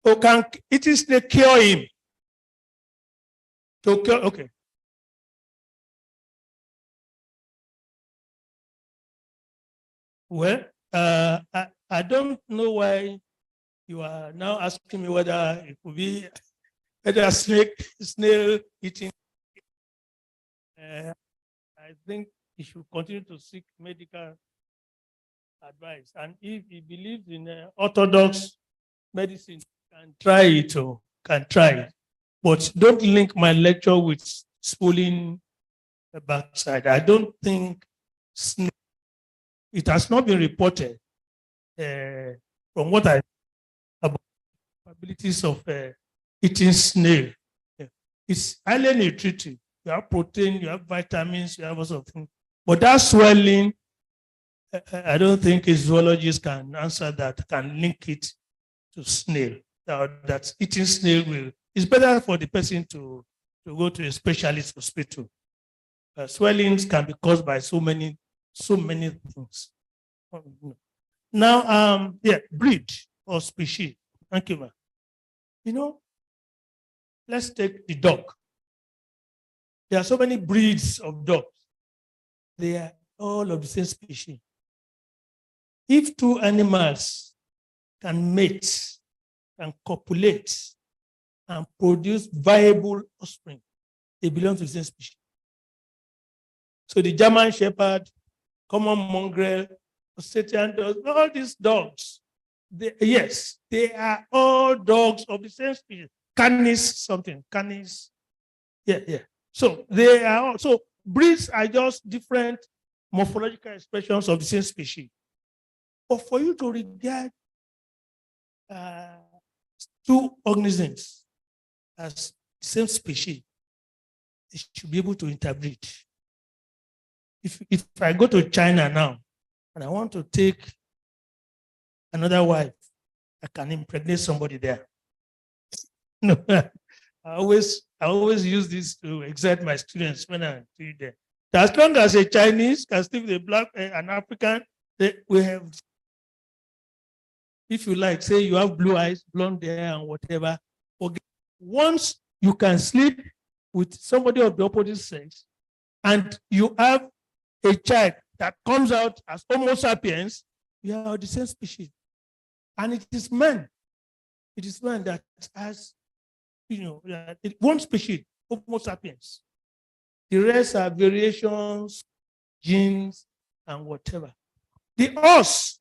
Or can it is the cure him? To cure, okay. Well, I don't know why you are now asking me whether it could be whether snail eating. I think he should continue to seek medical advice. And if he believes in orthodox medicine, can try it or can try it. But don't link my lecture with spooling the backside. I don't think it has not been reported from what I about abilities of eating snail. It's highly nutritive. You have protein, you have vitamins, you have all sorts of things. But that swelling, I don't think a zoologist can answer that, can link it to snail. That eating snail will, it's better for the person to go to a specialist hospital. Swellings can be caused by so many things. Now, breed or species. Thank you, ma'am. You know, let's take the dog. There are so many breeds of dogs. They are all of the same species. If two animals can mate, can copulate, and produce viable offspring, they belong to the same species. So the German Shepherd, common mongrel, Ossetian dogs, all these dogs, they are all dogs of the same species. Canis. Yeah. So they are also breeds are just different morphological expressions of the same species. But for you to regard two organisms as the same species, they should be able to interbreed. If I go to China now and I want to take another wife, I can impregnate somebody there. No, I always use this to excite my students when I do there. As long as a Chinese can sleep with a black, an African, we have, if you like, say you have blue eyes, blonde hair, and whatever. Once you can sleep with somebody of the opposite sex, and you have a child that comes out as Homo sapiens, you are the same species. And it is man that has, one species, Homo sapiens. The rest are variations, genes, and whatever. The horse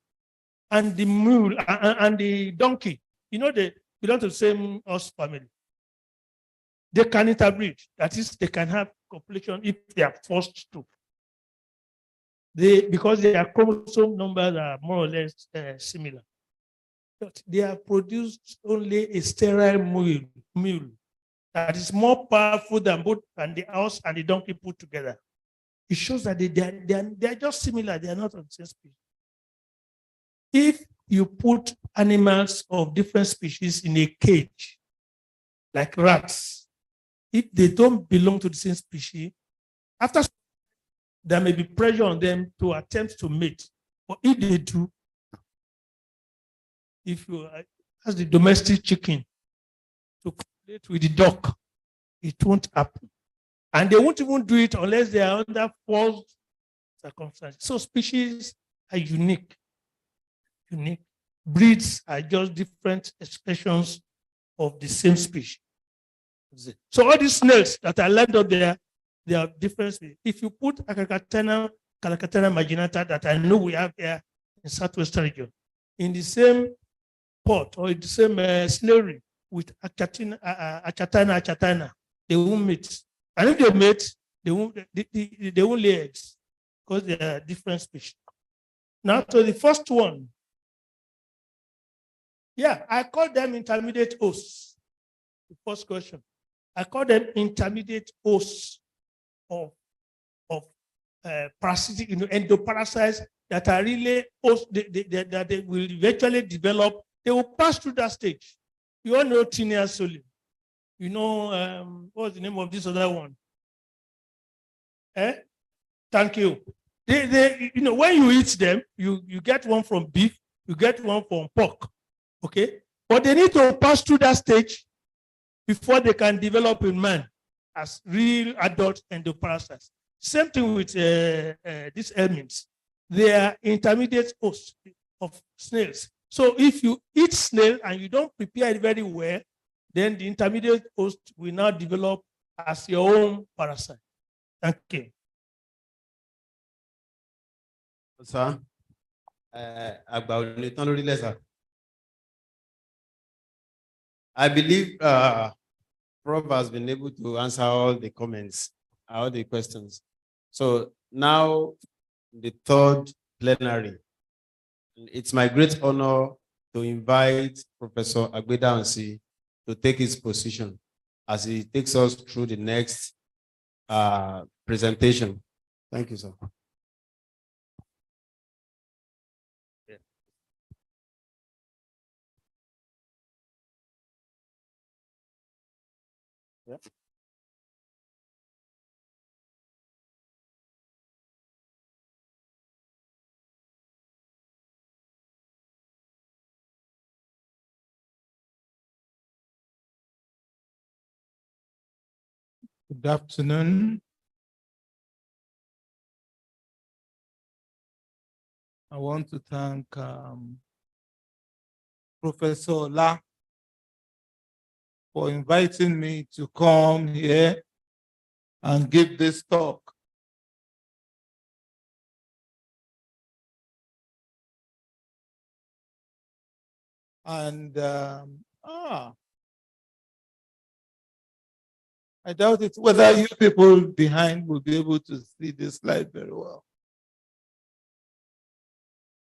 and the mule and the donkey, they belong to the same horse family. They can interbreed. That is, they can have copulation if they are forced to. Because their chromosome numbers are more or less similar. But they have produced only a sterile mule that is more powerful than both and the horse and the donkey put together. It shows that they are just similar. They are not of the same species. If you put animals of different species in a cage, like rats, if they don't belong to the same species, after there may be pressure on them to attempt to mate. But if they do, if you ask the domestic chicken to copulate with the duck, it won't happen. And they won't even do it unless they are under forced circumstances. So species are unique. Breeds are just different expressions of the same species. So all these snails that are lined up there, they are different species. If you put Calacaterna marginata that I know we have here in Southwestern region, in the same pot or in the same snailry with achatana, they won't mate. And if they mate, they won't lay eggs because they are different species. Now to the first one. Yeah, I call them intermediate hosts. The first question. I call them intermediate hosts of parasitic, endoparasites that are really hosts that they will eventually develop. They will pass through that stage. You all know Tinea solium. You know, what's the name of this other one? Thank you. You know, when you eat them, you get one from beef, you get one from pork. Okay? But they need to pass through that stage before they can develop in man as real adult endoparasites. Same thing with these helminths. They are intermediate hosts of snails. So if you eat snail and you don't prepare it very well, then the intermediate host will now develop as your own parasite. Thank you. Sir, I believe Prof has been able to answer all the comments, all the questions. So now the third plenary. It's my great honor to invite Professor Agbedansi to take his position as he takes us through the next presentation. Thank you, sir. Yeah. Good afternoon. I want to thank Professor La for inviting me to come here and give this talk. And I doubt it whether you people behind will be able to see this slide very well.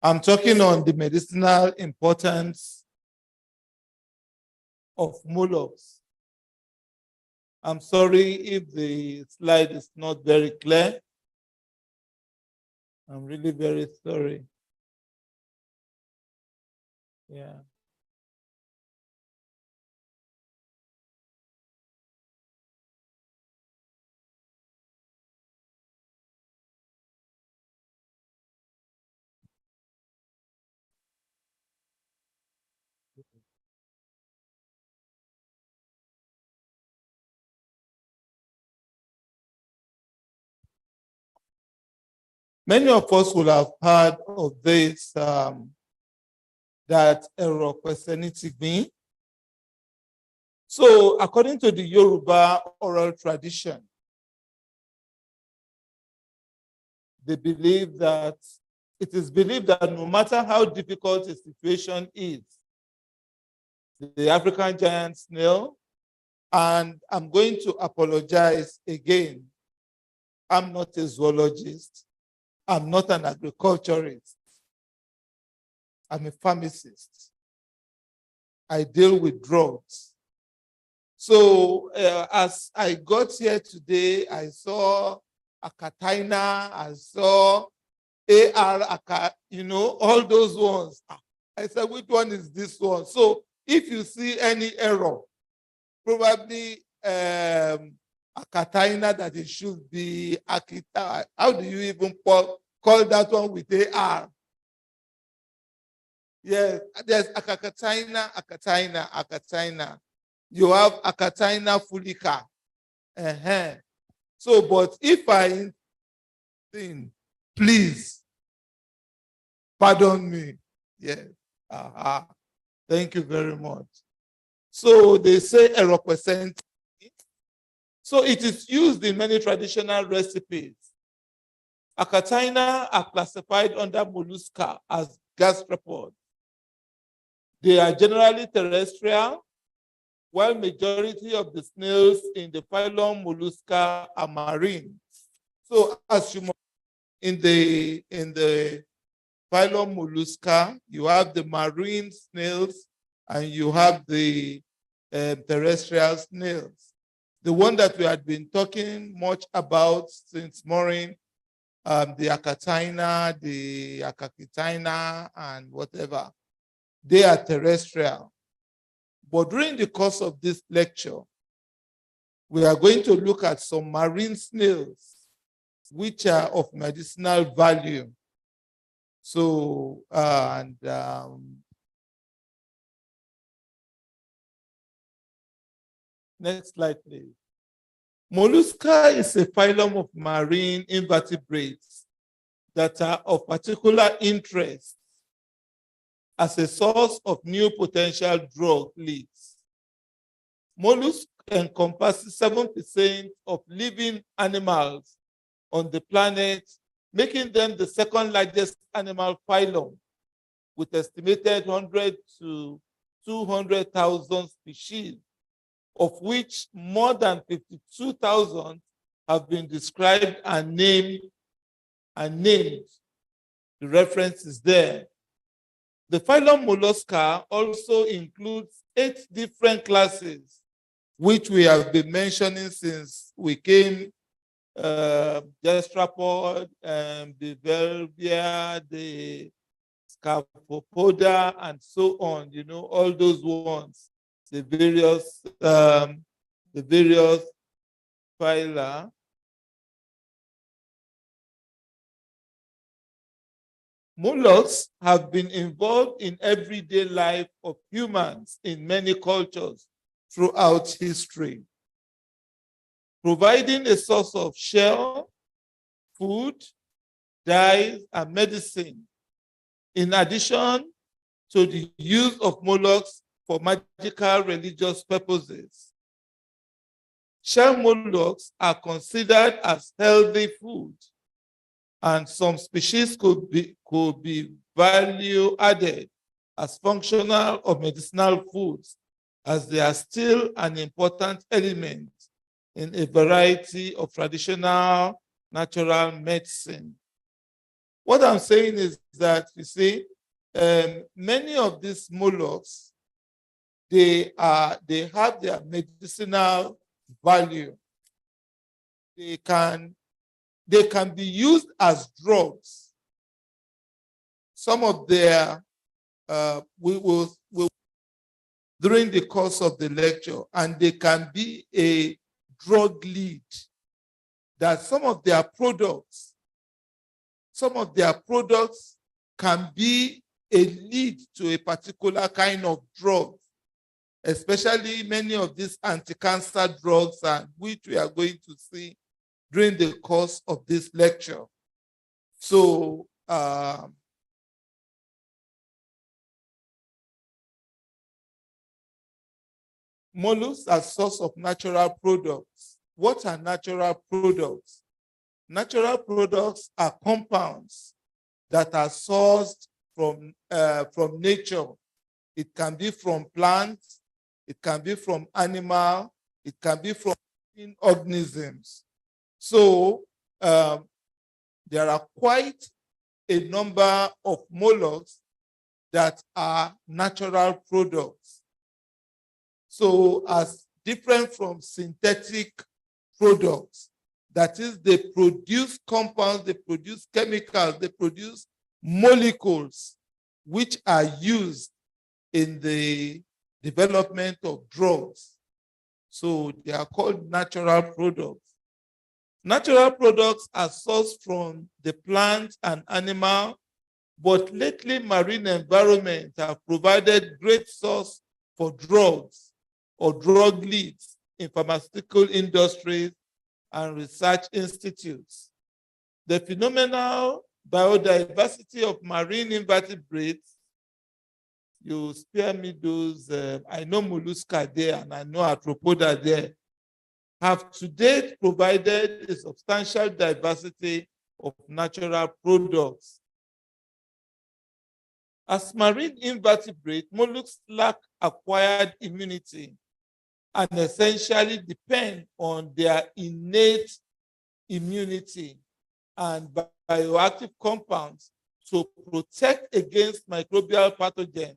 I'm talking on the medicinal importance of mollusks. I'm sorry if the slide is not very clear. I'm really very sorry. Yeah. Many of us will have heard of this, that means. So according to the Yoruba oral tradition, they believe that it is believed that no matter how difficult a situation is, the African giant snail, and I'm going to apologize again, I'm not a zoologist, I'm not an agriculturist, I'm a pharmacist. I deal with drugs. So as I got here today, I saw Akataina, I saw AR, you know, all those ones. I said, which one is this one? So if you see any error, probably Akataina that it should be Akita. How do you even call that one with AR? Yes, there's Akataina. You have Akataina fulica. So, but if I think, please, pardon me. Yes. Thank you very much. So they say a represent. So it is used in many traditional recipes. Akataina are classified under mollusca as gastropods. They are generally terrestrial, while majority of the snails in the phylum Mollusca are marine. So as you in the phylum Mollusca, you have the marine snails and you have the terrestrial snails. The one that we had been talking much about since morning, the Akataina, the Akakitaina, and whatever, they are terrestrial. But during the course of this lecture, We are going to look at some marine snails which are of medicinal value. So, next slide, please. Mollusca is a phylum of marine invertebrates that are of particular interest as a source of new potential drug leads. Mollusk encompasses 7% of living animals on the planet, making them the second largest animal phylum, with estimated 100 to 200,000 species, of which more than 52,000 have been described and named. The reference is there. The phylum Mollusca also includes 8 different classes, which we have been mentioning since we came, Gastropod, the Velvia, the Scarpopoda, and so on, you know, all those ones, the various phyla. Mollusks have been involved in everyday life of humans in many cultures throughout history, providing a source of shell, food, dyes, and medicine, in addition to the use of mollusks for magical religious purposes. Shell mollusks are considered as healthy food, and some species could be value added as functional or medicinal foods, as they are still an important element in a variety of traditional natural medicine. What I'm saying is that, you see, many of these mollusks, they have their medicinal value. They can be used as drugs. Some of their, we will during the course of the lecture, and they can be a drug lead, that some of their products can be a lead to a particular kind of drug, especially many of these anti-cancer drugs, and which we are going to see during the course of this lecture. So, mollusks are source of natural products. What are natural products? Natural products are compounds that are sourced from nature. It can be from plants, it can be from animal, it can be from organisms. So there are quite a number of mollusks that are natural products. So as different from synthetic products, that is, they produce compounds, they produce chemicals, they produce molecules which are used in the development of drugs. So they are called natural products. Natural products are sourced from the plant and animal, but lately marine environment have provided great source for drugs or drug leads in pharmaceutical industries and research institutes. The phenomenal biodiversity of marine invertebrates, you spare me those, I know mollusca there and I know arthropoda there, have to date provided a substantial diversity of natural products. As marine invertebrates, mollusks lack acquired immunity and essentially depend on their innate immunity and bioactive compounds to protect against microbial pathogens.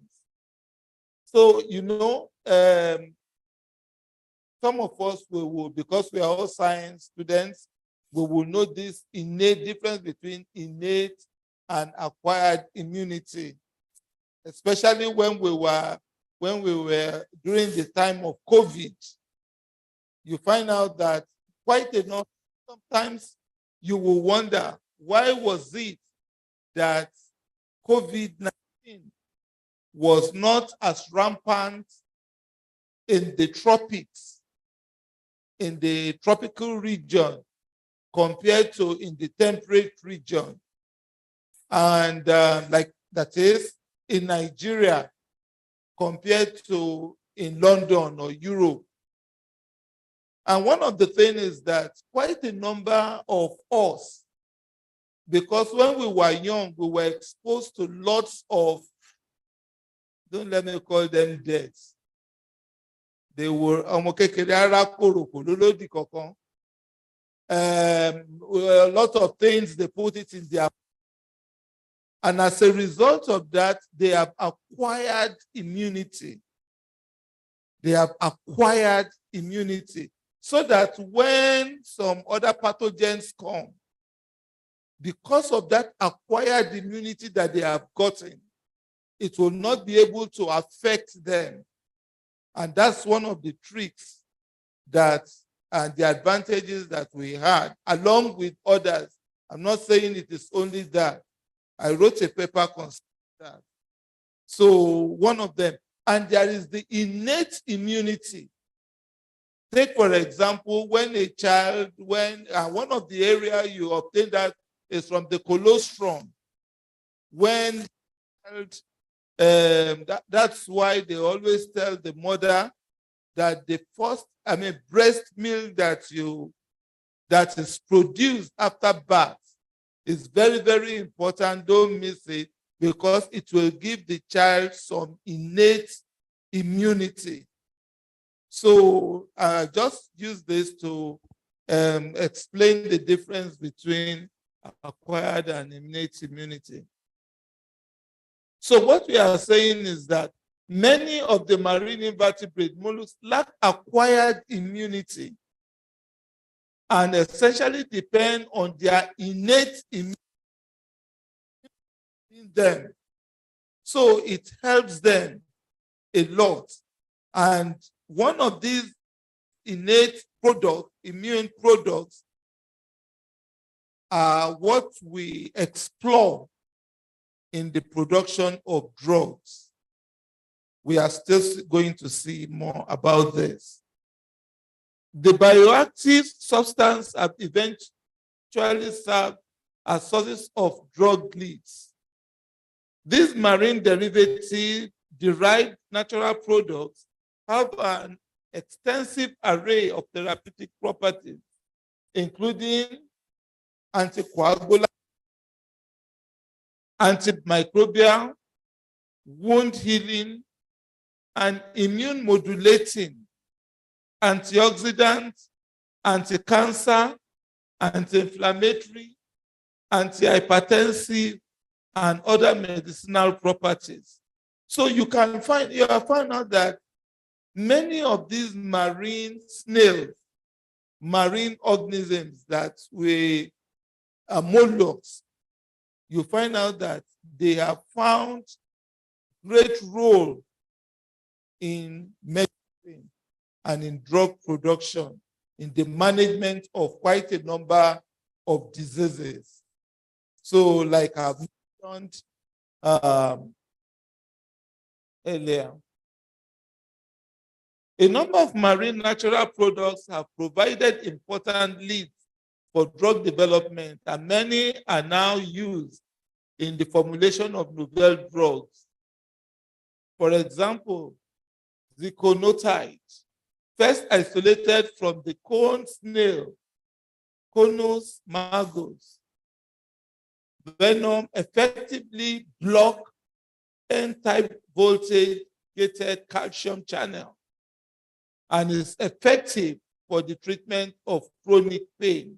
So, you know, some of us will, because we are all science students, we will know this innate difference between innate and acquired immunity, especially when we were during the time of COVID. you find out that quite enough, sometimes you will wonder, why was it that COVID-19 was not as rampant in the tropics, in the tropical region, compared to in the temperate region? And like that is in Nigeria compared to in London or Europe. And one of the things is that quite a number of us, because when we were young, we were exposed to lots of, don't let me call them deaths. They were a lot of things, they put it in their. And as a result of that, they have acquired immunity. They have acquired immunity so that when some other pathogens come, because of that acquired immunity that they have gotten, it will not be able to affect them. And that's one of the tricks that and the advantages that we had, along with others. I'm not saying it is only that. I wrote a paper concerning that. So one of them, and there is the innate immunity. Take, for example, when a child, when one of the areas you obtain that is from the colostrum. When that's why they always tell the mother that the first, breast milk that is produced after birth is very, very important. Don't miss it, because it will give the child some innate immunity. So I just use this to explain the difference between acquired and innate immunity. So what we are saying is that many of the marine invertebrate mollusks lack acquired immunity and essentially depend on their innate immunity in them. So it helps them a lot. And one of these innate products, immune products, are what we explore in the production of drugs. We are still going to see more about this. The bioactive substance have eventually served as sources of drug leads. These marine derivative derived natural products have an extensive array of therapeutic properties, including anticoagulant, antimicrobial, wound healing, and immune modulating, antioxidant, anti-cancer, anti-inflammatory, antihypertensive, and other medicinal properties. So you have found out that many of these marine snails, marine organisms that we are mollusks, you find out that they have found great role in medicine and in drug production, in the management of quite a number of diseases. So like I've mentioned earlier, a number of marine natural products have provided important leads for drug development, and many are now used in the formulation of novel drugs. For example, ziconotide, first isolated from the cone snail, Conus magus. Venom effectively block N-type voltage-gated calcium channel and is effective for the treatment of chronic pain.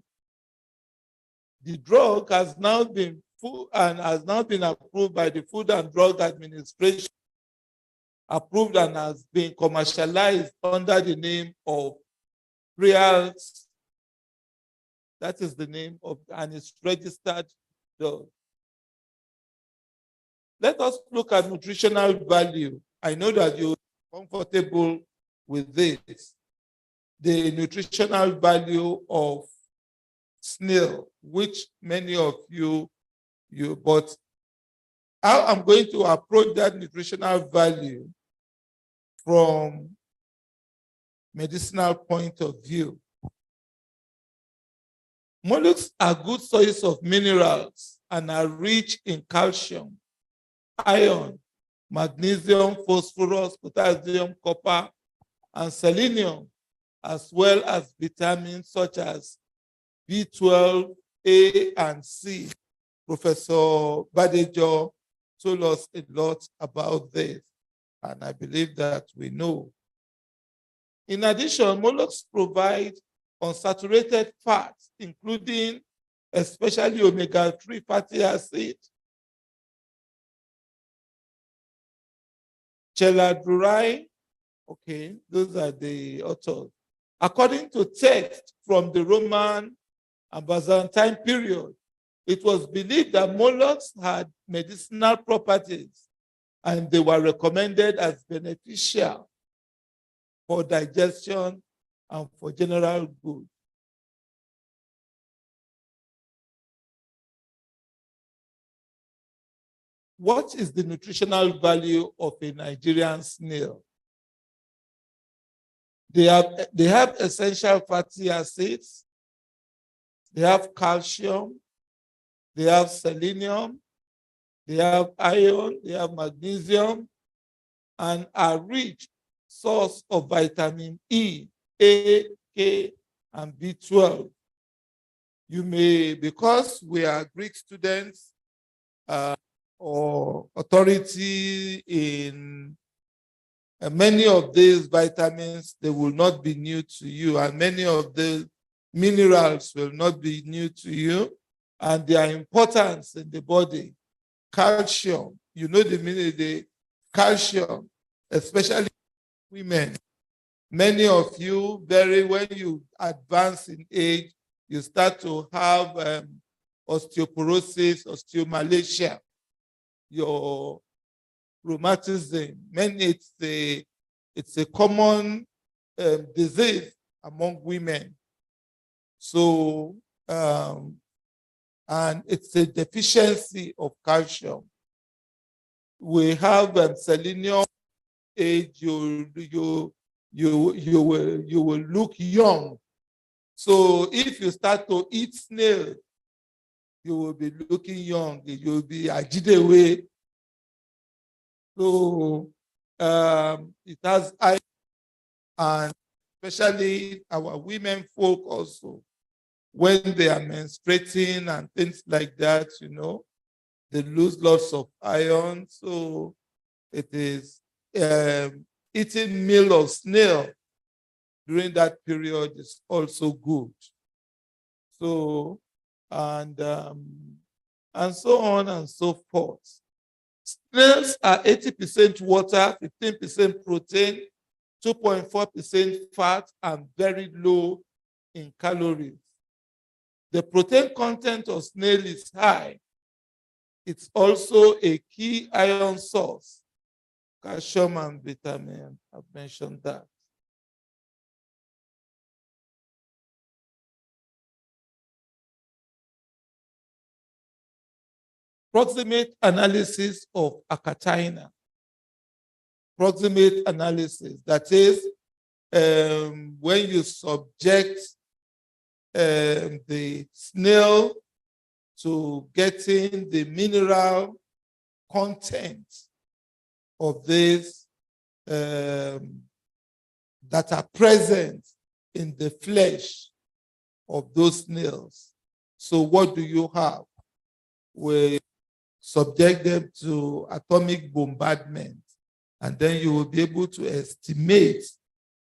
The drug has now been approved by the Food and Drug Administration, approved and has been commercialized under the name of Creals. That is the name of, and it's registered drug. Let us look at nutritional value. I know that you're comfortable with this. the nutritional value of snail, which many of you, but how I'm going to approach that nutritional value from medicinal point of view. Mollusks are good sources of minerals and are rich in calcium, iron, magnesium, phosphorus, potassium, copper, and selenium, as well as vitamins such as B12, A, and C. Professor Badejo told us a lot about this, and I believe that we know. In addition, mollusks provide unsaturated fats, including especially omega-3 fatty acids, cheladurine. Okay, those are the authors. According to text from the Roman and Byzantine period, it was believed that mollusks had medicinal properties and they were recommended as beneficial for digestion and for general good. What is the nutritional value of a Nigerian snail? They have essential fatty acids, they have calcium, they have selenium, they have iron, they have magnesium, and are rich source of vitamin E, A, K, and B12. You may, because we are Greek students or authority in many of these vitamins, they will not be new to you, and many of the minerals will not be new to you, and their importance in the body. Calcium, you know the calcium, especially women. Many of you, when you advance in age, you start to have osteoporosis, osteomalacia, your rheumatism. It's a common disease among women. So, and it's a deficiency of calcium. We have selenium. Age, you will look young. So if you start to eat snail, you will be looking young. You will be ajidewe. So it has iron, and especially our women folk also, when they are menstruating and things like that, you know, they lose lots of iron. So it is eating meal of snail during that period is also good. So, and so on and so forth. Snails are 80% water, 15% protein, 2.4% fat, and very low in calories. The protein content of snail is high. It's also a key iron source. Calcium and vitamin, I've mentioned that. Proximate analysis of acatina. Proximate analysis, that is, when you subject the snail to getting the mineral content of these that are present in the flesh of those snails. So what do you have? We subject them to atomic bombardment, and then you will be able to estimate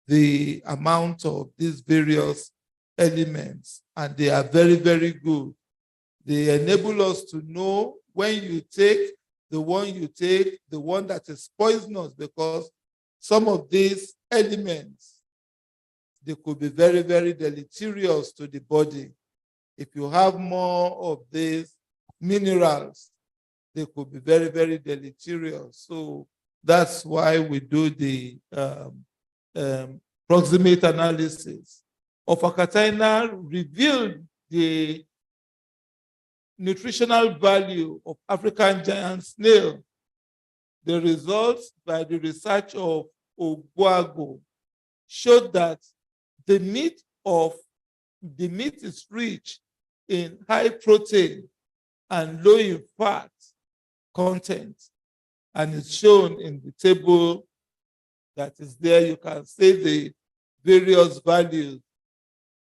the amount of these various elements, and they are very, very good. They enable us to know when you take the one that is poisonous, because some of these elements, they could be very, very deleterious to the body. If you have more of these minerals, they could be very, very deleterious. So that's why we do the proximate analysis of Akatina revealed the nutritional value of African giant snail. The results by the research of Ogwago showed that the meat is rich in high protein and low in fat content, and it's shown in the table that is there. You can see the various values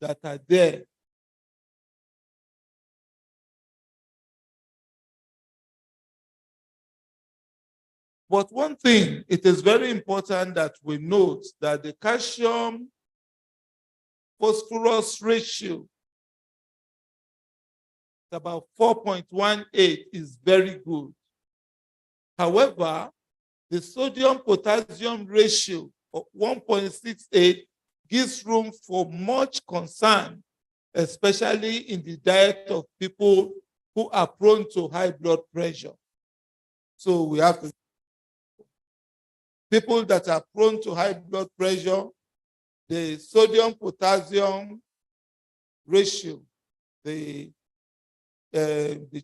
that are there. But one thing, it is very important that we note that the calcium phosphorus ratio, about 4.18, is very good. However, the sodium potassium ratio of 1.68 gives room for much concern, especially in the diet of people who are prone to high blood pressure. So we have to, people that are prone to high blood pressure, the sodium potassium ratio, the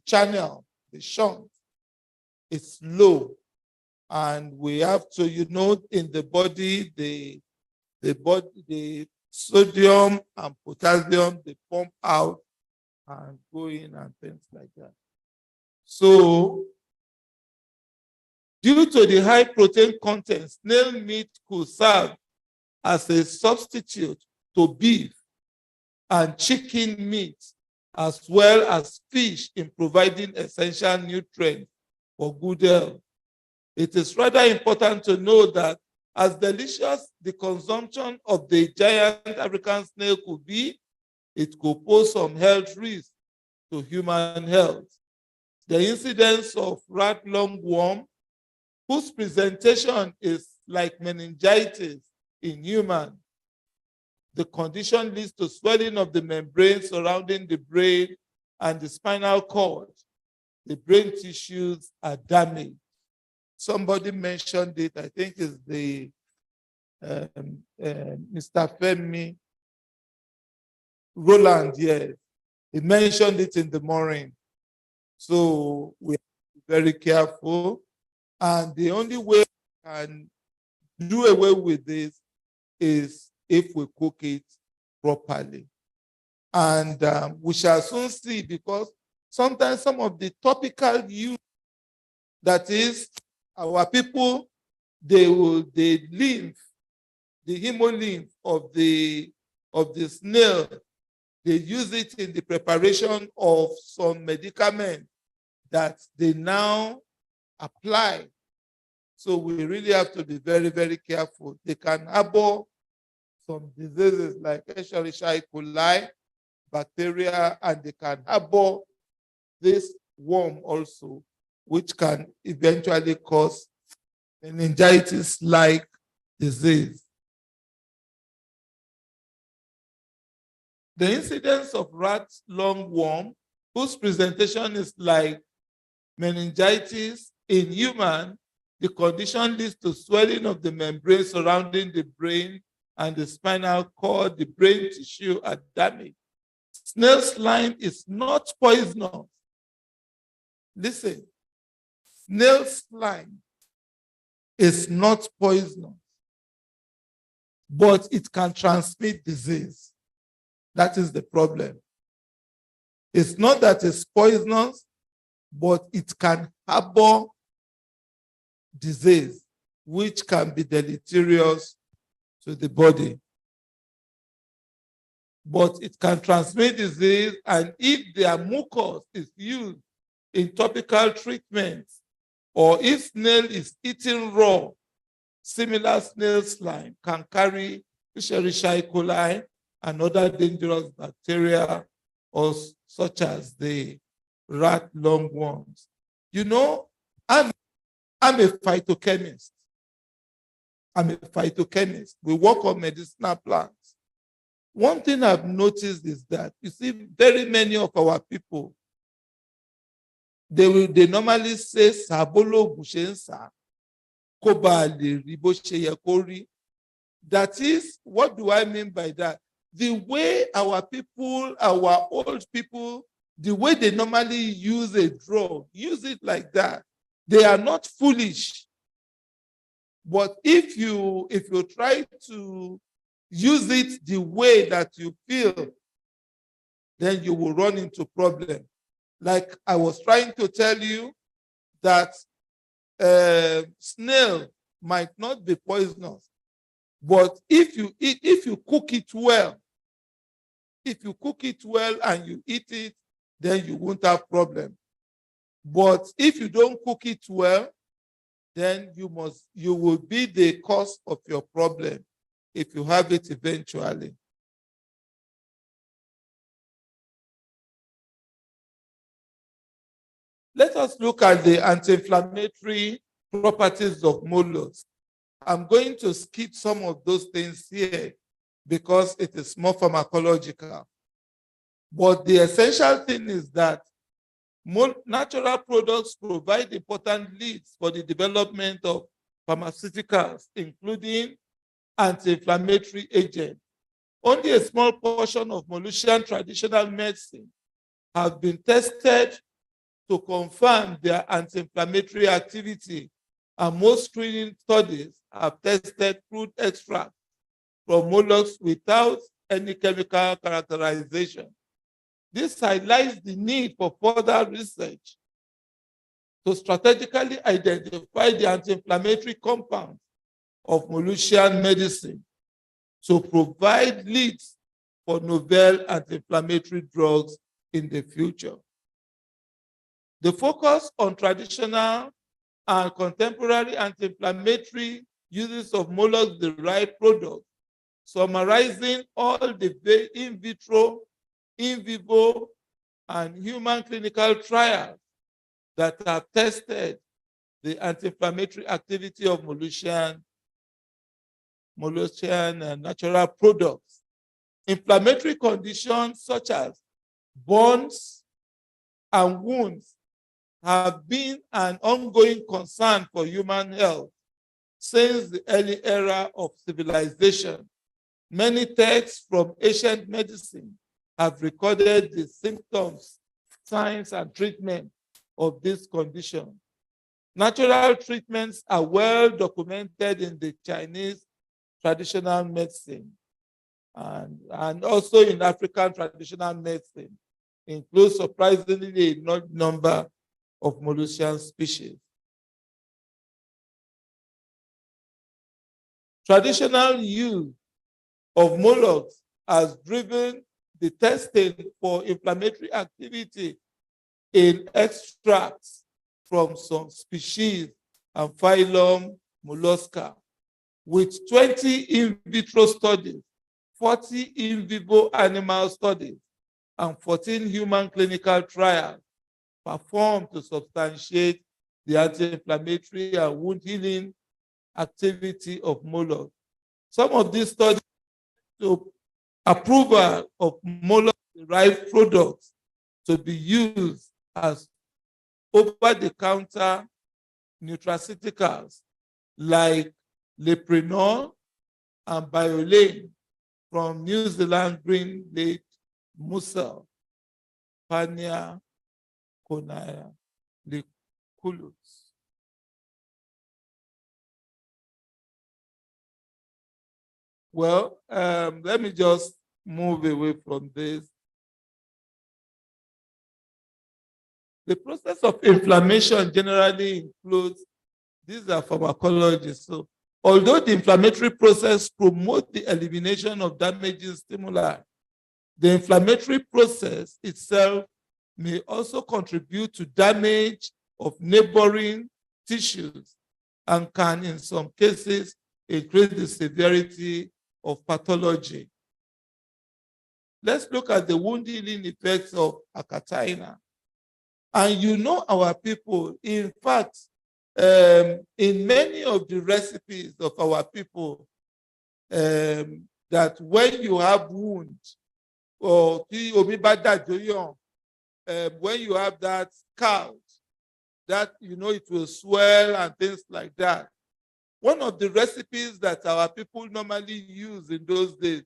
channel, the shunt, is low. And we have to, in the body, the sodium and potassium, they pump out and go in and things like that. So due to the high protein content, snail meat could serve as a substitute to beef and chicken meat, as well as fish, in providing essential nutrients for good health. It is rather important to know that as delicious the consumption of the giant African snail could be, it could pose some health risks to human health. The incidence of rat lungworm, whose presentation is like meningitis in humans. The condition leads to swelling of the membrane surrounding the brain and the spinal cord. The brain tissues are damaged. Somebody mentioned it, I think it's the Mr. Femi Roland, yes. He mentioned it in the morning. So we have to be very careful. And the only way we can do away with this is if we cook it properly. And we shall soon see, because sometimes some of the topical use, that is, our people, the lymph, the hemolymph of the snail, they use it in the preparation of some medicament that they now apply. So we really have to be very, very careful. They can harbor some diseases like Escherichia coli, bacteria, and they can harbor this worm also, which can eventually cause meningitis-like disease. The incidence of rat lungworm, whose presentation is like meningitis in human, the condition leads to swelling of the membrane surrounding the brain and the spinal cord. The brain tissue are damaged. Snail slime is not poisonous. Listen, snail slime is not poisonous, but it can transmit disease. That is the problem. It's not that it's poisonous, but it can harbor disease, which can be deleterious to the body. But it can transmit disease, and if their mucus is used in topical treatments, or if snail is eaten raw, similar snail slime can carry Escherichia coli and other dangerous bacteria, or such as the rat lungworms. You know, I'm a phytochemist. I'm a phytochemist. We work on medicinal plants. One thing I've noticed is that, you see, very many of our people, they normally say sabolo bushensa, koba le ribo sheyekori. That is, what do I mean by that? The way our people, our old people, the way they normally use a drug, use it like that. They are not foolish. But if you try to use it the way that you feel, then you will run into problem. Like I was trying to tell you that snail might not be poisonous, but if you cook it well, and you eat it, then you won't have problem. But if you don't cook it well, then you will be the cause of your problem if you have it eventually. Let us look at the anti-inflammatory properties of mollusks. I'm going to skip some of those things here because it is more pharmacological. But the essential thing is that natural products provide important leads for the development of pharmaceuticals, including anti-inflammatory agents. Only a small portion of Molluscan traditional medicine have been tested to confirm their anti-inflammatory activity, and most screening studies have tested crude extracts from mollusks without any chemical characterization. This highlights the need for further research to strategically identify the anti-inflammatory compounds of Molluscan medicine to provide leads for novel anti-inflammatory drugs in the future. The focus on traditional and contemporary anti-inflammatory uses of mollusk-derived products, summarizing all the in vitro, in vivo, and human clinical trials that have tested the anti-inflammatory activity of Molluscan natural products. Inflammatory conditions such as burns and wounds have been an ongoing concern for human health since the early era of civilization. Many texts from ancient medicine have recorded the symptoms, signs, and treatment of this condition. Natural treatments are well documented in the Chinese traditional medicine and also in African traditional medicine, includes surprisingly a large number of molluscan species. Traditional use of mollusks has driven the testing for inflammatory activity in extracts from some species and phylum Mollusca, with 20 in vitro studies, 40 in vivo animal studies, and 14 human clinical trials performed to substantiate the anti-inflammatory and wound healing activity of mollusks. Some of these studies to approval of mollusk-derived products to be used as over-the-counter nutraceuticals like Leprenol and Bioline from New Zealand green-leaf mussel, Pania conaya liculus. Well, let me just move away from this. The process of inflammation generally includes, these are pharmacology. So although the inflammatory process promotes the elimination of damaging stimuli, the inflammatory process itself may also contribute to damage of neighboring tissues and can, in some cases, increase the severity of pathology. Let's look at the wound healing effects of acatina. And you know our people, in fact, in many of the recipes of our people, that when you have wound, or when you have that scald, that, you know, it will swell and things like that. one of the recipes that our people normally use in those days,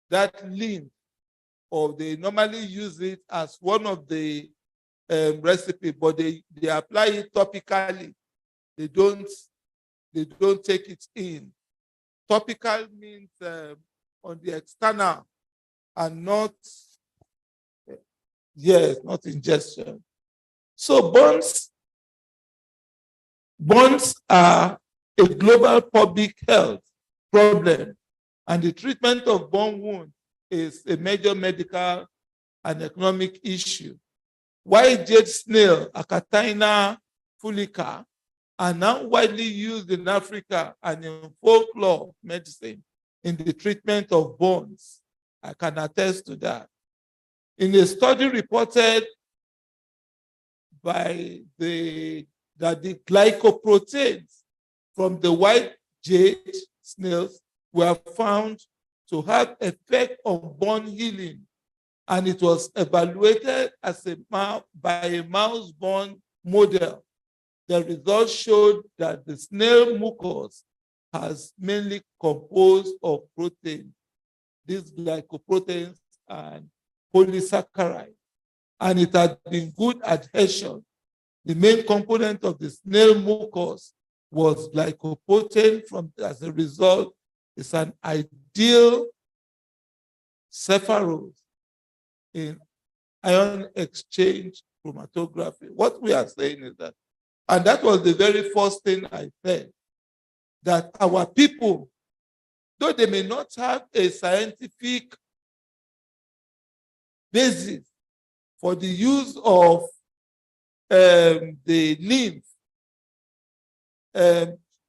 that lymph, or they normally use it as one of the recipe, but they apply it topically. They don't take it in. Topical means on the external and not, yes, not ingestion. So burns are a global public health problem, and the treatment of burn wound is a major medical and economic issue. White jade snail, Acatina fulica, are now widely used in Africa and in folklore medicine in the treatment of burns. I can attest to that. In a study reported by that the glycoproteins from the white jade snails were found to have effect on burn healing, and it was evaluated as by a mouse burn model. The results showed that the snail mucus has mainly composed of protein, these glycoproteins and polysaccharides, and it had been good adhesion. The main component of the snail mucus was glycoprotein. As a result, it's an ideal cephalose in ion exchange chromatography. What we are saying is that, and that was the very first thing I said, that our people, though they may not have a scientific basis for the use of the lymph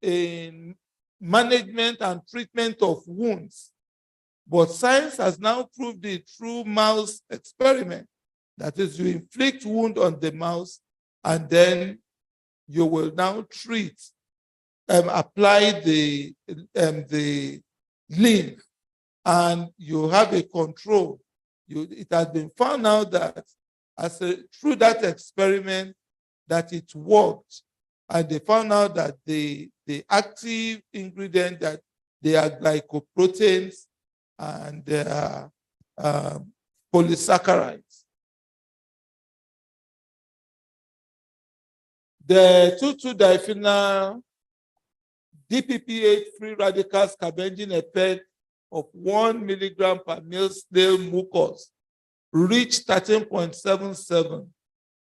in management and treatment of wounds, but science has now proved it through mouse experiment. That is, you inflict wound on the mouse, and then you will now treat, apply the lymph, and you have a control. It has been found out that through that experiment that it worked, and they found out that the active ingredient, that they are glycoproteins and they are polysaccharides. The 2,2-diphenyl DPPH free radical scavenging effect of 1 milligram per mil snail mucus reached 13.77.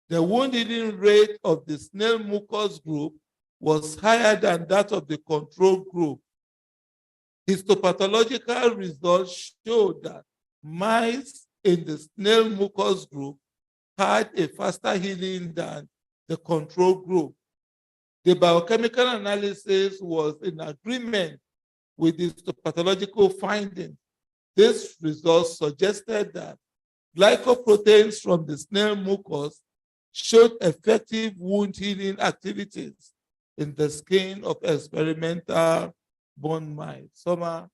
The wound healing rate of the snail mucus group was higher than that of the control group. Histopathological results showed that mice in the snail mucus group had a faster healing than the control group. The biochemical analysis was in agreement with the histopathological findings. This result suggested that glycoproteins from the snail mucus showed effective wound healing activities in the skin of experimental bone mice. Sommer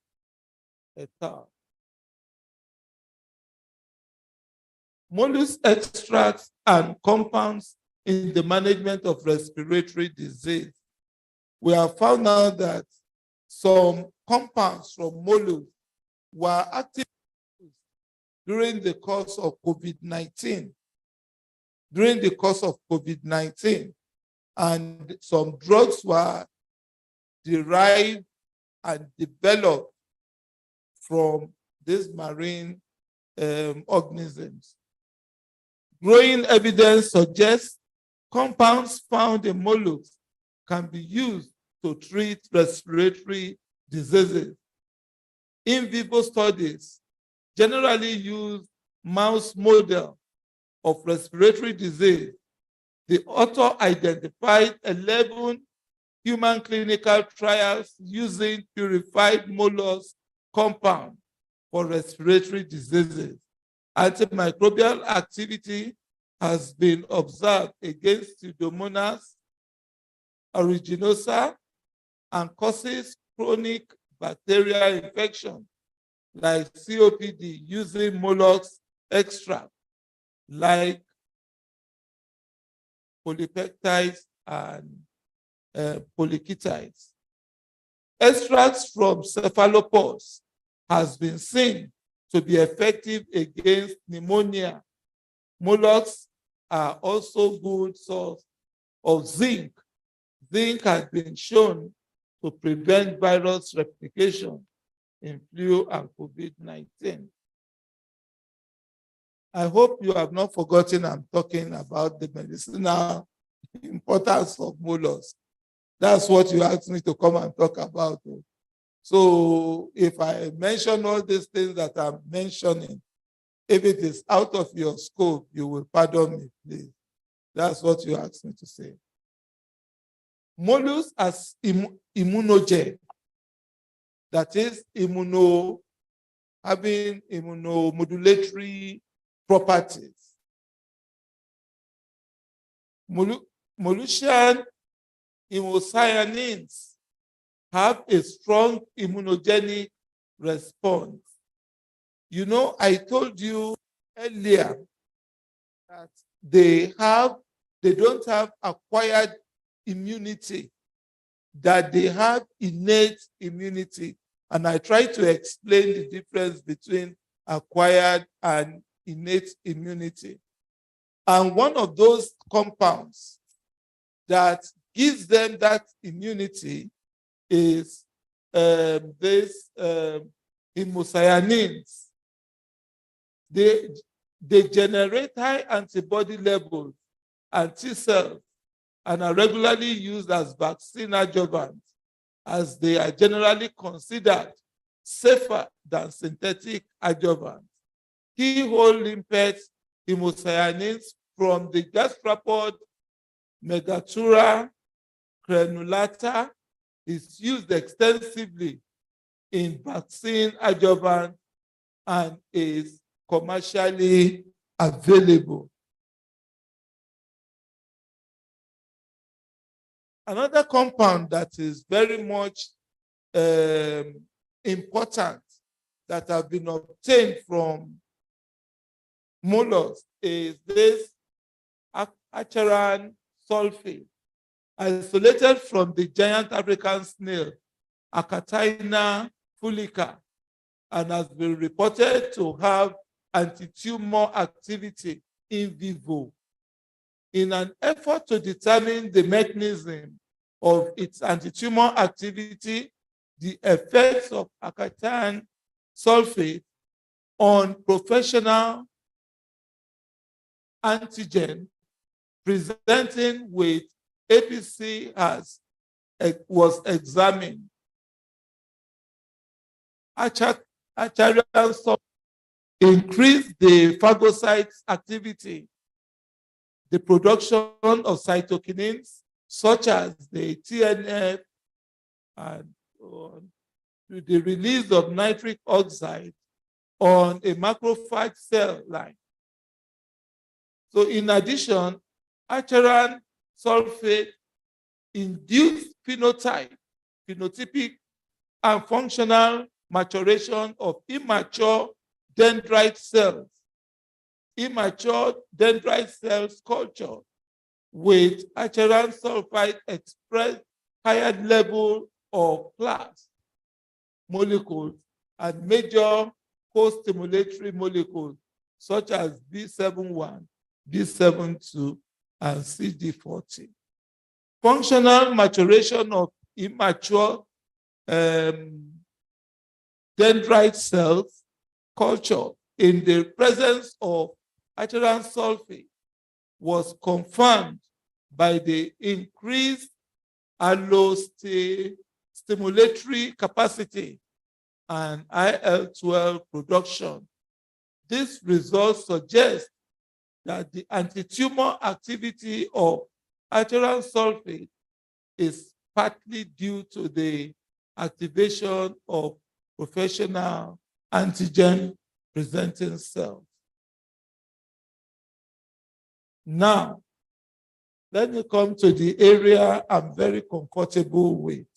et al. Mollusc extracts and compounds in the management of respiratory disease. We have found out that some compounds from molluscs were active during the course of COVID-19. During the course of COVID-19, and some drugs were derived and developed from these marine organisms. Growing evidence suggests compounds found in molluscs can be used to treat respiratory diseases. In vivo studies generally use mouse model of respiratory disease. The author identified 11 human clinical trials using purified mollusk compound for respiratory diseases. Antimicrobial activity has been observed against Pseudomonas aeruginosa and causes chronic bacterial infection like COPD using mollusc extract like polypeptides and polychaetes. Extracts from cephalopods has been seen to be effective against pneumonia. Mollusks are also good source of zinc. Zinc has been shown to prevent virus replication in flu and COVID-19. I hope you have not forgotten I'm talking about the medicinal importance of mollusks. That's what you asked me to come and talk about. So if I mention all these things that I'm mentioning, if it is out of your scope, you will pardon me, please. That's what you asked me to say. Mollusks as immunogen, that is having immunomodulatory properties. Molluscan immunocyanins have a strong immunogenic response. You know, I told you earlier that they don't have acquired immunity, that they have innate immunity. And I try to explain the difference between acquired and innate immunity. And one of those compounds that gives them that immunity is this immunocyanins. They generate high antibody levels and T cells and are regularly used as vaccine adjuvants, as they are generally considered safer than synthetic adjuvants. Keyhole limpet immunocyanins from the gastropod Megatura crenulata is used extensively in vaccine adjuvant and is commercially available. Another compound that is very much important that have been obtained from mollusks is this acheran sulfate, isolated from the giant African snail, Achatina fulica, and has been reported to have anti-tumor activity in vivo. In an effort to determine the mechanism of its anti-tumor activity, the effects of achatin sulfate on professional antigen presenting with APC was examined. Achatin sulfate increased the phagocytes activity, the production of cytokinins such as the TNF, and the release of nitric oxide on a macrophage cell line. So in addition, acheran sulfate induced phenotypic and functional maturation of immature dendrite cells. Immature dendrite cells culture with acheran sulfide express higher level of class molecules and major co-stimulatory molecules such as B71, B72, and CD40. Functional maturation of immature dendrite cells culture in the presence of acheran sulfate was confirmed by the increased allostimulatory capacity and IL-12 production. This result suggests that the anti-tumor activity of acheran sulfate is partly due to the activation of professional antigen-presenting cells. Now, let me come to the area I'm very comfortable with.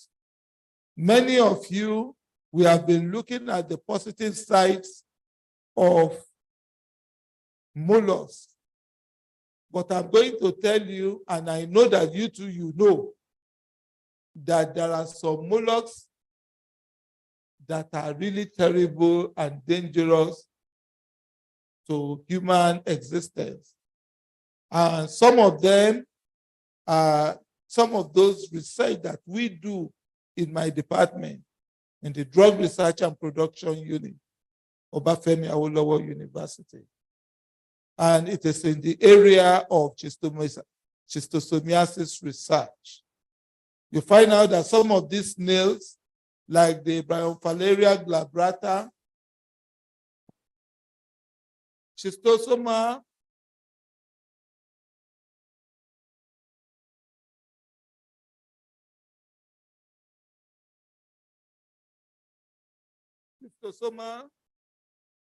Many of you, we have been looking at the positive sides of mollusks. But I'm going to tell you, and I know that you too, you know, that there are some mollusks that are really terrible and dangerous to human existence. And some of them are some of those research that we do in my department, in the Drug Research and Production Unit, Obafemi Awolowo University. And it is in the area of schistosomiasis research. You find out that some of these snails, like the Bryophallaria glabrata, schistosoma,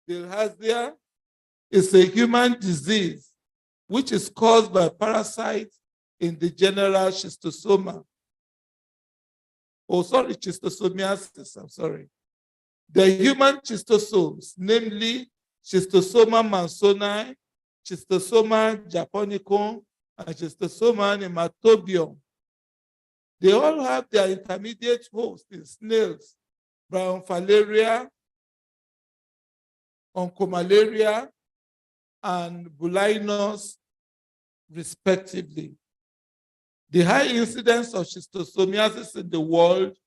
bilharzia is a human disease which is caused by parasites in the general schistosoma. Oh, sorry, schistosomiasis, I'm sorry. The human schistosomes, namely Schistosoma mansoni, Schistosoma japonicum, and Schistosoma nematobium, they all have their intermediate host in snails, Bryophallaria, Onchomalaria, and Bulinus, respectively. The high incidence of schistosomiasis in the world,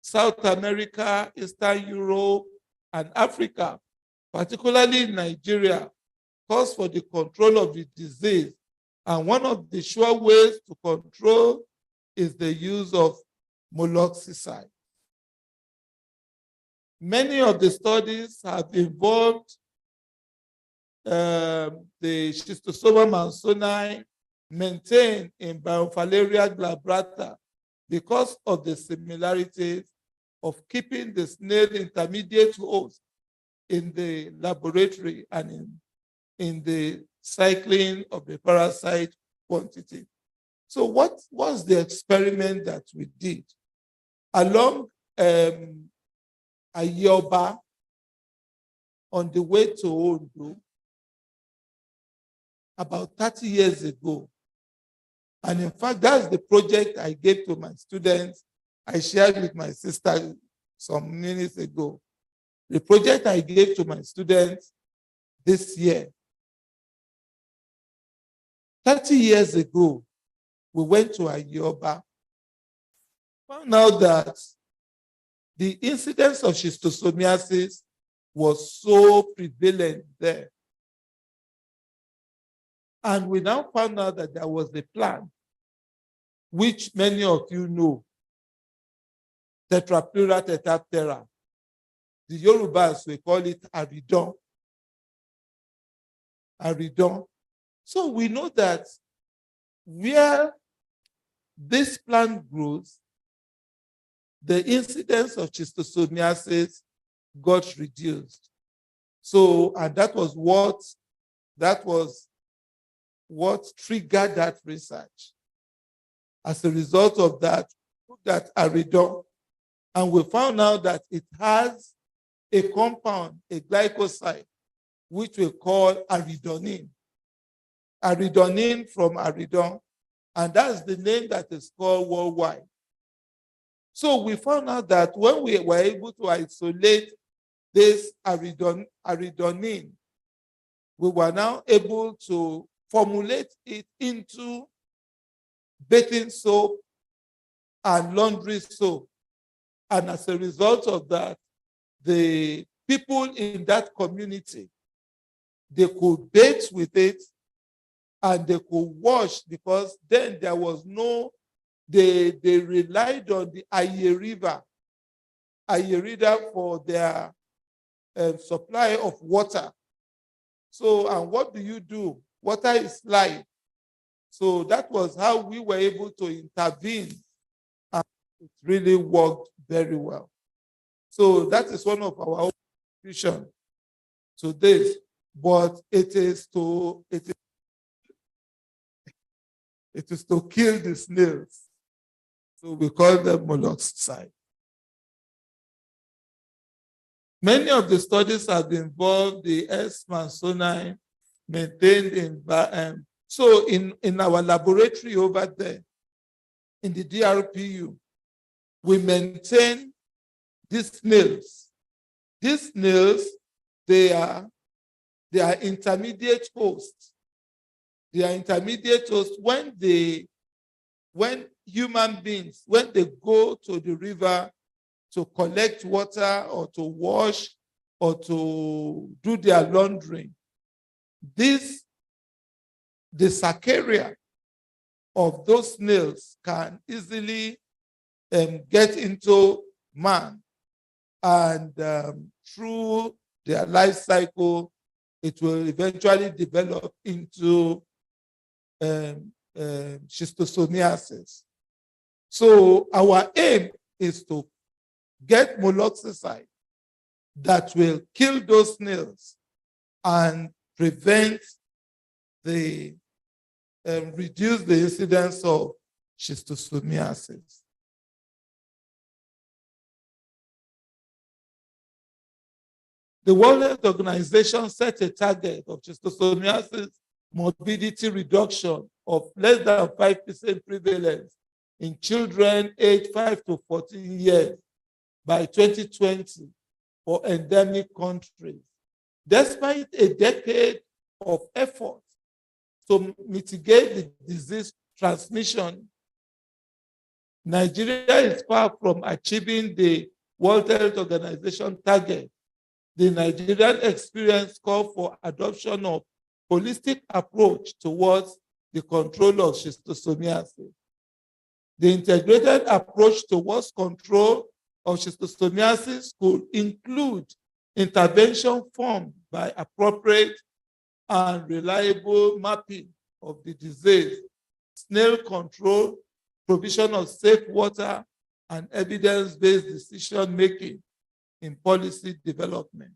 South America, Eastern Europe, and Africa, particularly in Nigeria, calls for the control of the disease. And one of the sure ways to control is the use of molluscicides. Many of the studies have involved the Schistosoma mansoni maintained in Bryophallaria glabrata because of the similarities of keeping the snail intermediate host in the laboratory and in the cycling of the parasite quantity. So what was the experiment that we did? Along Ayoba, on the way to Ondo, about 30 years ago. And in fact, that's the project I gave to my students. I shared with my sister some minutes ago. The project I gave to my students this year. 30 years ago, we went to Ayoba, found out that the incidence of schistosomiasis was so prevalent there. And we now found out that there was a plant, which many of you know, Tetrapleura tetaptera. The Yorubas, we call it aridon. Aridon. So we know that where this plant grows, the incidence of schistosomiasis got reduced. So, and that was what triggered that research. As a result of that, we looked at aridon, and we found out that it has a compound, a glycoside, which we call aridonine. Aridonine from aridon, and that's the name that is called worldwide. So we found out that when we were able to isolate this aridonine, we were now able to formulate it into bathing soap and laundry soap. And as a result of that, the people in that community, they could bathe with it and they could wash, because then there was no, they relied on the Aye River for their supply of water. So, and what do? Water is life. So that was how we were able to intervene, and it really worked very well. So that is one of our contributions to this, but it is to kill the snails. So we call them molluscicides. Many of the studies have involved the S. mansoni maintained in So in our laboratory over there, in the DRPU, we maintain these snails. These snails, they are intermediate hosts. They are intermediate hosts when human beings, when they go to the river to collect water or to wash or to do their laundry, the Sacaria of those snails can easily get into man, and through their life cycle, it will eventually develop into schistosomiasis. So our aim is to get molluscicide that will kill those snails and prevent reduce the incidence of schistosomiasis. The World Health Organization set a target of schistosomiasis morbidity reduction of less than 5% prevalence in children aged 5 to 14 years by 2020 for endemic countries. Despite a decade of effort to mitigate the disease transmission, Nigeria is far from achieving the World Health Organization target. The Nigerian experience called for adoption of holistic approach towards the control of schistosomiasis. The integrated approach towards control of schistosomiasis could include intervention formed by appropriate and reliable mapping of the disease, snail control, provision of safe water, and evidence-based decision-making in policy development.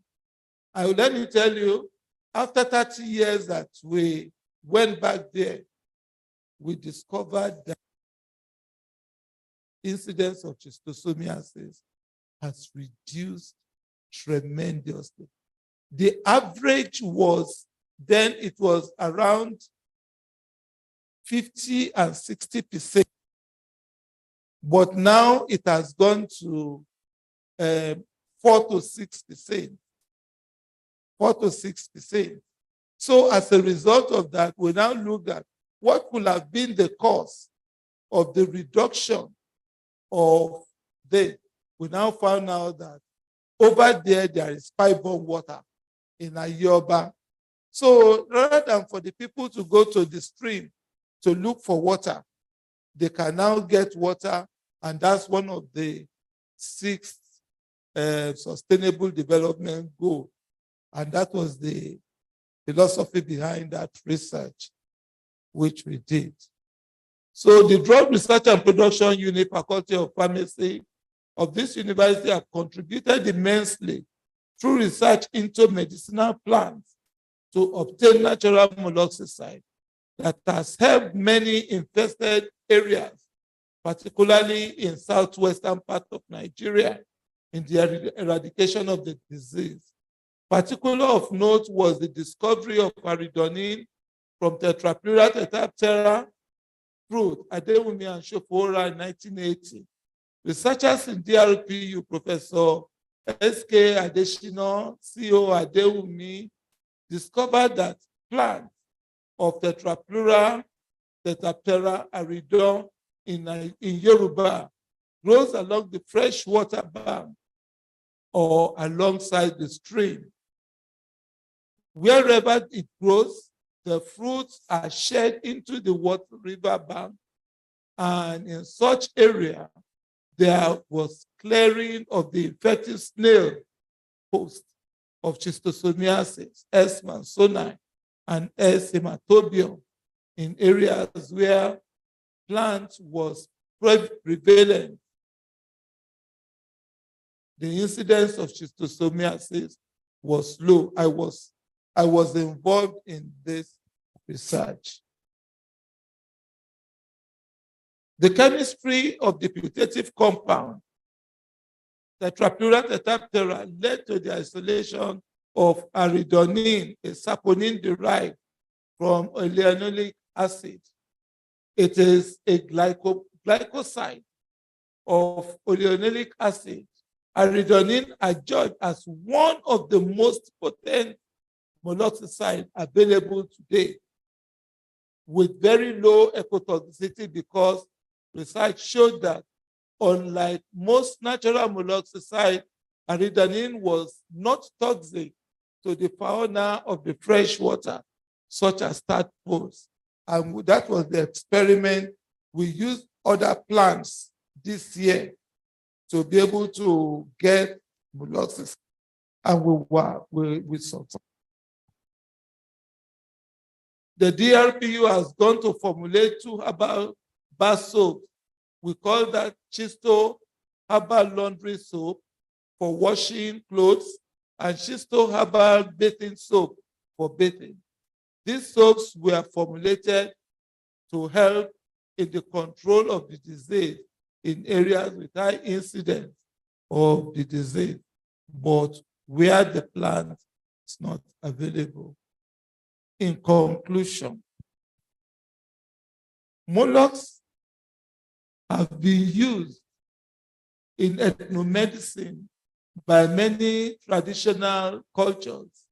Let me tell you, after 30 years that we went back there, we discovered that incidence of schistosomiasis has reduced tremendously. The average was, then it was around 50 and 60%. But now it has gone to 4 to 6%. 4 to 6%. So as a result of that, we now look at what could have been the cause of the reduction of the. We now found out that over there is pipe-borne water in Ayoba. So rather than for the people to go to the stream to look for water, they can now get water, and that's one of the 6 sustainable development goals. And that was the philosophy behind that research, which we did. So the Drug Research and Production Unit, Faculty of Pharmacy of this university have contributed immensely through research into medicinal plants to obtain natural molluscicide that has helped many infested areas, particularly in southwestern part of Nigeria, in the eradication of the disease. Particular of note was the discovery of aridonine from Tetrapleura tetaptera fruit, Adewumi and Shofora in 1980. Researchers in DRPU, Professor S.K. Adeshina, CO Adewumi, discovered that plants of Tetrapleura tetaptera aridon in Yoruba grows along the freshwater bank or alongside the stream. Wherever it grows, the fruits are shed into the river bank, and in such area, there was clearing of the infected snail host of schistosomiasis, S. mansoni, and S. hematobium in areas where plant was prevalent. The incidence of schistosomiasis was low. I was involved in this research. The chemistry of the putative compound, Tetrapleura tetaptera, led to the isolation of aridonine, a saponin derived from oleanolic acid. It is a glycoside of oleanolic acid. Aridonine are judged as one of the most potent molluscicides available today, with very low ecotoxicity, because research showed that unlike most natural molluscicides, aridonine was not toxic to the fauna of the fresh water, such as tadpoles. And that was the experiment. We used other plants this year to be able to get molluscs, and we saw. The DRPU has gone to formulate 2 herbal bar soaps. We call that Chisto herbal laundry soap for washing clothes and Chisto herbal bathing soap for bathing. These soaps were formulated to help in the control of the disease in areas with high incidence of the disease, but where the plant is not available. In conclusion, molluscs have been used in ethnomedicine by many traditional cultures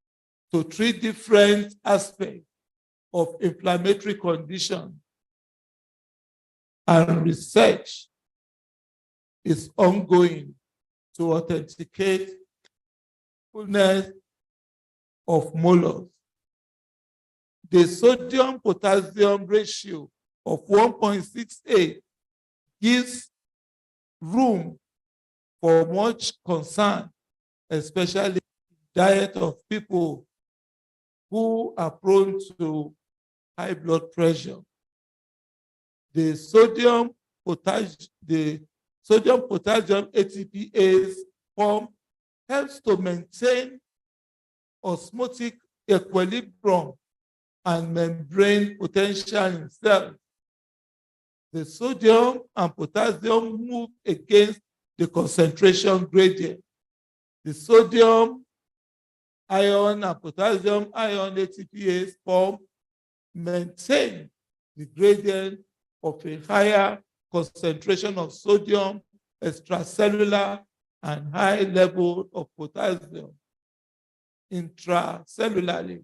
to treat different aspects of inflammatory conditions, and research is ongoing to authenticate the fullness of molluscs. The sodium-potassium ratio of 1.68 gives room for much concern, especially in the diet of people who are prone to high blood pressure. The sodium-potassium ATPase pump helps to maintain osmotic equilibrium and membrane potential in cells. The sodium and potassium move against the concentration gradient. The sodium ion and potassium ion ATPase pump maintain the gradient of a higher concentration of sodium extracellular and high level of potassium intracellularly.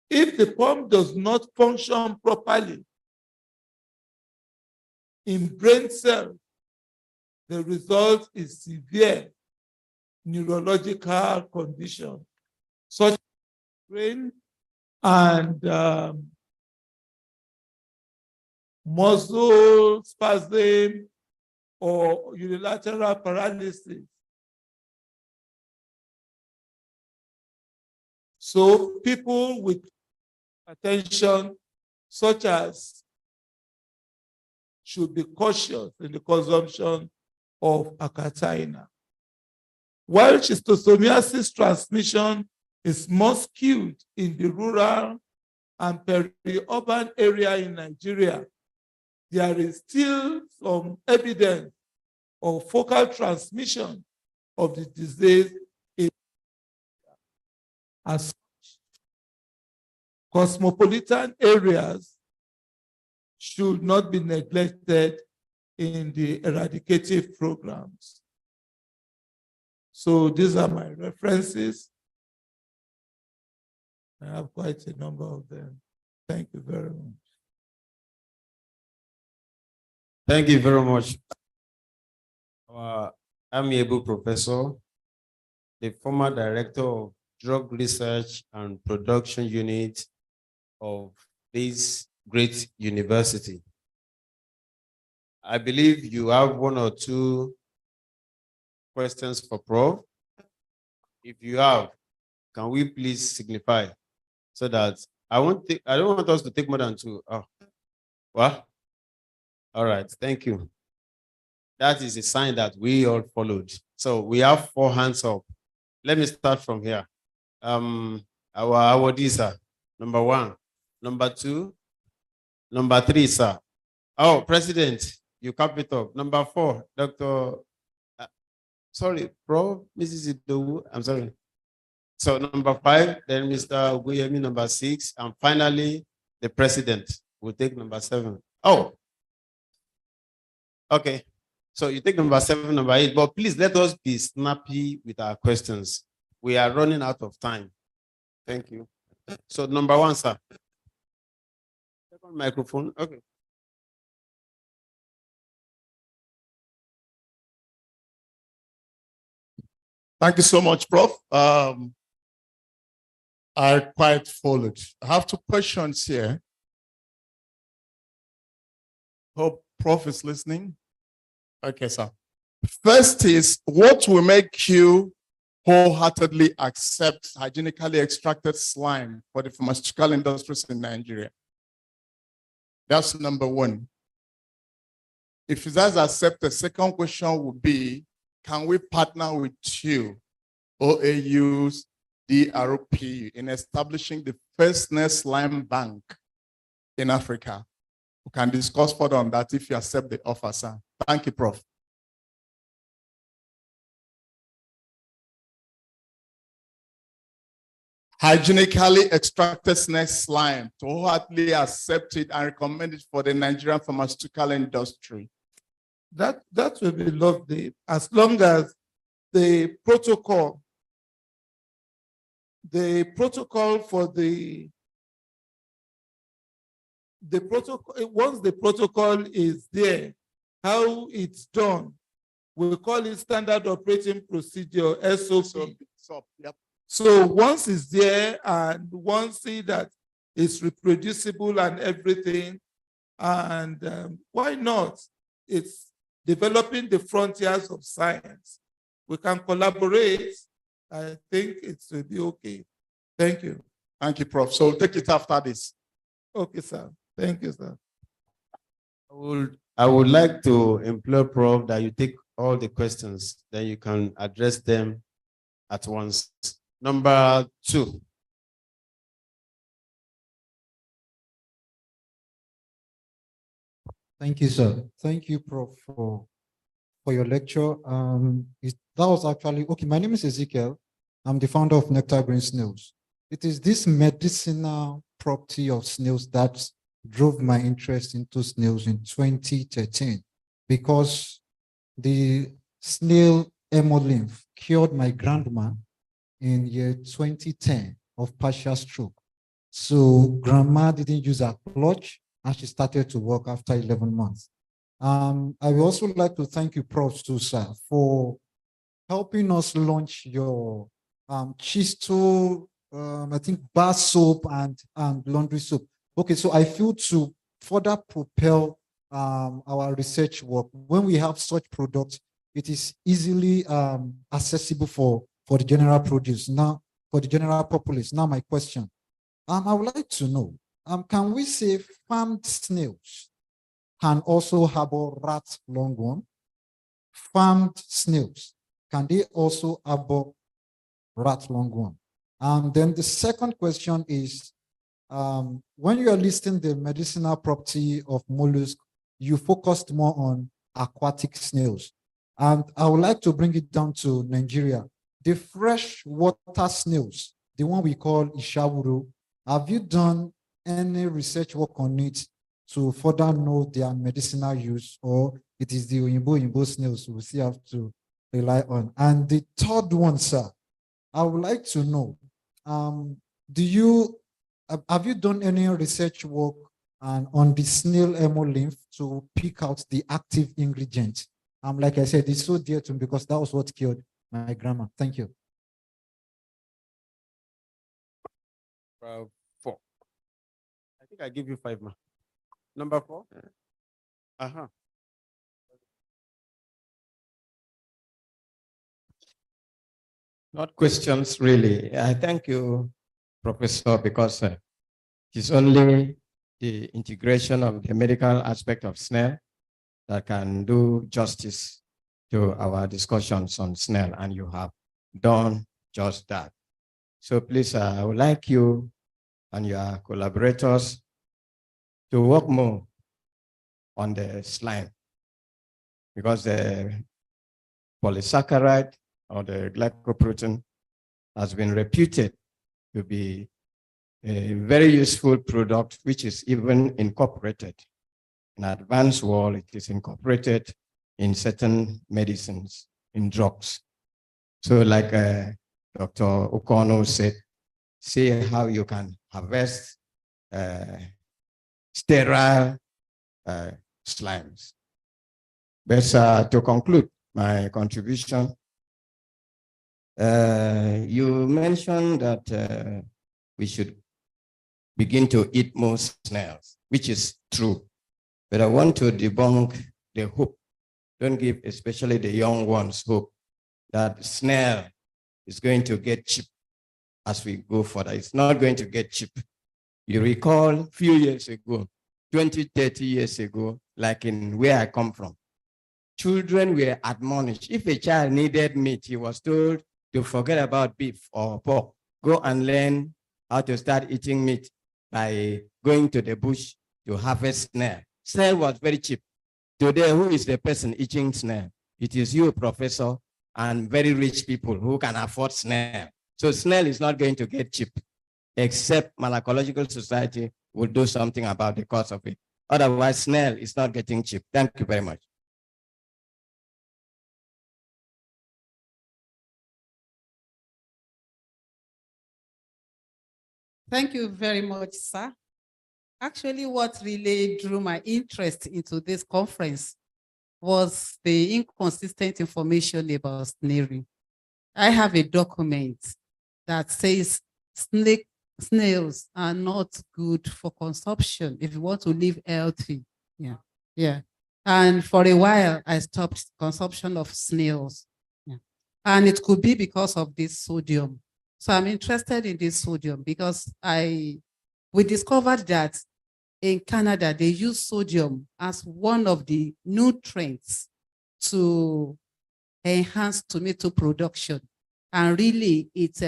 If the pump does not function properly in brain cells, the result is severe neurological condition, such as brain and muscle spasm or unilateral paralysis. So people with attention, such as, should be cautious in the consumption of acatina. While schistosomiasis transmission is more skewed in the rural and peri-urban area in Nigeria, there is still some evidence of focal transmission of the disease. As such, cosmopolitan areas should not be neglected in the eradicative programs. So these are my references. I have quite a number of them. Thank you very much. Thank you very much. Our amiable professor, the former director of Drug Research and Production Unit of this great university. I believe you have 1 or 2 questions for Prof. If you have, can we please signify so that I don't want us to take more than 2. Oh, what? All right, thank you. That is a sign that we all followed. So we have 4 hands up. Let me start from here. Our awardees, sir. Number 1, number 2, number 3, sir. Oh, President, you cap it up. Number 4, Dr. Sorry, Prof. Mrs. Idowu, I'm sorry. So number 5, then Mr. Guyemi, number 6, and finally, the president will take number 7. Oh, okay. So you take number 7, number 8, but please let us be snappy with our questions. We are running out of time. Thank you. So number 1, sir. Second microphone. Okay. Thank you so much, Prof. I quite followed. I have 2 questions here. Hope Prof is listening. Okay, sir. First is, what will make you wholeheartedly accept hygienically extracted slime for the pharmaceutical industries in Nigeria? That's number 1. If you guys accept, the second question would be, can we partner with you, OAUs, DRP, in establishing the first snail slime bank in Africa? We can discuss further on that if you accept the offer, sir. Thank you, Prof. Hygienically extracted snail slime, to wholeheartedly accept it and recommend it for the Nigerian pharmaceutical industry. That will be lovely, as long as the protocol for the protocol, once the protocol is there, how it's done, we call it standard operating procedure, SOP. Yep. So once it's there and once see that it's reproducible and everything, and why not? It's developing the frontiers of science. We can collaborate. I think it will be okay. Thank you. Thank you, Prof. So we'll take it after this. Okay, sir. Thank you, sir. I would like to implore Prof that you take all the questions, then you can address them at once. Number 2. Thank you, sir. Thank you, Prof, for your lecture. That was actually, okay, my name is Ezekiel. I'm the founder of Nectar Green Snails. It is this medicinal property of snails that drove my interest into snails in 2013, because the snail hemolymph cured my grandma in year 2010 of partial stroke. So grandma didn't use her clutch, and she started to work after 11 months. I would also like to thank you, Prof, too, sir, for helping us launch your Chisto, I think, bar soap and laundry soap. Okay, so I feel to further propel our research work, when we have such products, it is easily accessible for the general produce. Now, for the general populace. Now, my question, I would like to know, can we say farmed snails can also harbor rat lungworm? Farmed snails, can they also harbor rat lungworm? Then the second question is, when you are listing the medicinal property of mollusks, you focused more on aquatic snails. And I would like to bring it down to Nigeria. The freshwater snails, the one we call Ishawuru, have you done any research work on it to further know their medicinal use, or it is the Oyinbo snails we still have to rely on? And the third one, sir, I would like to know, have you done any research work on the snail hemolymph to pick out the active ingredient? Like I said, it's so dear to me because that was what killed my grandma. Thank you. 4. I think I give you 5 more. Number 4. Not questions, really. I thank you, Professor, because it's only the integration of the medical aspect of snail that can do justice to our discussions on snail, and you have done just that. So please, I would like you and your collaborators to work more on the slime, because the polysaccharide or the glycoprotein has been reputed to be a very useful product which is even incorporated. In advanced world, it is incorporated in certain medicines, in drugs. So like Dr. Okono said, see how you can harvest sterile slimes. But to conclude my contribution, you mentioned that we should begin to eat more snails, which is true. But I want to debunk the hope. Don't give especially the young ones hope that snail is going to get cheap as we go further. It's not going to get cheap. You recall a few years ago, 20, 30 years ago, like in where I come from, children were admonished. If a child needed meat, he was told to forget about beef or pork. Go and learn how to start eating meat by going to the bush to harvest snail. Snail was very cheap. Today, who is the person eating snail? It is you, professor, and very rich people who can afford snail. So snail is not going to get cheap, except Malacological Society will do something about the cost of it. Otherwise, snail is not getting cheap. Thank you very much. Thank you very much, sir. Actually, what really drew my interest into this conference was the inconsistent information about snaring. I have a document that says snails are not good for consumption if you want to live healthy. Yeah. And for a while, I stopped consumption of snails. Yeah. And it could be because of this sodium. So I'm interested in this sodium because we discovered that in Canada, they use sodium as one of the nutrients to enhance tomato production. And really, it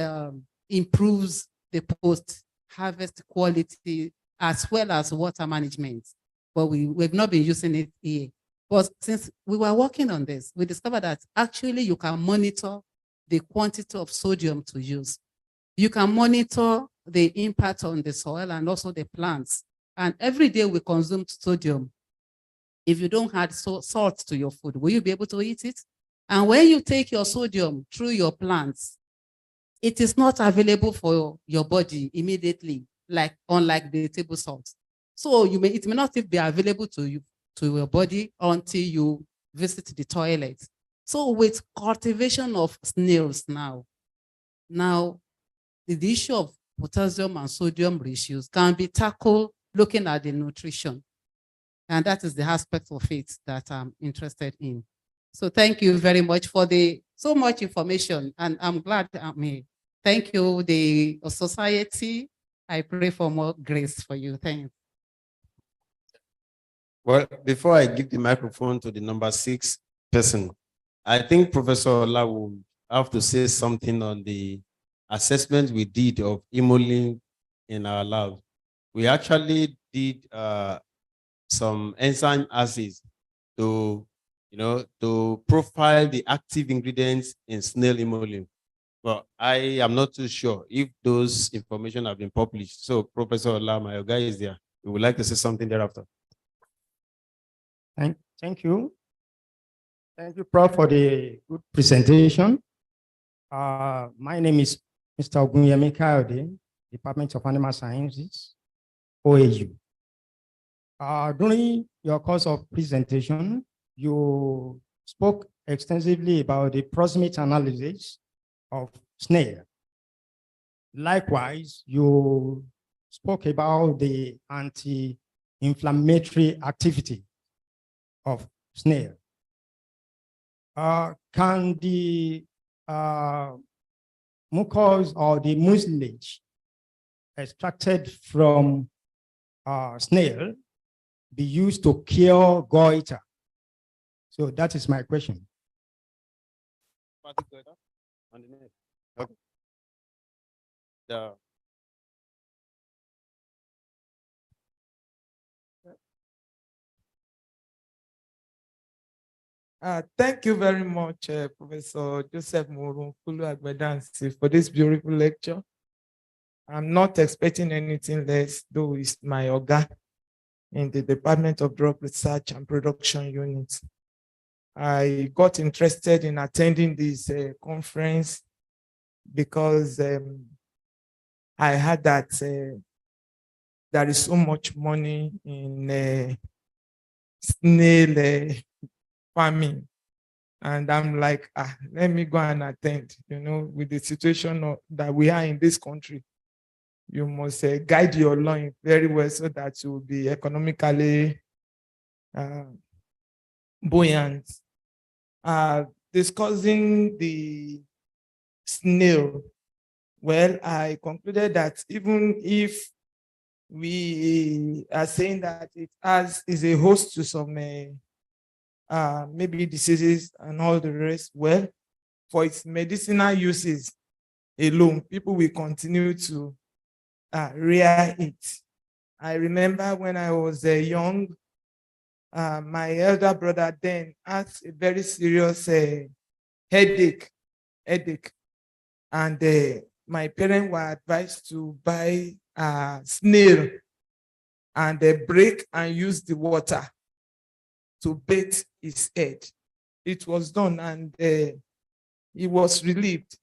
improves the post-harvest quality as well as water management. But we've not been using it here. But since we were working on this, we discovered that actually you can monitor the quantity of sodium to use. You can monitor the impact on the soil and also the plants. And every day we consume sodium. If you don't add salt to your food, will you be able to eat it? And when you take your sodium through your plants, it is not available for your body immediately, unlike the table salt. So it may not be available to your body until you visit the toilet. So with cultivation of snails now the issue of potassium and sodium ratios can be tackled looking at the nutrition. And that is the aspect of it that I'm interested in. So thank you very much for so much information. And I'm glad I'm here. Thank you, the society. I pray for more grace for you. Thanks. Well, before I give the microphone to the number 6 person, I think Professor Ola will have to say something on the assessment we did of Emolling in our lab. We actually did some enzyme assays to profile the active ingredients in snail Emolling. Well, I am not too sure if those information have been published. So Professor Ola, my guy is there. We would like to say something thereafter. Thank you. Thank you, Prof, for the good presentation. My name is Mr. Ogunyemi Kayode, Department of Animal Sciences, OAU. During your course of presentation, you spoke extensively about the proximate analysis of snail. Likewise, you spoke about the anti-inflammatory activity of snail. Can the mucus or the mucilage extracted from snail be used to cure goiter? So that is my question. Okay. Thank you very much, Professor Joseph Morunfulu Agbedansi, for this beautiful lecture. I'm not expecting anything less, though it's my organ in the Department of Drug Research and Production Unit. I got interested in attending this conference because I heard that there is so much money in snail farming. And I'm like, let me go and attend, with the situation that we are in this country. You must guide your loin very well so that you will be economically buoyant. Discussing the snail, well, I concluded that even if we are saying that it is a host to some maybe diseases and all the rest, well, for its medicinal uses alone, people will continue to rear it. I remember when I was young, my elder brother then had a very serious headache, and my parents were advised to buy a snail and break and use the water to bathe his head. It was done, and he was relieved.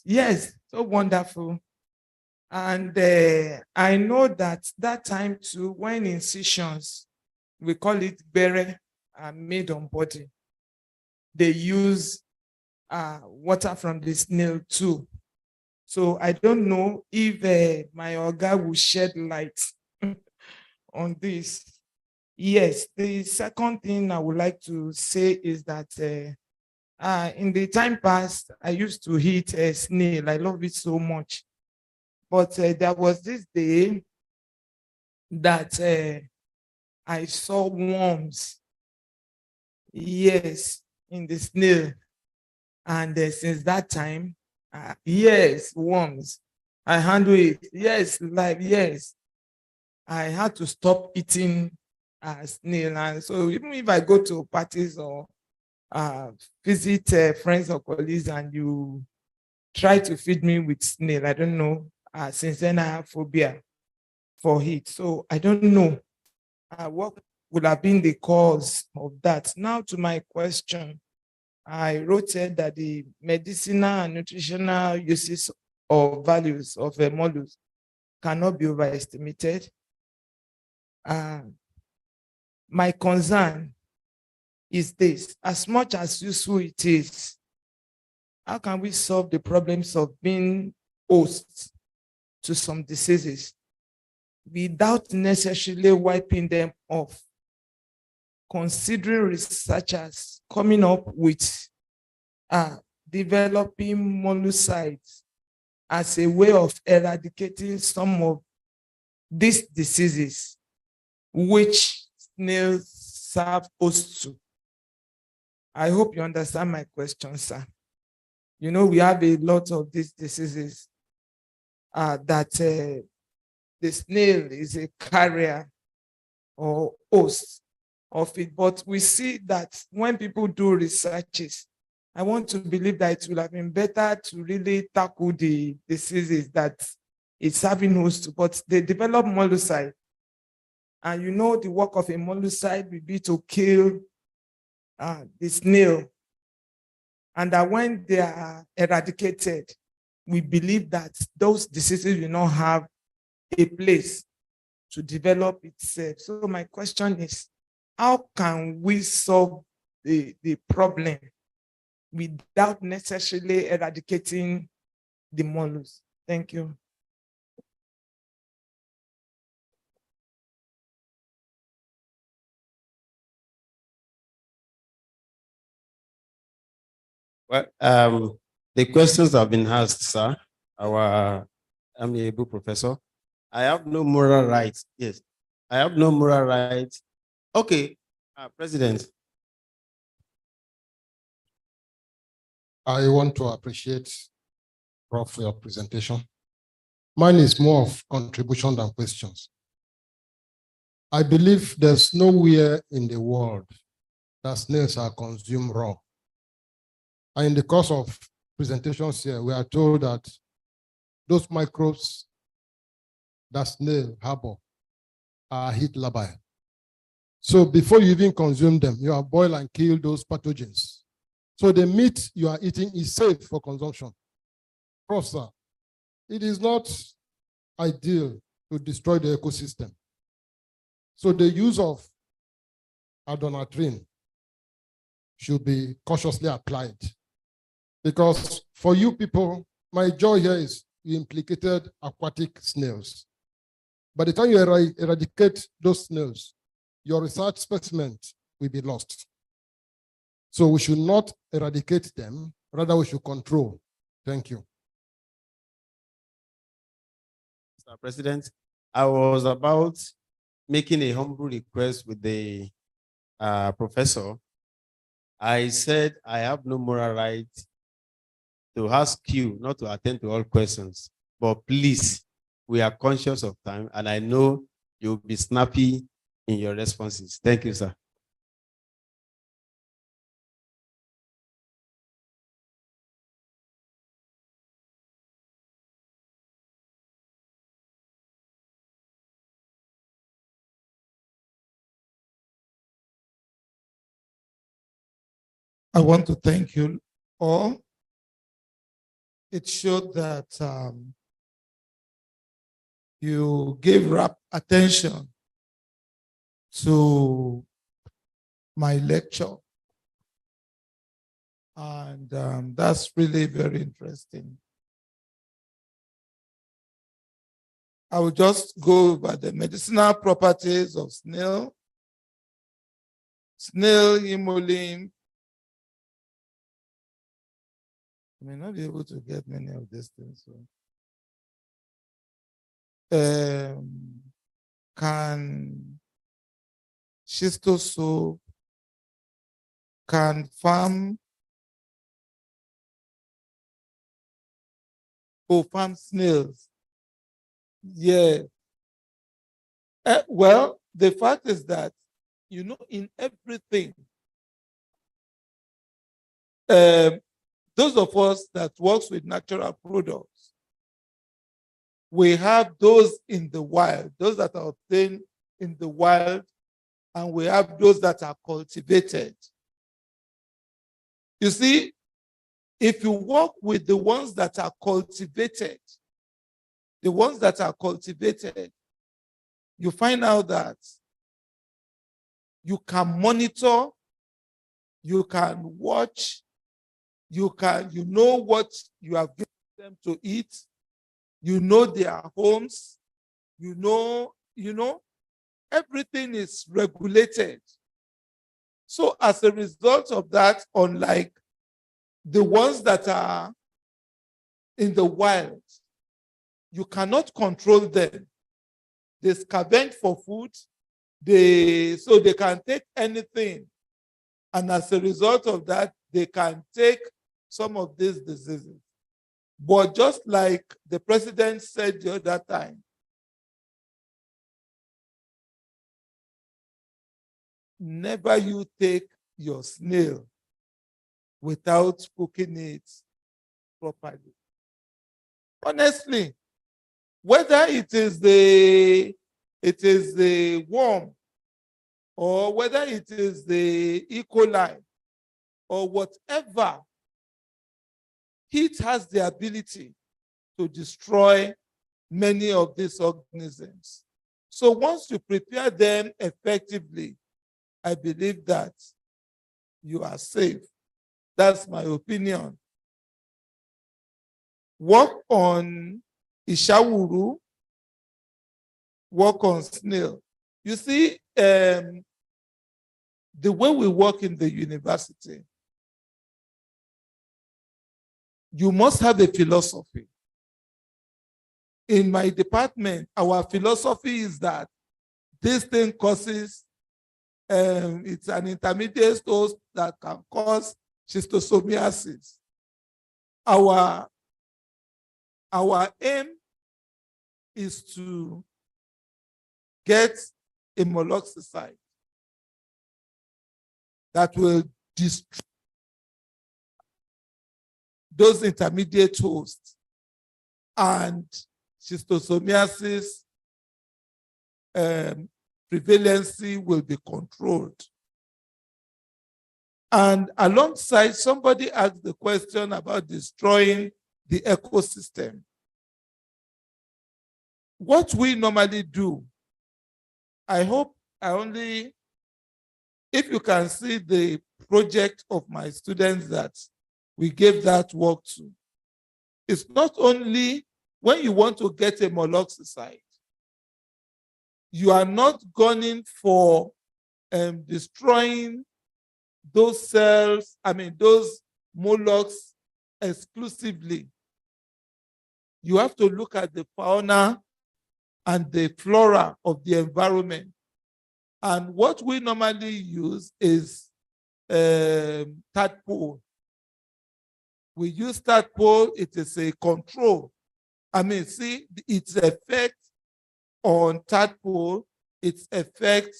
Yes, so wonderful. And I know that time too, when incisions, we call it bere, are made on body, they use water from the snail too. So I don't know if my organ will shed light on this. Yes, the second thing I would like to say is that in the time past, I used to eat snail. I love it so much. But there was this day that I saw worms, yes, in the snail. And since that time, yes, worms. I handle it. Yes, like, yes. I had to stop eating snail. And so even if I go to parties or visit friends or colleagues and you try to feed me with snail, I don't know. Since then, I have phobia for it. So I don't know what would have been the cause of that. Now to my question. I wrote that the medicinal and nutritional uses or values of molluscs cannot be overestimated. My concern is this: as much as useful it is, how can we solve the problems of being hosts to some diseases without necessarily wiping them off? Considering researchers coming up with developing molluscides as a way of eradicating some of these diseases, which snails serve host to. I hope you understand my question, sir. We have a lot of these diseases that the snail is a carrier or host of it. But we see that when people do researches, I want to believe that it would have been better to really tackle the diseases that it's having host to, but they develop molluscide. And the work of a molluscide will be to kill the snail. And that when they are eradicated, we believe that those diseases will not have a place to develop itself. So my question is, how can we solve the problem without necessarily eradicating the molluscs? Thank you. Well, the questions have been asked, sir. Our amiable professor. I have no moral rights. Yes, I have no moral rights. Okay, President. I want to appreciate Prof for your presentation. Mine is more of contribution than questions. I believe there's nowhere in the world that snails are consumed raw. And in the course of presentations here, we are told that those microbes that snail harbor are heat labile. So before you even consume them, you have boiled and killed those pathogens. So the meat you are eating is safe for consumption. Prof, sir, it is not ideal to destroy the ecosystem. So the use of adonatrin should be cautiously applied. Because for you people, my joy here is you implicated aquatic snails. By the time you eradicate those snails, your research specimen will be lost. So we should not eradicate them, rather we should control. Thank you. Mr. President, I was about making a humble request with the professor. I said I have no moral right to ask you not to attend to all questions, but please, we are conscious of time, and I know you'll be snappy in your responses. Thank you, sir. I want to thank you all. It showed that you gave rapt attention to my lecture. And that's really very interesting. I will just go over the medicinal properties of snail. Snail hemolymph. I may not be able to get many of these things. So. Can schistosope, can farm snails. Yeah. Well, the fact is that, you know, in everything, those of us that works with natural products, we have those in the wild, those that are obtained in the wild, and we have those that are cultivated. You see, if you work with the ones that are cultivated, you find out that you can monitor, you can watch, you know what you have given them to eat, you know their homes, you know, everything is regulated. So as a result of that, unlike the ones that are in the wild, you cannot control them. They scavenge for food, so they can take anything. And as a result of that, they can take some of these diseases. But just like the president said the other time, never you take your snail without cooking it properly. Honestly, whether it is the worm, or whether it is the E. coli, or whatever, heat has the ability to destroy many of these organisms. So once you prepare them effectively, I believe that you are safe. That's my opinion. Work on Ishawuru, work on snail. You see, the way we work in the university, you must have a philosophy. In my department, our philosophy is that this thing causes, it's an intermediate host that can cause schistosomiasis. Our aim is to get a molluscicide that will destroy those intermediate hosts. and schistosomiasis prevalency will be controlled. And alongside, somebody asked the question about destroying the ecosystem. What we normally do, I hope if you can see the project of my students that we gave that work to, it's not only when you want to get a molluscicide, you are not gunning for destroying those cells, those mollusks exclusively. You have to look at the fauna and the flora of the environment. And what we normally use is tadpole. We use tadpole, it is a control. See its effect on tadpole, its effect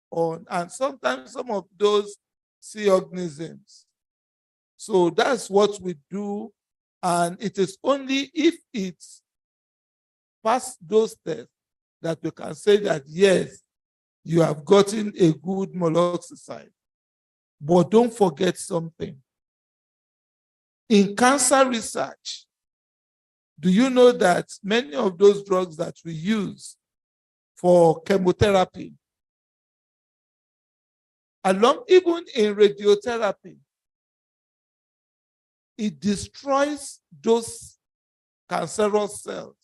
on, and sometimes some of those sea organisms. So that's what we do. And it is only if it's past those tests that we can say that, yes, you have gotten a good molluscicide. But don't forget something. In cancer research, do you know that many of those drugs that we use for chemotherapy, even in radiotherapy, it destroys those cancerous cells.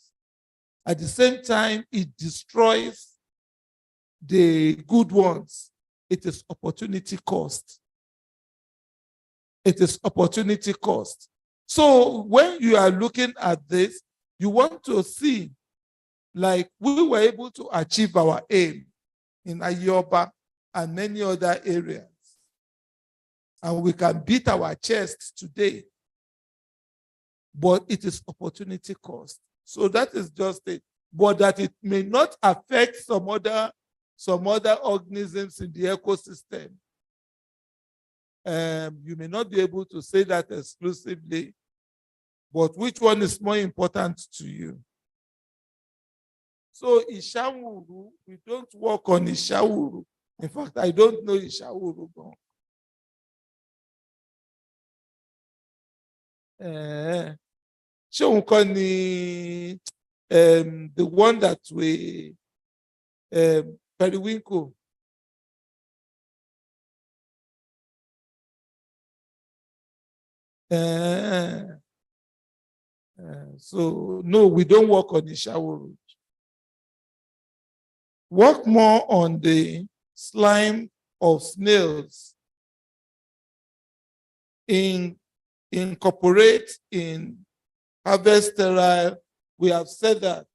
At the same time, it destroys the good ones. It is opportunity cost. It is opportunity cost. So when you are looking at this, you want to see, like, we were able to achieve our aim in Ayoba and many other areas. And we can beat our chest today. But it is opportunity cost. So that is just it. But that it may not affect some other organisms in the ecosystem. You may not be able to say that exclusively, but which one is more important to you? So Ishawuru, we don't work on Ishawuru. In fact, I don't know Ishawuru. The one that we periwinkle. So no, we don't work on Ishawuru. Work more on the slime of snails. Incorporate in harvest sterile. We have said that.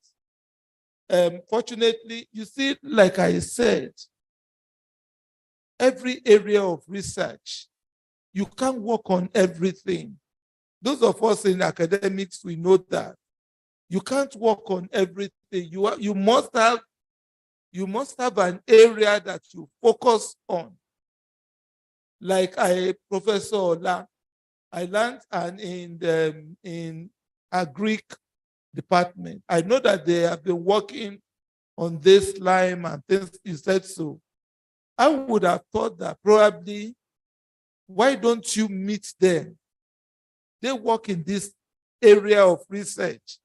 Fortunately, you see, like I said, every area of research, you can't work on everything. Those of us in academics, we know that. You can't work on everything. You must have an area that you focus on. Like Professor Ola, I learned in a Greek department. I know that they have been working on this slime and things. You said so. I would have thought that probably, why don't you meet them? They work in this area of research.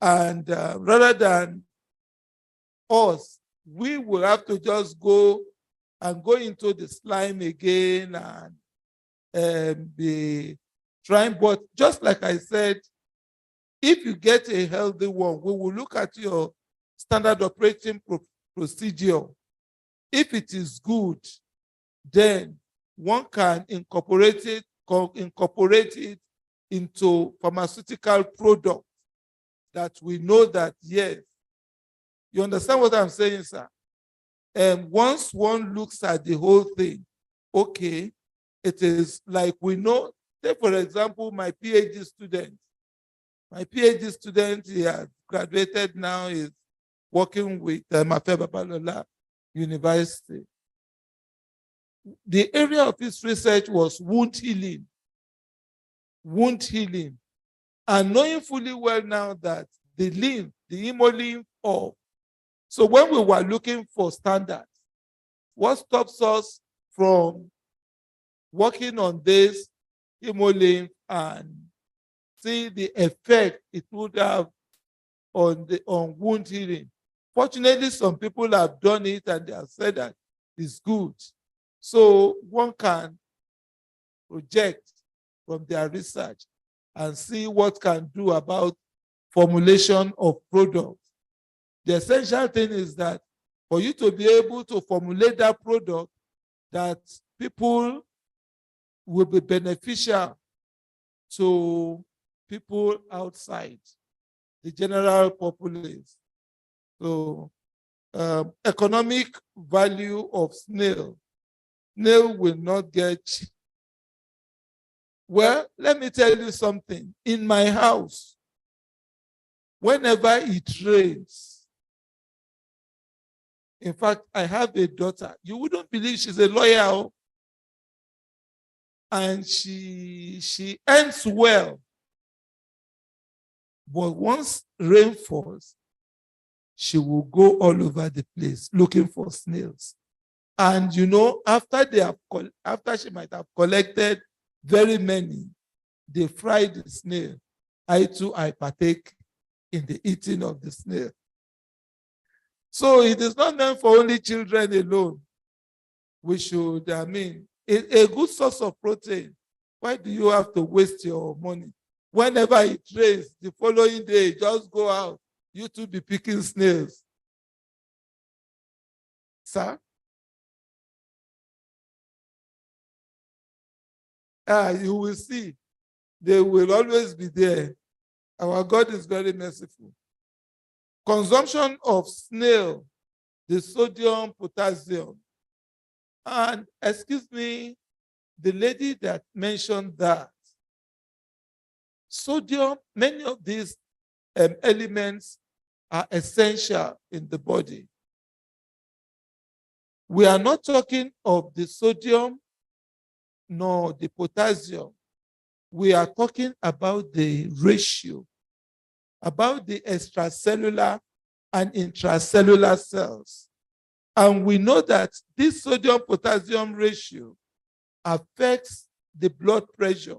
And rather than us, we will have to just go into the slime again and be trying. But just like I said, if you get a healthy one, we will look at your standard operating procedure. If it is good, then one can incorporate it into pharmaceutical product that we know that, yes. You understand what I'm saying, sir? Once one looks at the whole thing, okay, it is like we know. Take, for example, my PhD student. My PhD student, he has graduated now, is working with Mafe Babalola University. The area of his research was wound healing. Wound healing. And knowing fully well now that the lymph, the hemolymph of, so when we were looking for standards, what stops us from working on this hemolymph and see the effect it would have on wound healing? Fortunately, some people have done it and they have said that it's good. So one can project from their research and see what can do about formulation of products. The essential thing is that for you to be able to formulate that product that people will be beneficial to people outside the general populace. So economic value of snail. Snail will not get cheap. Well, let me tell you something. In my house, whenever it rains, in fact, I have a daughter. You wouldn't believe she's a lawyer, and she earns well. But once rain falls, she will go all over the place looking for snails. And you know, after she might have collected very many, they fry the snail. I too, I partake in the eating of the snail. So it is not meant for only children alone. We should, a good source of protein. Why do you have to waste your money? Whenever it rains, the following day, just go out. You too be picking snails. Sir? You will see. They will always be there. Our God is very merciful. Consumption of snail, the sodium, potassium. And excuse me, the lady that mentioned that sodium, many of these elements are essential in the body. We are not talking of the sodium nor the potassium. We are talking about the ratio, about the extracellular and intracellular cells. And we know that this sodium-potassium ratio affects the blood pressure.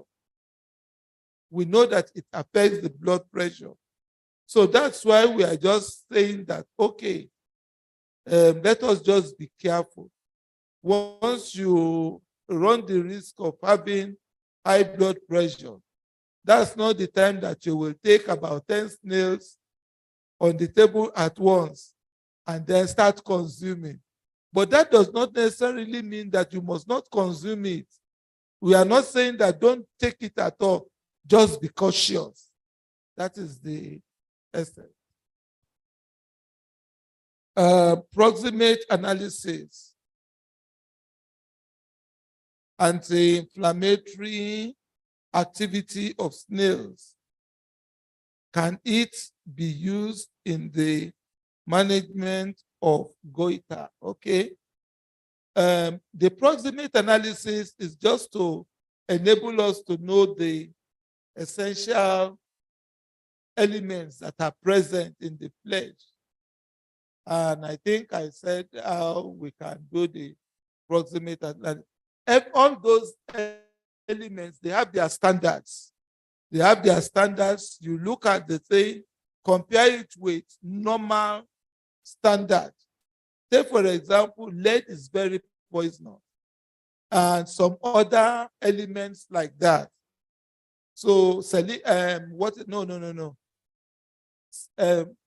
We know that it affects the blood pressure. So that's why we are just saying that, okay, let us just be careful. Once you run the risk of having high blood pressure, that's not the time that you will take about 10 snails on the table at once and then start consuming. But that does not necessarily mean that you must not consume it. We are not saying that don't take it at all, just be cautious. That is the essence. Proximate analysis. Anti-inflammatory activity of snails. Can it be used in the management of goiter? Okay. The proximate analysis is just to enable us to know the essential elements that are present in the flesh. And I think I said how we can do the proximate analysis. All those elements, they have their standards. They have their standards. You look at the thing, compare it with normal standard. Take, for example, lead is very poisonous, and some other elements like that. So,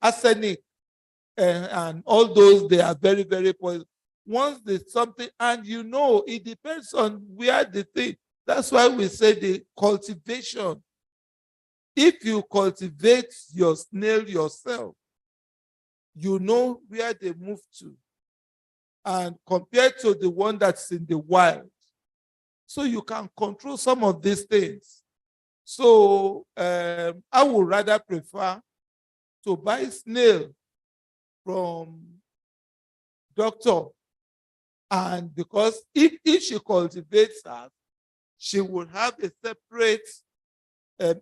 arsenic and all those, they are very, very poisonous. Once there's something, and you know, it depends on where the thing. That's why we say the cultivation. If you cultivate your snail yourself, you know where they move to, and compared to the one that's in the wild. So you can control some of these things. So I would rather prefer to buy snail from doctor, and because if she cultivates her, she will have a separate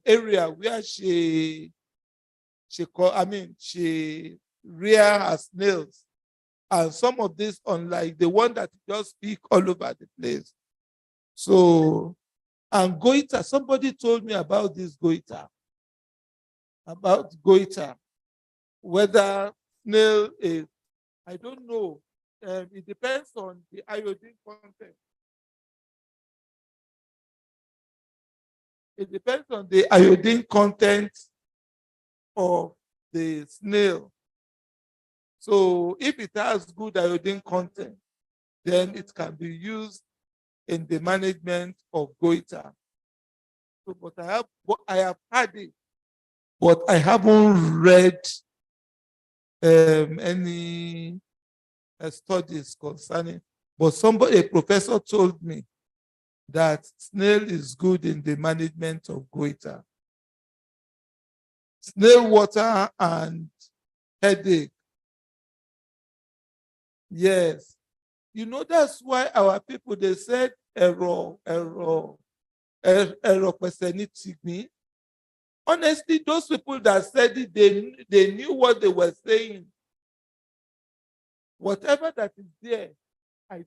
area where she rear her snails. And some of this, unlike the one that just speak all over the place. So, and goiter, somebody told me about this goiter. Whether snail is, I don't know. It depends on the iodine content. It depends on the iodine content of the snail. So if it has good iodine content, then it can be used in the management of goiter. So, but I have had it, but I haven't read any studies concerning. But a professor told me that snail is good in the management of goiter. Snail water and headache. Yes. You know, that's why our people, they said error. Honestly, those people that said it, they knew what they were saying. Whatever that is there, I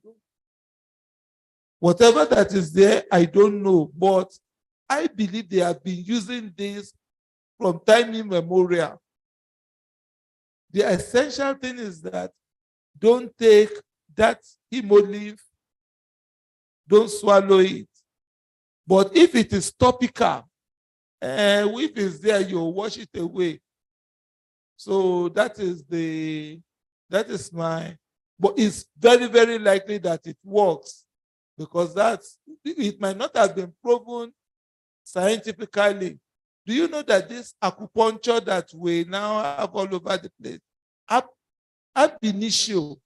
don't know. But I believe they have been using this from time immemorial. The essential thing is that don't take that hemo leaf, don't swallow it. But if it is topical, if it's there, you wash it away. So that is my, but it's very, very likely that it works, because it might not have been proven scientifically. Do you know that this acupuncture that we now have all over the place, ab initio,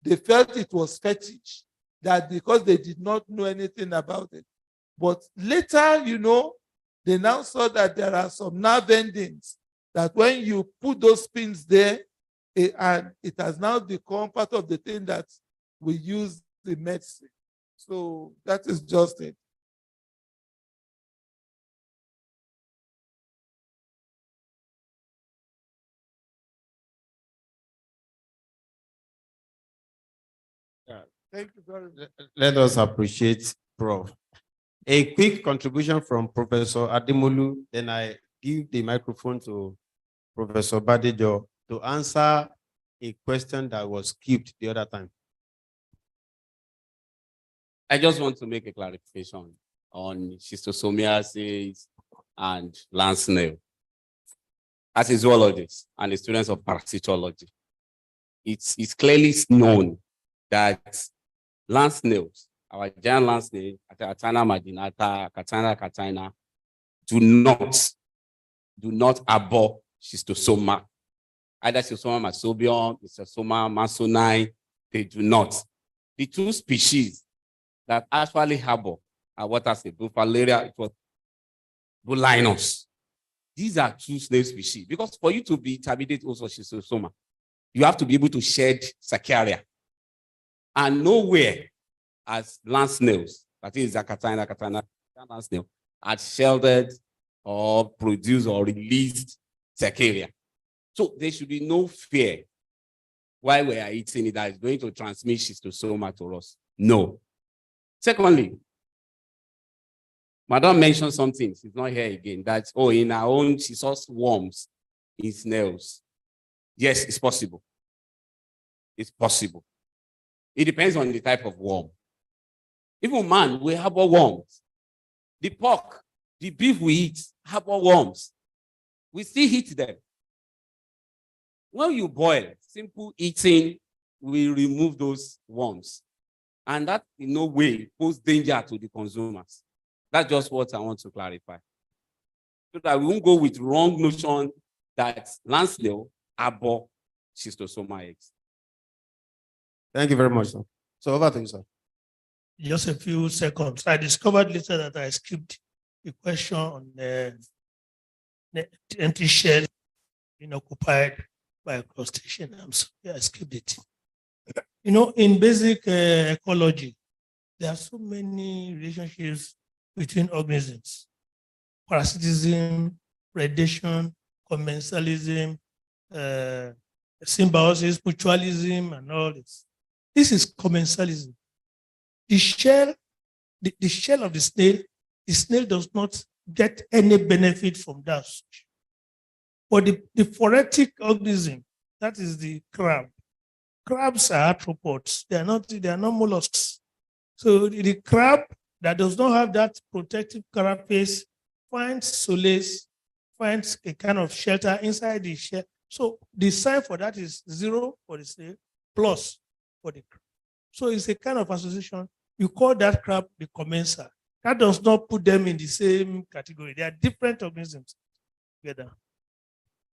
they felt it was fetish, that because they did not know anything about it. But later, you know, they now saw that there are some nerve endings that when you put those pins there, and it has now become part of the thing that we use in medicine. So that is just it. Thank you very much. Let us appreciate Prof. A quick contribution from Professor Ademolu, then I give the microphone to Professor Badejo to answer a question that was skipped the other time. I just want to make a clarification on schistosomiasis and land snail. As a zoologist and a student of parasitology, it's clearly known that land snails, our giant land snail, Catana marginata, Catana, do not harbor schistosoma. Either schistosoma marsobium, schistosoma mansoni, they do not. The two species that actually harbor are what I say, Bufalaria, it was Bulinus. These are two snail species, because for you to be intermediate also schistosoma, you have to be able to shed Sacharia. And nowhere as land snails, that is Catana land snail, had sheltered or produced or released Sacharia. So there should be no fear while we are eating it that is going to transmit schistosoma to us. No. Secondly, Madam mentioned something, she's not here again, that, in her own, she saw worms in snails. Yes, it's possible. It's possible. It depends on the type of worm. Even man, we harbor worms. The pork, the beef we eat, harbor worms. We still eat them. When you boil, simple eating will remove those worms. And that in no way poses danger to the consumers. That's just what I want to clarify. So that we won't go with wrong notion that land snail harbor schistosoma eggs. Thank you very much, sir. So over to you, sir. Just a few seconds. I discovered later that I skipped the question on the empty shell being occupied by a crustacean. I'm sorry, I skipped it. You know, in basic ecology, there are so many relationships between organisms. parasitism, predation, commensalism, symbiosis, mutualism, and all this. This is commensalism. The shell of the snail does not get any benefit from that. But the phoretic organism, that is the crab. Crabs are arthropods. They are not mollusks. So the crab that does not have that protective carapace finds solace, finds a kind of shelter inside the shell. So the sign for that is 0 for the snail, plus for the crab. So it's a kind of association. You call that crab the commensal. That does not put them in the same category. They are different organisms together.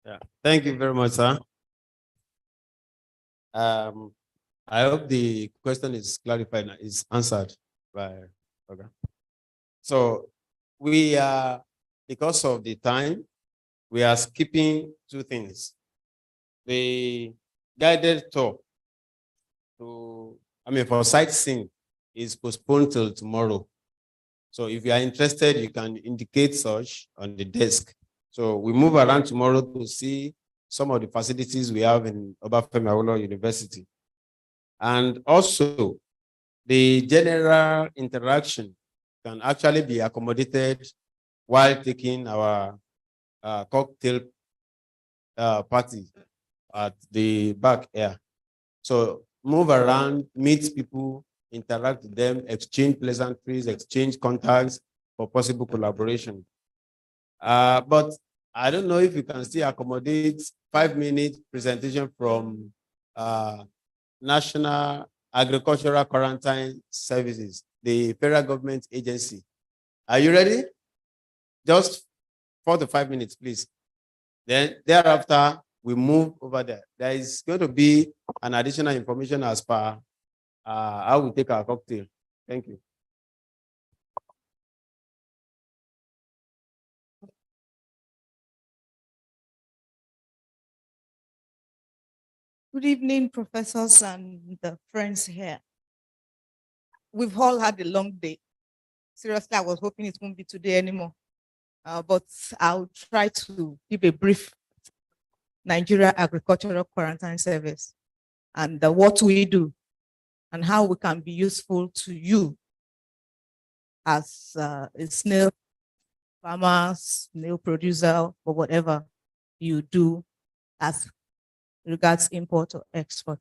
Yeah, thank you very much, sir. I hope the question is clarified, is answered by, okay. So we are, because of the time, we are skipping two things. The guided tour for sightseeing is postponed till tomorrow. So if you are interested, you can indicate such on the desk. So we move around tomorrow to see some of the facilities we have in Obafemi Awolowo University. And also, the general interaction can actually be accommodated while taking our cocktail party at the back here. So move around, meet people, interact with them, exchange pleasantries, exchange contacts for possible collaboration. But I don't know if you can still accommodate 5-minute presentation from National Agricultural Quarantine Services, the federal government agency. Are you ready? Just 4 to 5 minutes, please. Then thereafter, we move over there. There is going to be an additional information as per how we take our cocktail. Thank you. Good evening, professors and the friends here. We've all had a long day. Seriously, I was hoping it won't be today anymore. But I'll try to give a brief Nigeria Agricultural Quarantine Service and what we do and how we can be useful to you as a snail farmer, snail producer, or whatever you do as regards import or export.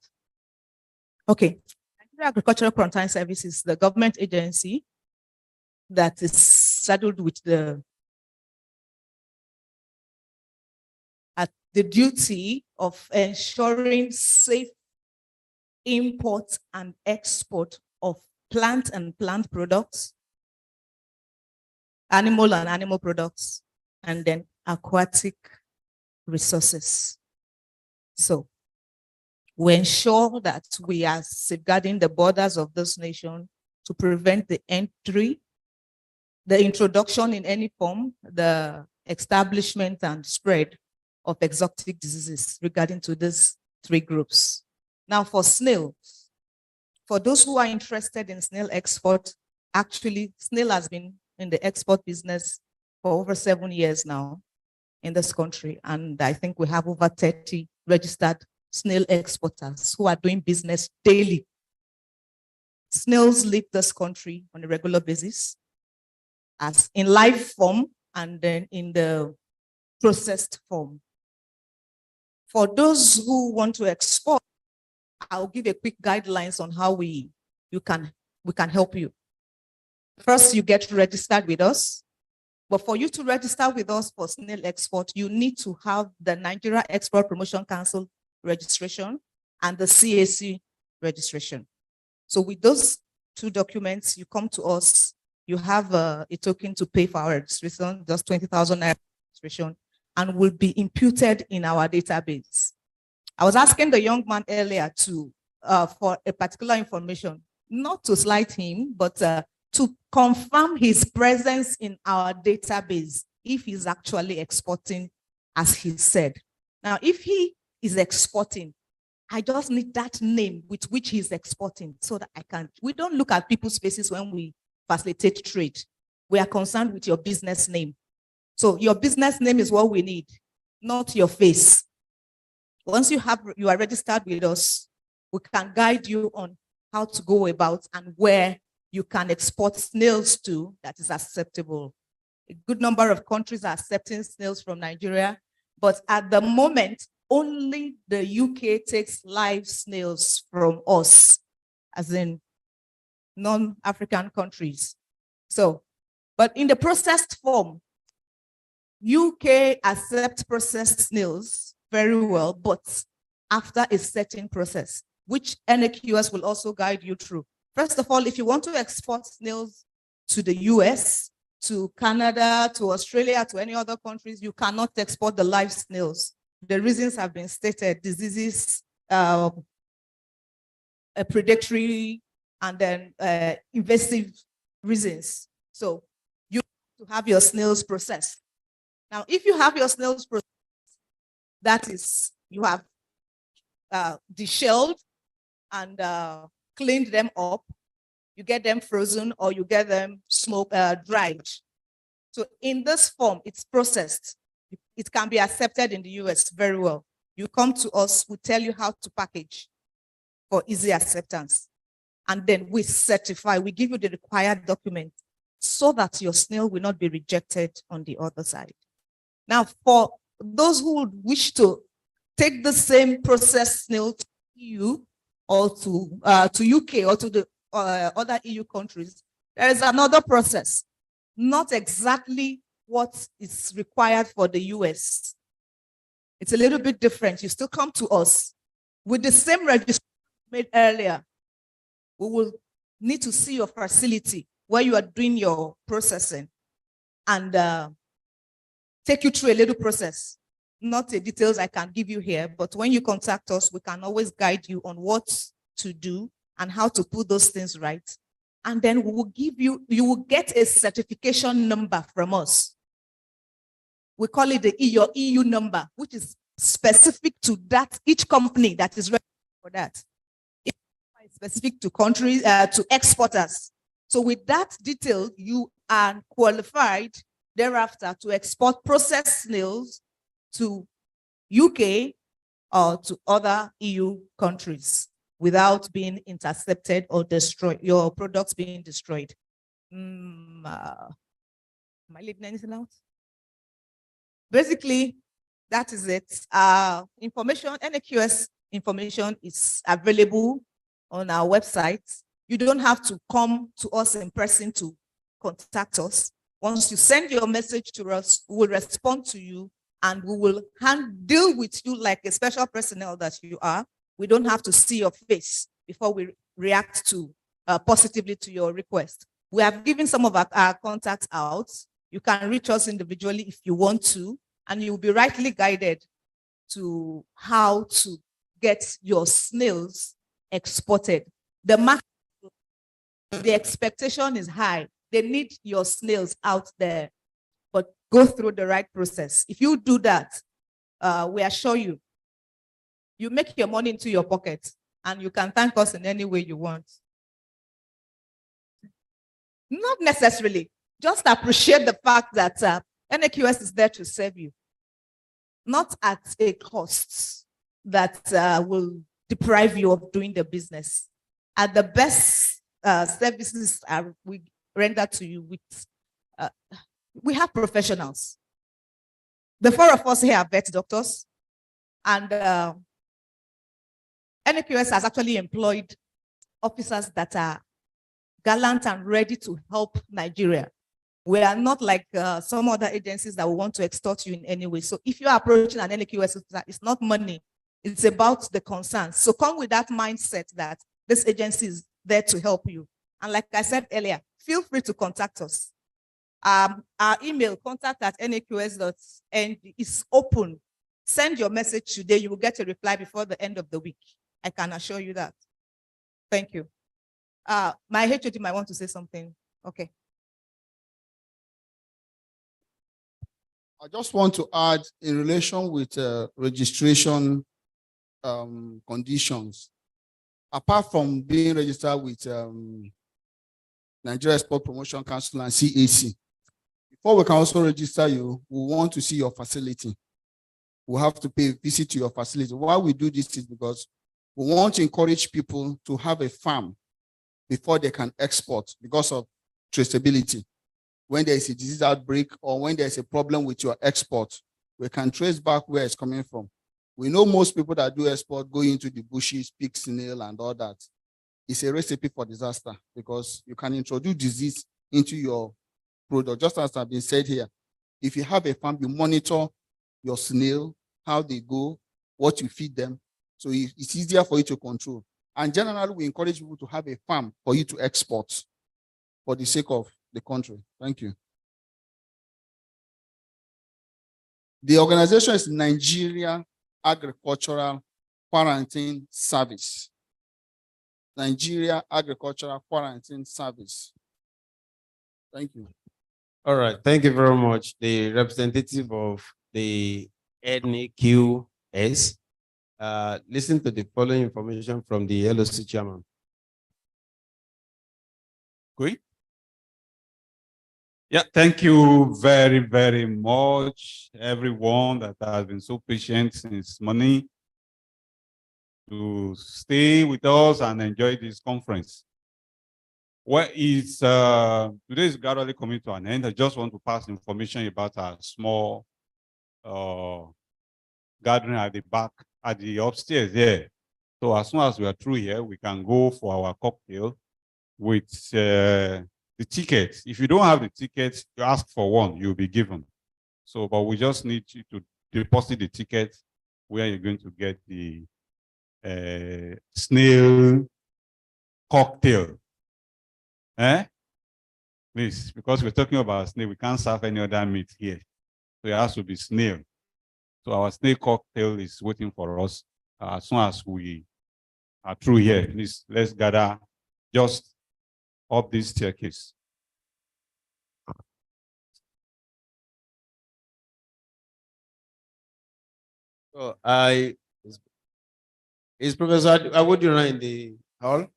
Okay, Nigeria Agricultural Quarantine Service is the government agency that is saddled with the duty of ensuring safe import and export of plant and plant products, animal and animal products, and then aquatic resources. So we ensure that we are safeguarding the borders of this nation to prevent the entry, the introduction in any form, the establishment and spread of exotic diseases regarding to these 3 groups. Now for snails, for those who are interested in snail export, actually snail has been in the export business for over 7 years now in this country. And I think we have over 30 registered snail exporters who are doing business daily. Snails leave this country on a regular basis as in live form and then in the processed form. For those who want to export, I'll give a quick guidelines on how we can help you. First, you get registered with us. But for you to register with us for snail export, you need to have the Nigeria Export Promotion Council registration and the CAC registration. So with those 2 documents, you come to us, you have a token to pay for our registration, just 20,000 naira registration, and will be imputed in our database. I was asking the young man earlier for a particular information, not to slight him, but to confirm his presence in our database if he's actually exporting as he said. Now, if he is exporting, I just need that name with which he's exporting so that we don't look at people's faces when we facilitate trade. We are concerned with your business name. So your business name is what we need, not your face. Once you are registered with us, we can guide you on how to go about and where you can export snails to that is acceptable. A good number of countries are accepting snails from Nigeria, but at the moment, only the UK takes live snails from us, as in non-African countries. So, but in the processed form, UK accepts processed snails very well, but after a certain process, which NAQS will also guide you through. First of all, if you want to export snails to the US, to Canada, to Australia, to any other countries, you cannot export the live snails. The reasons have been stated: diseases, predatory, and then invasive reasons. So you have to have your snails processed. Now, if you have your snails processed, that is, you have deshelled and cleaned them up, you get them frozen or you get them dried. So in this form, it's processed. It can be accepted in the US very well. You come to us, we tell you how to package for easy acceptance. And then we certify, we give you the required document so that your snail will not be rejected on the other side. Now, for those who would wish to take the same processed snail to EU or to UK or to the other EU countries, there is another process, not exactly what is required for the US. It's a little bit different. You still come to us with the same registration made earlier. We will need to see your facility where you are doing your processing and take you through a little process. Not the details I can give you here, but when you contact us, we can always guide you on what to do and how to put those things right. And then we will give you, you will get a certification number from us. We call it your EU number, which is specific to that, each company that is ready for that. It's specific to countries, to exporters. So with that detail, you are qualified thereafter to export processed snails to UK or to other EU countries without being intercepted or destroyed, your products being destroyed. Am I leaving anything out? Basically, that is it. Information, NAQS information is available on our website. You don't have to come to us in person to contact us. Once you send your message to us, we will respond to you and we will deal with you like a special personnel that you are. We don't have to see your face before we react to positively to your request. We have given some of our contacts out. You can reach us individually if you want to, and you will be rightly guided to how to get your snails exported. The market, the expectation is high. They need your snails out there, but go through the right process. If you do that, we assure you, you make your money into your pocket and you can thank us in any way you want. Not necessarily, just appreciate the fact that NAQS is there to serve you, not at a cost that will deprive you of doing the business. At the best services we render to you with, we have professionals. The four of us here are vet doctors, and NAQS has actually employed officers that are gallant and ready to help Nigeria. We are not like some other agencies that will want to extort you in any way. So if you are approaching an NAQS officer, it's not money, it's about the concerns. So come with that mindset that this agency is there to help you. And like I said earlier, feel free to contact us. Our email, contact@naqs.ng, is open. Send your message today. You will get a reply before the end of the week. I can assure you that. Thank you. My HOD might want to say something. Okay. I just want to add in relation with registration conditions. Apart from being registered with Nigeria Export Promotion Council and CAC, before we can also register you, we want to see your facility. We have to pay a visit to your facility. Why we do this is because we want to encourage people to have a farm before they can export because of traceability. When there is a disease outbreak or when there's a problem with your export, we can trace back where it's coming from. We know most people that do export go into the bushes, pick snail and all that. It's a recipe for disaster because you can introduce disease into your product. Just as has been said here, if you have a farm, you monitor your snail, how they go, what you feed them. So it's easier for you to control. And generally, we encourage people to have a farm for you to export for the sake of the country. Thank you. The organization is Nigeria Agricultural Quarantine Service. Nigeria Agricultural Quarantine Service. Thank you. All right, thank you very much. The representative of the NAQS, listen to the following information from the LOC chairman. Great. Yeah, thank you very, very much, everyone that has been so patient since morning to stay with us and enjoy this conference. Well, today is gradually coming to an end. I just want to pass information about a small gathering at the back, at the upstairs there. So as soon as we are through here, we can go for our cocktail with the tickets. If you don't have the tickets, you ask for one, you'll be given. So, but we just need you to deposit the ticket where you're going to get the snail cocktail. Please, because we're talking about snail, we can't serve any other meat here. So it has to be snail. So our snail cocktail is waiting for us. As soon as we are through here, please, let's gather just up this staircase. So is Professor Awodura in the hall?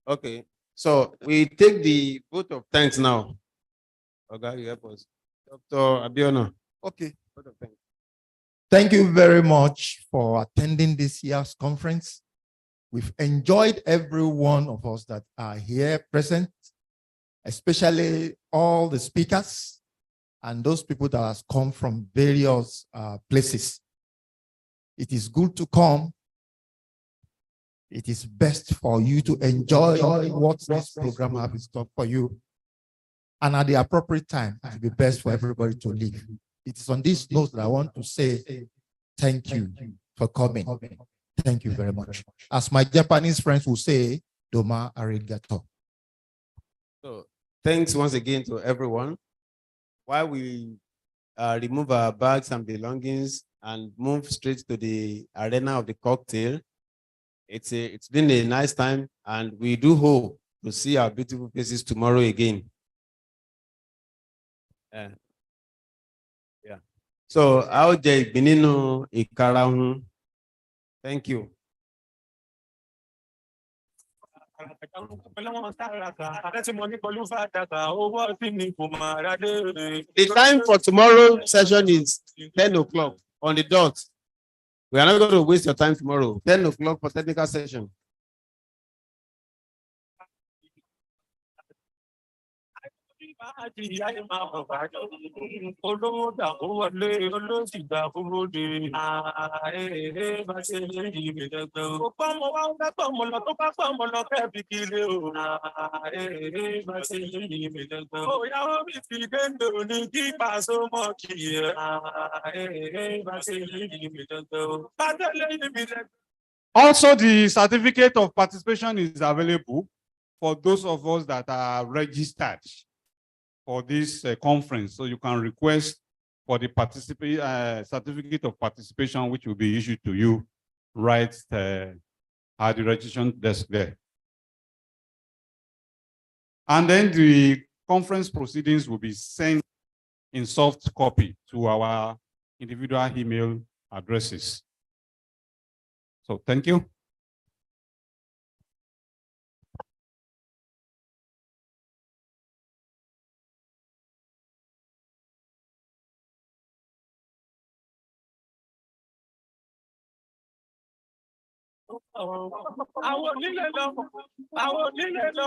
Okay, so we take the vote of thanks now. Okay, you help us. Dr. Abiona. Okay. Vote of thanks. Thank you very much for attending this year's conference. We've enjoyed every one of us that are here present, especially all the speakers and those people that have come from various places. It is good to come. It is best for you to enjoy what this program has in store for you. And at the appropriate time, it will be best for everybody to leave. It is on this note that I want to say thank you for coming. Thank you very much. As my Japanese friends will say, Doma arigato. So thanks once again to everyone. While we remove our bags and belongings and move straight to the arena of the cocktail, it's been a nice time, and we do hope to see our beautiful faces tomorrow again. Yeah. So I'll just Benino Ikarahun. Thank you. The time for tomorrow session is 10 o'clock on the dot. We are not going to waste your time tomorrow. 10 o'clock for technical session. Also, the certificate of participation is available for those of us that are registered for this conference. So you can request for the certificate of participation, which will be issued to you right at the registration desk there. And then the conference proceedings will be sent in soft copy to our individual email addresses. So thank you. Àwọn onílé lọ, àwọn onílé lọ,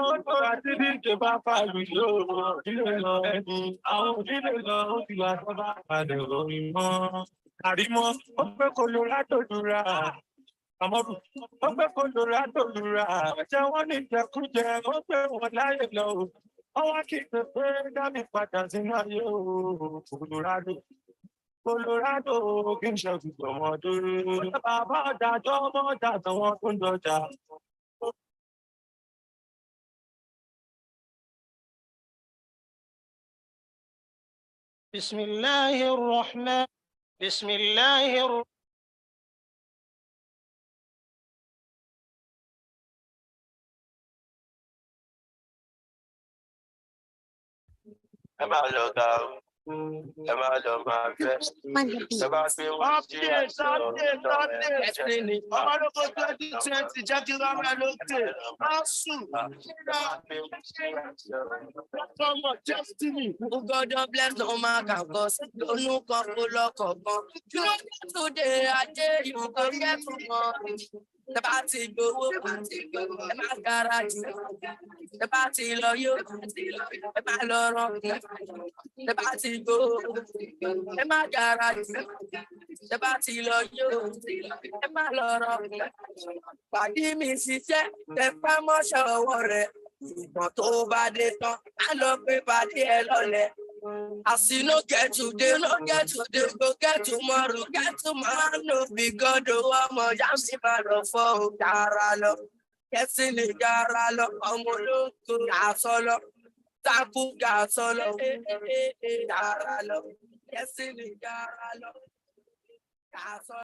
àti ní ìjọba pàlù yóò, onílé lọ ẹni, àwọn onílé lọ, ó ti wá sọ́ba padà orin mọ́. Àrímọ́, ó pé Colorado dúra. Àmọ́dù, ó pé Colorado dúra. Ọjà wọn ní ìjẹkújẹ, ó pé wọn láyè lọ. Ọwọ́ kì í pé dá mi padà sínú ayé o, Colorado. Colorado kì í ṣe òtútù ọmọdé. Bàbá ọ̀dàjọ́ ọmọ ọ̀dà àtàwọn tó ń dọjà. بسم الله الرحمن بسم الله الرحمن Ẹ máa lọ ga o, ẹ máa lọ máa fẹ́. Ẹ bá gbé wọn sí Update. Ọmọdé 2020 jẹ́ kí wọ́n máa lókè. Asùn. Ọmọ Destiny. God bless no man can cause. Lónú kan kó lọ́kọ̀ gan. Today ajé ìwọ̀n get tomorrow. Tẹ bá ti gbowó, ẹ má gáràjì. Tẹ bá ti lọ yó, ẹ má lọ rán. Tẹ bá ti gbowó, ẹ má gáràjì. Tẹ bá ti lọ yó, ẹ má lọ rán. Pàdé mi ṣiṣẹ́, tẹ fẹ́ mọ́ṣẹ́ ọwọ́ rẹ̀. Ìgbọ̀n tó bá dé tán, á lọ pé pàdé ẹ lọ́lẹ̀. As you no get today, go get tomorrow, no be God, ọmọ Yamsi máa lọ fọ́ dára lọ. Kẹ́sì ní dára lọ, ọmọ olóko gàásọ lọ, tákù gàásọ lọ, dára lọ. Kẹ́sì ní dára lọ, gàásọ.